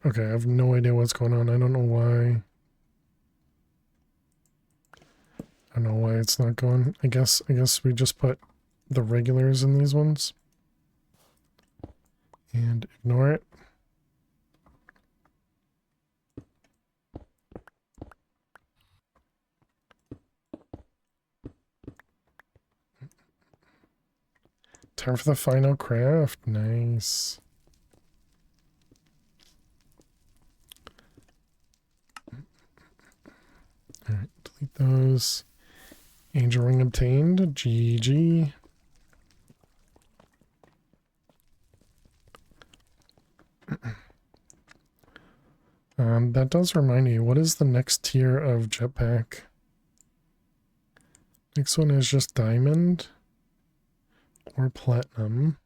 Okay, I have no idea what's going on. I don't know why. I don't know why it's not going. I guess we just put the regulars in these ones and ignore it. Time for the final craft. Nice. Alright, delete those. Angel ring obtained. GG. That does remind me, what is the next tier of jetpack? Next one is just diamond or platinum.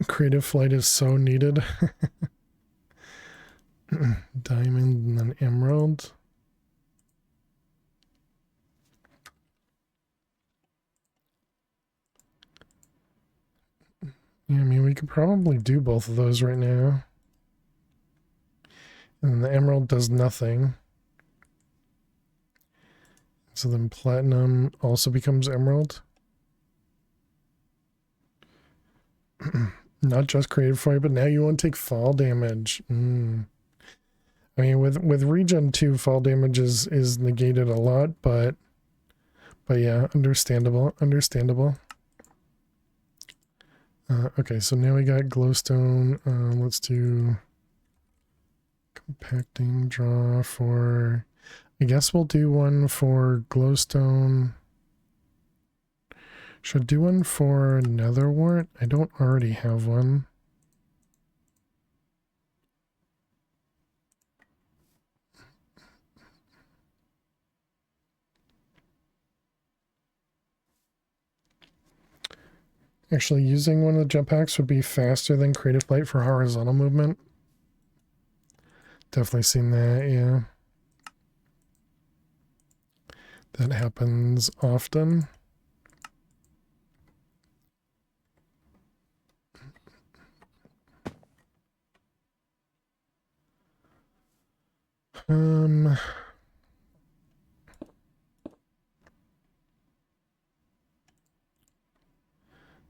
Creative flight is so needed. Diamond and then emerald. Yeah, I mean, we could probably do both of those right now. And the emerald does nothing. So then platinum also becomes emerald. Not just creative fire, but now you won't take fall damage. I mean, with regen 2, fall damage is negated a lot, but yeah, understandable. Okay, so now we got glowstone. Let's do compacting draw for, I guess we'll do one for glowstone. Should do one for netherwort. I don't already have one. Actually, using one of the jetpacks would be faster than creative flight for horizontal movement. Definitely seen that, yeah. That happens often.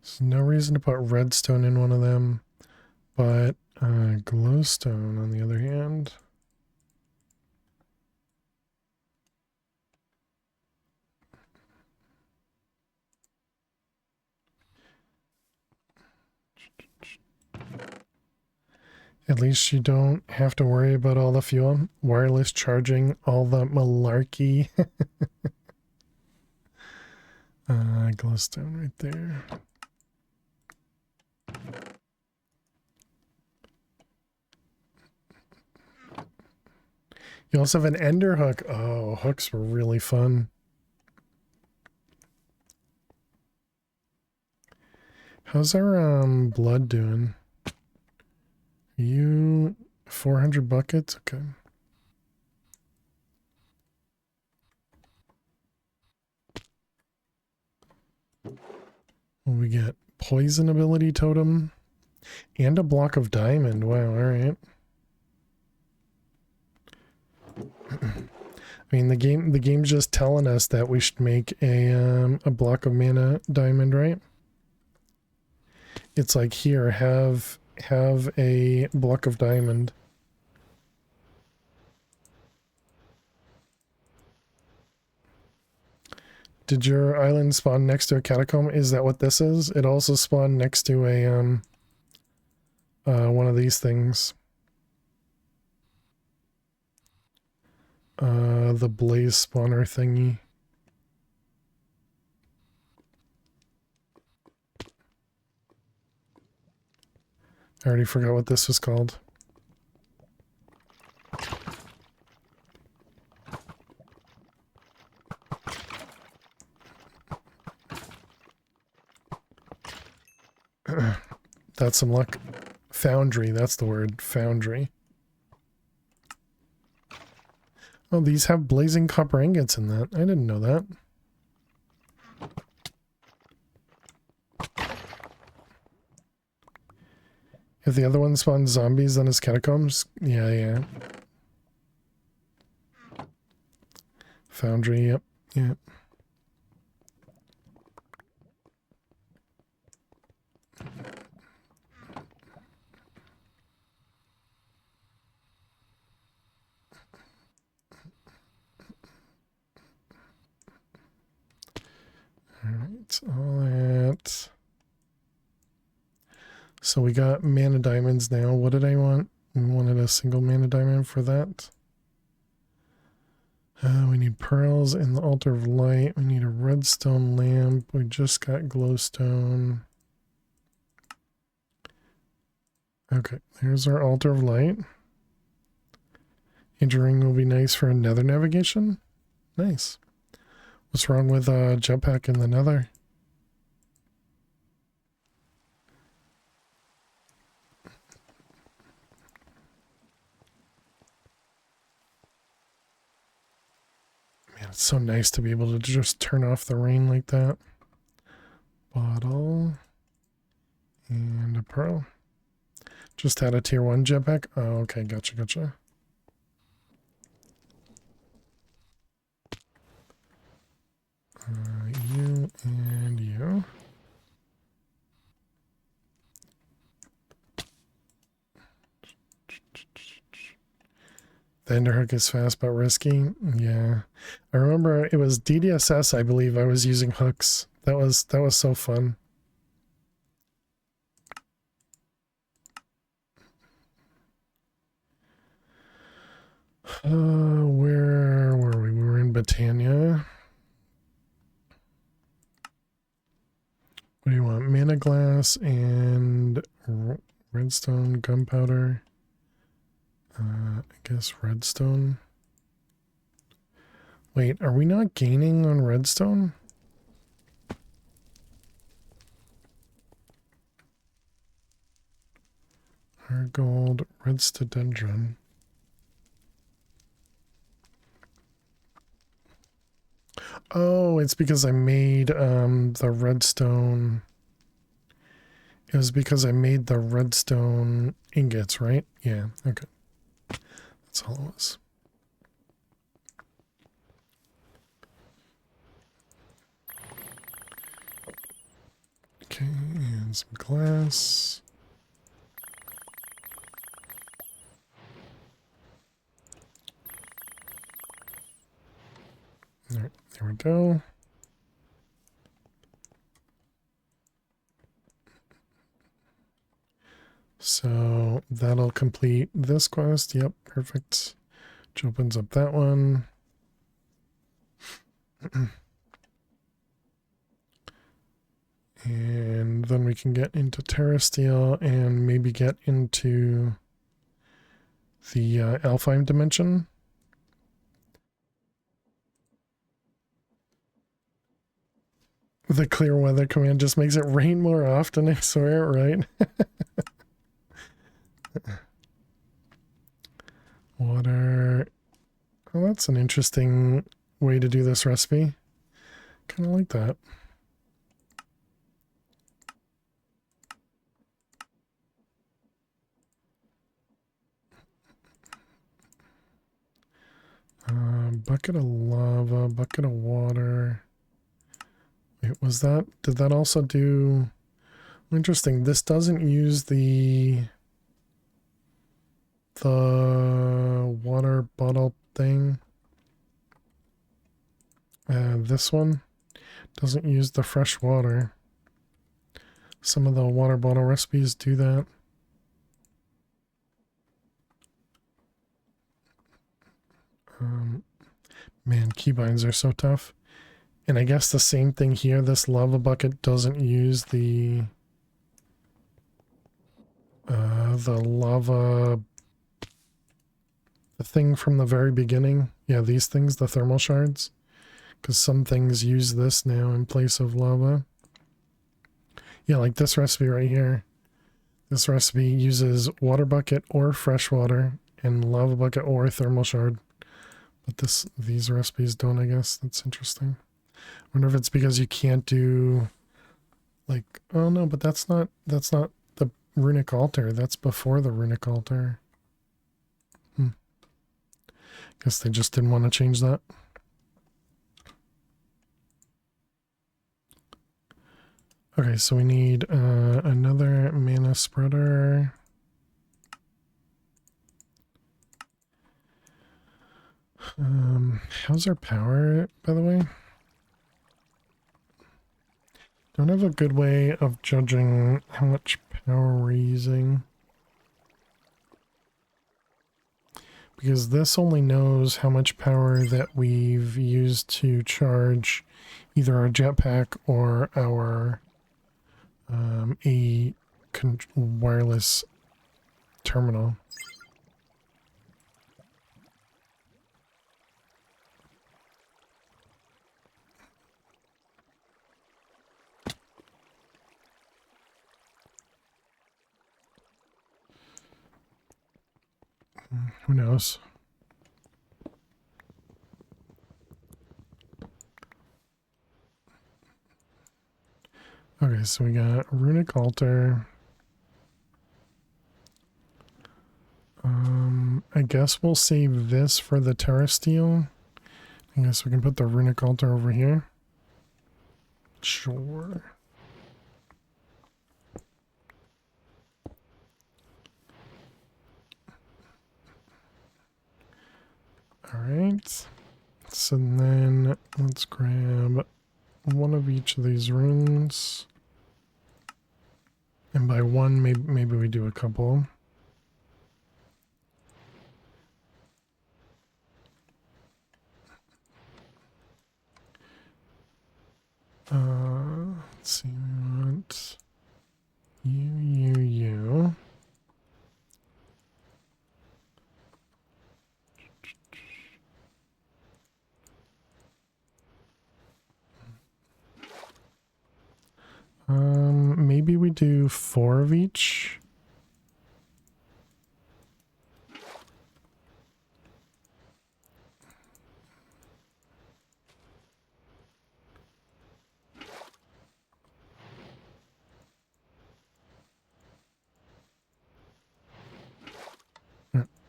There's no reason to put redstone in one of them, but glowstone on the other hand. At least you don't have to worry about all the fuel, wireless charging, all the malarkey. Glowstone right there. You also have an ender hook. Oh, hooks were really fun. How's our blood doing? Are you 400 buckets? Okay. What we get? Poison ability totem and a block of diamond. Wow, all right. I mean, the game's just telling us that we should make a block of mana diamond, right? It's like, here, have a block of diamond. Did your island spawn next to a catacomb? Is that what this is? It also spawned next to a one of these things. The blaze spawner thingy. I already forgot what this was called. That's some luck. Foundry, that's the word. Foundry. Oh, these have blazing copper ingots in that. I didn't know that. If the other one spawns zombies, then it's catacombs? Yeah, yeah. Foundry, yep, yep. Alright, all that. So we got mana diamonds now. What did I want? We wanted a single mana diamond for that. We need pearls in the altar of light. We need a redstone lamp. We just got glowstone. Okay, there's our altar of light. Angel ring will be nice for nether navigation. Nice. What's wrong with jetpack in the nether? Man, it's so nice to be able to just turn off the rain like that. Bottle. And a pearl. Just had a tier 1 jetpack. Oh, okay, gotcha, gotcha. You and you. The Enderhook is fast but risky. Yeah. I remember it was DDSS, I believe I was using hooks. That was so fun. Where were we? We were in Britannia. What do you want? Mana glass and redstone, gunpowder. I guess redstone. Wait, are we not gaining on redstone? Hard gold, redstodendron. Oh, it's because I made the redstone. It was because I made the redstone ingots, right? Yeah, okay. That's all it was. Okay, and some glass. All right, there we go. So that'll complete this quest. Yep, perfect. Which opens up that one. And then we can get into Terrasteel and maybe get into the Alfheim dimension. The clear weather command just makes it rain more often, I swear, right? Water. Oh, that's an interesting way to do this recipe. Kind of like that. Bucket of lava, bucket of water. Wait, was that, did that also do, interesting, this doesn't use the water bottle thing. This one doesn't use the fresh water. Some of the water bottle recipes do that. Man, keybinds are so tough. And I guess the same thing here, this lava bucket doesn't use the lava, the thing from the very beginning. Yeah, these things, the thermal shards. Because some things use this now in place of lava. Yeah, like this recipe right here. This recipe uses water bucket or fresh water and lava bucket or thermal shard. But these recipes don't, I guess. That's interesting. I wonder if it's because you can't do like, oh no, but that's not the runic altar. That's before the runic altar. Guess they just didn't want to change that. Okay, so we need another mana spreader. How's our power, by the way? Don't have a good way of judging how much power we're using. Because this only knows how much power that we've used to charge either our jetpack or our wireless terminal. Who knows? Okay, so we got runic altar. I guess we'll save this for the terrasteel. I guess we can put the runic altar over here. Sure. All right. So then let's grab one of each of these runes. And by one, maybe we do a couple. Let's see, we want you. Maybe we do 4 of each.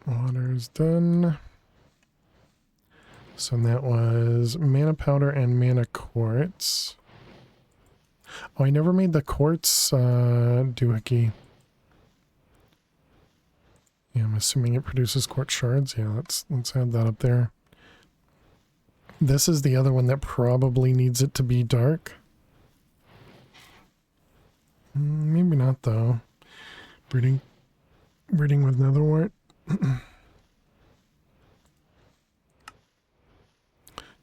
Water's done. So that was mana powder and mana quartz. Oh, I never made the quartz doohickey. Yeah, I'm assuming it produces quartz shards. Yeah, let's add that up there. This is the other one that probably needs it to be dark. Maybe not though. Breeding with netherwort.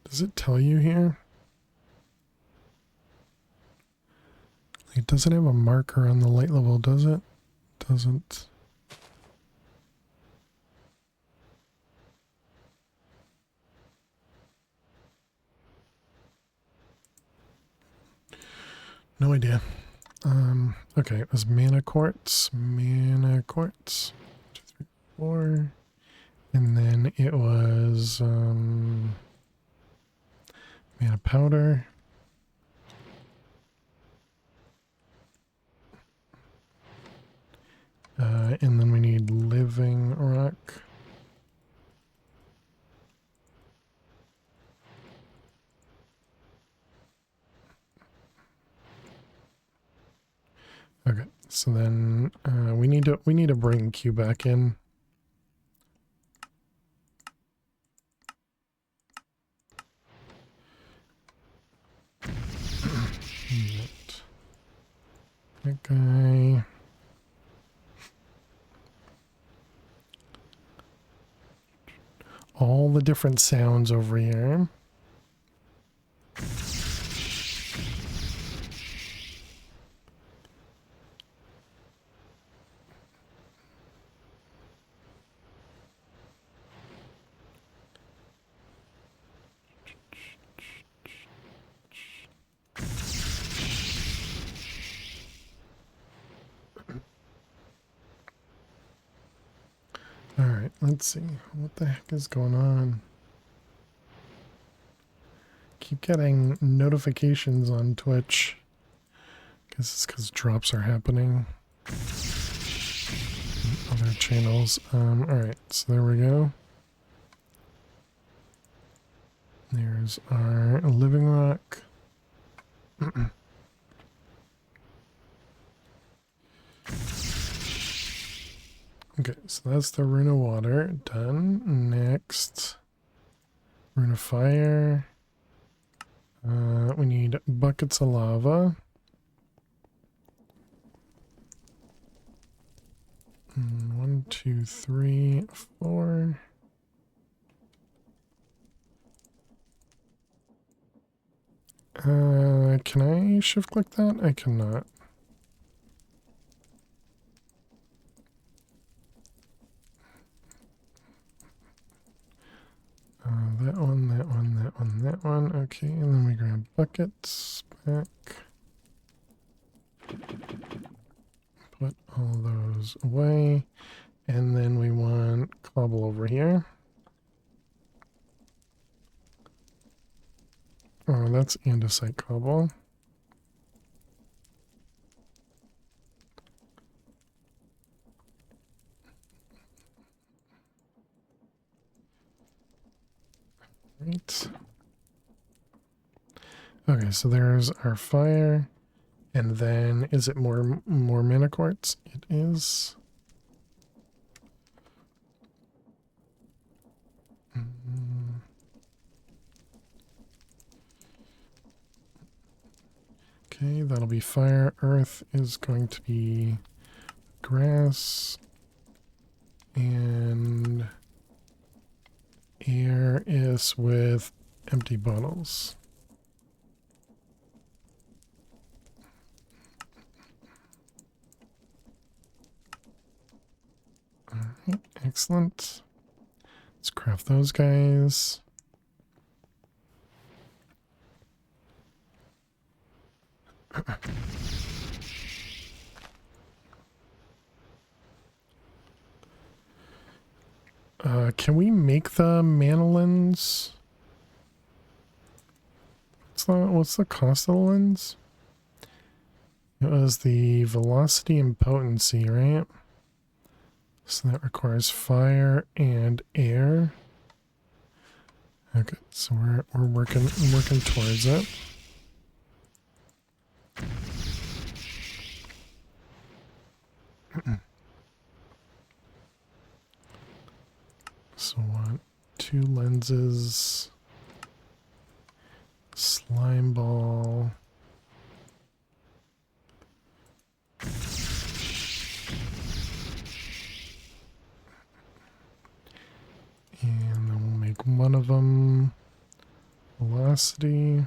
Does it tell you here? It doesn't have a marker on the light level, does it? Doesn't. No idea. Okay, it was mana quartz. 2, 3, 4. And then it was mana powder. And then we need living rock. Okay, so then we need to bring Q back in. That guy. All the different sounds over here. Alright, let's see. What the heck is going on? Keep getting notifications on Twitch. Guess it's because drops are happening. Other channels. Alright, so there we go. There's our living rock. Okay, so that's the rune of water. Done. Next. Rune of fire. We need buckets of lava. 1, 2, 3, 4. Can I shift click that? I cannot. That one, that one, that one, that one. Okay, and then we grab buckets back. Put all those away. And then we want cobble over here. Oh, that's andesite cobble. Right. Okay, so there's our fire. And then, is it more mana quartz? It is. Okay, that'll be fire. Earth is going to be grass. And air is with empty bottles. Alright, excellent. Let's craft those guys. Can we make the manolins? What's the cost of the lens? It was the velocity and potency, right? So that requires fire and air. Okay, so we're working towards it. So want 2 lenses, slime ball. And then we'll make one of them velocity.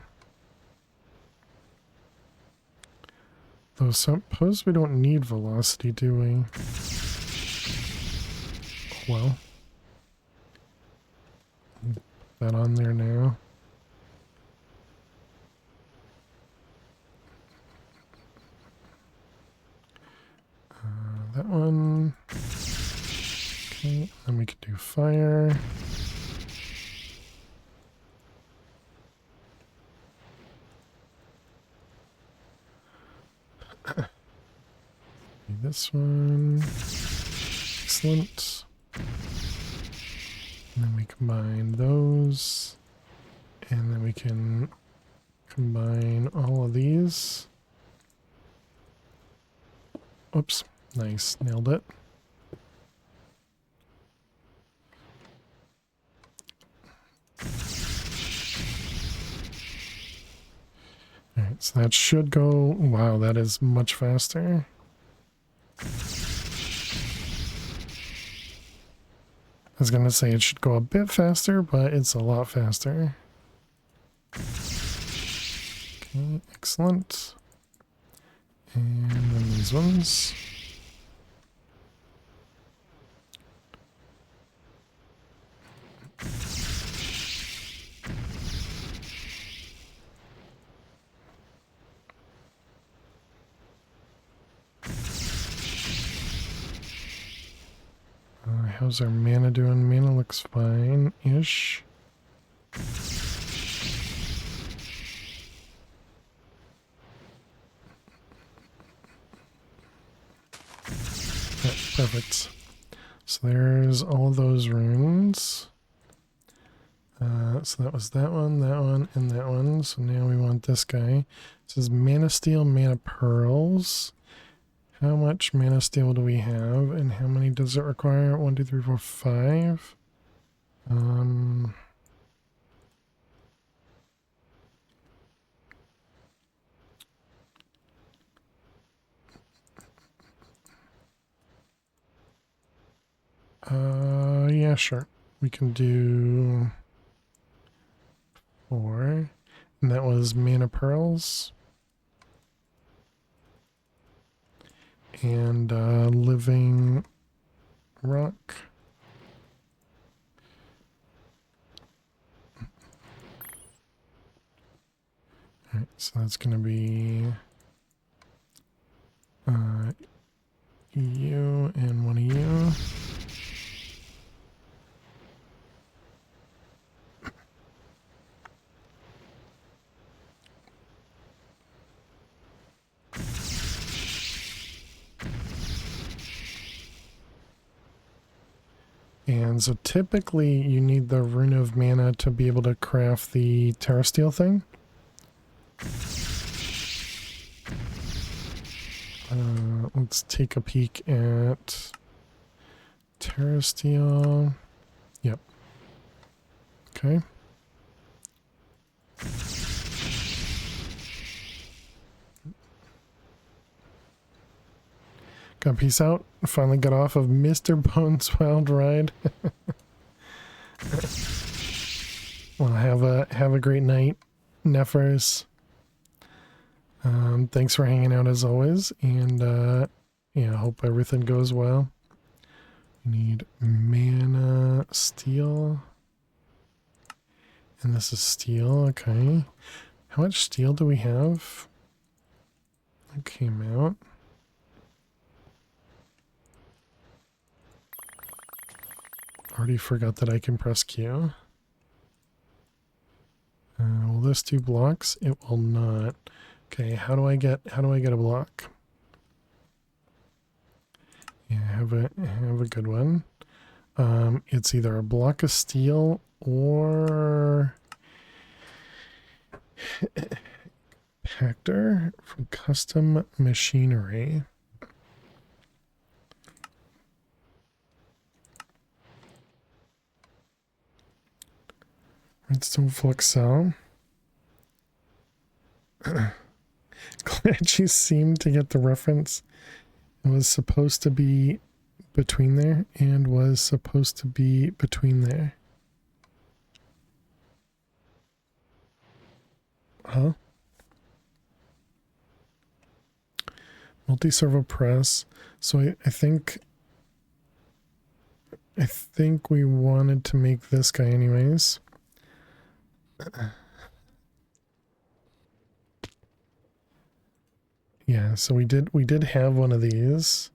Though suppose we don't need velocity, do we? Well, put that on there now. That one. Okay, then we could do fire. This one. Excellent. And then we combine those. And then we can combine all of these. Oops. Nice. Nailed it. Alright, so that should go... Wow, that is much faster. I was gonna say it should go a bit faster, but it's a lot faster. Okay, excellent. And then these ones. how's our mana doing? Mana looks fine-ish. Yeah, perfect. So there's all those runes. So that was that one, and that one. So now we want this guy. It says mana steel, mana pearls. How much mana steel do we have, and how many does it require? 1, 2, 3, 4, 5. Yeah, sure. We can do 4. And that was mana pearls. And living rock. Alright, so that's going to be you and one of you. And so typically you need the Rune of Mana to be able to craft the Terra Steel thing. Let's take a peek at Terra Steel. Yep. Okay. Got peace out. Finally got off of Mr. Bones' wild ride. Well, have a great night, Neffers. Thanks for hanging out as always, and yeah, hope everything goes well. We need mana steel, and this is steel. Okay, how much steel do we have? That came out. Already forgot that I can press Q. Will this do blocks? It will not. Okay, how do I get a block? Yeah, have a good one. It's either a block of steel or Pactor from Custom Machinery. Redstone Flux Cell. Glad you seemed to get the reference. It was supposed to be between there and was supposed to be between there. Huh? Multi-servo press. So I think we wanted to make this guy anyways. Yeah, so we did have one of these.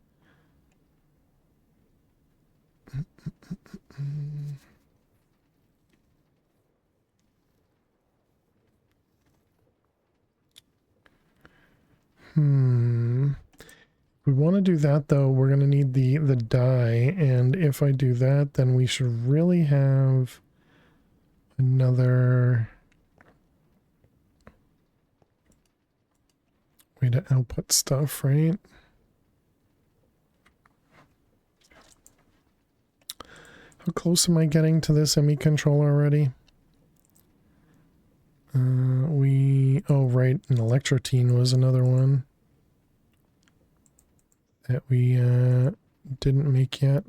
If we want to do that though, we're going to need the dye, and if I do that, then we should really have another way to output stuff, right? How close am I getting to this ME controller already? Oh right, an Electrotine was another one that we didn't make yet.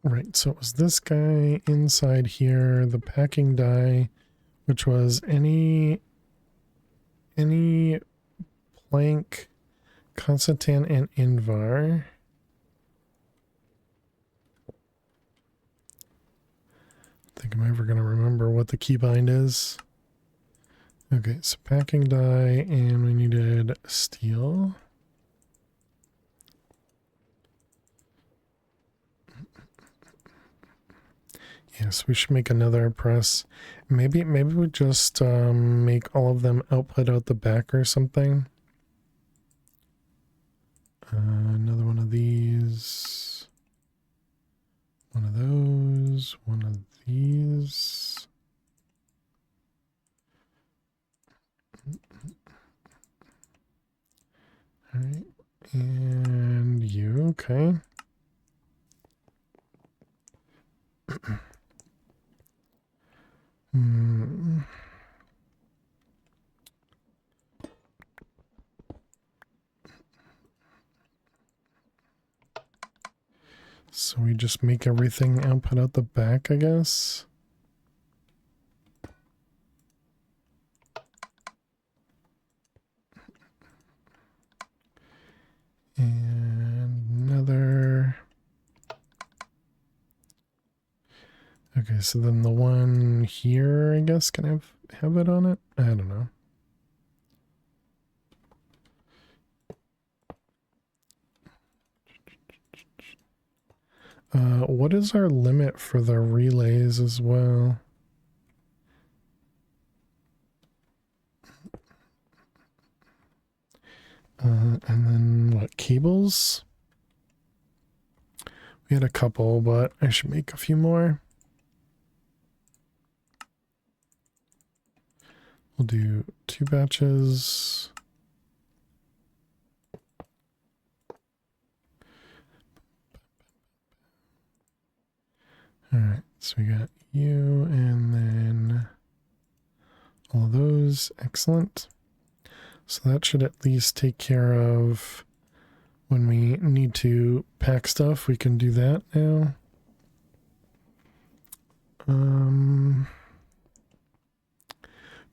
Right, so it was this guy inside here, the packing die, which was any plank, Constantan, and Invar. I think I'm ever going to remember what the keybind is. Okay, so packing die, and we needed steel. Yes, we should make another press. Maybe we just make all of them output out the back or something. Another one of these. One of those. One of these. All right, and you, okay. So we just make everything output out the back, I guess. And another. Okay, so then the one here, I guess, can have it on it? I don't know. What is our limit for the relays as well? And then what, cables? We had a couple, but I should make a few more. We'll do 2 batches. All right, so we got you and then all of those. Excellent. So that should at least take care of when we need to pack stuff. We can do that now.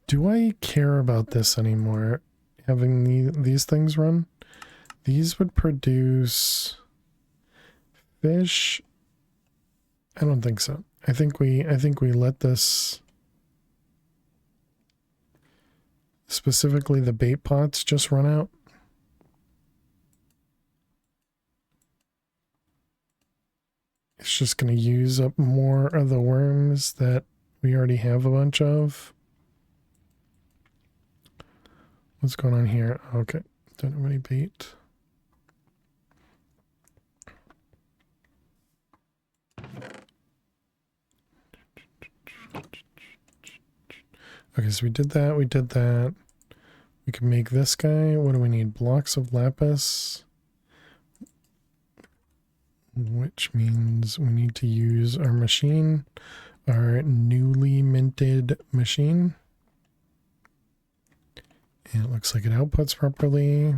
Do I care about this anymore? Having these things run? These would produce fish. I don't think so. I think we let this, specifically the bait pots, just run out. It's just going to use up more of the worms that we already have a bunch of. What's going on here? Okay, don't have any bait. Okay, so we did that, we did that. We can make this guy. What do we need? Blocks of lapis. Which means we need to use our machine, our newly minted machine. And it looks like it outputs properly.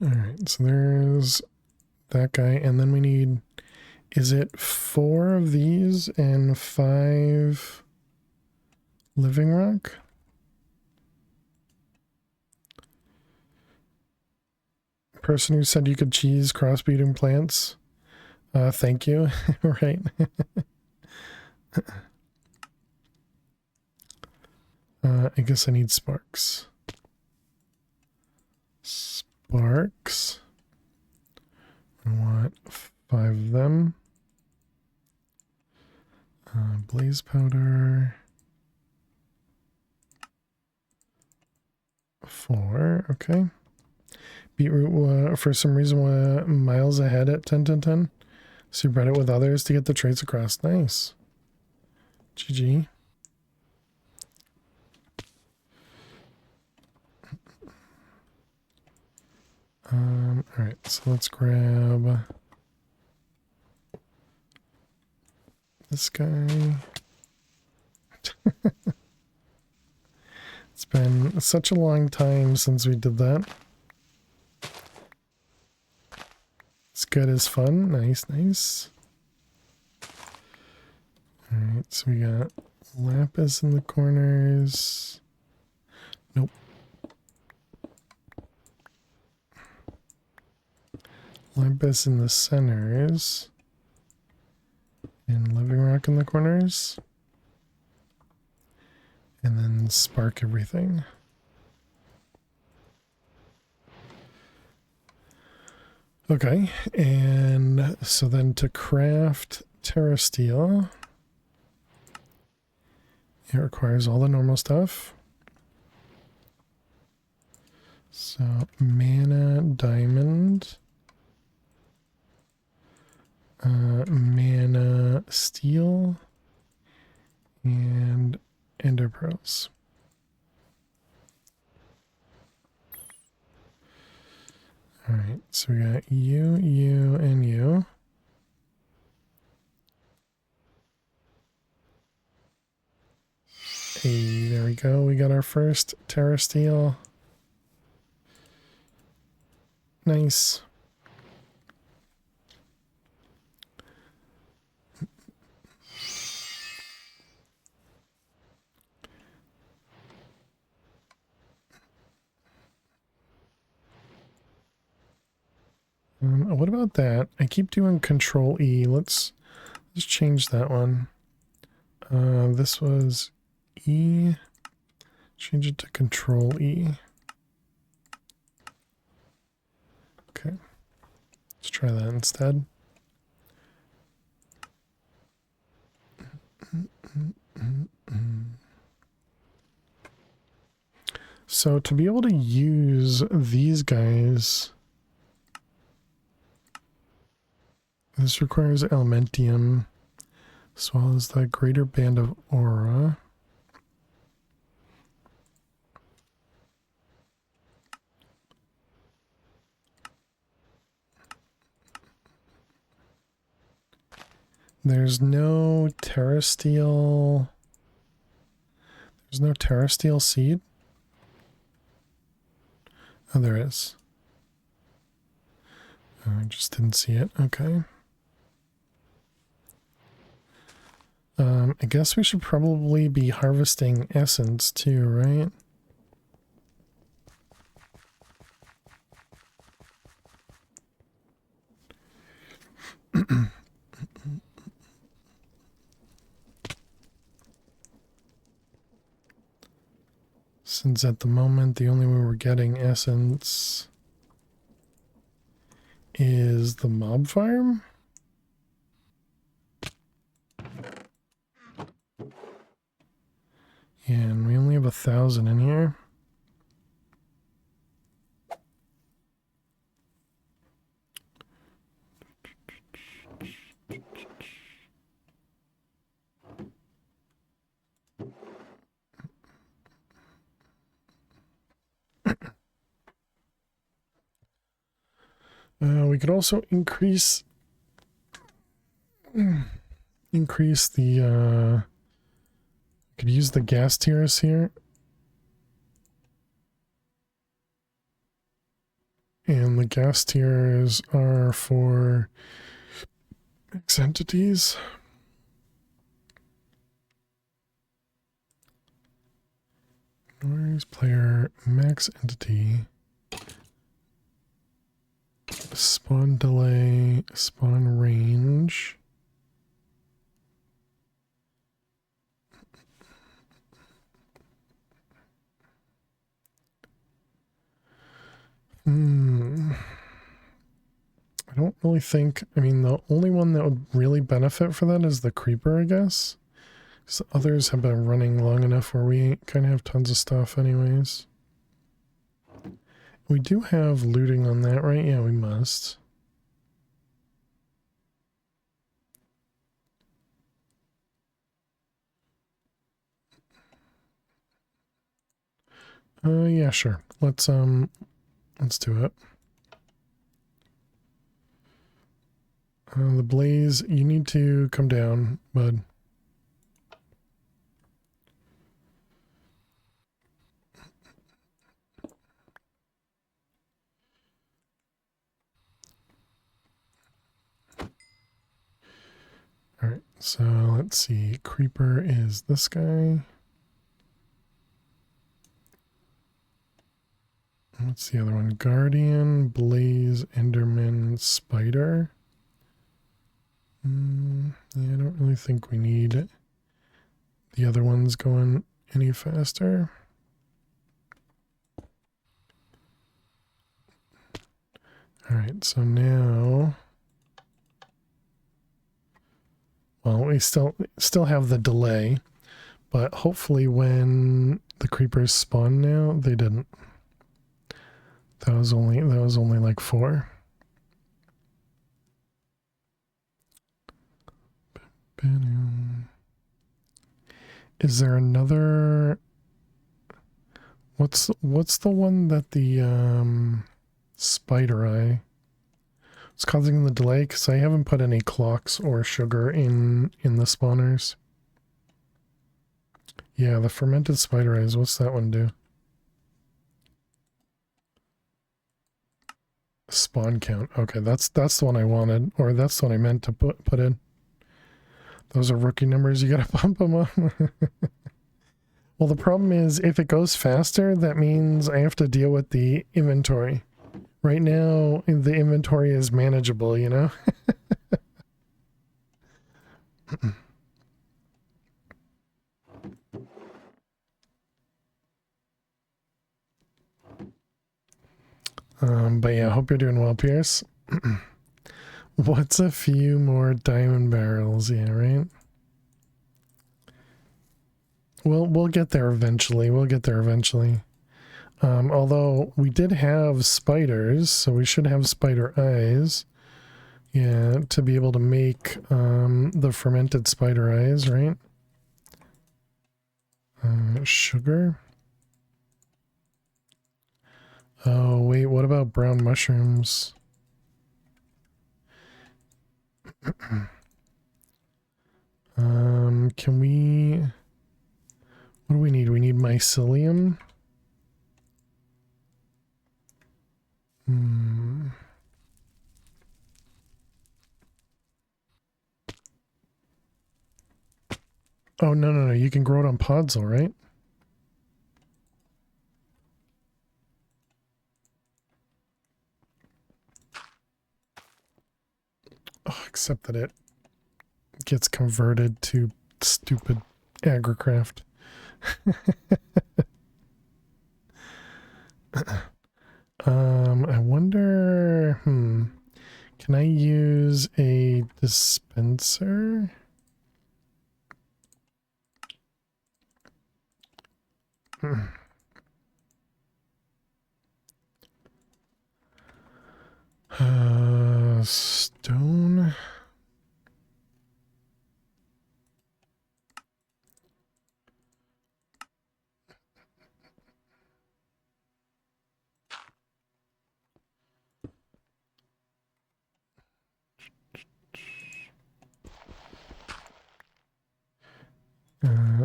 Alright, so there's that guy. And then we need, is it 4 of these and 5 living rock? Person who said you could cheese crossbreeding plants. Thank you. Right. I guess I need sparks. Sparks. I want 5 of them. Blaze powder. 4. Okay. Beetroot, for some reason, miles ahead at 10-10-10. So you bred it with others to get the traits across. Nice. GG. Alright, so let's grab this guy. It's been such a long time since we did that. It's good as fun. Nice, nice. Alright, so we got lapis in the corners. Nope. Lapis in the centers. And living rock in the corners. and then spark everything. Okay, and so then to craft Terra Steel, it requires all the normal stuff. So mana diamond, mana steel, and ender pearls. All right, so we got you, you, and you. Hey, there we go. We got our first Terra Steel. Nice. What about that? I keep doing Control E. Let's change that one. This was E. Change it to Control E. Okay. Let's try that instead. So to be able to use these guys, this requires Elementium, as well as the Greater Band of Aura. There's no Terra Steel. There's no Terra Steel seed. Oh, there is. Oh, I just didn't see it. Okay. I guess we should probably be harvesting essence too, right? Since at the moment the only way we're getting essence is the mob farm. And we only have 1,000 in here. We could also increase the could use the gas tiers here. And the gas tiers are for X entities. Where's player max entity? Spawn delay, spawn range. I don't really think, I mean, the only one that would really benefit for that is the creeper, I guess. Because others have been running long enough where we kind of have tons of stuff anyways. We do have looting on that, right? Yeah, we must. Yeah, sure. Let's do it. The blaze, you need to come down, bud. All right, so let's see. Creeper is this guy. What's the other one? Guardian, Blaze, Enderman, Spider. Yeah, I don't really think we need the other ones going any faster. All right, so now, well, we still have the delay, but hopefully when the creepers spawn now, they didn't. That was only like 4. Is there another? What's the one that the spider eye? It's causing the delay because I haven't put any clocks or sugar in the spawners. Yeah, the fermented spider eyes. What's that one do? Spawn count. Okay, that's the one I wanted, or that's the one I meant to put in. Those are rookie numbers. You gotta bump them up. Well, the problem is if it goes faster, that means I have to deal with the inventory. Right now, the inventory is manageable, you know? But yeah, I hope you're doing well, Pierce. What's a few more diamond barrels? Yeah, right? We'll get there eventually. We'll get there eventually. Although we did have spiders, so we should have spider eyes. Yeah, to be able to make the fermented spider eyes, right? Sugar. Oh, wait, what about brown mushrooms? Can we... What do we need? We need mycelium. Oh, no. You can grow it on pods, all right? Oh, except that it gets converted to stupid agricraft. I wonder, can I use a dispenser? Stone.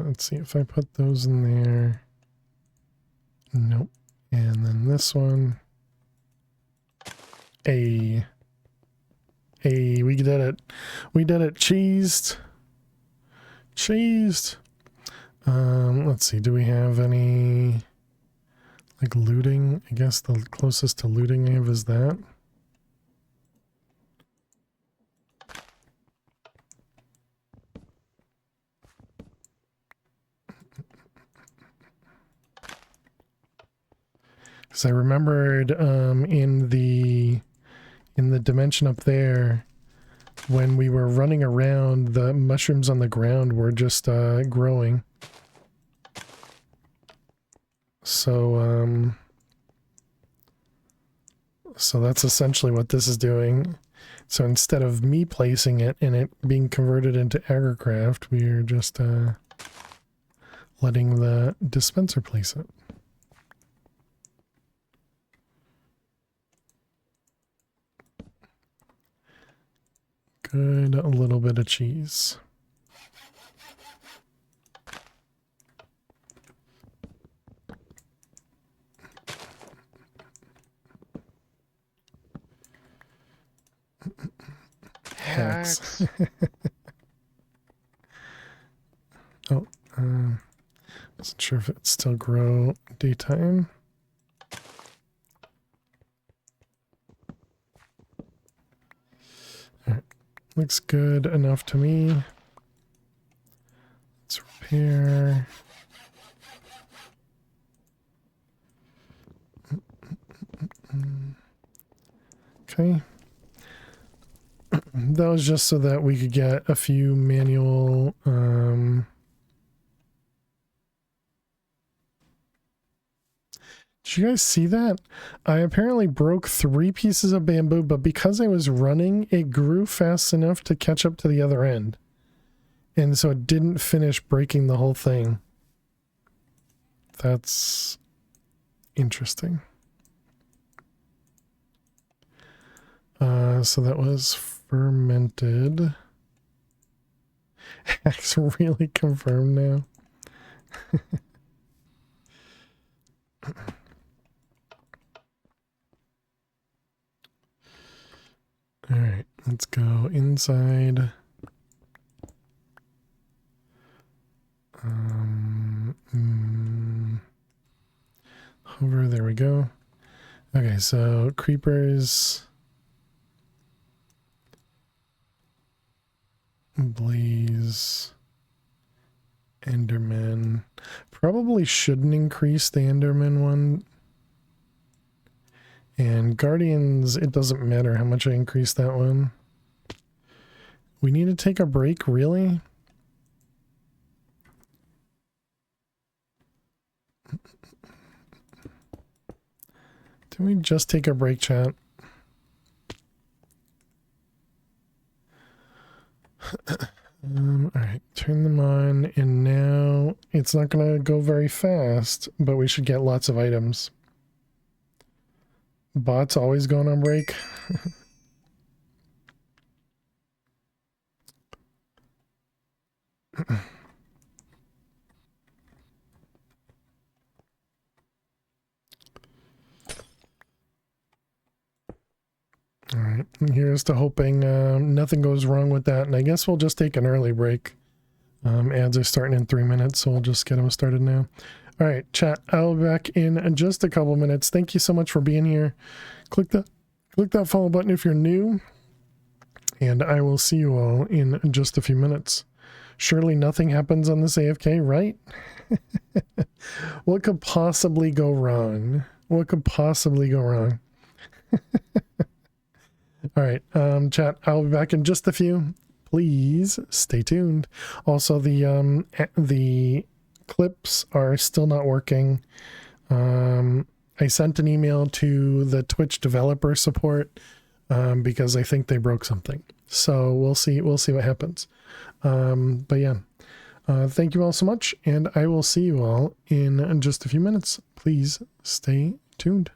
Let's see if I put those in there. Nope. And then this one. We did it. We did it. Cheesed. Let's see. Do we have any like looting? I guess the closest to looting I have is that. Because I remembered in the dimension up there, when we were running around, the mushrooms on the ground were just growing. So that's essentially what this is doing. So instead of me placing it and it being converted into agricraft, we're just letting the dispenser place it. Good, a little bit of cheese. Hacks. Oh, wasn't sure if it still grow daytime. Looks good enough to me. Let's repair. Okay. That was just so that we could get a few manual did you guys see that? I apparently broke 3 pieces of bamboo, but because I was running, it grew fast enough to catch up to the other end. And so it didn't finish breaking the whole thing. That's interesting. So that was fermented. It's really confirmed now. All right, let's go inside. Hover, there we go. Okay, so creepers. Blaze. Enderman. Probably shouldn't increase the Enderman one. And Guardians, it doesn't matter how much I increase that one. We need to take a break, really? Did we just take a break, chat? Alright, turn them on, and now it's not gonna go very fast, but we should get lots of items. Bot's always going on break. Alright, here's to hoping nothing goes wrong with that, and I guess we'll just take an early break. Ads are starting in 3 minutes, so we'll just get them started now. Alright, chat, I'll be back in just a couple minutes. Thank you so much for being here. Click that follow button if you're new, and I will see you all in just a few minutes. Surely nothing happens on this AFK, right? What could possibly go wrong? What could possibly go wrong? All right, chat, I'll be back in just a few. Please stay tuned. Also, the clips are still not working. I sent an email to the Twitch developer support because I think they broke something. So we'll see what happens. But yeah, thank you all so much, and I will see you all in just a few minutes. Please stay tuned.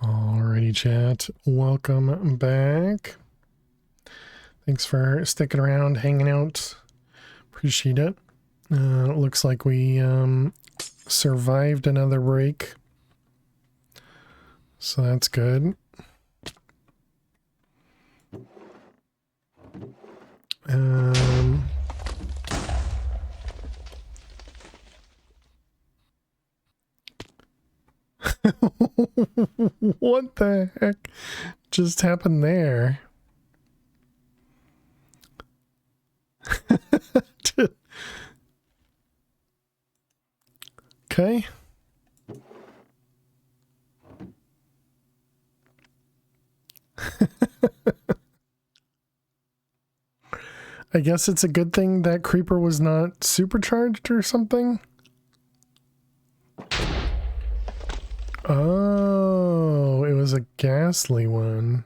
Alrighty, chat. Welcome back. Thanks for sticking around, hanging out. Appreciate it. It looks like we survived another break. So that's good. What the heck just happened there? Okay. I guess it's a good thing that creeper was not supercharged or something. Oh, it was a ghastly one.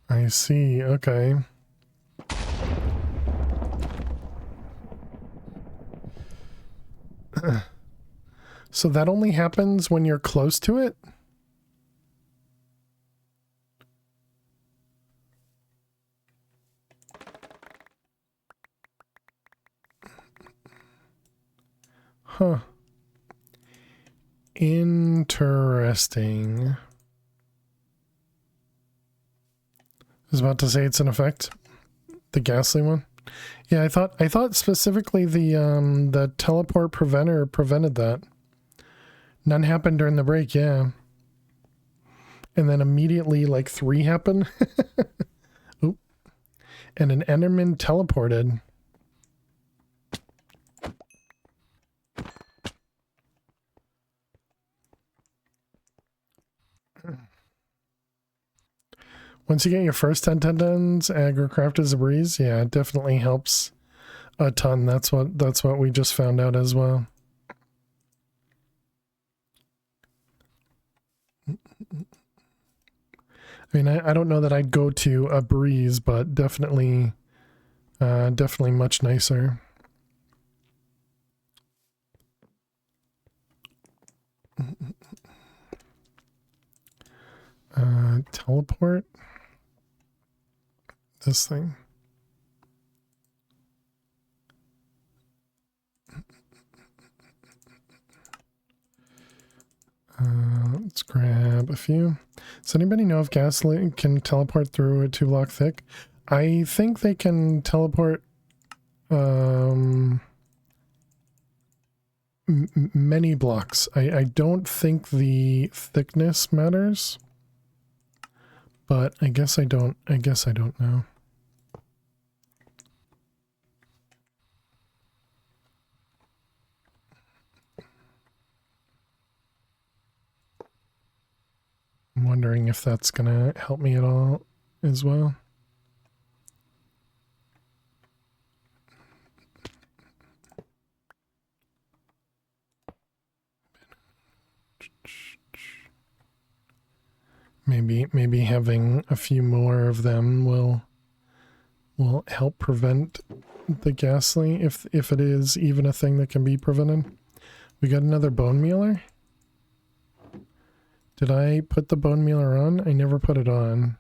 I see. Okay. So that only happens when you're close to it? Huh. Interesting. I was about to say it's an effect. The ghastly one. Yeah, I thought specifically the teleport preventer prevented that. None happened during the break, yeah. And then immediately like 3 happened. Oop. And an Enderman teleported. Once you get your first 10 tendons, agrocraft is a breeze. Yeah, it definitely helps a ton. That's what we just found out as well. I mean, I don't know that I'd go to a breeze, but definitely much nicer. Teleport. This thing. Let's grab a few. Does anybody know if gasoline can teleport through a 2-block thick? I think they can teleport many blocks. I don't think the thickness matters, but I guess I don't know. I'm wondering if that's gonna help me at all as well. Maybe having a few more of them will help prevent the ghastly if it is even a thing that can be prevented. We got another bone mealer. Did I put the bone mealer on? I never put it on.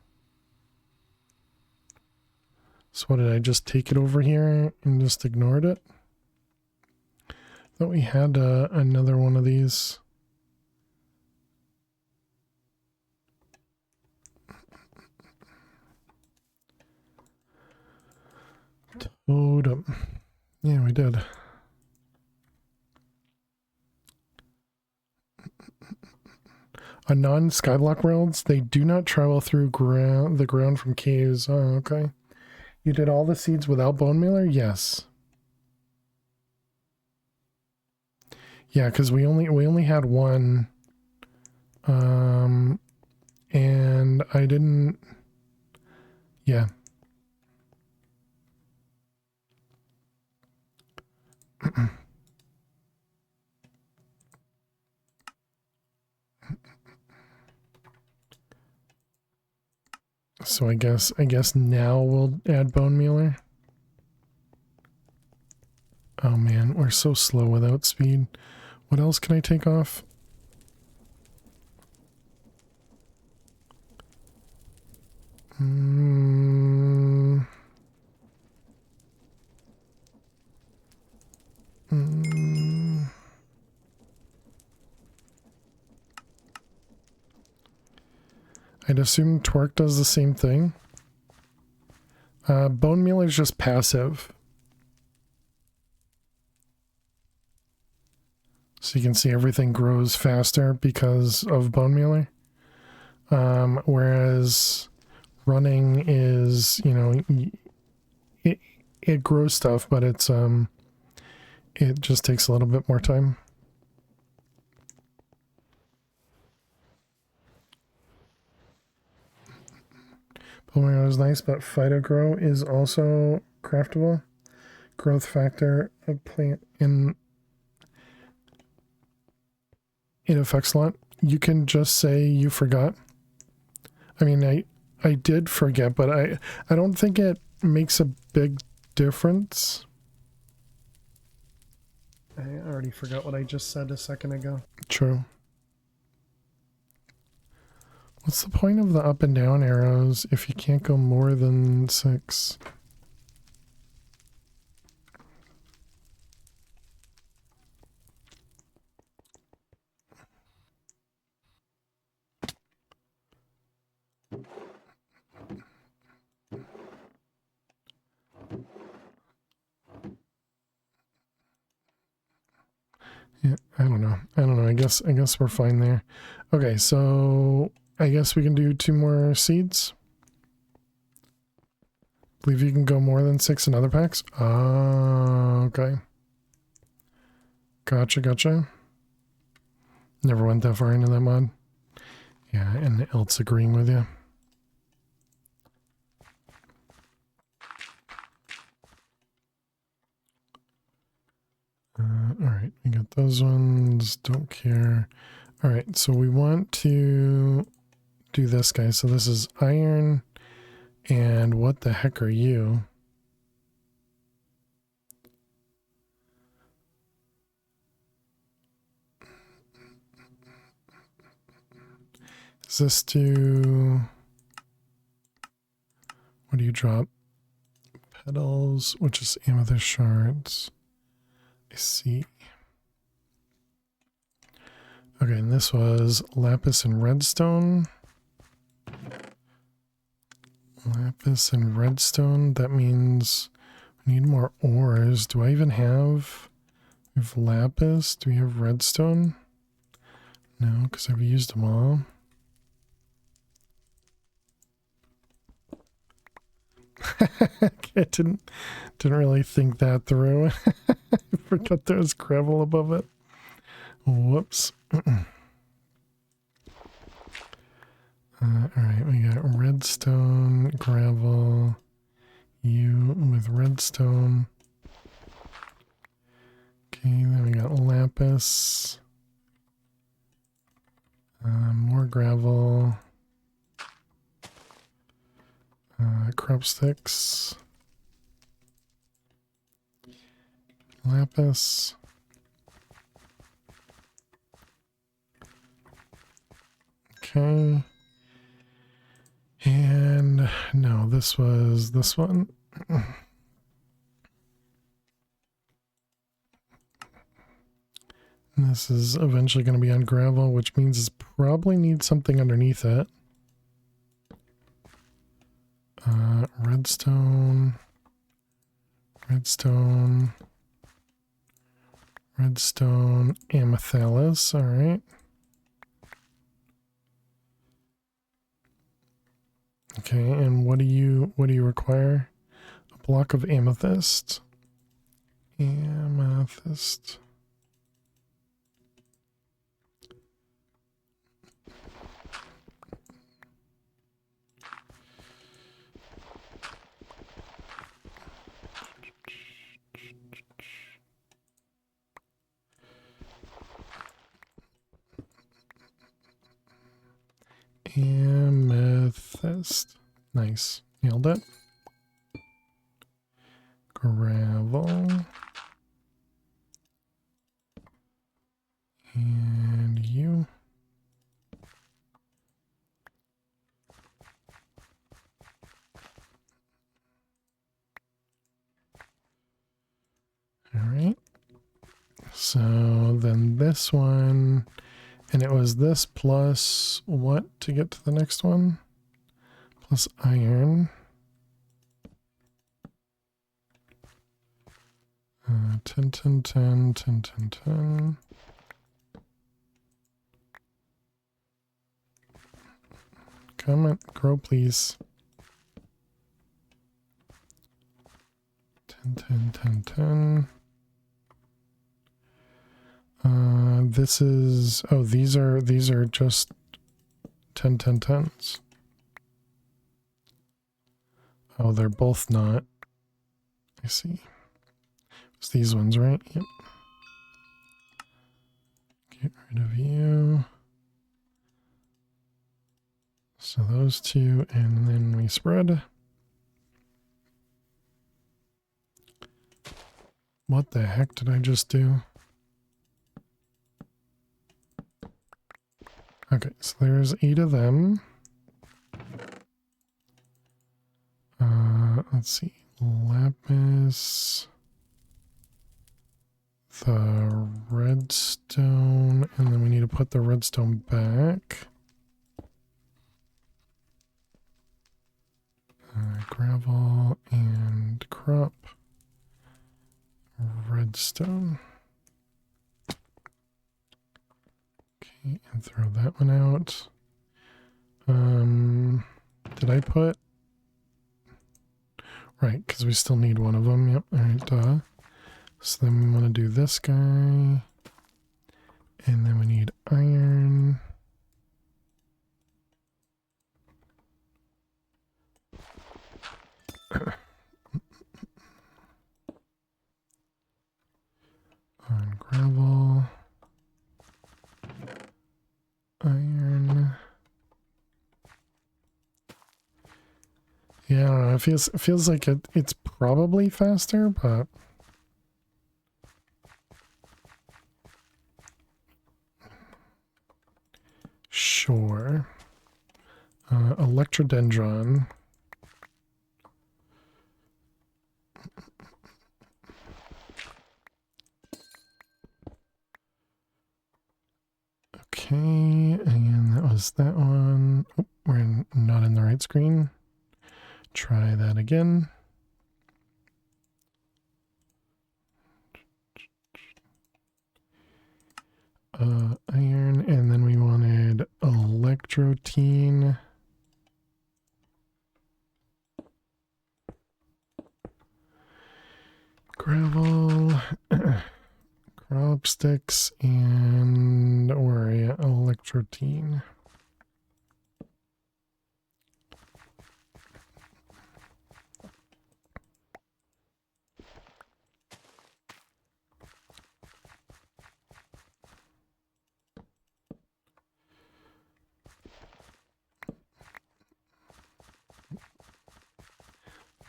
So what, did I just take it over here and just ignored it? Thought we had another one of these. Totem. Yeah, we did. On non-skyblock roads, they do not travel through the ground from caves. Oh, okay. You did all the seeds without bone mealer? Yes. Yeah, because we only had one. And I didn't. Yeah. So I guess now we'll add bone mealer. Oh man, we're so slow without speed. What else can I take off? Mm. Mm. I'd assume torque does the same thing. Bone meal is just passive. So you can see everything grows faster because of bone mealer. Whereas running is, you know, it grows stuff, but it just takes a little bit more time. Bone mealer is nice, but phytogrow is also craftable. Growth factor of plant in it affects a lot. You can just say you forgot. I mean, I did forget, but I don't think it makes a big difference. I already forgot what I just said a second ago. True. What's the point of the up and down arrows if you can't go more than 6? Yeah, I don't know. I guess we're fine there. Okay, so I guess we can do 2 more seeds. Believe you can go more than 6 in other packs. Okay. Gotcha. Never went that far into that mod. Yeah, and Elt's agreeing with you. Alright, we got those ones. Don't care. Alright, so we want to do this guy. So this is iron. And what the heck are you? Is this to... What do you drop? Petals, which is amethyst shards. I see. Okay, and this was lapis and redstone. Lapis and redstone. That means we need more ores. Do I even have... We have lapis. Do we have redstone? No, because I've used them all. I didn't really think that through. I forgot there was gravel above it. Whoops. Alright, we got redstone, gravel, you with redstone. Okay, then we got lapis. More gravel. Crop sticks. Lapis. Okay. And no, this was this one. And this is eventually going to be on gravel, which means it probably needs something underneath it. Redstone, redstone, redstone, amethyst. All right. Okay, and what do you require? A block of amethyst. Amethyst. Amethyst. Nice. Nailed it. Gravel. So then this one, and it was this plus what to get to the next one? Plus iron. 10, 10, 10, 10, 10, 10. Come on, grow please. 10, 10, 10, 10. This is, oh, these are just 10, 10, 10s. Oh, they're both not. I see. It's these ones, right? Yep. Get rid of you. So those two, and then we spread. What the heck did I just do? Okay, so there's 8 of them. Let's see. Lapis. The redstone, and then we need to put the redstone back. Gravel and crop. Redstone. Okay, and throw that one out. Did I put? Right, because we still need one of them. Yep, alright, duh. So then we want to do this guy. And then we need iron. On gravel. Iron. Yeah, I don't know. It feels like it's probably faster, but sure. Electrodendron. Okay, and that was that one. Oh, we're not in the right screen. Try that again. Iron, and then we wanted electrotine. Gravel, crop sticks, and or yeah, electrotine.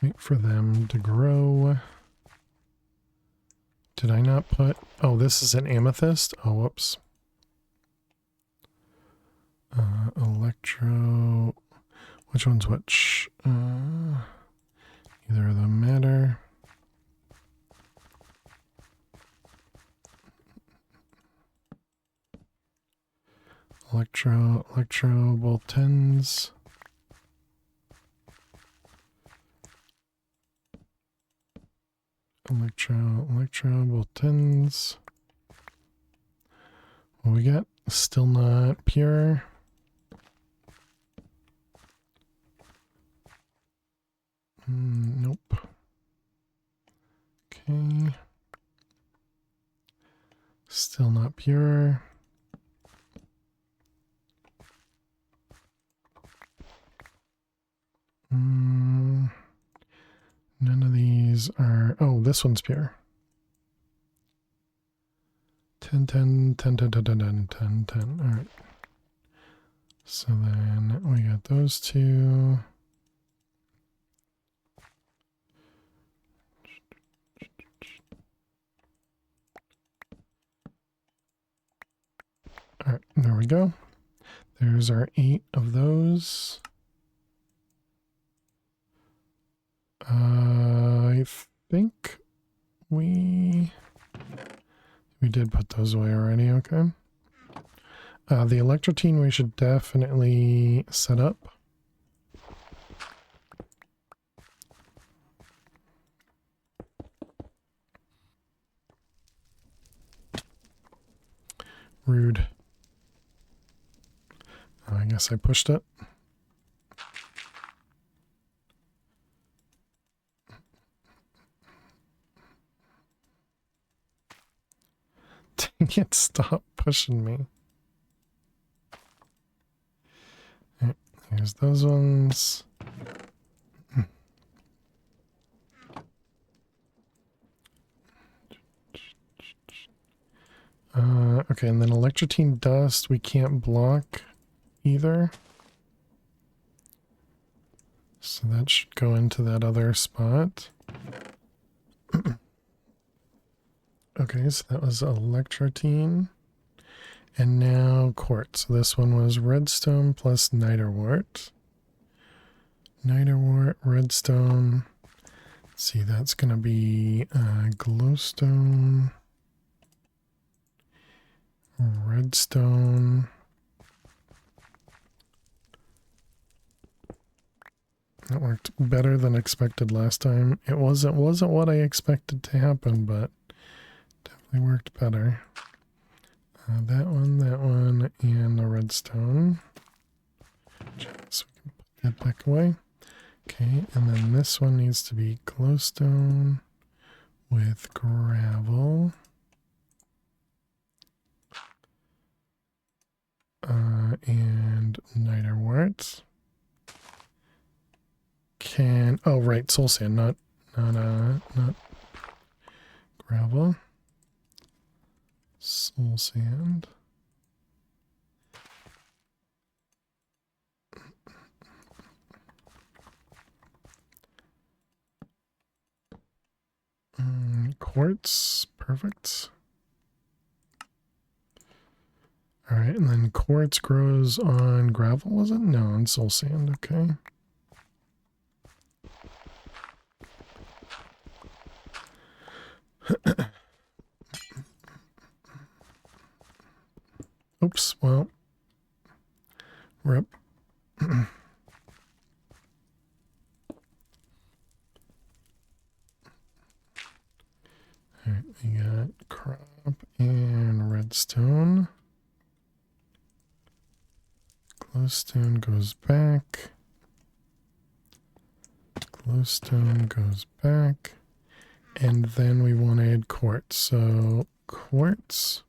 Wait for them to grow. Did I not put... Oh, this is an amethyst? Oh, whoops. Electro... Which one's which? Either of them matter. Electro, both 10s. Electro, both 10s. What we got? Still not pure. Nope. Okay. Still not pure. None of these are... Oh, this one's pure. 10, 10, 10, 10, 10, 10, 10, 10, 10. All right. So then we got those two. All right, there we go. There's our 8 of those. I think we We did put those away already, okay. The electrotine we should definitely set up. Rude. Oh, I guess I pushed it. Dang it, stop pushing me. Right, here's those ones. Okay, and then electrotine dust we can't block either. So that should go into that other spot. Okay, so that was electrotine. And now quartz. So this one was redstone plus niterwort. Niterwort, redstone. Let's see, that's going to be glowstone. Redstone. That worked better than expected last time. It wasn't what I expected to happen, but definitely worked better. That one, and the redstone. So we can put that back away. Okay, and then this one needs to be glowstone with gravel. And niterwort. Oh right, soul sand, not gravel. Soul sand. Quartz, perfect. All right, and then quartz grows on gravel, was it? No, on soul sand, okay. Oops, well, rip. Alright, we got crop and redstone. Glowstone goes back. Glowstone goes back. And then we want to add quartz. So quartz.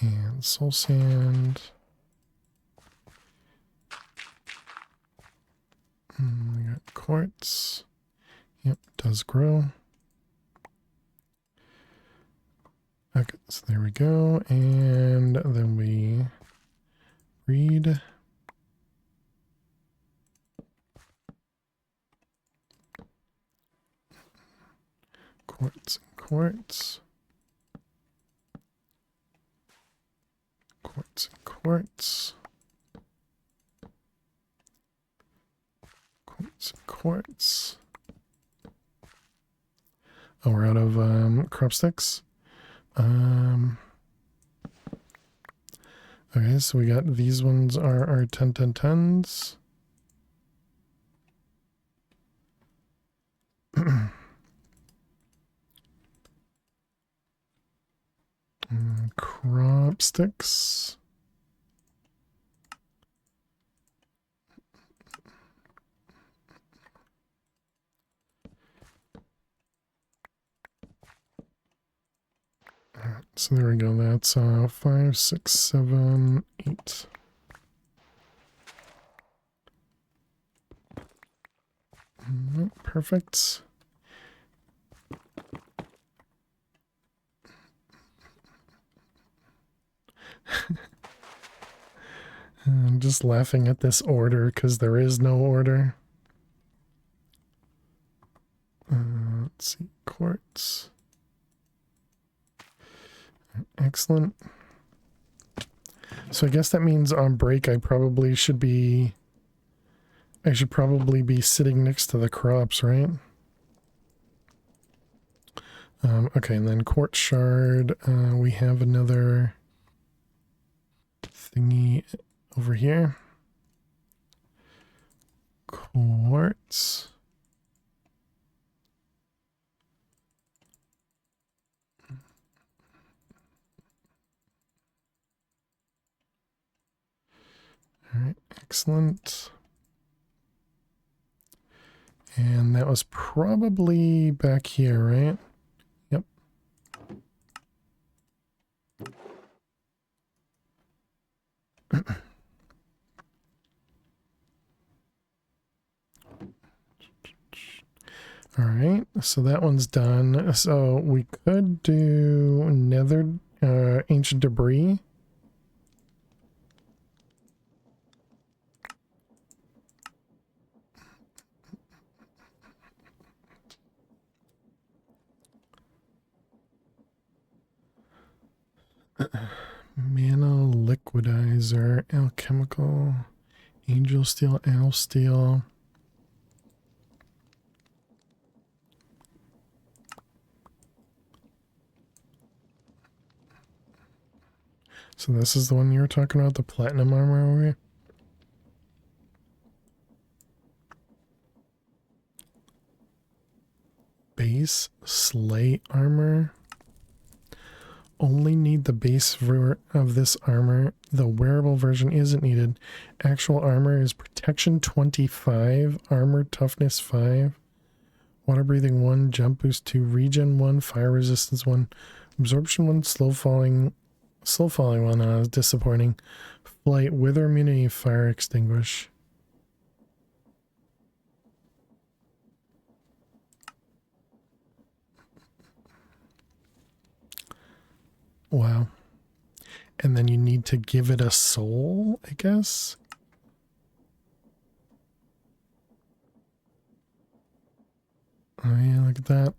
And soul sand. We got quartz. Yep, does grow. Okay, so there we go. And then we read. Quartz and quartz. Quartz and quartz. Quartz and quartz. Oh, we're out of crop sticks. Okay, so we got these ones are our 10 10 10s. Crop sticks. Alright, so there we go. That's 5, 6, 7, 8. Perfect. I'm just laughing at this order because there is no order. Let's see, quartz. Excellent. So I guess that means on break I probably should be... I should probably be sitting next to the crops, right? Okay, and then quartz shard. We have another thingy over here. Quartz. All right, excellent. And that was probably back here, right? Yep. All right, so that one's done. So we could do nether ancient debris. Mana liquidizer, alchemical, angel steel, owl steel. So this is the one you were talking about, the platinum armor over here? Base slate armor. Only need the base of this armor. The wearable version isn't needed. Actual armor is protection 25, armor toughness 5, water breathing 1, jump boost 2, regen 1, fire resistance 1, absorption 1, slow falling 1, disappointing. Flight, wither immunity, fire extinguish. Wow. And then you need to give it a soul, I guess? Oh yeah, look at that.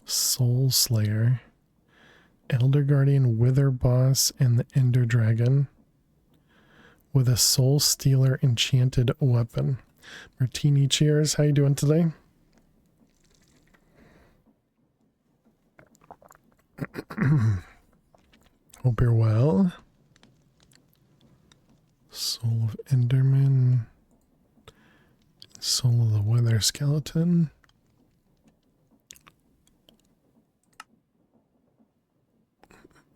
Soul Slayer. Elder Guardian, Wither Boss, and the Ender Dragon. With a Soul Stealer enchanted weapon. Martini, cheers. How you doing today? Hope you're well. Soul of Enderman. Soul of the Wither Skeleton.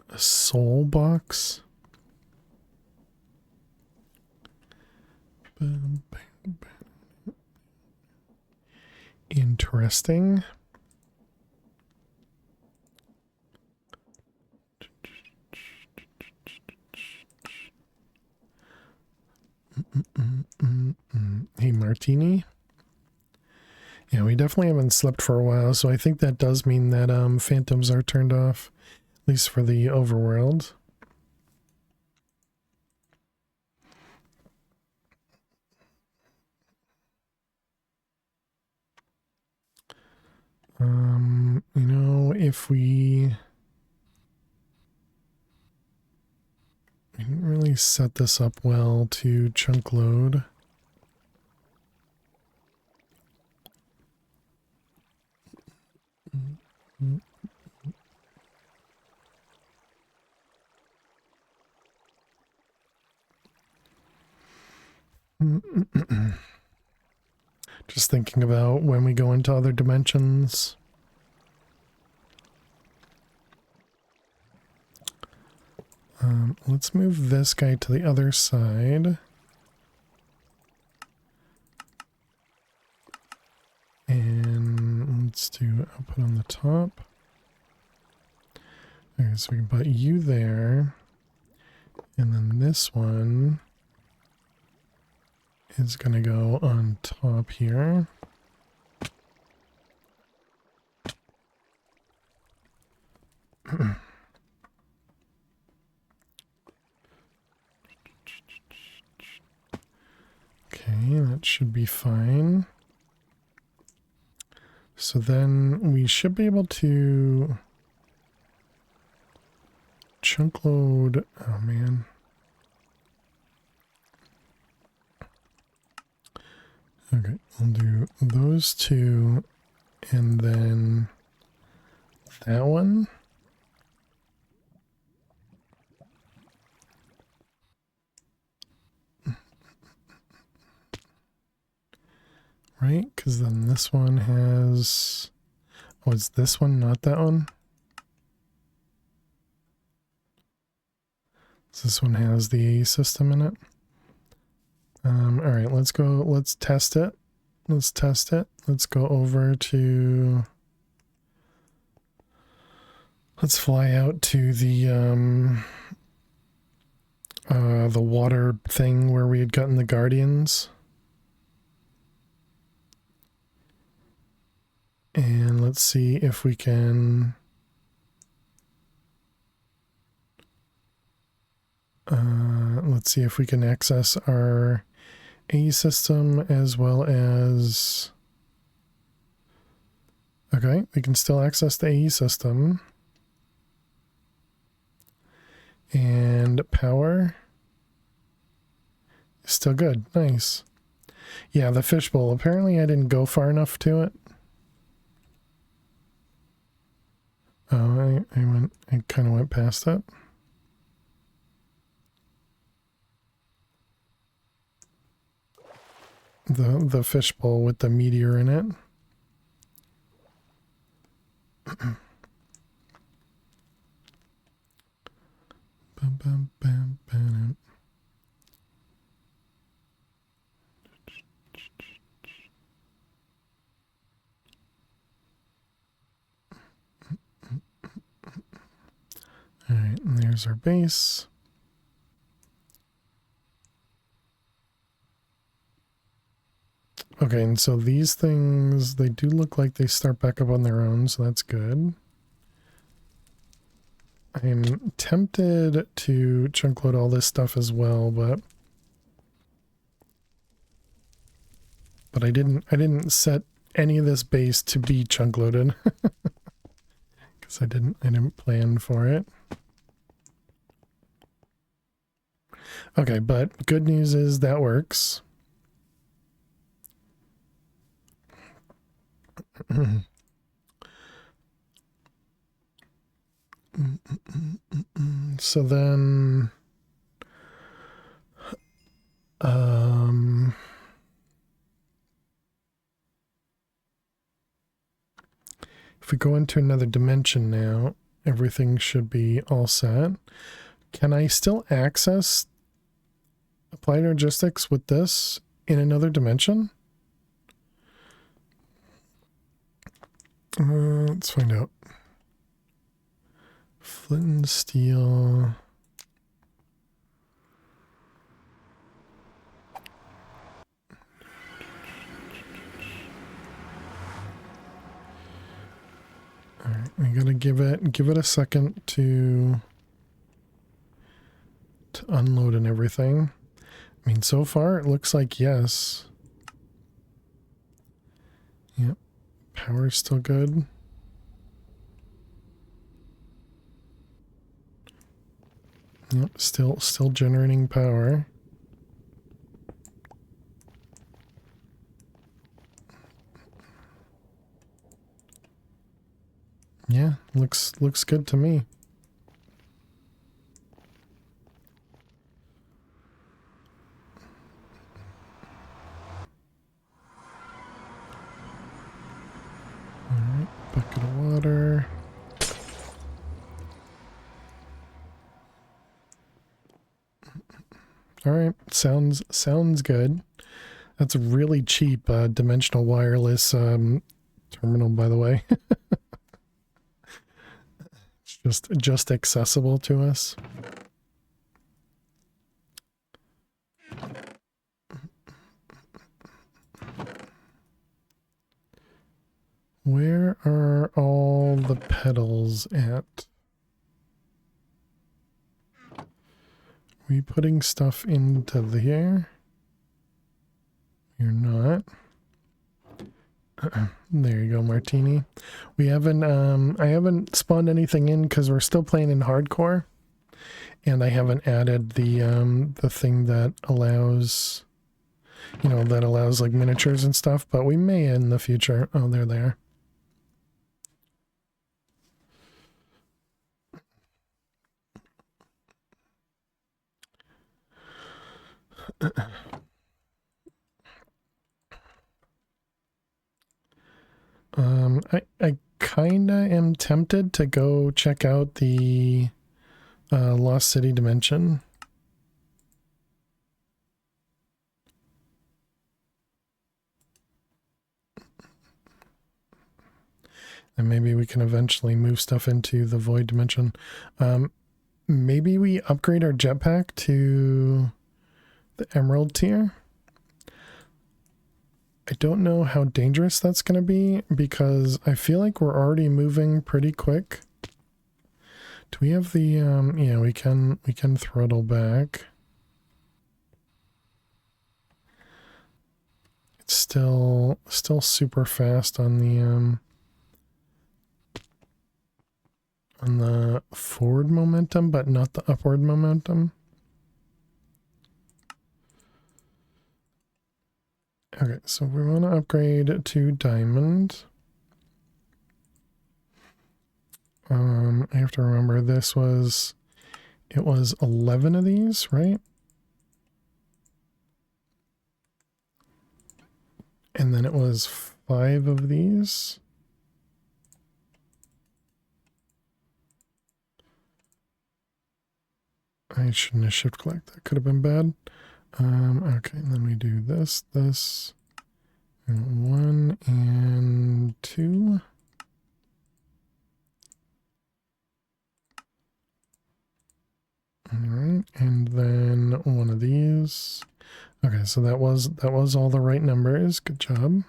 A soul box. Interesting. Hey, Martini. Yeah, we definitely haven't slept for a while, so I think that does mean that phantoms are turned off, at least for the overworld. You know, if we didn't really set this up well to chunk load. Just thinking about when we go into other dimensions. Let's move this guy to the other side. And let's do output on the top. Okay, so we can put you there. And then this one is going to go on top here. Okay, that should be fine. So then we should be able to chunk load. Oh man. Okay, I'll do those two and then that one. Right, because then this one has... Oh, it's this one, not that one? So this one has the AE system in it. Alright, let's go, let's test it. Let's test it. Let's go over to... Let's fly out to the water thing where we had gotten the Guardians. And let's see if we can... let's see if we can access our AE system as well as... Okay, we can still access the AE system. And power. Still good. Nice. Yeah, the fishbowl. Apparently I didn't go far enough to it. Oh, I kind of went past it. The fishbowl with the meteor in it. Bum, bum, bum, bum. All right, and there's our base. Okay, and so these things, they do look like they start back up on their own, so that's good. I'm tempted to chunk load all this stuff as well, but I didn't set any of this base to be chunk loaded because I didn't plan for it. Okay, but good news is that works. So then if we go into another dimension now, everything should be all set. Can I still access applied logistics with this in another dimension? Let's find out. Flint and steel. All right, we gotta give it a second to unload and everything. I mean, so far it looks like yes. Yep, power's still good. Yep, still generating power. Yeah, looks good to me. All right, bucket of water. All right, sounds good. That's a really cheap dimensional wireless terminal, by the way. It's just accessible to us. Where are all the pedals at? We putting stuff into here? You're not. There you go, Martini. We haven't I haven't spawned anything in because we're still playing in hardcore, and I haven't added the thing that allows you know, that allows like miniatures and stuff, but we may in the future. Oh, there they are. I kinda am tempted to go check out the Lost City Dimension. And maybe we can eventually move stuff into the Void Dimension. Maybe we upgrade our jetpack to the Emerald tier. I don't know how dangerous that's going to be because I feel like we're already moving pretty quick. Do we have the yeah, we can throttle back. It's still super fast on the forward momentum, but not the upward momentum. Okay, so we want to upgrade to diamond. I have to remember it was 11 of these, right? And then it was 5 of these. I shouldn't have shift clicked. That could have been bad. Okay, and then we do this, and 1 and 2. All right, and then one of these. Okay, so that was all the right numbers. Good job.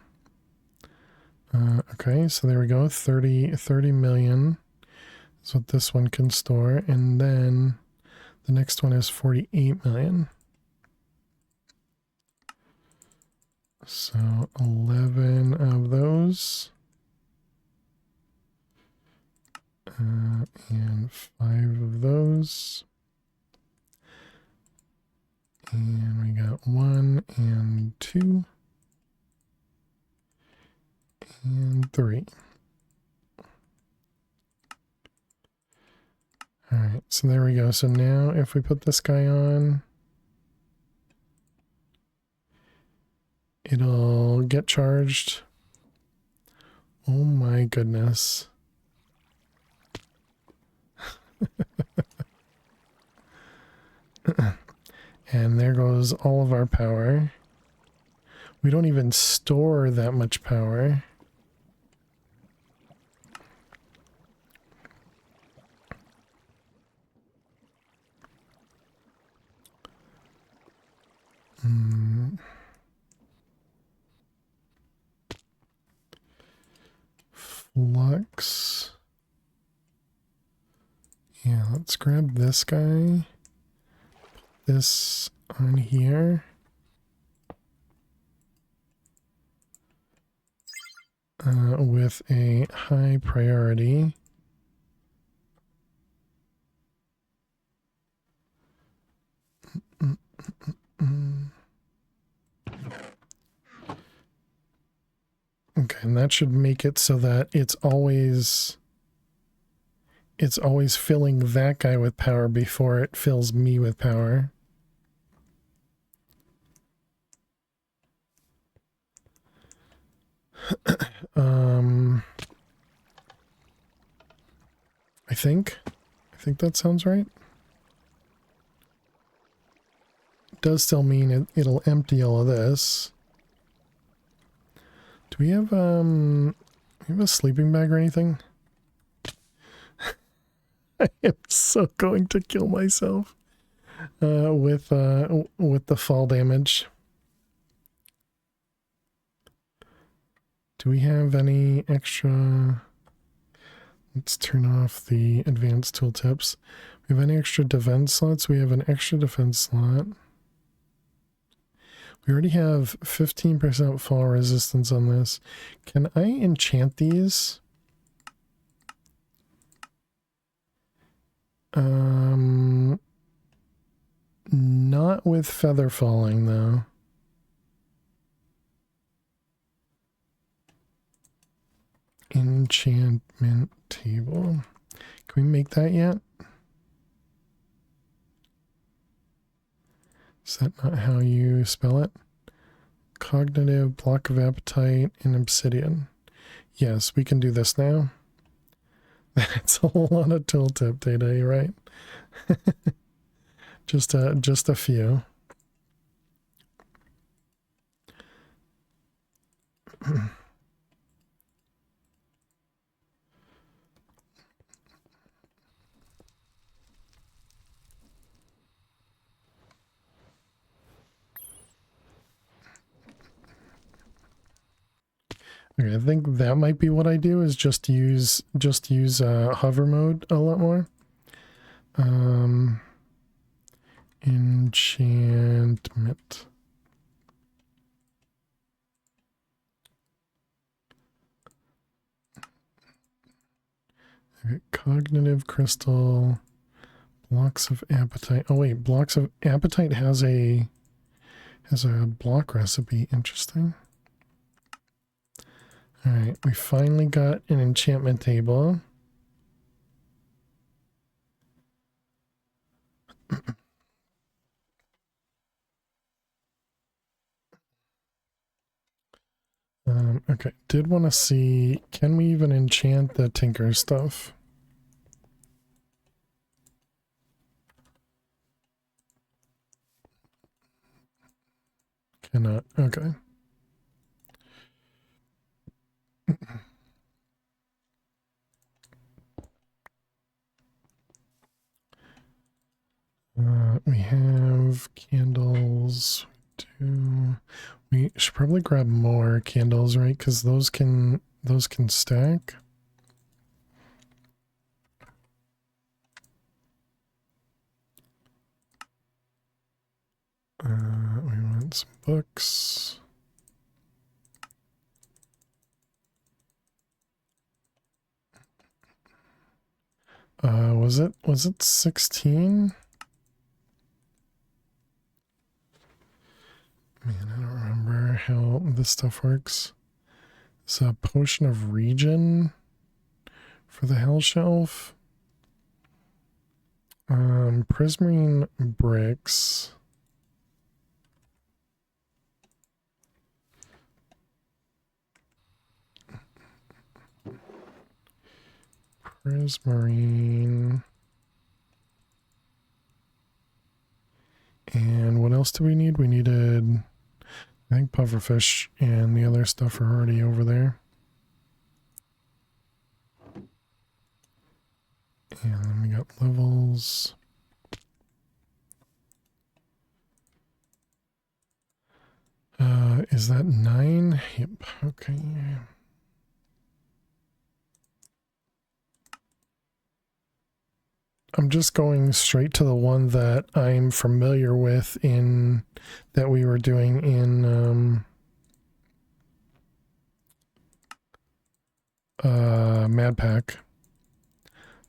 Okay, so there we go. 30 million is what this one can store, and then the next one is 48 million. So 11 of those. And 5 of those. And we got 1 and 2. And 3. Alright, so there we go. So now if we put this guy on, it'll get charged. Oh my goodness. And there goes all of our power. We don't even store that much power. Flux. Yeah, let's grab this guy. This on here. With a high priority. Okay, and that should make it so that it's always filling that guy with power before it fills me with power. I think that sounds right. It does still mean it'll empty all of this. Do we have a sleeping bag or anything? I am so going to kill myself with the fall damage. Do we have any extra? Let's turn off the advanced tooltips. We have any extra defense slots? We have an extra defense slot. We already have 15% fall resistance on this. Can I enchant these? Not with feather falling though. enchantment table. Can we make that yet? Is that not how you spell it? Cognitive, block of appetite, and obsidian. Yes, we can do this now. That's a lot of tooltip data, right? just a few. Okay, I think that might be what I do, is just use hover mode a lot more. Enchantment. Okay, cognitive crystal, blocks of appetite. Oh wait, blocks of appetite has a block recipe. Interesting. All right, we finally got an enchantment table. Okay, did want to see, can we even enchant the tinker stuff? Cannot, okay. We have candles. We should probably grab more candles, right? Because those can stack. We want some books. Was it 16? Man, I don't remember how this stuff works. It's a potion of regen for the hell shelf. Prismarine bricks. Prismarine. And what else do we need? We needed, I think, pufferfish, and the other stuff are already over there. And then we got levels. Is that 9? Yep, okay. I'm just going straight to the one that I'm familiar with that we were doing in Mad Pack.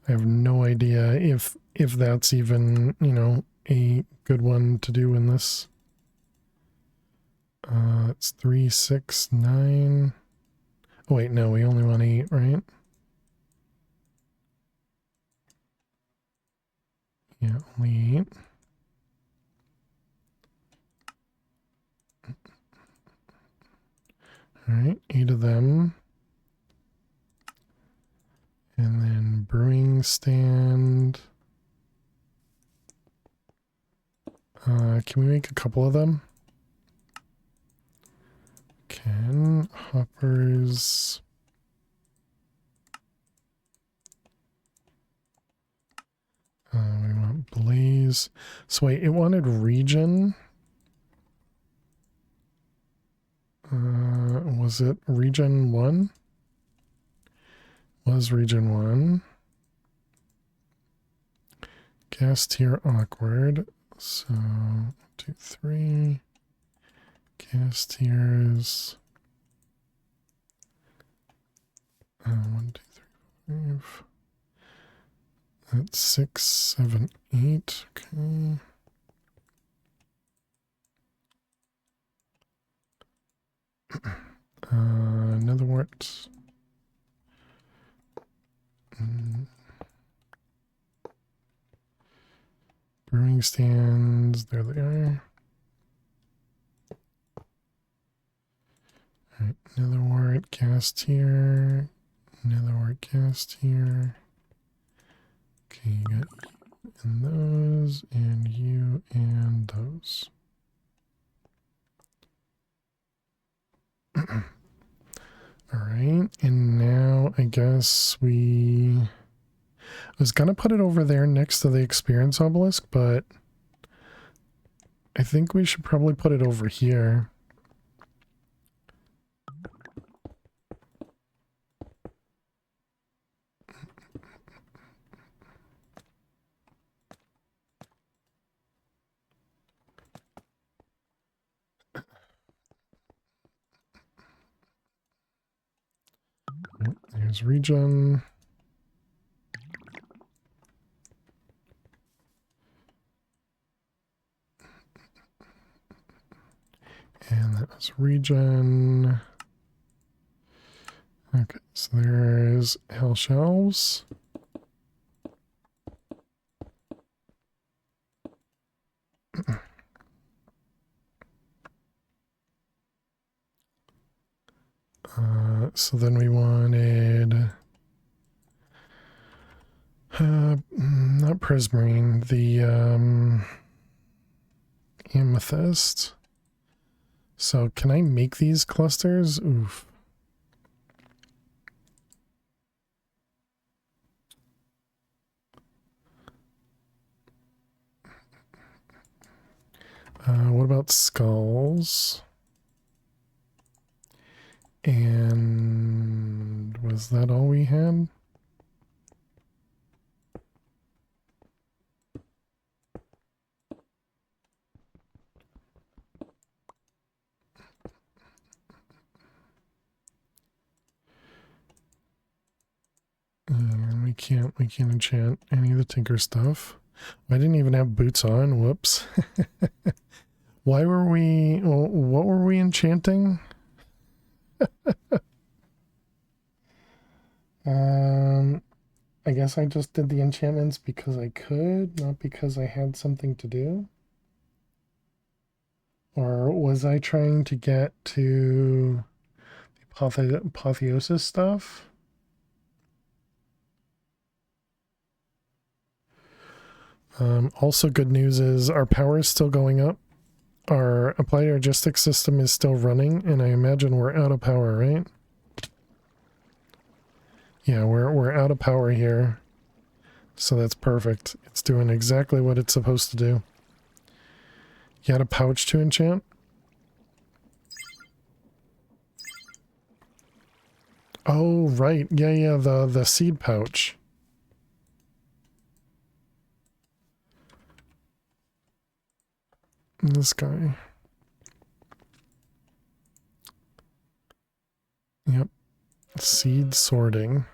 I have no idea if that's even, a good one to do in this. It's 3, 6, 9. Oh wait, no, we only want 8, right? Yeah, only 8. Alright, 8 of them. And then brewing stand. Can we make a couple of them? Can hoppers. We want blaze. So wait, it wanted region. Was it region 1? Was region 1. Gas tier awkward. So 1, 2, 3. Gas tiers. 1, 2, 3, 5. That's 6, 7, 8. Okay. Another wart. Brewing stands, there they are. Alright, netherwort cast here. Netherwort cast here. Okay, you got you and those, and you and those. Alright, and now I guess I was gonna put it over there next to the experience obelisk, but I think we should probably put it over here. There's regen. And that was regen. Okay, so there's hell shelves. So then we wanted not prismarine, the amethyst. So can I make these clusters? Oof. What about skulls? And was that all we had? And we can't enchant any of the tinker stuff. I didn't even have boots on. Whoops. Why were we, well, what were we enchanting? I guess I just did the enchantments because I could, not because I had something to do. Or was I trying to get to the apotheosis stuff? Also good news is our power is still going up. Our applied logistics system is still running, and I imagine we're out of power, right? Yeah, we're out of power here. So that's perfect. It's doing exactly what it's supposed to do. You had a pouch to enchant? Oh, right. Yeah, the seed pouch. This guy. Yep. Seed sorting.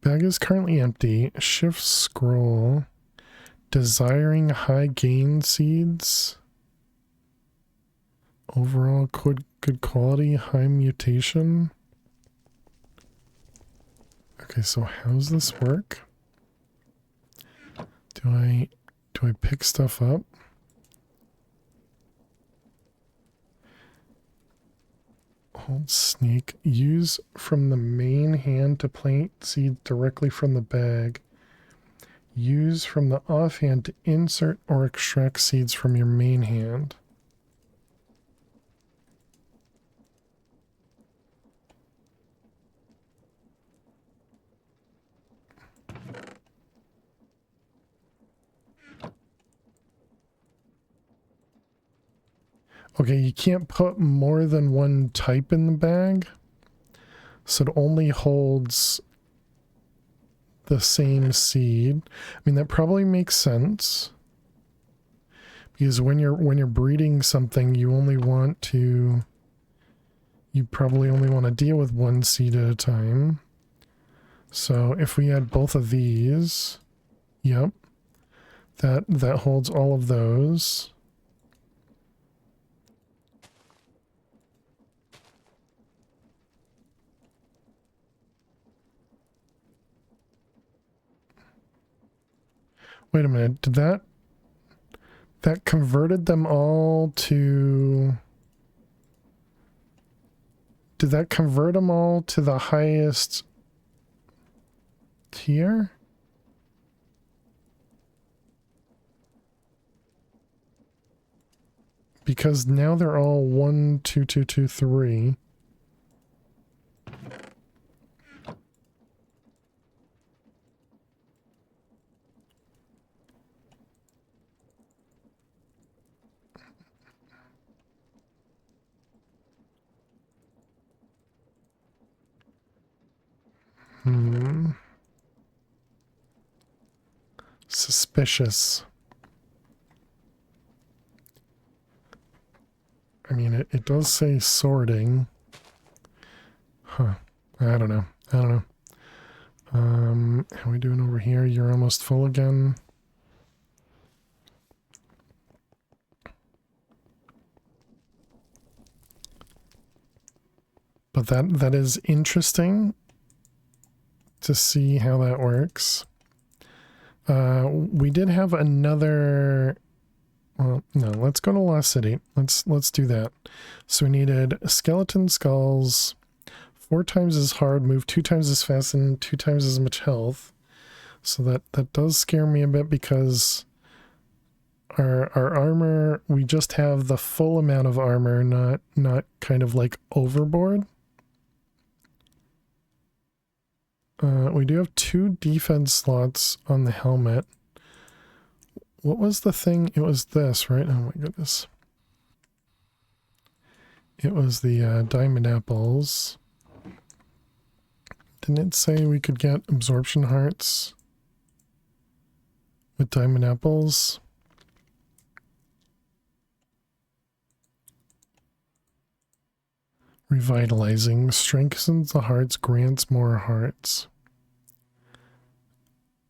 Bag is currently empty. Shift scroll. Desiring high gain seeds. Overall good quality, high mutation. Okay, so how's this work? Do I pick stuff up? Hold sneak. Use from the main hand to plant seeds directly from the bag. Use from the offhand to insert or extract seeds from your main hand. Okay, you can't put more than one type in the bag. So it only holds the same seed. I mean, that probably makes sense. Because when you're breeding something, you probably only want to deal with one seed at a time. So if we had both of these, yep, that holds all of those. Wait a minute. Did that converted them all to... Did that convert them all to the highest tier? Because now they're all 1, 2, 2, 2, 3. Suspicious. I mean, it does say sorting. Huh. I don't know. How we doing over here? You're almost full again. But that is interesting to see how that works. We did have another... Well, no, let's go to Lost City. Let's do that. So we needed skeleton skulls, 4 times as hard, move 2 times as fast, and 2 times as much health. So that does scare me a bit because our armor, we just have the full amount of armor, not kind of like overboard. We do have 2 defense slots on the helmet. What was the thing? It was this, right? Oh my goodness. It was the diamond apples. Didn't it say we could get absorption hearts with diamond apples? Revitalizing. Strengthens the hearts, grants more hearts.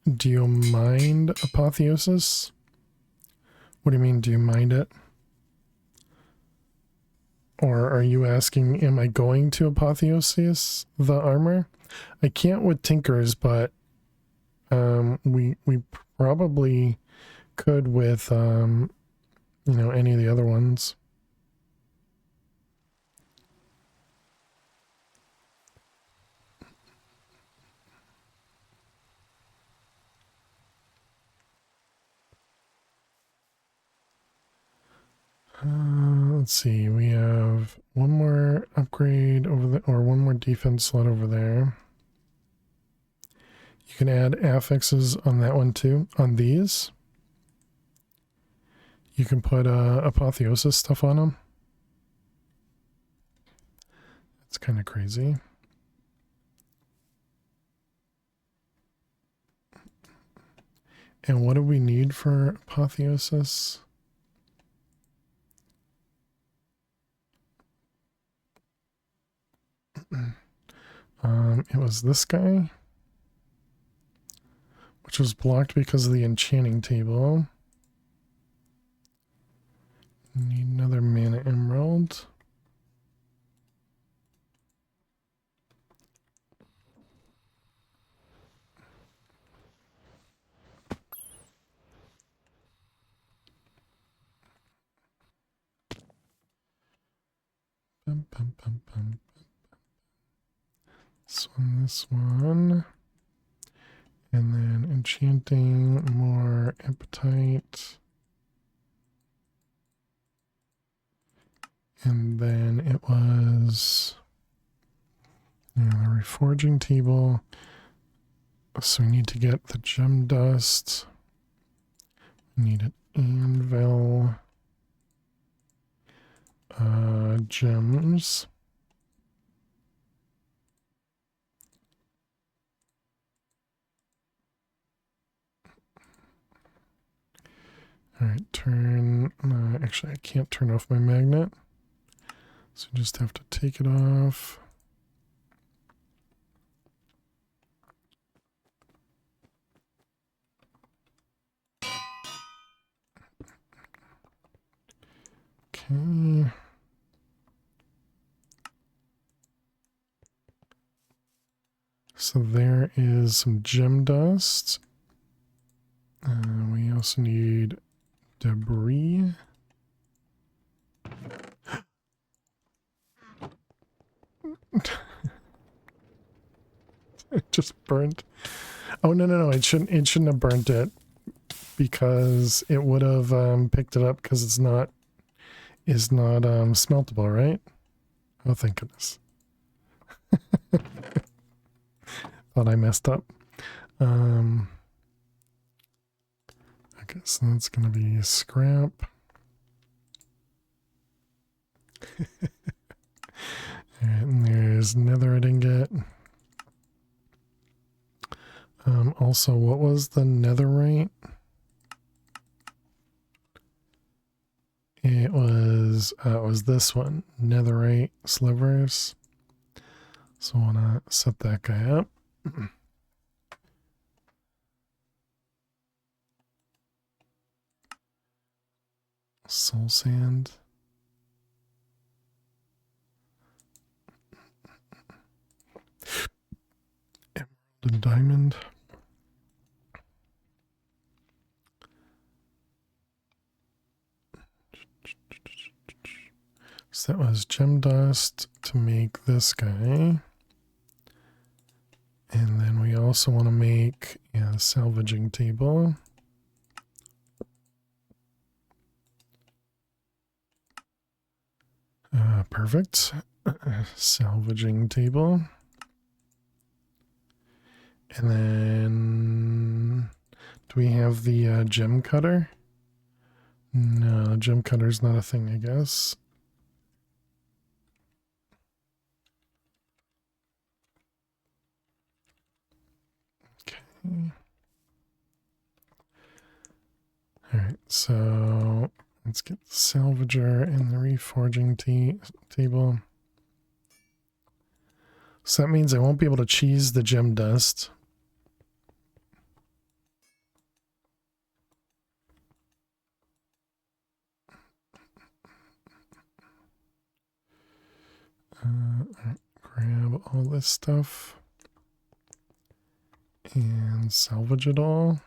Do you mind apotheosis? What do you mean, do you mind it? Or are you asking, am I going to apotheosis the armor? I can't with Tinkers, but we probably could with you know, any of the other ones. Let's see, we have one more upgrade over the, or one more defense slot over there. You can add affixes on that one too, on these. You can put apotheosis stuff on them. That's kind of crazy. And what do we need for apotheosis? It was this guy, which was blocked because of the enchanting table. Need another mana emerald. Bum, bum, bum, bum. This one, and then enchanting, more appetite, and then it was, you know, the reforging table. So we need to get the gem dust. We need an anvil, gems. All right, turn, actually I can't turn off my magnet, so you just have to take it off. Okay. So there is some gem dust. We also need debris. It just burnt. Oh no, it shouldn't have burnt it, because it would have picked it up, because it's not smeltable, right? Oh, thank goodness. Thought I messed up. Okay, so that's gonna be scrap. And there's netherite ingot. Also, what was the netherite? It was this one, netherite slivers. So I wanna set that guy up. Soul sand. Emerald and diamond. So that was gem dust to make this guy. And then we also want to make a salvaging table. Perfect. Salvaging table. And then do we have the gem cutter? No, gem cutter's not a thing, I guess. Okay. Alright, so let's get the salvager and the reforging table. So that means I won't be able to cheese the gem dust. Alright, grab all this stuff and salvage it all.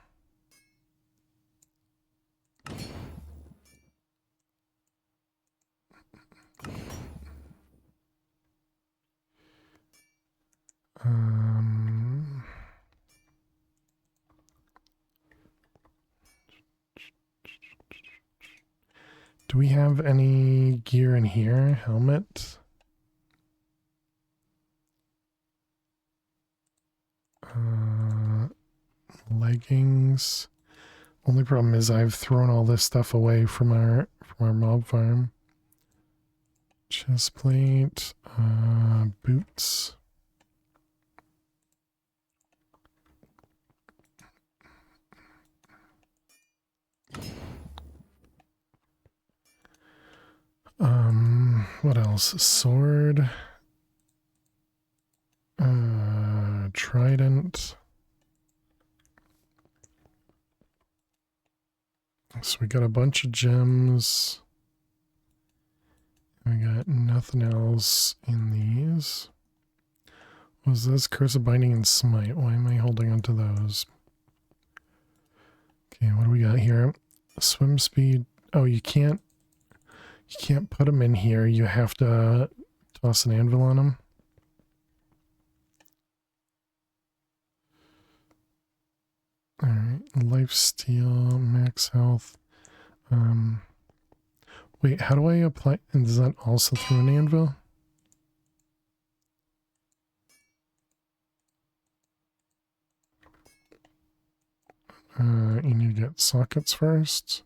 Do we have any gear in here? Helmet? Leggings. Only problem is I've thrown all this stuff away from our mob farm. Chest plate, boots. What else? Sword. Trident. So we got a bunch of gems. We got nothing else in these. What was this? Curse of Binding and Smite. Why am I holding on to those? Okay, what do we got here? Swim speed. Oh, you can't put them in here. You have to toss an anvil on them. Alright, lifesteal, max health. Wait, how do I apply? And is that also through an anvil? You need to get sockets first.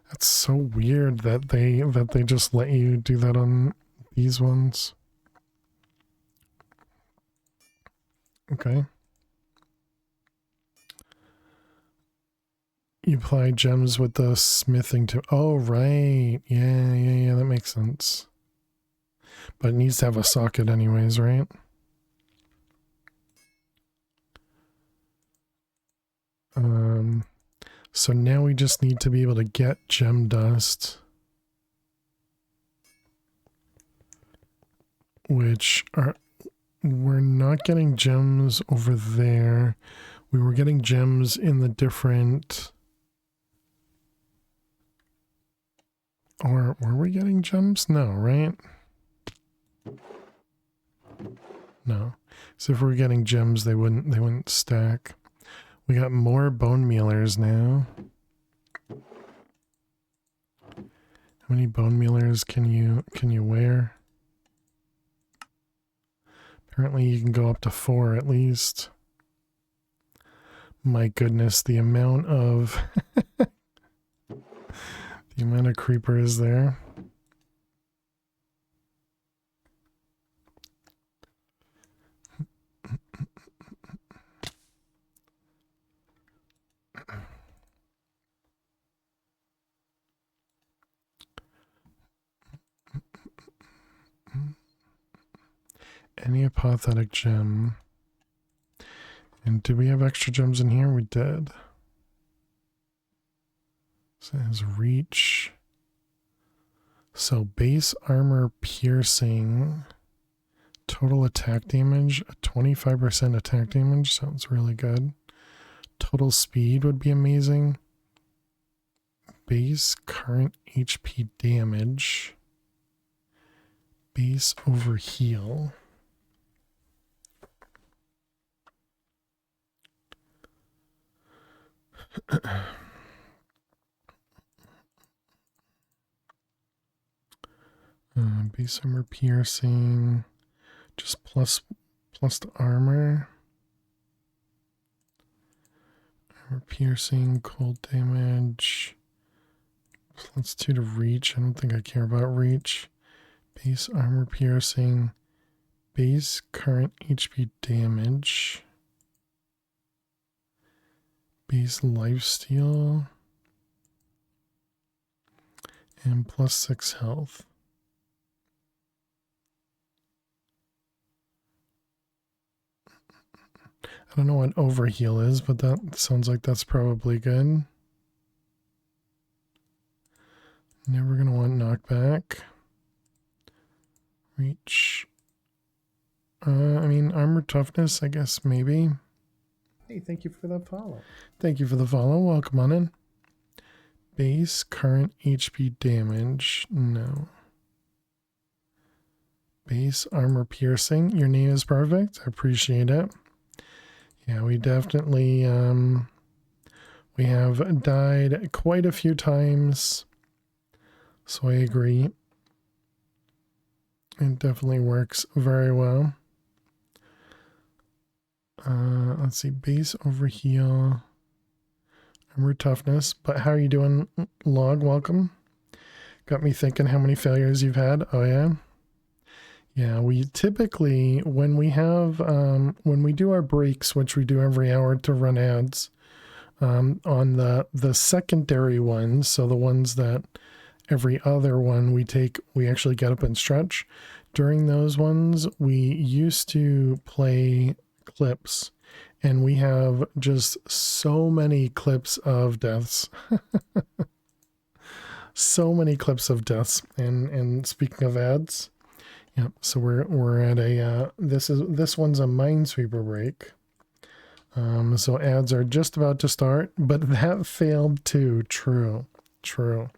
That's so weird that they just let you do that on these ones. Okay. You apply gems with the smithing to. Oh, right. Yeah, that makes sense. But it needs to have a socket anyways, right? So now we just need to be able to get gem dust. we're not getting gems over there. We were getting gems in the different... Or were we getting gems? No, right? No. So if we're getting gems, they wouldn't stack. We got more bone mealers now. How many bone mealers can you wear? Apparently you can go up to 4 at least. My goodness, the amount of the amount of creepers there. Any apathetic gem. And did we have extra gems in here? We did. So it has reach. So base armor piercing. Total attack damage. 25% attack damage. Sounds really good. Total speed would be amazing. Base current HP damage. Base over heal. Base armor piercing, just plus the armor. Armor piercing, cold damage, +2 to reach. I don't think I care about reach. Base armor piercing, base current HP damage, base lifesteal, and +6 health. I don't know what overheal is, but that sounds like that's probably good. Never gonna want knockback. Reach. I mean, armor toughness, I guess, maybe. Hey, thank you for the follow. Thank you for the follow. Welcome on in. Base current HP damage. No. Base armor piercing. Your name is perfect. I appreciate it. Yeah, we definitely, we have died quite a few times. So I agree. It definitely works very well. Let's see, base overheal, armor toughness. But how are you doing, Log? Welcome. Got me thinking how many failures you've had. Oh yeah. Yeah, we typically, when we have, when we do our breaks, which we do every hour to run ads, on the secondary ones, so the ones that every other one we actually get up and stretch. During those ones, we used to play clips, and we have just so many clips of deaths. So many clips of deaths. And speaking of ads, yeah, so we're at a this one's a Minesweeper break. So ads are just about to start, but that failed too. True. So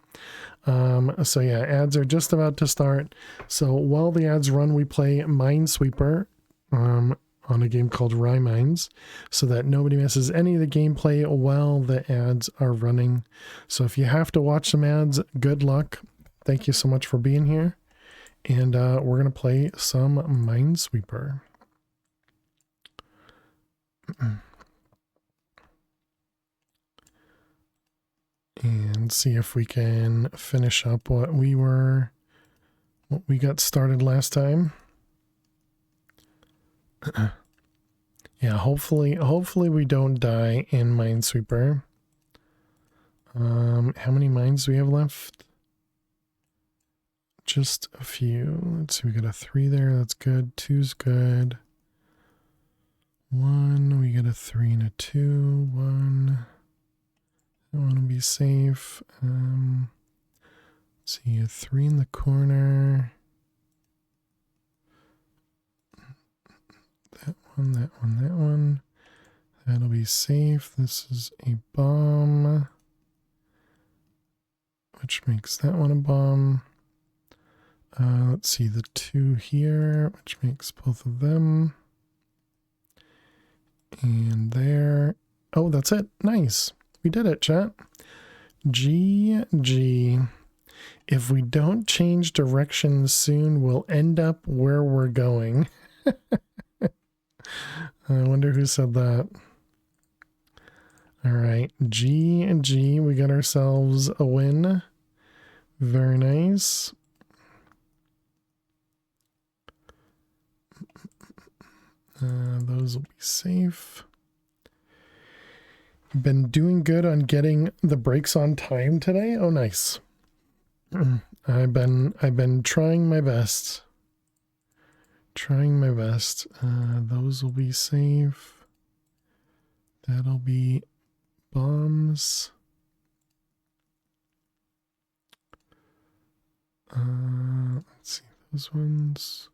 yeah, ads are just about to start. So while the ads run, we play Minesweeper on a game called Rye Mines, so that nobody misses any of the gameplay while the ads are running. So if you have to watch some ads, good luck. Thank you so much for being here. And we're going to play some Minesweeper. And see if we can finish up what we got started last time. Yeah, hopefully we don't die in Minesweeper. How many mines do we have left? Just a few. Let's see, we got a 3 there. That's good. 2's good. 1, we got a 3 and a 2. 1. I want to be safe. Let's see, a 3 in the corner. That one, that one, that one. That'll be safe. This is a bomb, which makes that one a bomb. Let's see, the 2 here, which makes both of them. And there. Oh, that's it. Nice. We did it, chat. GG. If we don't change directions soon, we'll end up where we're going. I wonder who said that. All right, GG. We got ourselves a win. Very nice. Those will be safe. Been doing good on getting the breaks on time today. Oh, nice. I've been trying my best. Trying my best. Those will be safe. That'll be bombs. Let's see those ones.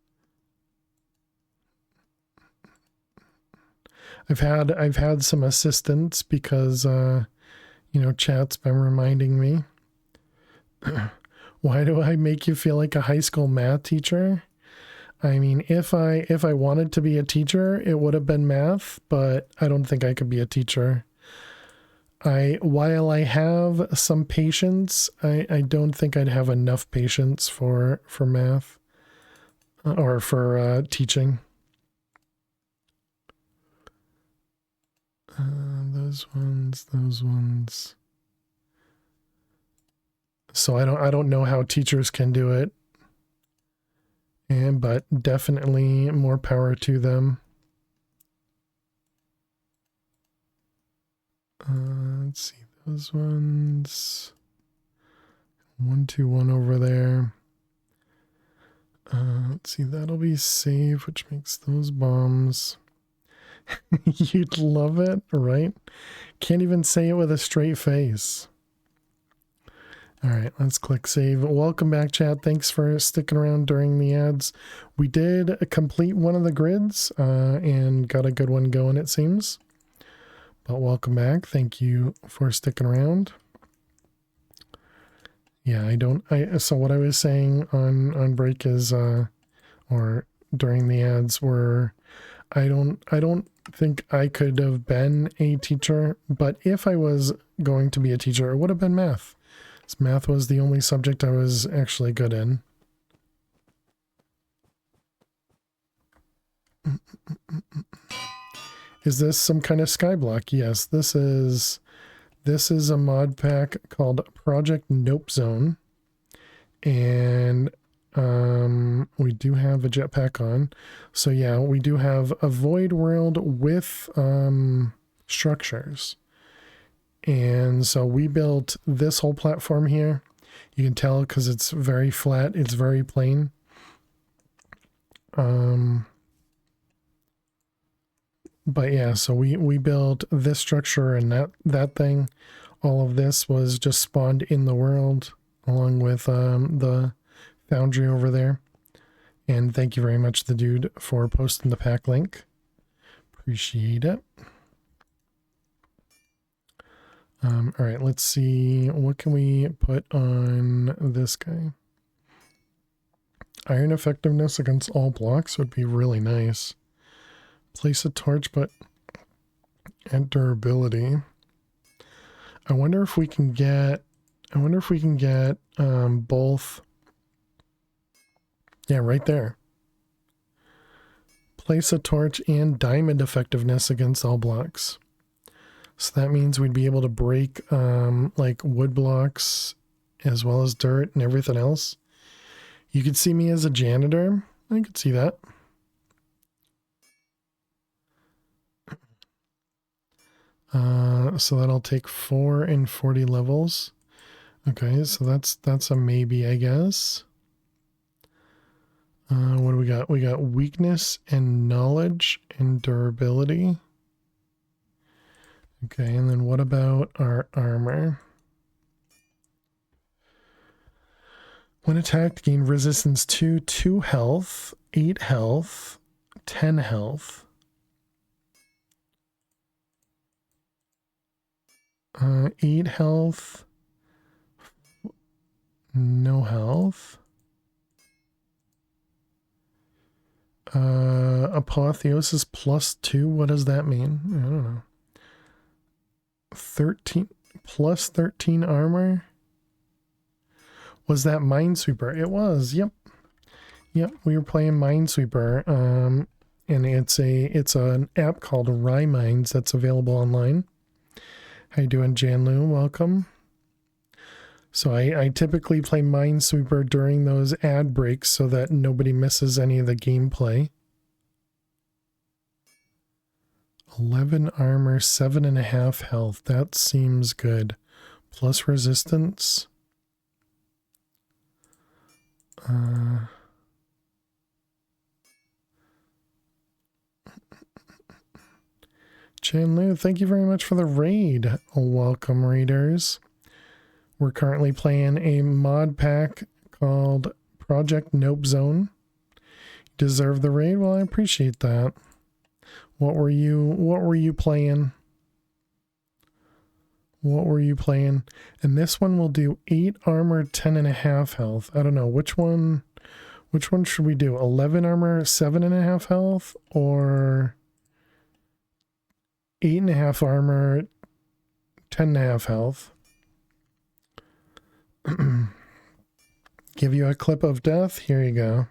I've had some assistance because chat's been reminding me. Why do I make you feel like a high school math teacher? I mean, if I wanted to be a teacher, it would have been math, but I don't think I could be a teacher. While I have some patience, I don't think I'd have enough patience for math or for teaching. Those ones. So I don't know how teachers can do it. But definitely more power to them. Let's see those ones. 1, 2, 1 over there. Let's see, that'll be safe, which makes those bombs. You'd love it, right? Can't even say it with a straight face. All right, let's click save. Welcome back, chat. Thanks for sticking around during the ads. We did complete one of the grids and got a good one going, it seems. But welcome back. Thank you for sticking around. Yeah, so what I was saying on break is or during the ads were I don't think I could have been a teacher, but if I was going to be a teacher, it would have been math. Math was the only subject I was actually good in. Is this some kind of skyblock? Yes, this is a mod pack called Project Nope Zone. And we do have a jetpack on. So yeah, we do have a void world with structures. And so we built this whole platform here. You can tell because it's very flat, it's very plain. But yeah, so we built this structure and that thing. All of this was just spawned in the world along with the foundry over there. And thank you very much, the dude, for posting the pack link. Appreciate it. All right, let's see. What can we put on this guy? Iron effectiveness against all blocks would be really nice. Place a torch, but and durability. I wonder if we can get both. Yeah, right there. Place a torch and diamond effectiveness against all blocks. So that means we'd be able to break like wood blocks as well as dirt and everything else. You could see me as a janitor. I could see that. So that'll take 4 and 40 levels. Okay, so that's a maybe, I guess. What do we got? We got weakness and knowledge and durability. Okay, and then what about our armor? When attacked, gain resistance to 2 health, 8 health, 10 health. 8 health. No health. Apotheosis +2. What does that mean? I don't know. 13 plus 13 armor. Was that Minesweeper? It was. Yep. Yep. We were playing Minesweeper. And it's an app called Rye Mines that's available online. How you doing, Janlu? Welcome. So I typically play Minesweeper during those ad breaks so that nobody misses any of the gameplay. 11 armor, 7.5 health. That seems good. Plus resistance. Chanlu, thank you very much for the raid. Welcome, raiders. We're currently playing a mod pack called Project Nope Zone. Deserve the raid? Well, I appreciate that. What were you playing? What were you playing? And this one will do 8 armor, 10.5 health. I don't know which one should we do? 11 armor, 7.5 health, or 8.5 armor, 10.5 health? Give you a clip of death. Here you go.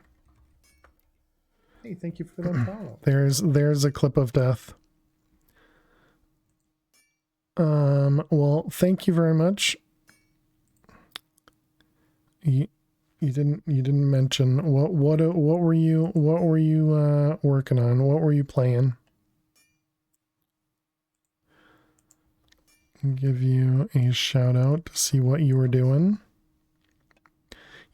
Hey, thank you for that follow. There's a clip of death. Well, thank you very much. You didn't mention what were you working on? What were you playing? I'll give you a shout out to see what you were doing.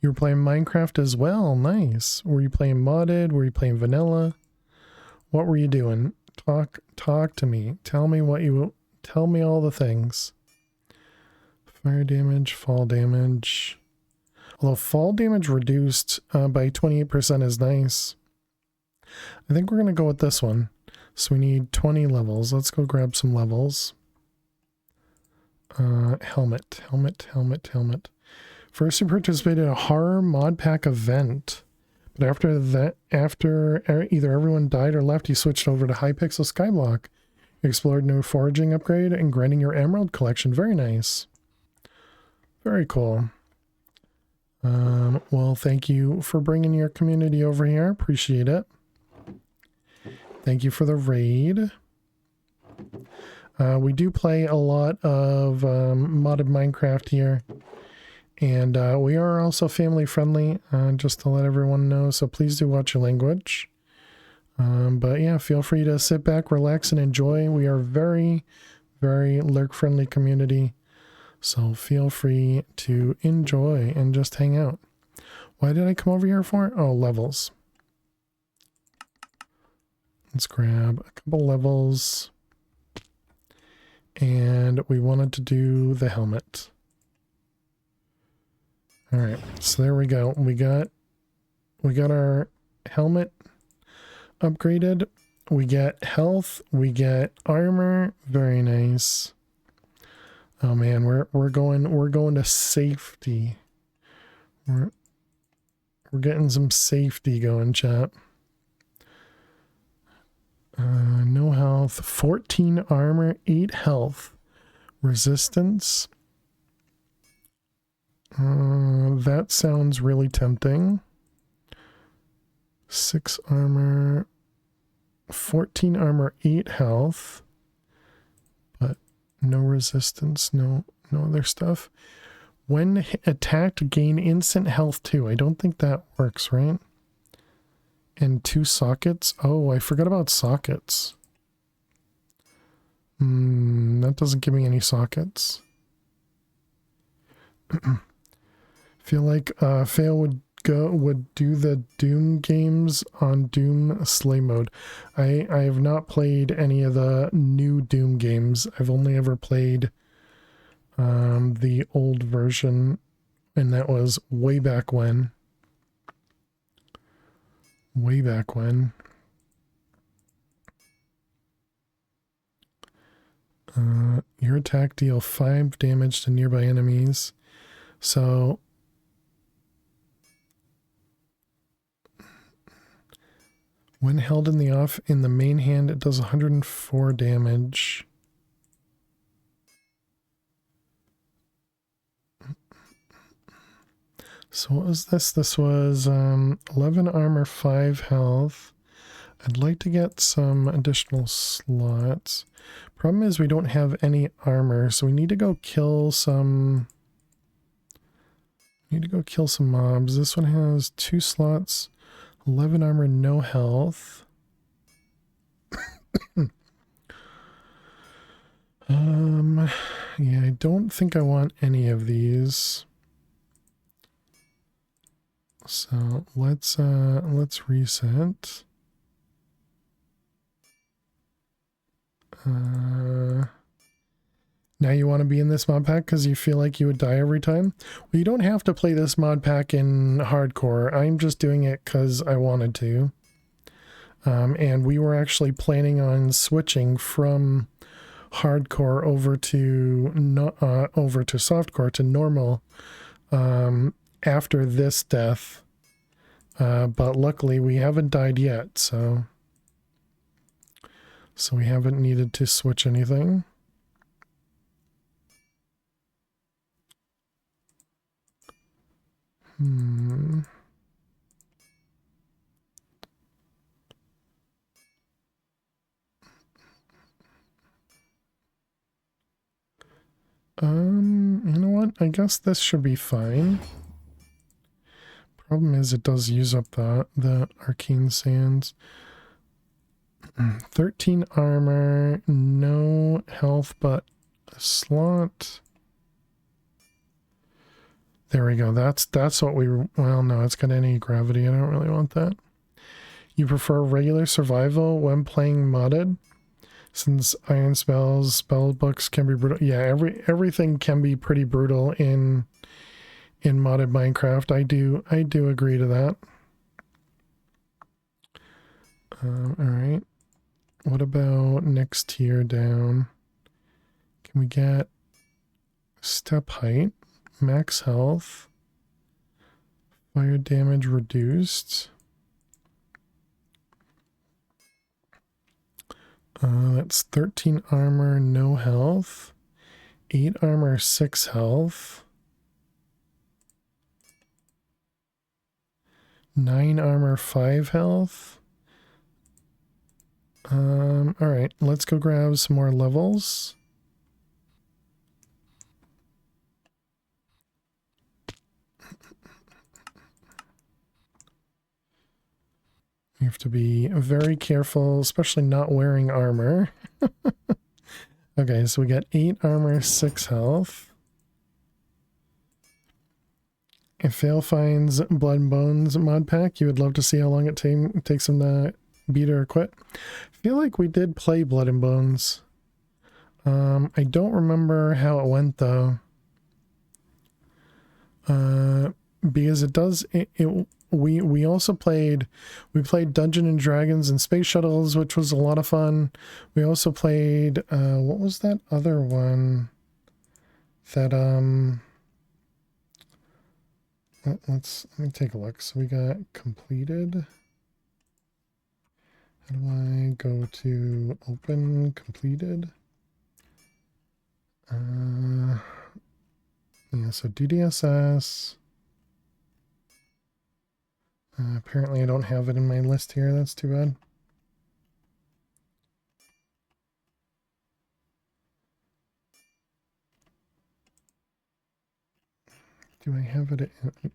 You were playing Minecraft as well. Nice. Were you playing modded? Were you playing vanilla? What were you doing? Talk to me. Tell me all the things. Fire damage, fall damage. Although fall damage reduced by 28% is nice. I think we're going to go with this one. So we need 20 levels. Let's go grab some levels. Helmet. First, you participated in a horror mod pack event, but after either everyone died or left, you switched over to Hypixel Skyblock. You explored new foraging upgrade and grinding your emerald collection. Very nice. Very cool. Well, thank you for bringing your community over here. Appreciate it. Thank you for the raid. We do play a lot of modded Minecraft here. And we are also family friendly, just to let everyone know. So please do watch your language. But yeah, feel free to sit back, relax, and enjoy. We are very, very lurk friendly community. So feel free to enjoy and just hang out. Why did I come over here for? Oh, levels. Let's grab a couple levels. And we wanted to do the helmet. All right, so there we go. We got our helmet upgraded. We get health. We get armor. Very nice. Oh man, we're going to safety. We're getting some safety going, chat. No health. 14 armor. 8 health. Resistance. That sounds really tempting. 6 armor, 14 armor, 8 health, but no resistance, no other stuff. When attacked, gain instant health too. I don't think that works, right? And 2 sockets. Oh, I forgot about sockets. That doesn't give me any sockets. Feel like Fail would do the Doom games on Doom Slay mode. I have not played any of the new Doom games. I've only ever played the old version, and that was way back when. Way back when. You're attack, deal 5 damage to nearby enemies. So when held in the main hand, it does 104 damage. So what was this? This was 11 armor, 5 health. I'd like to get some additional slots. Problem is we don't have any armor, so we need to go kill some... mobs. This one has 2 slots, 11 armor, no health. Yeah, I don't think I want any of these. So let's reset. Now you want to be in this mod pack because you feel like you would die every time? Well, you don't have to play this mod pack in hardcore. I'm just doing it because I wanted to. And we were actually planning on switching from hardcore over to softcore to normal after this death. But luckily we haven't died yet, so we haven't needed to switch anything. You know what? I guess this should be fine. Problem is it does use up the arcane sands. 13 armor, no health, but a slot. There we go. That's what we... Well, no, it's got any gravity. I don't really want that. You prefer regular survival when playing modded? Since iron spells, spell books can be brutal. Yeah, everything can be pretty brutal in modded Minecraft. I do agree to that. All right. What about next tier down? Can we get step height, max health, fire damage reduced? That's 13 armor, no health, 8 armor, 6 health, 9 armor, 5 health. All right, let's go grab some more levels. You have to be very careful, especially not wearing armor. Okay, so we got 8 armor, 6 health. If Fail finds Blood and Bones mod pack, you would love to see how long it takes him to beat or quit. I feel like we did play Blood and Bones. I don't remember how it went though. Because it does we also played Dungeons and Dragons and Space Shuttles, which was a lot of fun. We also played what was that other one that let me take a look. So we got completed. How do I go to open completed? Yeah, so DDSS. Apparently I don't have it in my list here. That's too bad. Do I have it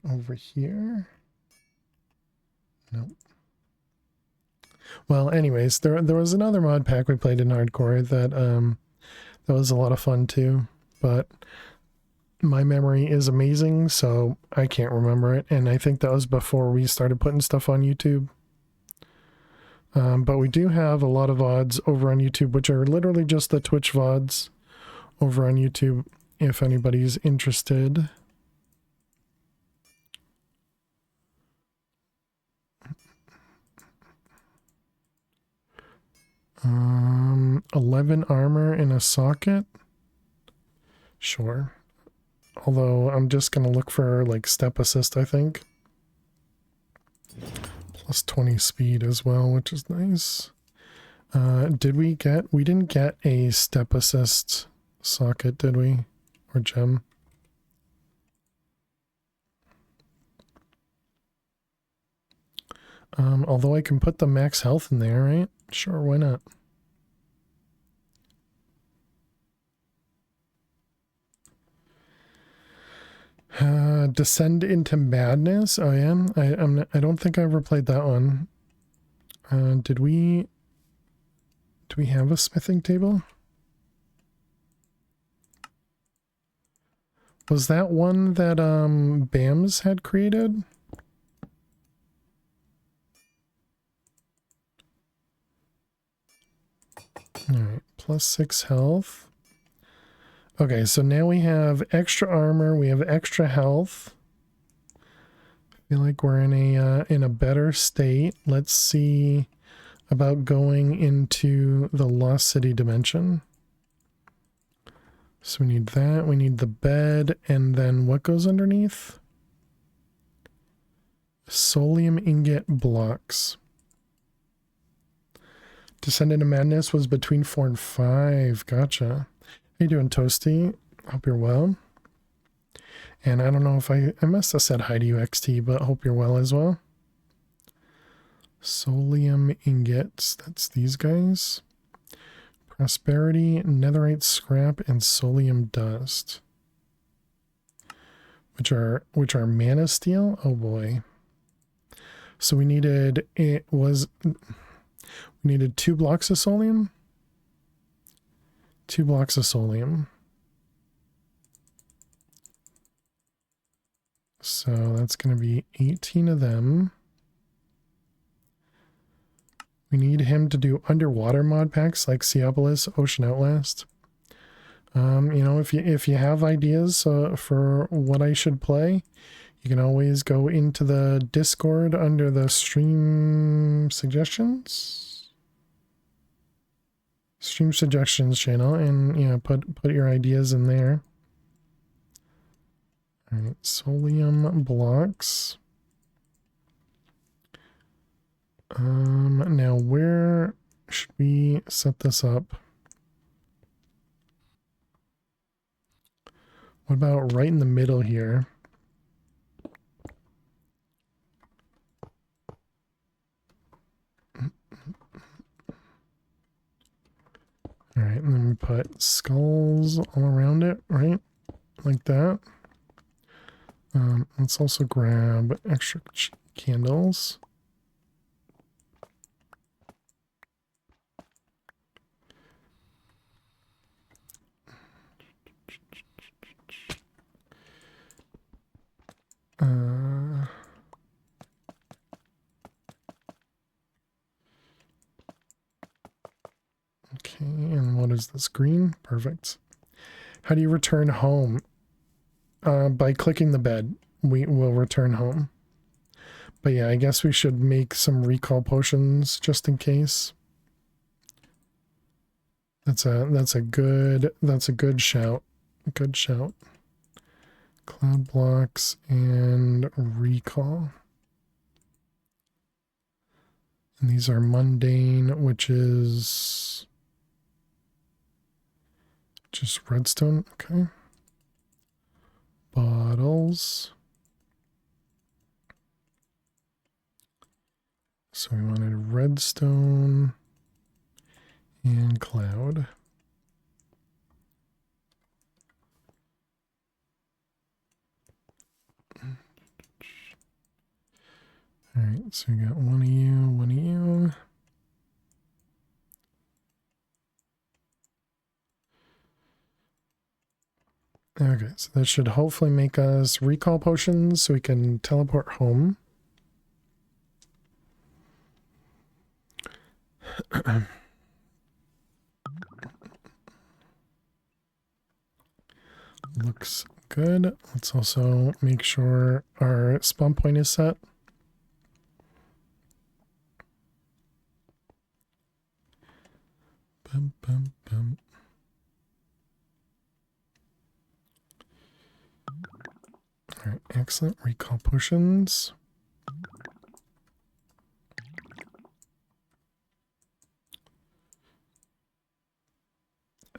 over here? Nope. Well, anyways, there was another mod pack we played in hardcore that was a lot of fun too, but my memory is amazing, so I can't remember it, and I think that was before we started putting stuff on YouTube. But we do have a lot of VODs over on YouTube, which are literally just the Twitch VODs over on YouTube, if anybody's interested. Um, 11 armor in a socket. Sure. Although I'm just going to look for like step assist, I think. Plus 20 speed as well, which is nice. We didn't get a step assist socket, did we? Or gem? Although I can put the max health in there, right? Sure, why not? Descend into Madness. Oh yeah, I don't think I ever played that one. Do we have a smithing table? Was that one that Bams had created? All right, plus 6 health. Okay, so now we have extra armor, we have extra health. I feel like we're in a better state. Let's see about going into the Lost City dimension. So we need that, we need the bed, and then what goes underneath? Solium ingot blocks. Descend into Madness was between 4 and 5. Gotcha. How you doing, Toasty? Hope you're well. And I don't know if I must have said hi to you, XT, but hope you're well as well. Solium ingots, that's these guys. Prosperity, netherite scrap, and solium dust. Which are mana steel? Oh boy. So we needed 2 blocks of solium. 2 blocks of solium. So that's going to be 18 of them. We need him to do underwater mod packs like Seopolis, Ocean Outlast. You know, if you have ideas for what I should play, you can always go into the Discord under the stream suggestions channel, and you know, put your ideas in there. All right, solium blocks. Now where should we set this up? What about right in the middle here? All right, and then we put skulls all around it, right? Like that. Let's also grab extra candles. Okay, and what is this? Green? Perfect. How do you return home? By clicking the bed, we will return home. But yeah, I guess we should make some recall potions just in case. That's a good shout. Good shout. Cloud blocks and recall. And these are mundane, which is just redstone. Okay. Bottles. So we wanted redstone and cloud. All right, so we got one of you, one of you. Okay, so that should hopefully make us recall potions so we can teleport home. Looks good. Let's also make sure our spawn point is set. Bum, bum, bum. All right, excellent. Recall potions.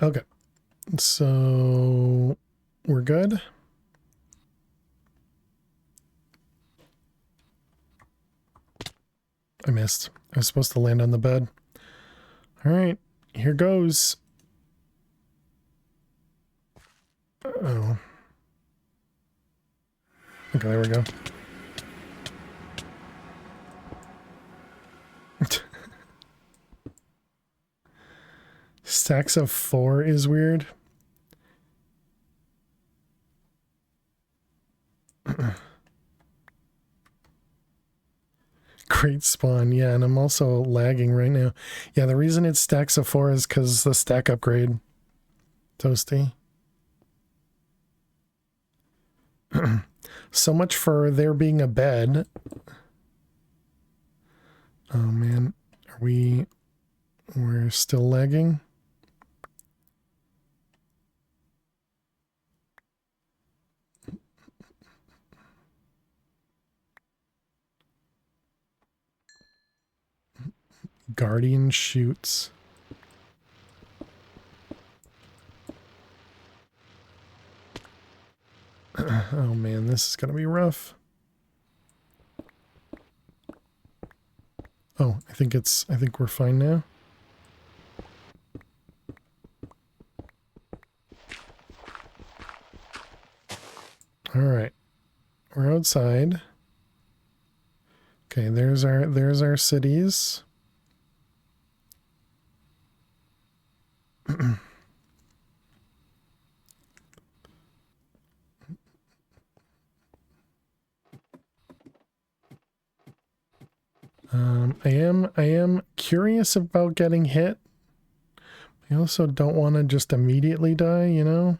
Okay, so we're good. I missed. I was supposed to land on the bed. All right, here goes. Oh. Okay, there we go. Stacks of 4 is weird. Great spawn, yeah, and I'm also lagging right now. Yeah, the reason it's stacks of 4 is because the stack upgrade. Toasty. So much for there being a bed. Oh man, we're still lagging? Guardian shoots. Oh man, this is gonna be rough. Oh, I think we're fine now. All right. We're outside. Okay, there's our cities. I am curious about getting hit. I also don't want to just immediately die, you know?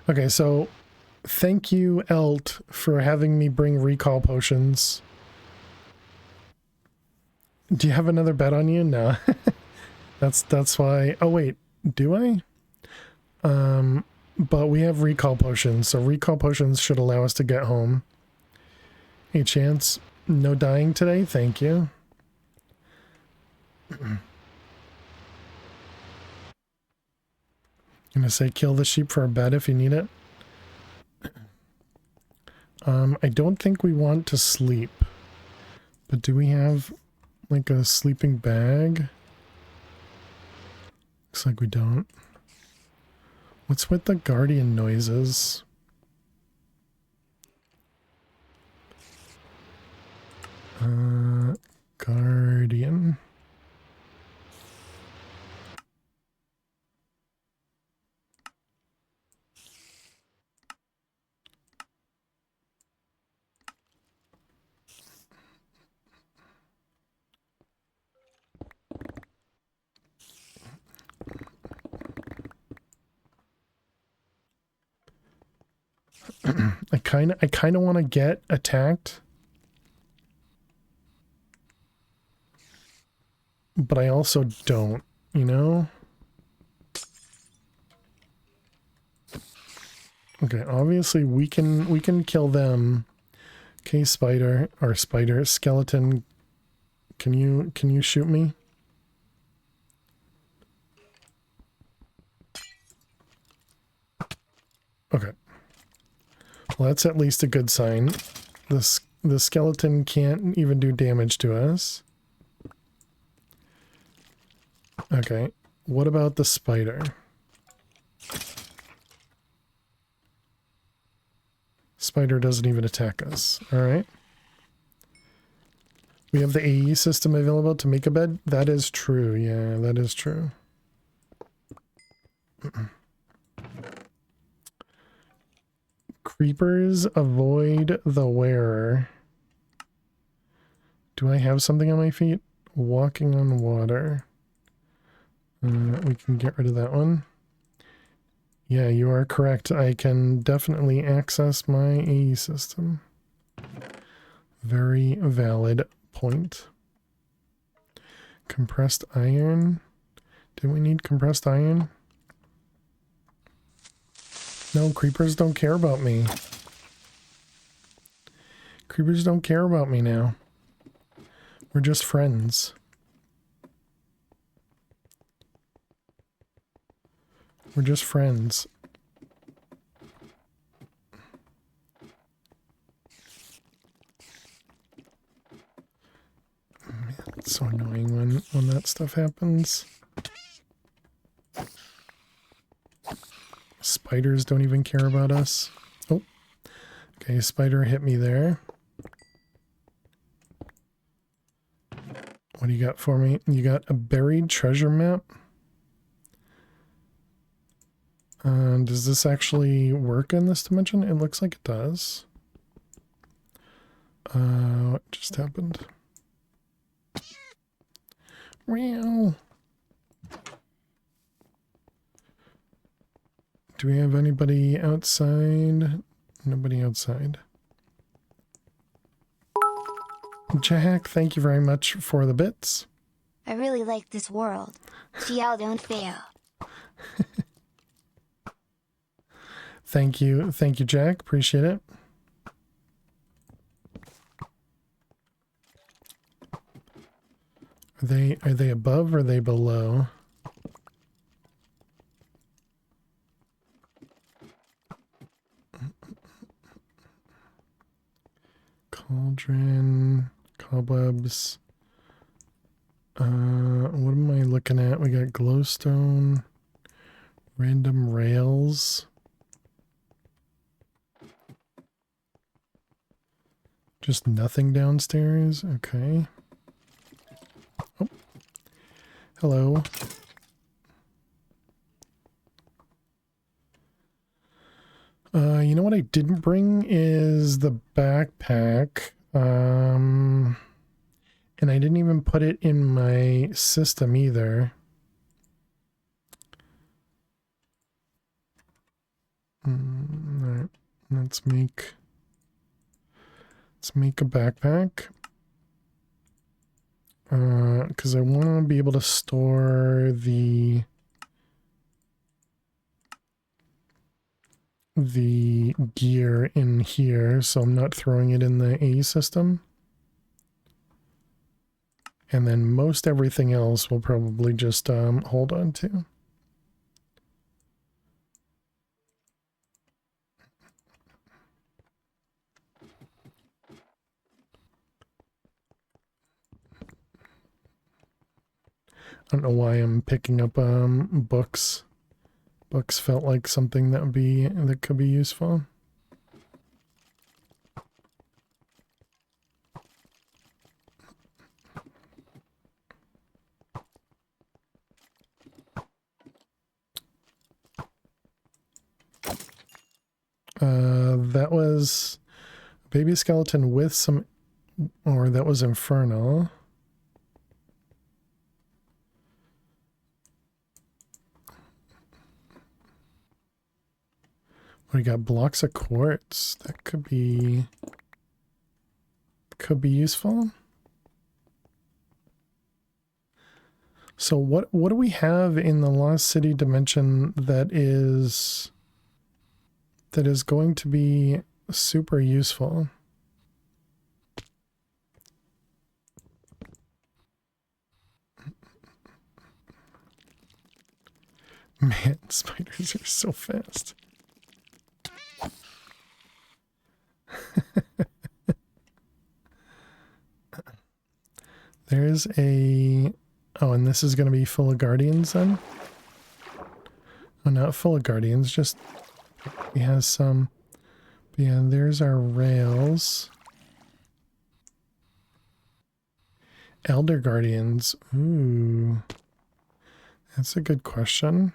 Okay, so thank you, Elt, for having me bring recall potions. Do you have another bet on you? No. That's why. Oh wait, do I? But we have recall potions, so recall potions should allow us to get home. Hey, Chance, no dying today? Thank you. I'm gonna say kill the sheep for a bed if you need it. I don't think we want to sleep. But do we have like a sleeping bag? Looks like we don't. What's with the guardian noises? Guardian. I kind of want to get attacked, but I also don't, you know? Okay, obviously we can kill them. Okay, spider skeleton, can you shoot me? Okay. Well, that's at least a good sign. The skeleton can't even do damage to us. Okay, what about the spider? Spider doesn't even attack us. Alright. We have the AE system available to make a bed? That is true, yeah, that is true. Creepers avoid the wearer. Do I have something on my feet? Walking on water. We can get rid of that one. Yeah, you are correct. I can definitely access my AE system. Very valid point. Compressed iron. Do we need compressed iron? No, creepers don't care about me. Creepers don't care about me now. We're just friends. We're just friends. Man, it's so annoying when that stuff happens. Spiders don't even care about us. Oh, okay, spider hit me there. What do you got for me? You got a buried treasure map? Does this actually work in this dimension? It looks like it does. What just happened? Meow. Do we have anybody outside? Nobody outside. Jack, thank you very much for the bits. I really like this world. Fial don't fail. Thank you, Jack. Appreciate it. Are they above or are they below? Cauldron, cobwebs. What am I looking at? We got glowstone, random rails. Just nothing downstairs? Okay. Oh. Hello. You know what I didn't bring is the backpack. And I didn't even put it in my system either. Alright, let's make a backpack. Because I want to be able to store the gear in here, so I'm not throwing it in the A system. And then most everything else we'll probably just hold on to. I don't know why I'm picking up books. Books felt like something that could be useful. That was baby skeleton with some, or that was infernal. We got blocks of quartz. That could be useful. So what do we have in the Lost City dimension that is going to be super useful? Man, spiders are so fast. There's a... Oh, and this is going to be full of guardians then? Oh, not full of guardians, just... He has some... But yeah, there's our rails. Elder guardians. Ooh. That's a good question.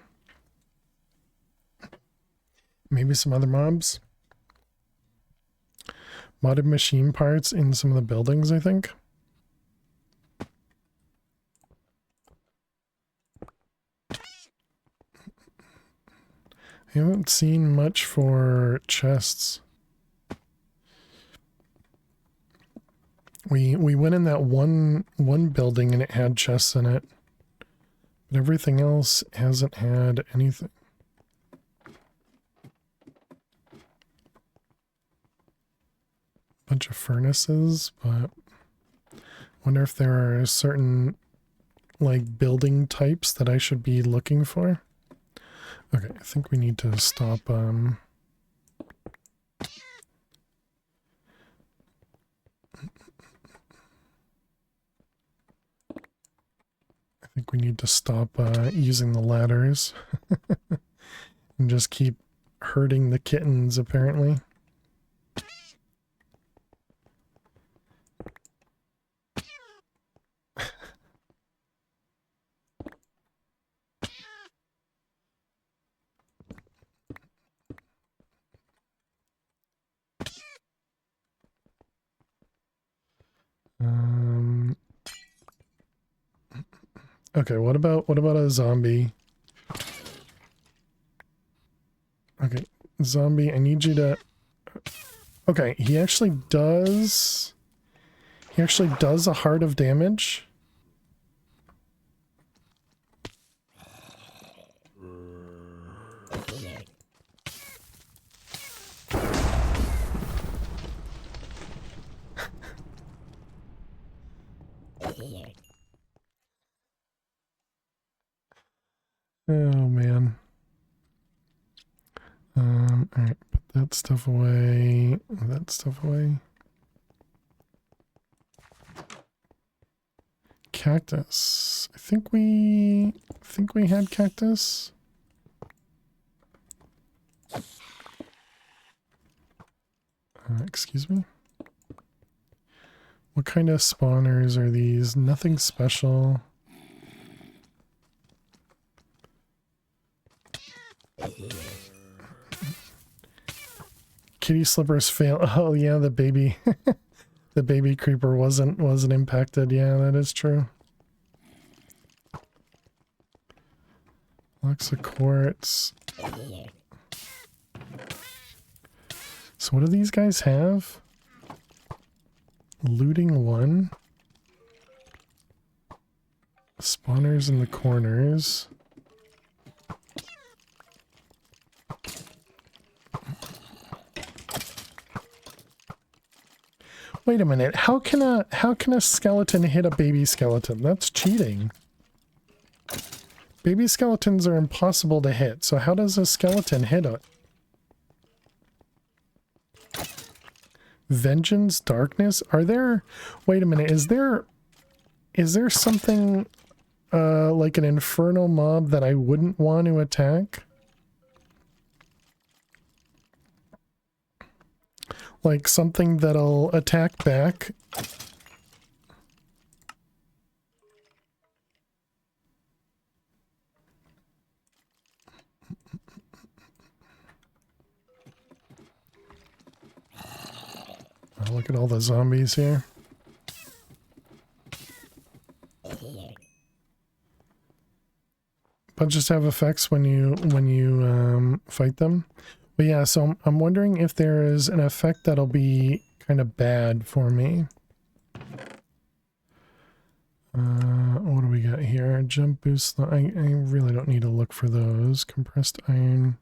Maybe some other mobs? Modded machine parts in some of the buildings, I think. I haven't seen much for chests. We went in that one building and it had chests in it. But everything else hasn't had anything. Bunch of furnaces, but wonder if there are certain like building types that I should be looking for. Okay, I think we need to stop I think we need to stop using the ladders and just keep herding the kittens, apparently. Okay, what about a zombie? Okay, zombie, I need you to... Okay, he actually does a heart of damage. Oh man. Alright, put that stuff away. That stuff away. Cactus. I think we had cactus. Excuse me. What kind of spawners are these? Nothing special. Kitty slippers fail. Oh yeah, the baby the baby creeper wasn't impacted. Yeah, that is true. Blocks of quartz. So what do these guys have? Looting 1. Spawners in the corners. Wait a minute. How can a skeleton hit a baby skeleton? That's cheating. Baby skeletons are impossible to hit. So how does a skeleton hit it? Vengeance, darkness. Are there? Wait a minute. Is there something like an infernal mob that I wouldn't want to attack? Like something that'll attack back. Oh, look at all the zombies here. But just have effects when you fight them. But yeah, so I'm wondering if there is an effect that'll be kind of bad for me. What do we got here? Jump boost. I really don't need to look for those. Compressed iron.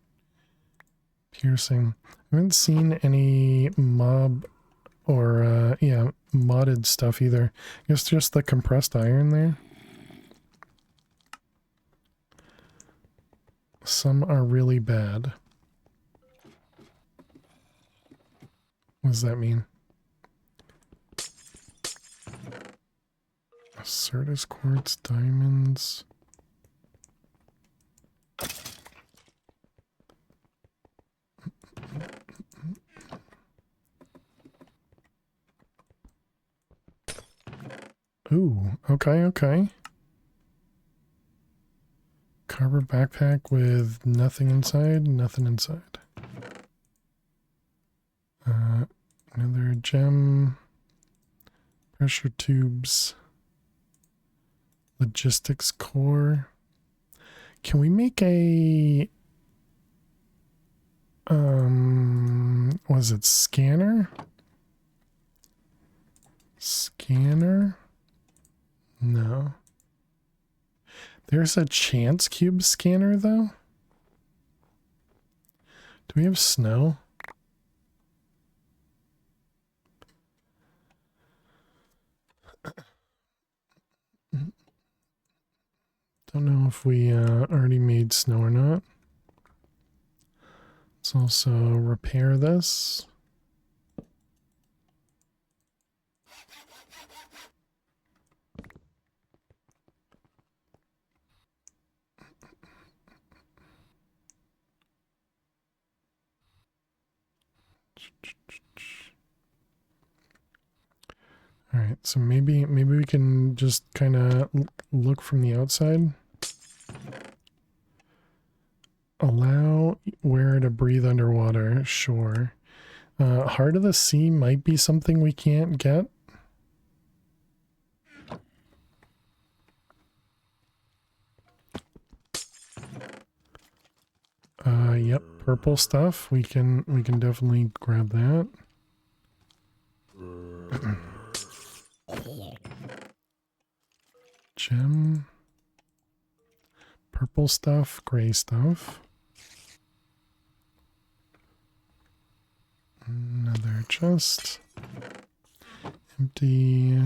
Piercing. I haven't seen any mob or, yeah, modded stuff either. I guess just the compressed iron there. Some are really bad. What does that mean? Certus quartz, diamonds. Ooh, okay. Carver backpack with nothing inside. Another gem. Pressure tubes. Logistics core. Can we make a... was it scanner? Scanner? No. There's a chance cube scanner though. Do we have snow? Don't know if we already made snow or not. Let's also repair this. All right, so maybe we can just kind of look from the outside. Allow where to breathe underwater, sure. Heart of the Sea might be something we can't get. Yep, purple stuff. We can definitely grab that. Gem. Purple stuff, gray stuff. Another chest. Empty.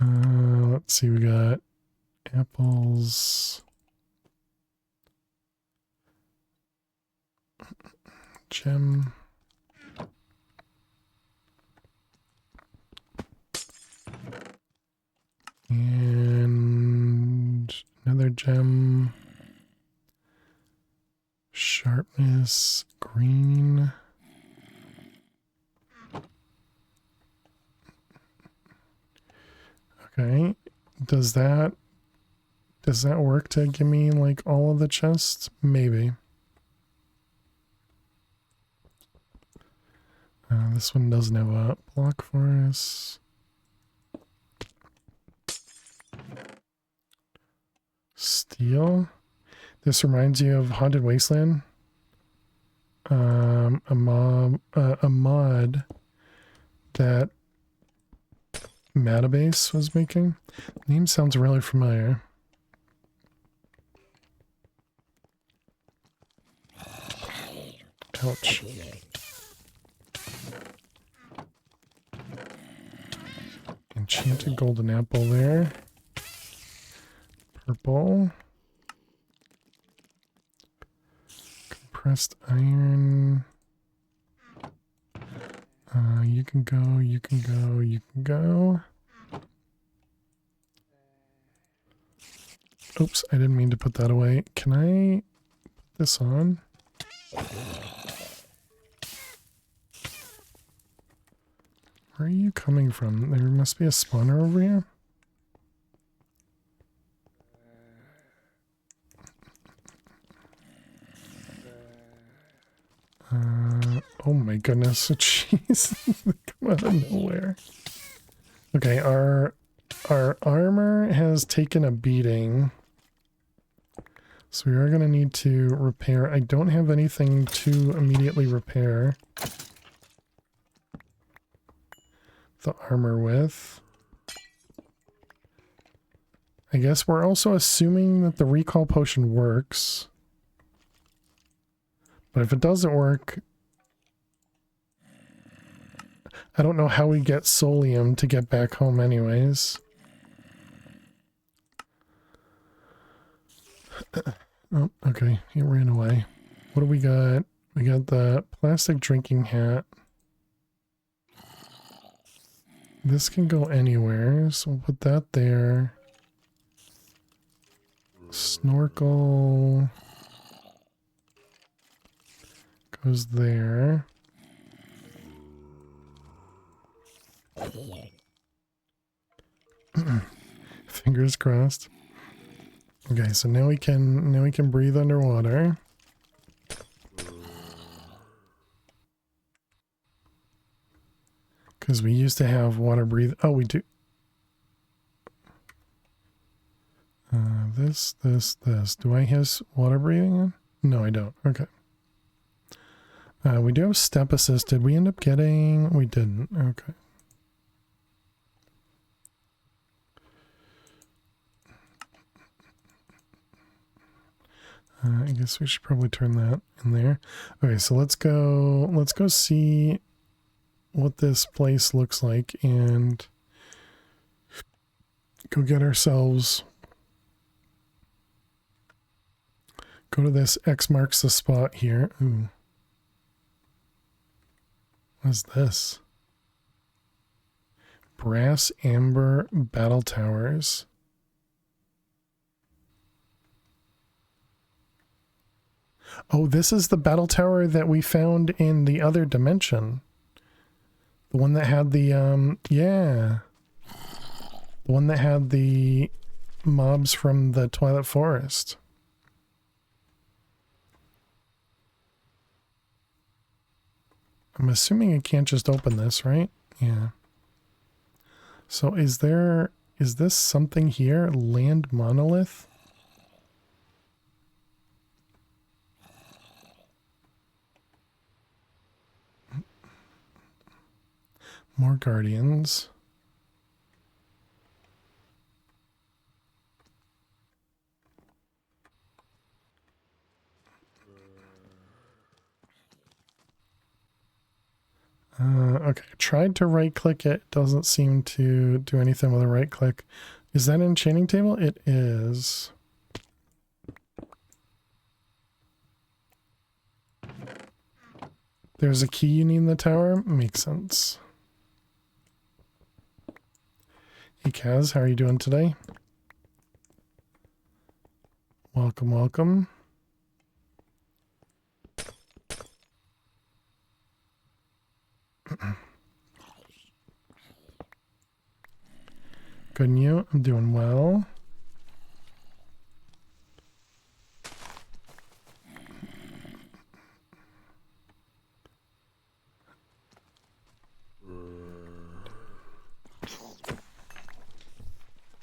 Let's see, we got apples. Gem. And another gem. Sharpness, green. Okay. Does that work to give me like all of the chests? Maybe. This one doesn't have a block for us. Steel. This reminds you of Haunted Wasteland. A mod that Matabase was making. Name sounds really familiar. Ouch. Enchanted golden apple there. Purple. Compressed iron. You can go, you can go, you can go. Oops, I didn't mean to put that away. Can I put this on? Where are you coming from? There must be a spawner over here. Oh my goodness, jeez, come out of nowhere. Okay, our armor has taken a beating, so we are going to need to repair. I don't have anything to immediately repair the armor with. I guess we're also assuming that the recall potion works. But if it doesn't work, I don't know how we get Solium to get back home anyways. Oh, okay, he ran away. What do we got? We got the plastic drinking hat. This can go anywhere, so we'll put that there. Snorkel goes there. Fingers crossed. Okay, so now we can breathe underwater. Because we used to have water breathe. Oh, we do. This. Do I have water breathing on? No, I don't. Okay. We do have step assisted. We end up getting. We didn't. Okay. I guess we should probably turn that in there. Okay, so let's go see what this place looks like and go get ourselves, go to this X marks the spot here. Ooh. What's this? Brass amber battle towers. Oh, this is the battle tower that we found in the other dimension. The one that had the, yeah. The one that had the mobs from the Twilight Forest. I'm assuming I can't just open this, right? Yeah. So is this something here? Land monolith? More guardians. Okay, tried to right click it. Doesn't seem to do anything with a right click. Is that an enchanting table? It is. There's a key you need in the tower? Makes sense. Hey Kaz, how are you doing today? Welcome, welcome. Good and you? I'm doing well.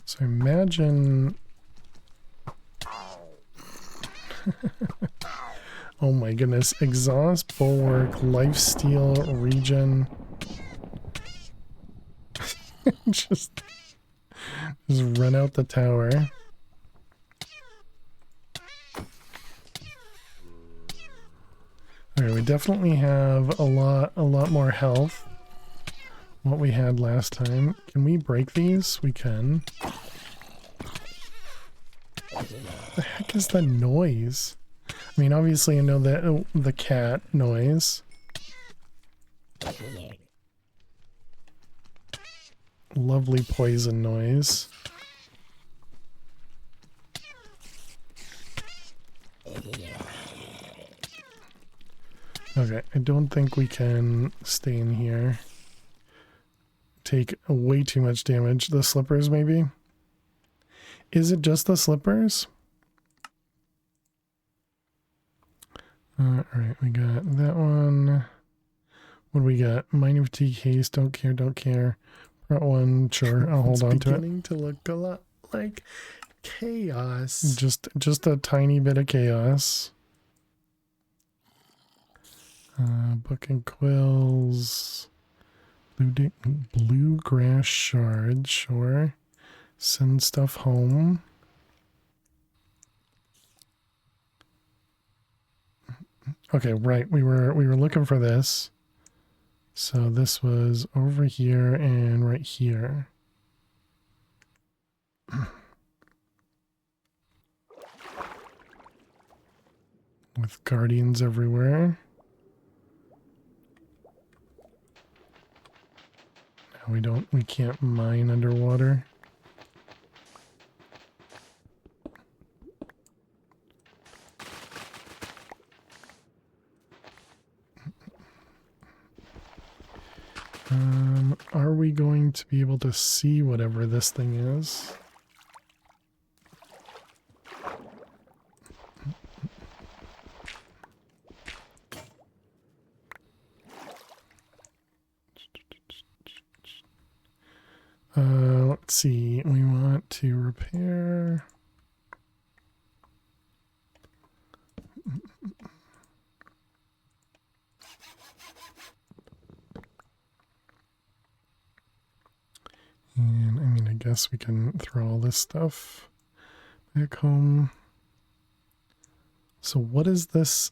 So imagine... Oh my goodness. Exhaust, bulwark, lifesteal, regen. just run out the tower. Okay, we definitely have a lot more health than what we had last time. Can we break these? We can. What the heck is that noise? I mean, obviously I know that the cat noise. Lovely poison noise. Okay, I don't think we can stay in here. Take way too much damage. The slippers, maybe? Is it just the slippers? Alright, we got that one. What do we got? Mining fatigue, haste, don't care, don't care. That one, sure, I'll hold on to it. It's beginning to look a lot like chaos. Just a tiny bit of chaos. Book and quills. Bluegrass shards, sure. Send stuff home. Okay, right. We were looking for this. So this was over here and right here. With guardians everywhere. Now we can't mine underwater. Are we going to be able to see whatever this thing is? Let's see. We want to repair. And I mean, I guess we can throw all this stuff back home. So what is this?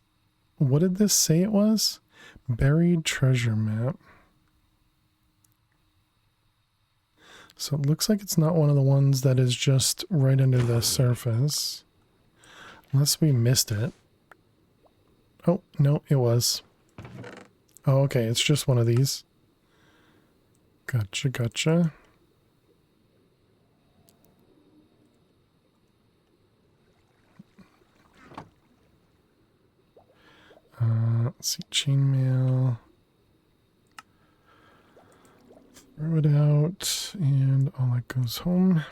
What did this say it was? Buried treasure map. So it looks like it's not one of the ones that is just right under the surface. Unless we missed it. Oh, no, it was. Oh, okay, it's just one of these. Gotcha, gotcha. Let's see, chainmail. Throw it out, and all that goes home.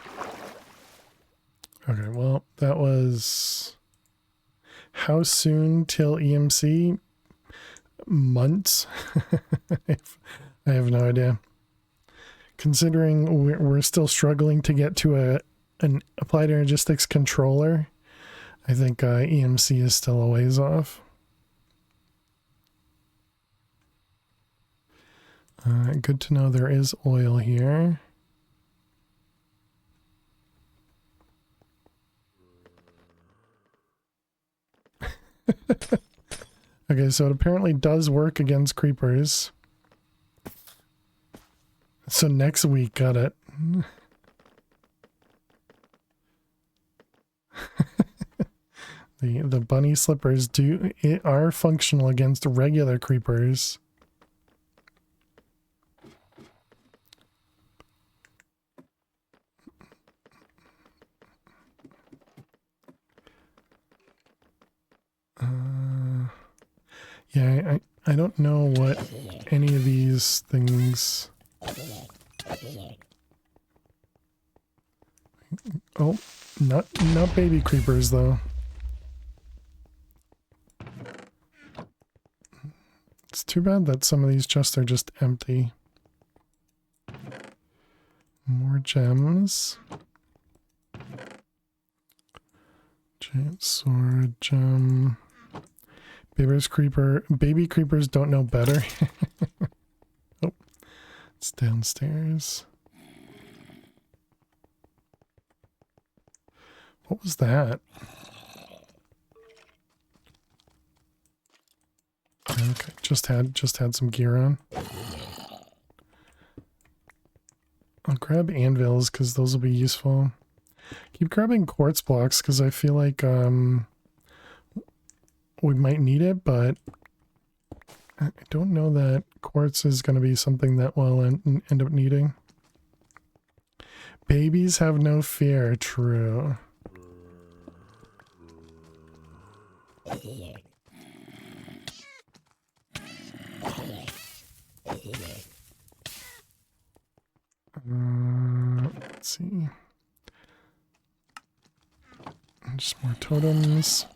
Okay, well, that was... How soon till EMC? Months? I have no idea. Considering we're still struggling to get to an applied energistics controller, I think EMC is still a ways off. Good to know there is oil here. Okay, so it apparently does work against creepers. So next week, got it. The bunny slippers are functional against regular creepers. Yeah, I don't know what any of these things... Oh, not baby creepers though. It's too bad that some of these chests are just empty. More gems. Giant sword gem. Baby creepers don't know better. Oh, it's downstairs. What was that? Okay, just had some gear on. I'll grab anvils because those will be useful. Keep grabbing quartz blocks because I feel like we might need it, but I don't know that quartz is going to be something that we'll end up needing. Babies have no fear, true. Let's see. Just more totems.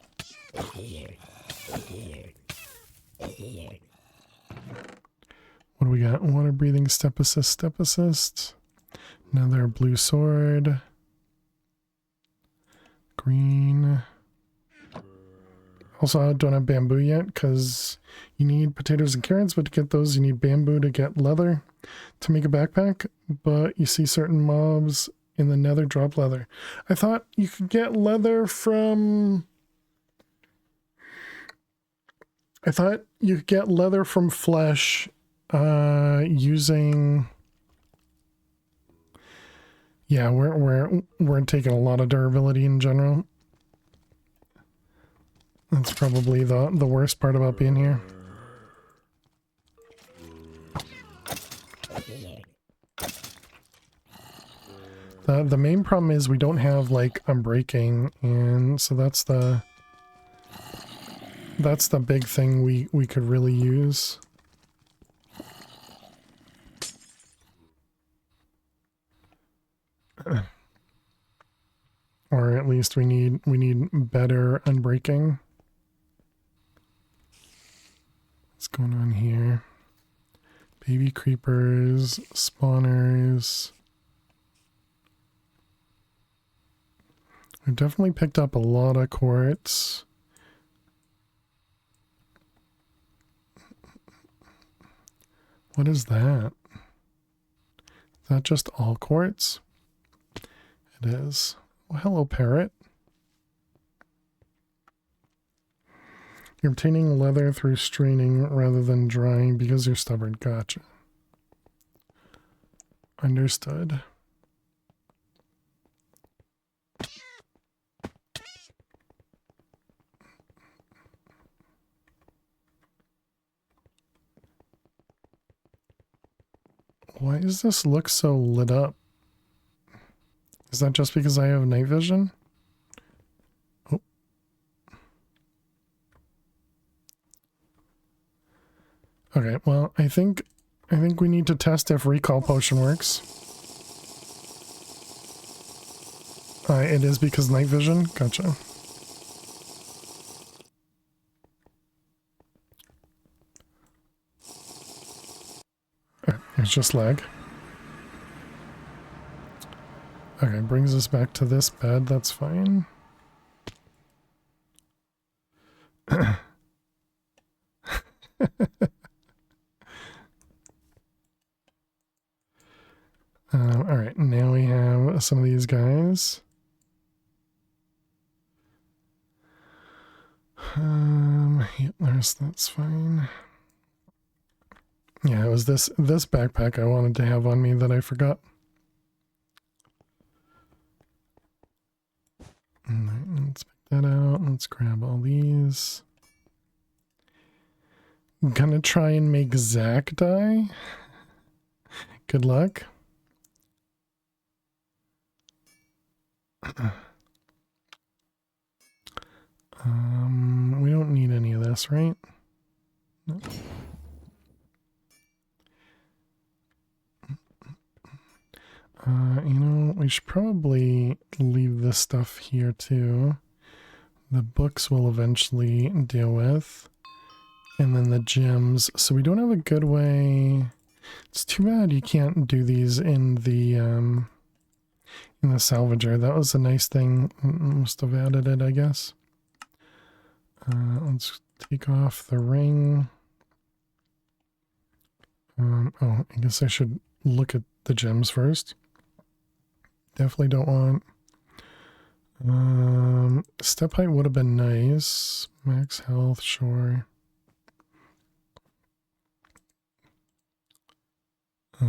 What do we got? Water breathing, step assist. Another blue sword. Green. Also, I don't have bamboo yet because you need potatoes and carrots, but to get those you need bamboo to get leather to make a backpack. But you see certain mobs in the nether drop leather. I thought you could get leather from... I thought you could get leather from flesh using... Yeah, we're taking a lot of durability in general. That's probably the worst part about being here. The main problem is we don't have like unbreaking, and so that's the big thing we could really use. Or at least we need better unbreaking. What's going on here? Baby creepers, spawners. We've definitely picked up a lot of quartz. What is that? Is that just all quartz? It is. Oh, hello, parrot. You're obtaining leather through straining rather than drying because you're stubborn. Gotcha. Understood. Why does this look so lit up? Is that just because I have night vision? Oh. Okay, well, I think we need to test if recall potion works. It is because night vision? Gotcha. It's just lag. Okay, brings us back to this bed. That's fine. All right, now we have some of these guys. Yeah, that's fine. Yeah, it was this backpack I wanted to have on me that I forgot. All right, let's pick that out. Let's grab all these. I'm gonna try and make Zach die. Good luck. We don't need any of this, right? No. You know, we should probably leave this stuff here too. The books we'll eventually deal with. And then the gems. So we don't have a good way. It's too bad you can't do these in the salvager. That was a nice thing. Must have added it, I guess. Let's take off the ring. Oh, I guess I should look at the gems first. Definitely don't want. Step height would have been nice. Max health, sure. I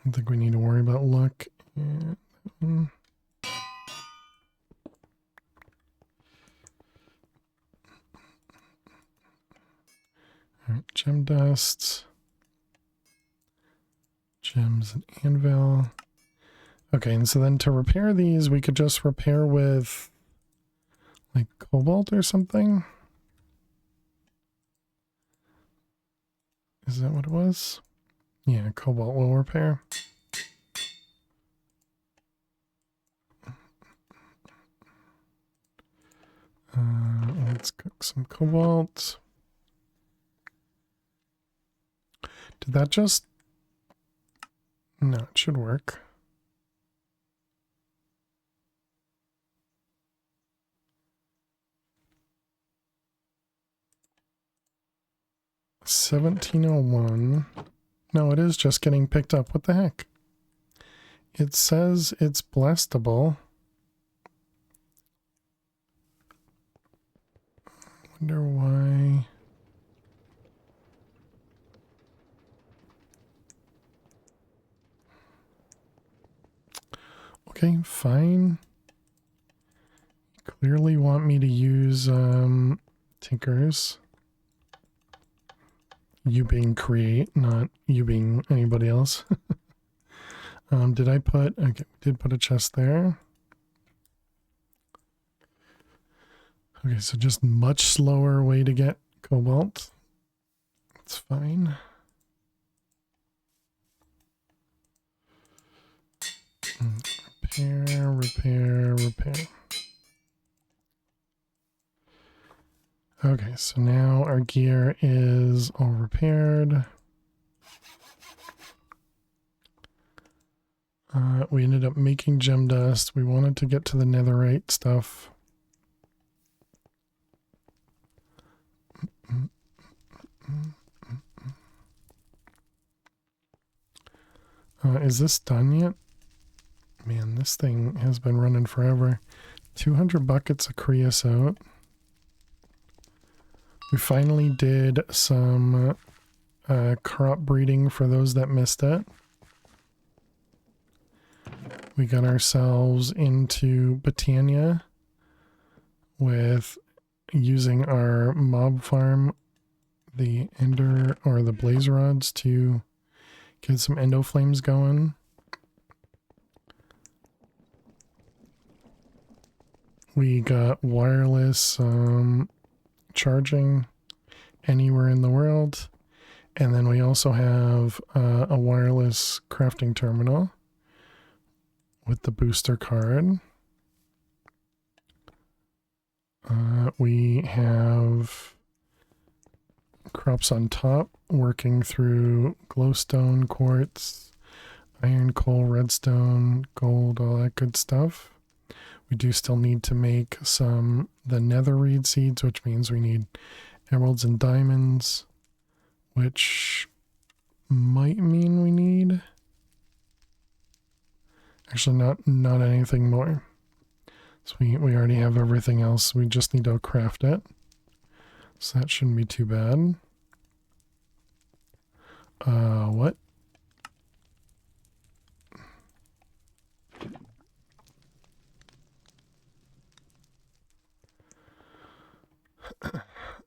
don't think we need to worry about luck. Yeah. Alright, gem dust. Gems and anvil. Okay, and so then to repair these, we could just repair with like cobalt or something. Is that what it was? Yeah, cobalt will repair. Let's cook some cobalt. Did that just... No, it should work. $17.01. No, it is just getting picked up. What the heck? It says it's blastable. Wonder why. Okay, fine. You clearly want me to use tinkers. You being create, not you being anybody else. Did I put... Okay, did put a chest there. Okay, so just much slower way to get cobalt. It's fine. Repair, repair, repair. Okay, so now our gear is all repaired. We ended up making gem dust. We wanted to get to the netherite stuff. Is this done yet? Man, this thing has been running forever. 200 buckets of creosote. We finally did some crop breeding for those that missed it. We got ourselves into Botania with using our mob farm, the ender or the blaze rods, to get some endo flames going. We got wireless charging anywhere in the world. And then we also have a wireless crafting terminal with the booster card. We have crops on top working through glowstone, quartz, iron, coal, redstone, gold, all that good stuff. We do still need to make the netherreed seeds, which means we need emeralds and diamonds, which might mean we need actually not anything more. So we already have everything else. We just need to craft it. So that shouldn't be too bad. What?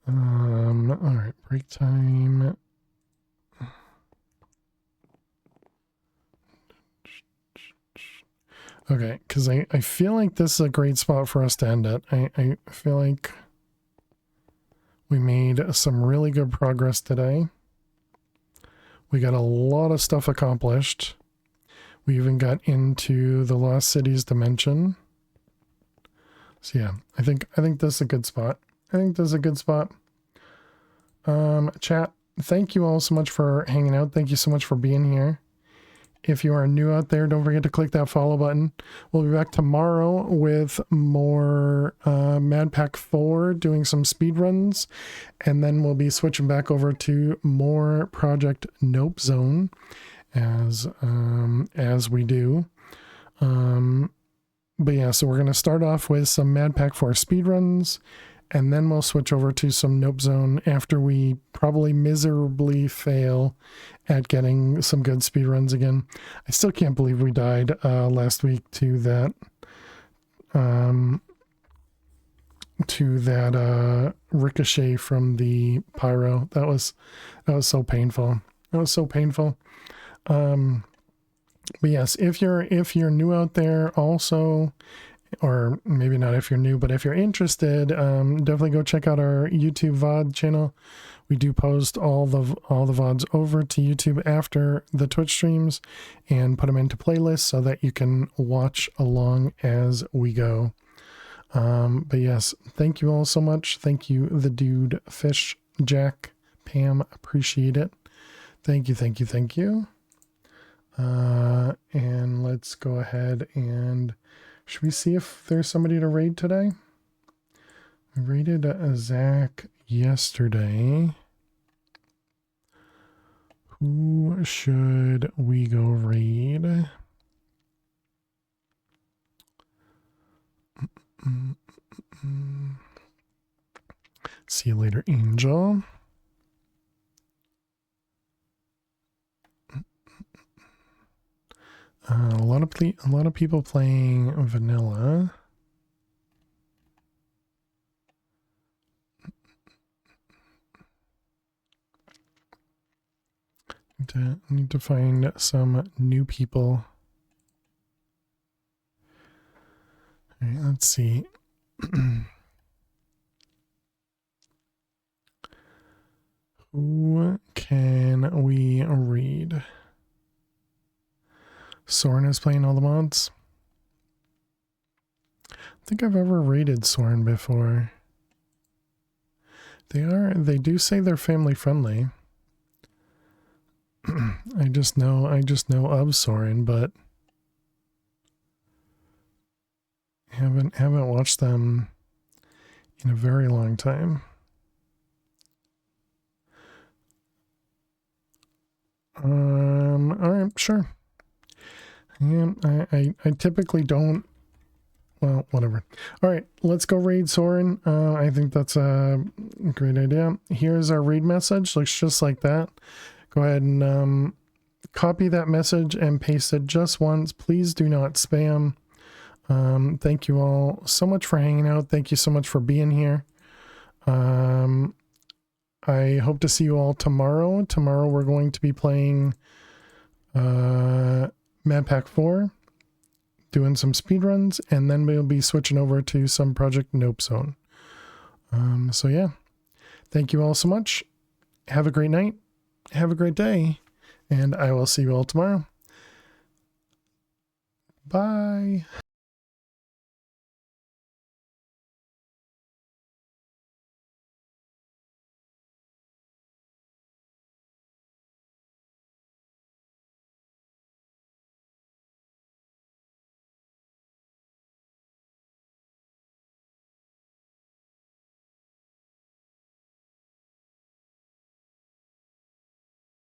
All right, break time. Okay, because I feel like this is a great spot for us to end it. I feel like we made some really good progress today. We got a lot of stuff accomplished. We even got into the Lost Cities dimension. So yeah, I think this is a good spot. I think this is a good spot. Chat, thank you all so much for hanging out. Thank you so much for being here. If you are new out there, don't forget to click that follow button. We'll be back tomorrow with more Mad Pack 4, doing some speed runs, and then we'll be switching back over to more Project Nope Zone as we do. But yeah, so we're going to start off with some Mad Pack 4 speed runs, and then we'll switch over to some Nope Zone after we probably miserably fail at getting some good speed runs again. I still can't believe we died last week to that ricochet from the pyro. That was so painful. That was so painful. But yes, if you're new out there also, or maybe not if you're new, but if you're interested, definitely go check out our YouTube VOD channel. We do post all the VODs over to YouTube after the Twitch streams and put them into playlists so that you can watch along as we go. But yes, thank you all so much. Thank you, the dude, Fish, Jack, Pam, appreciate it. Thank you, thank you, thank you. And let's go ahead and should we see if there's somebody to raid today? I raided Zach yesterday. Who should we go raid? See you later, Angel. A lot of people playing vanilla. Need to find some new people. All right, let's see. Who can we read? Soren is playing all the mods. I don't think I've ever raided Soren before. They do say they're family friendly. I just know of Soren, but haven't watched them in a very long time. All right, sure. Yeah, I typically don't Well, whatever. All right, let's go raid Soren. I think that's a great idea. Here's our raid message. Looks just like that. Go ahead and copy that message and paste it just once. Please do not spam. Thank you all so much for hanging out. Thank you so much for being here. I hope to see you all tomorrow. Tomorrow we're going to be playing Mad Pack 4, doing some speedruns, and then we'll be switching over to some Project Nope Zone. So yeah, thank you all so much. Have a great night. Have a great day. And I will see you all tomorrow. Bye.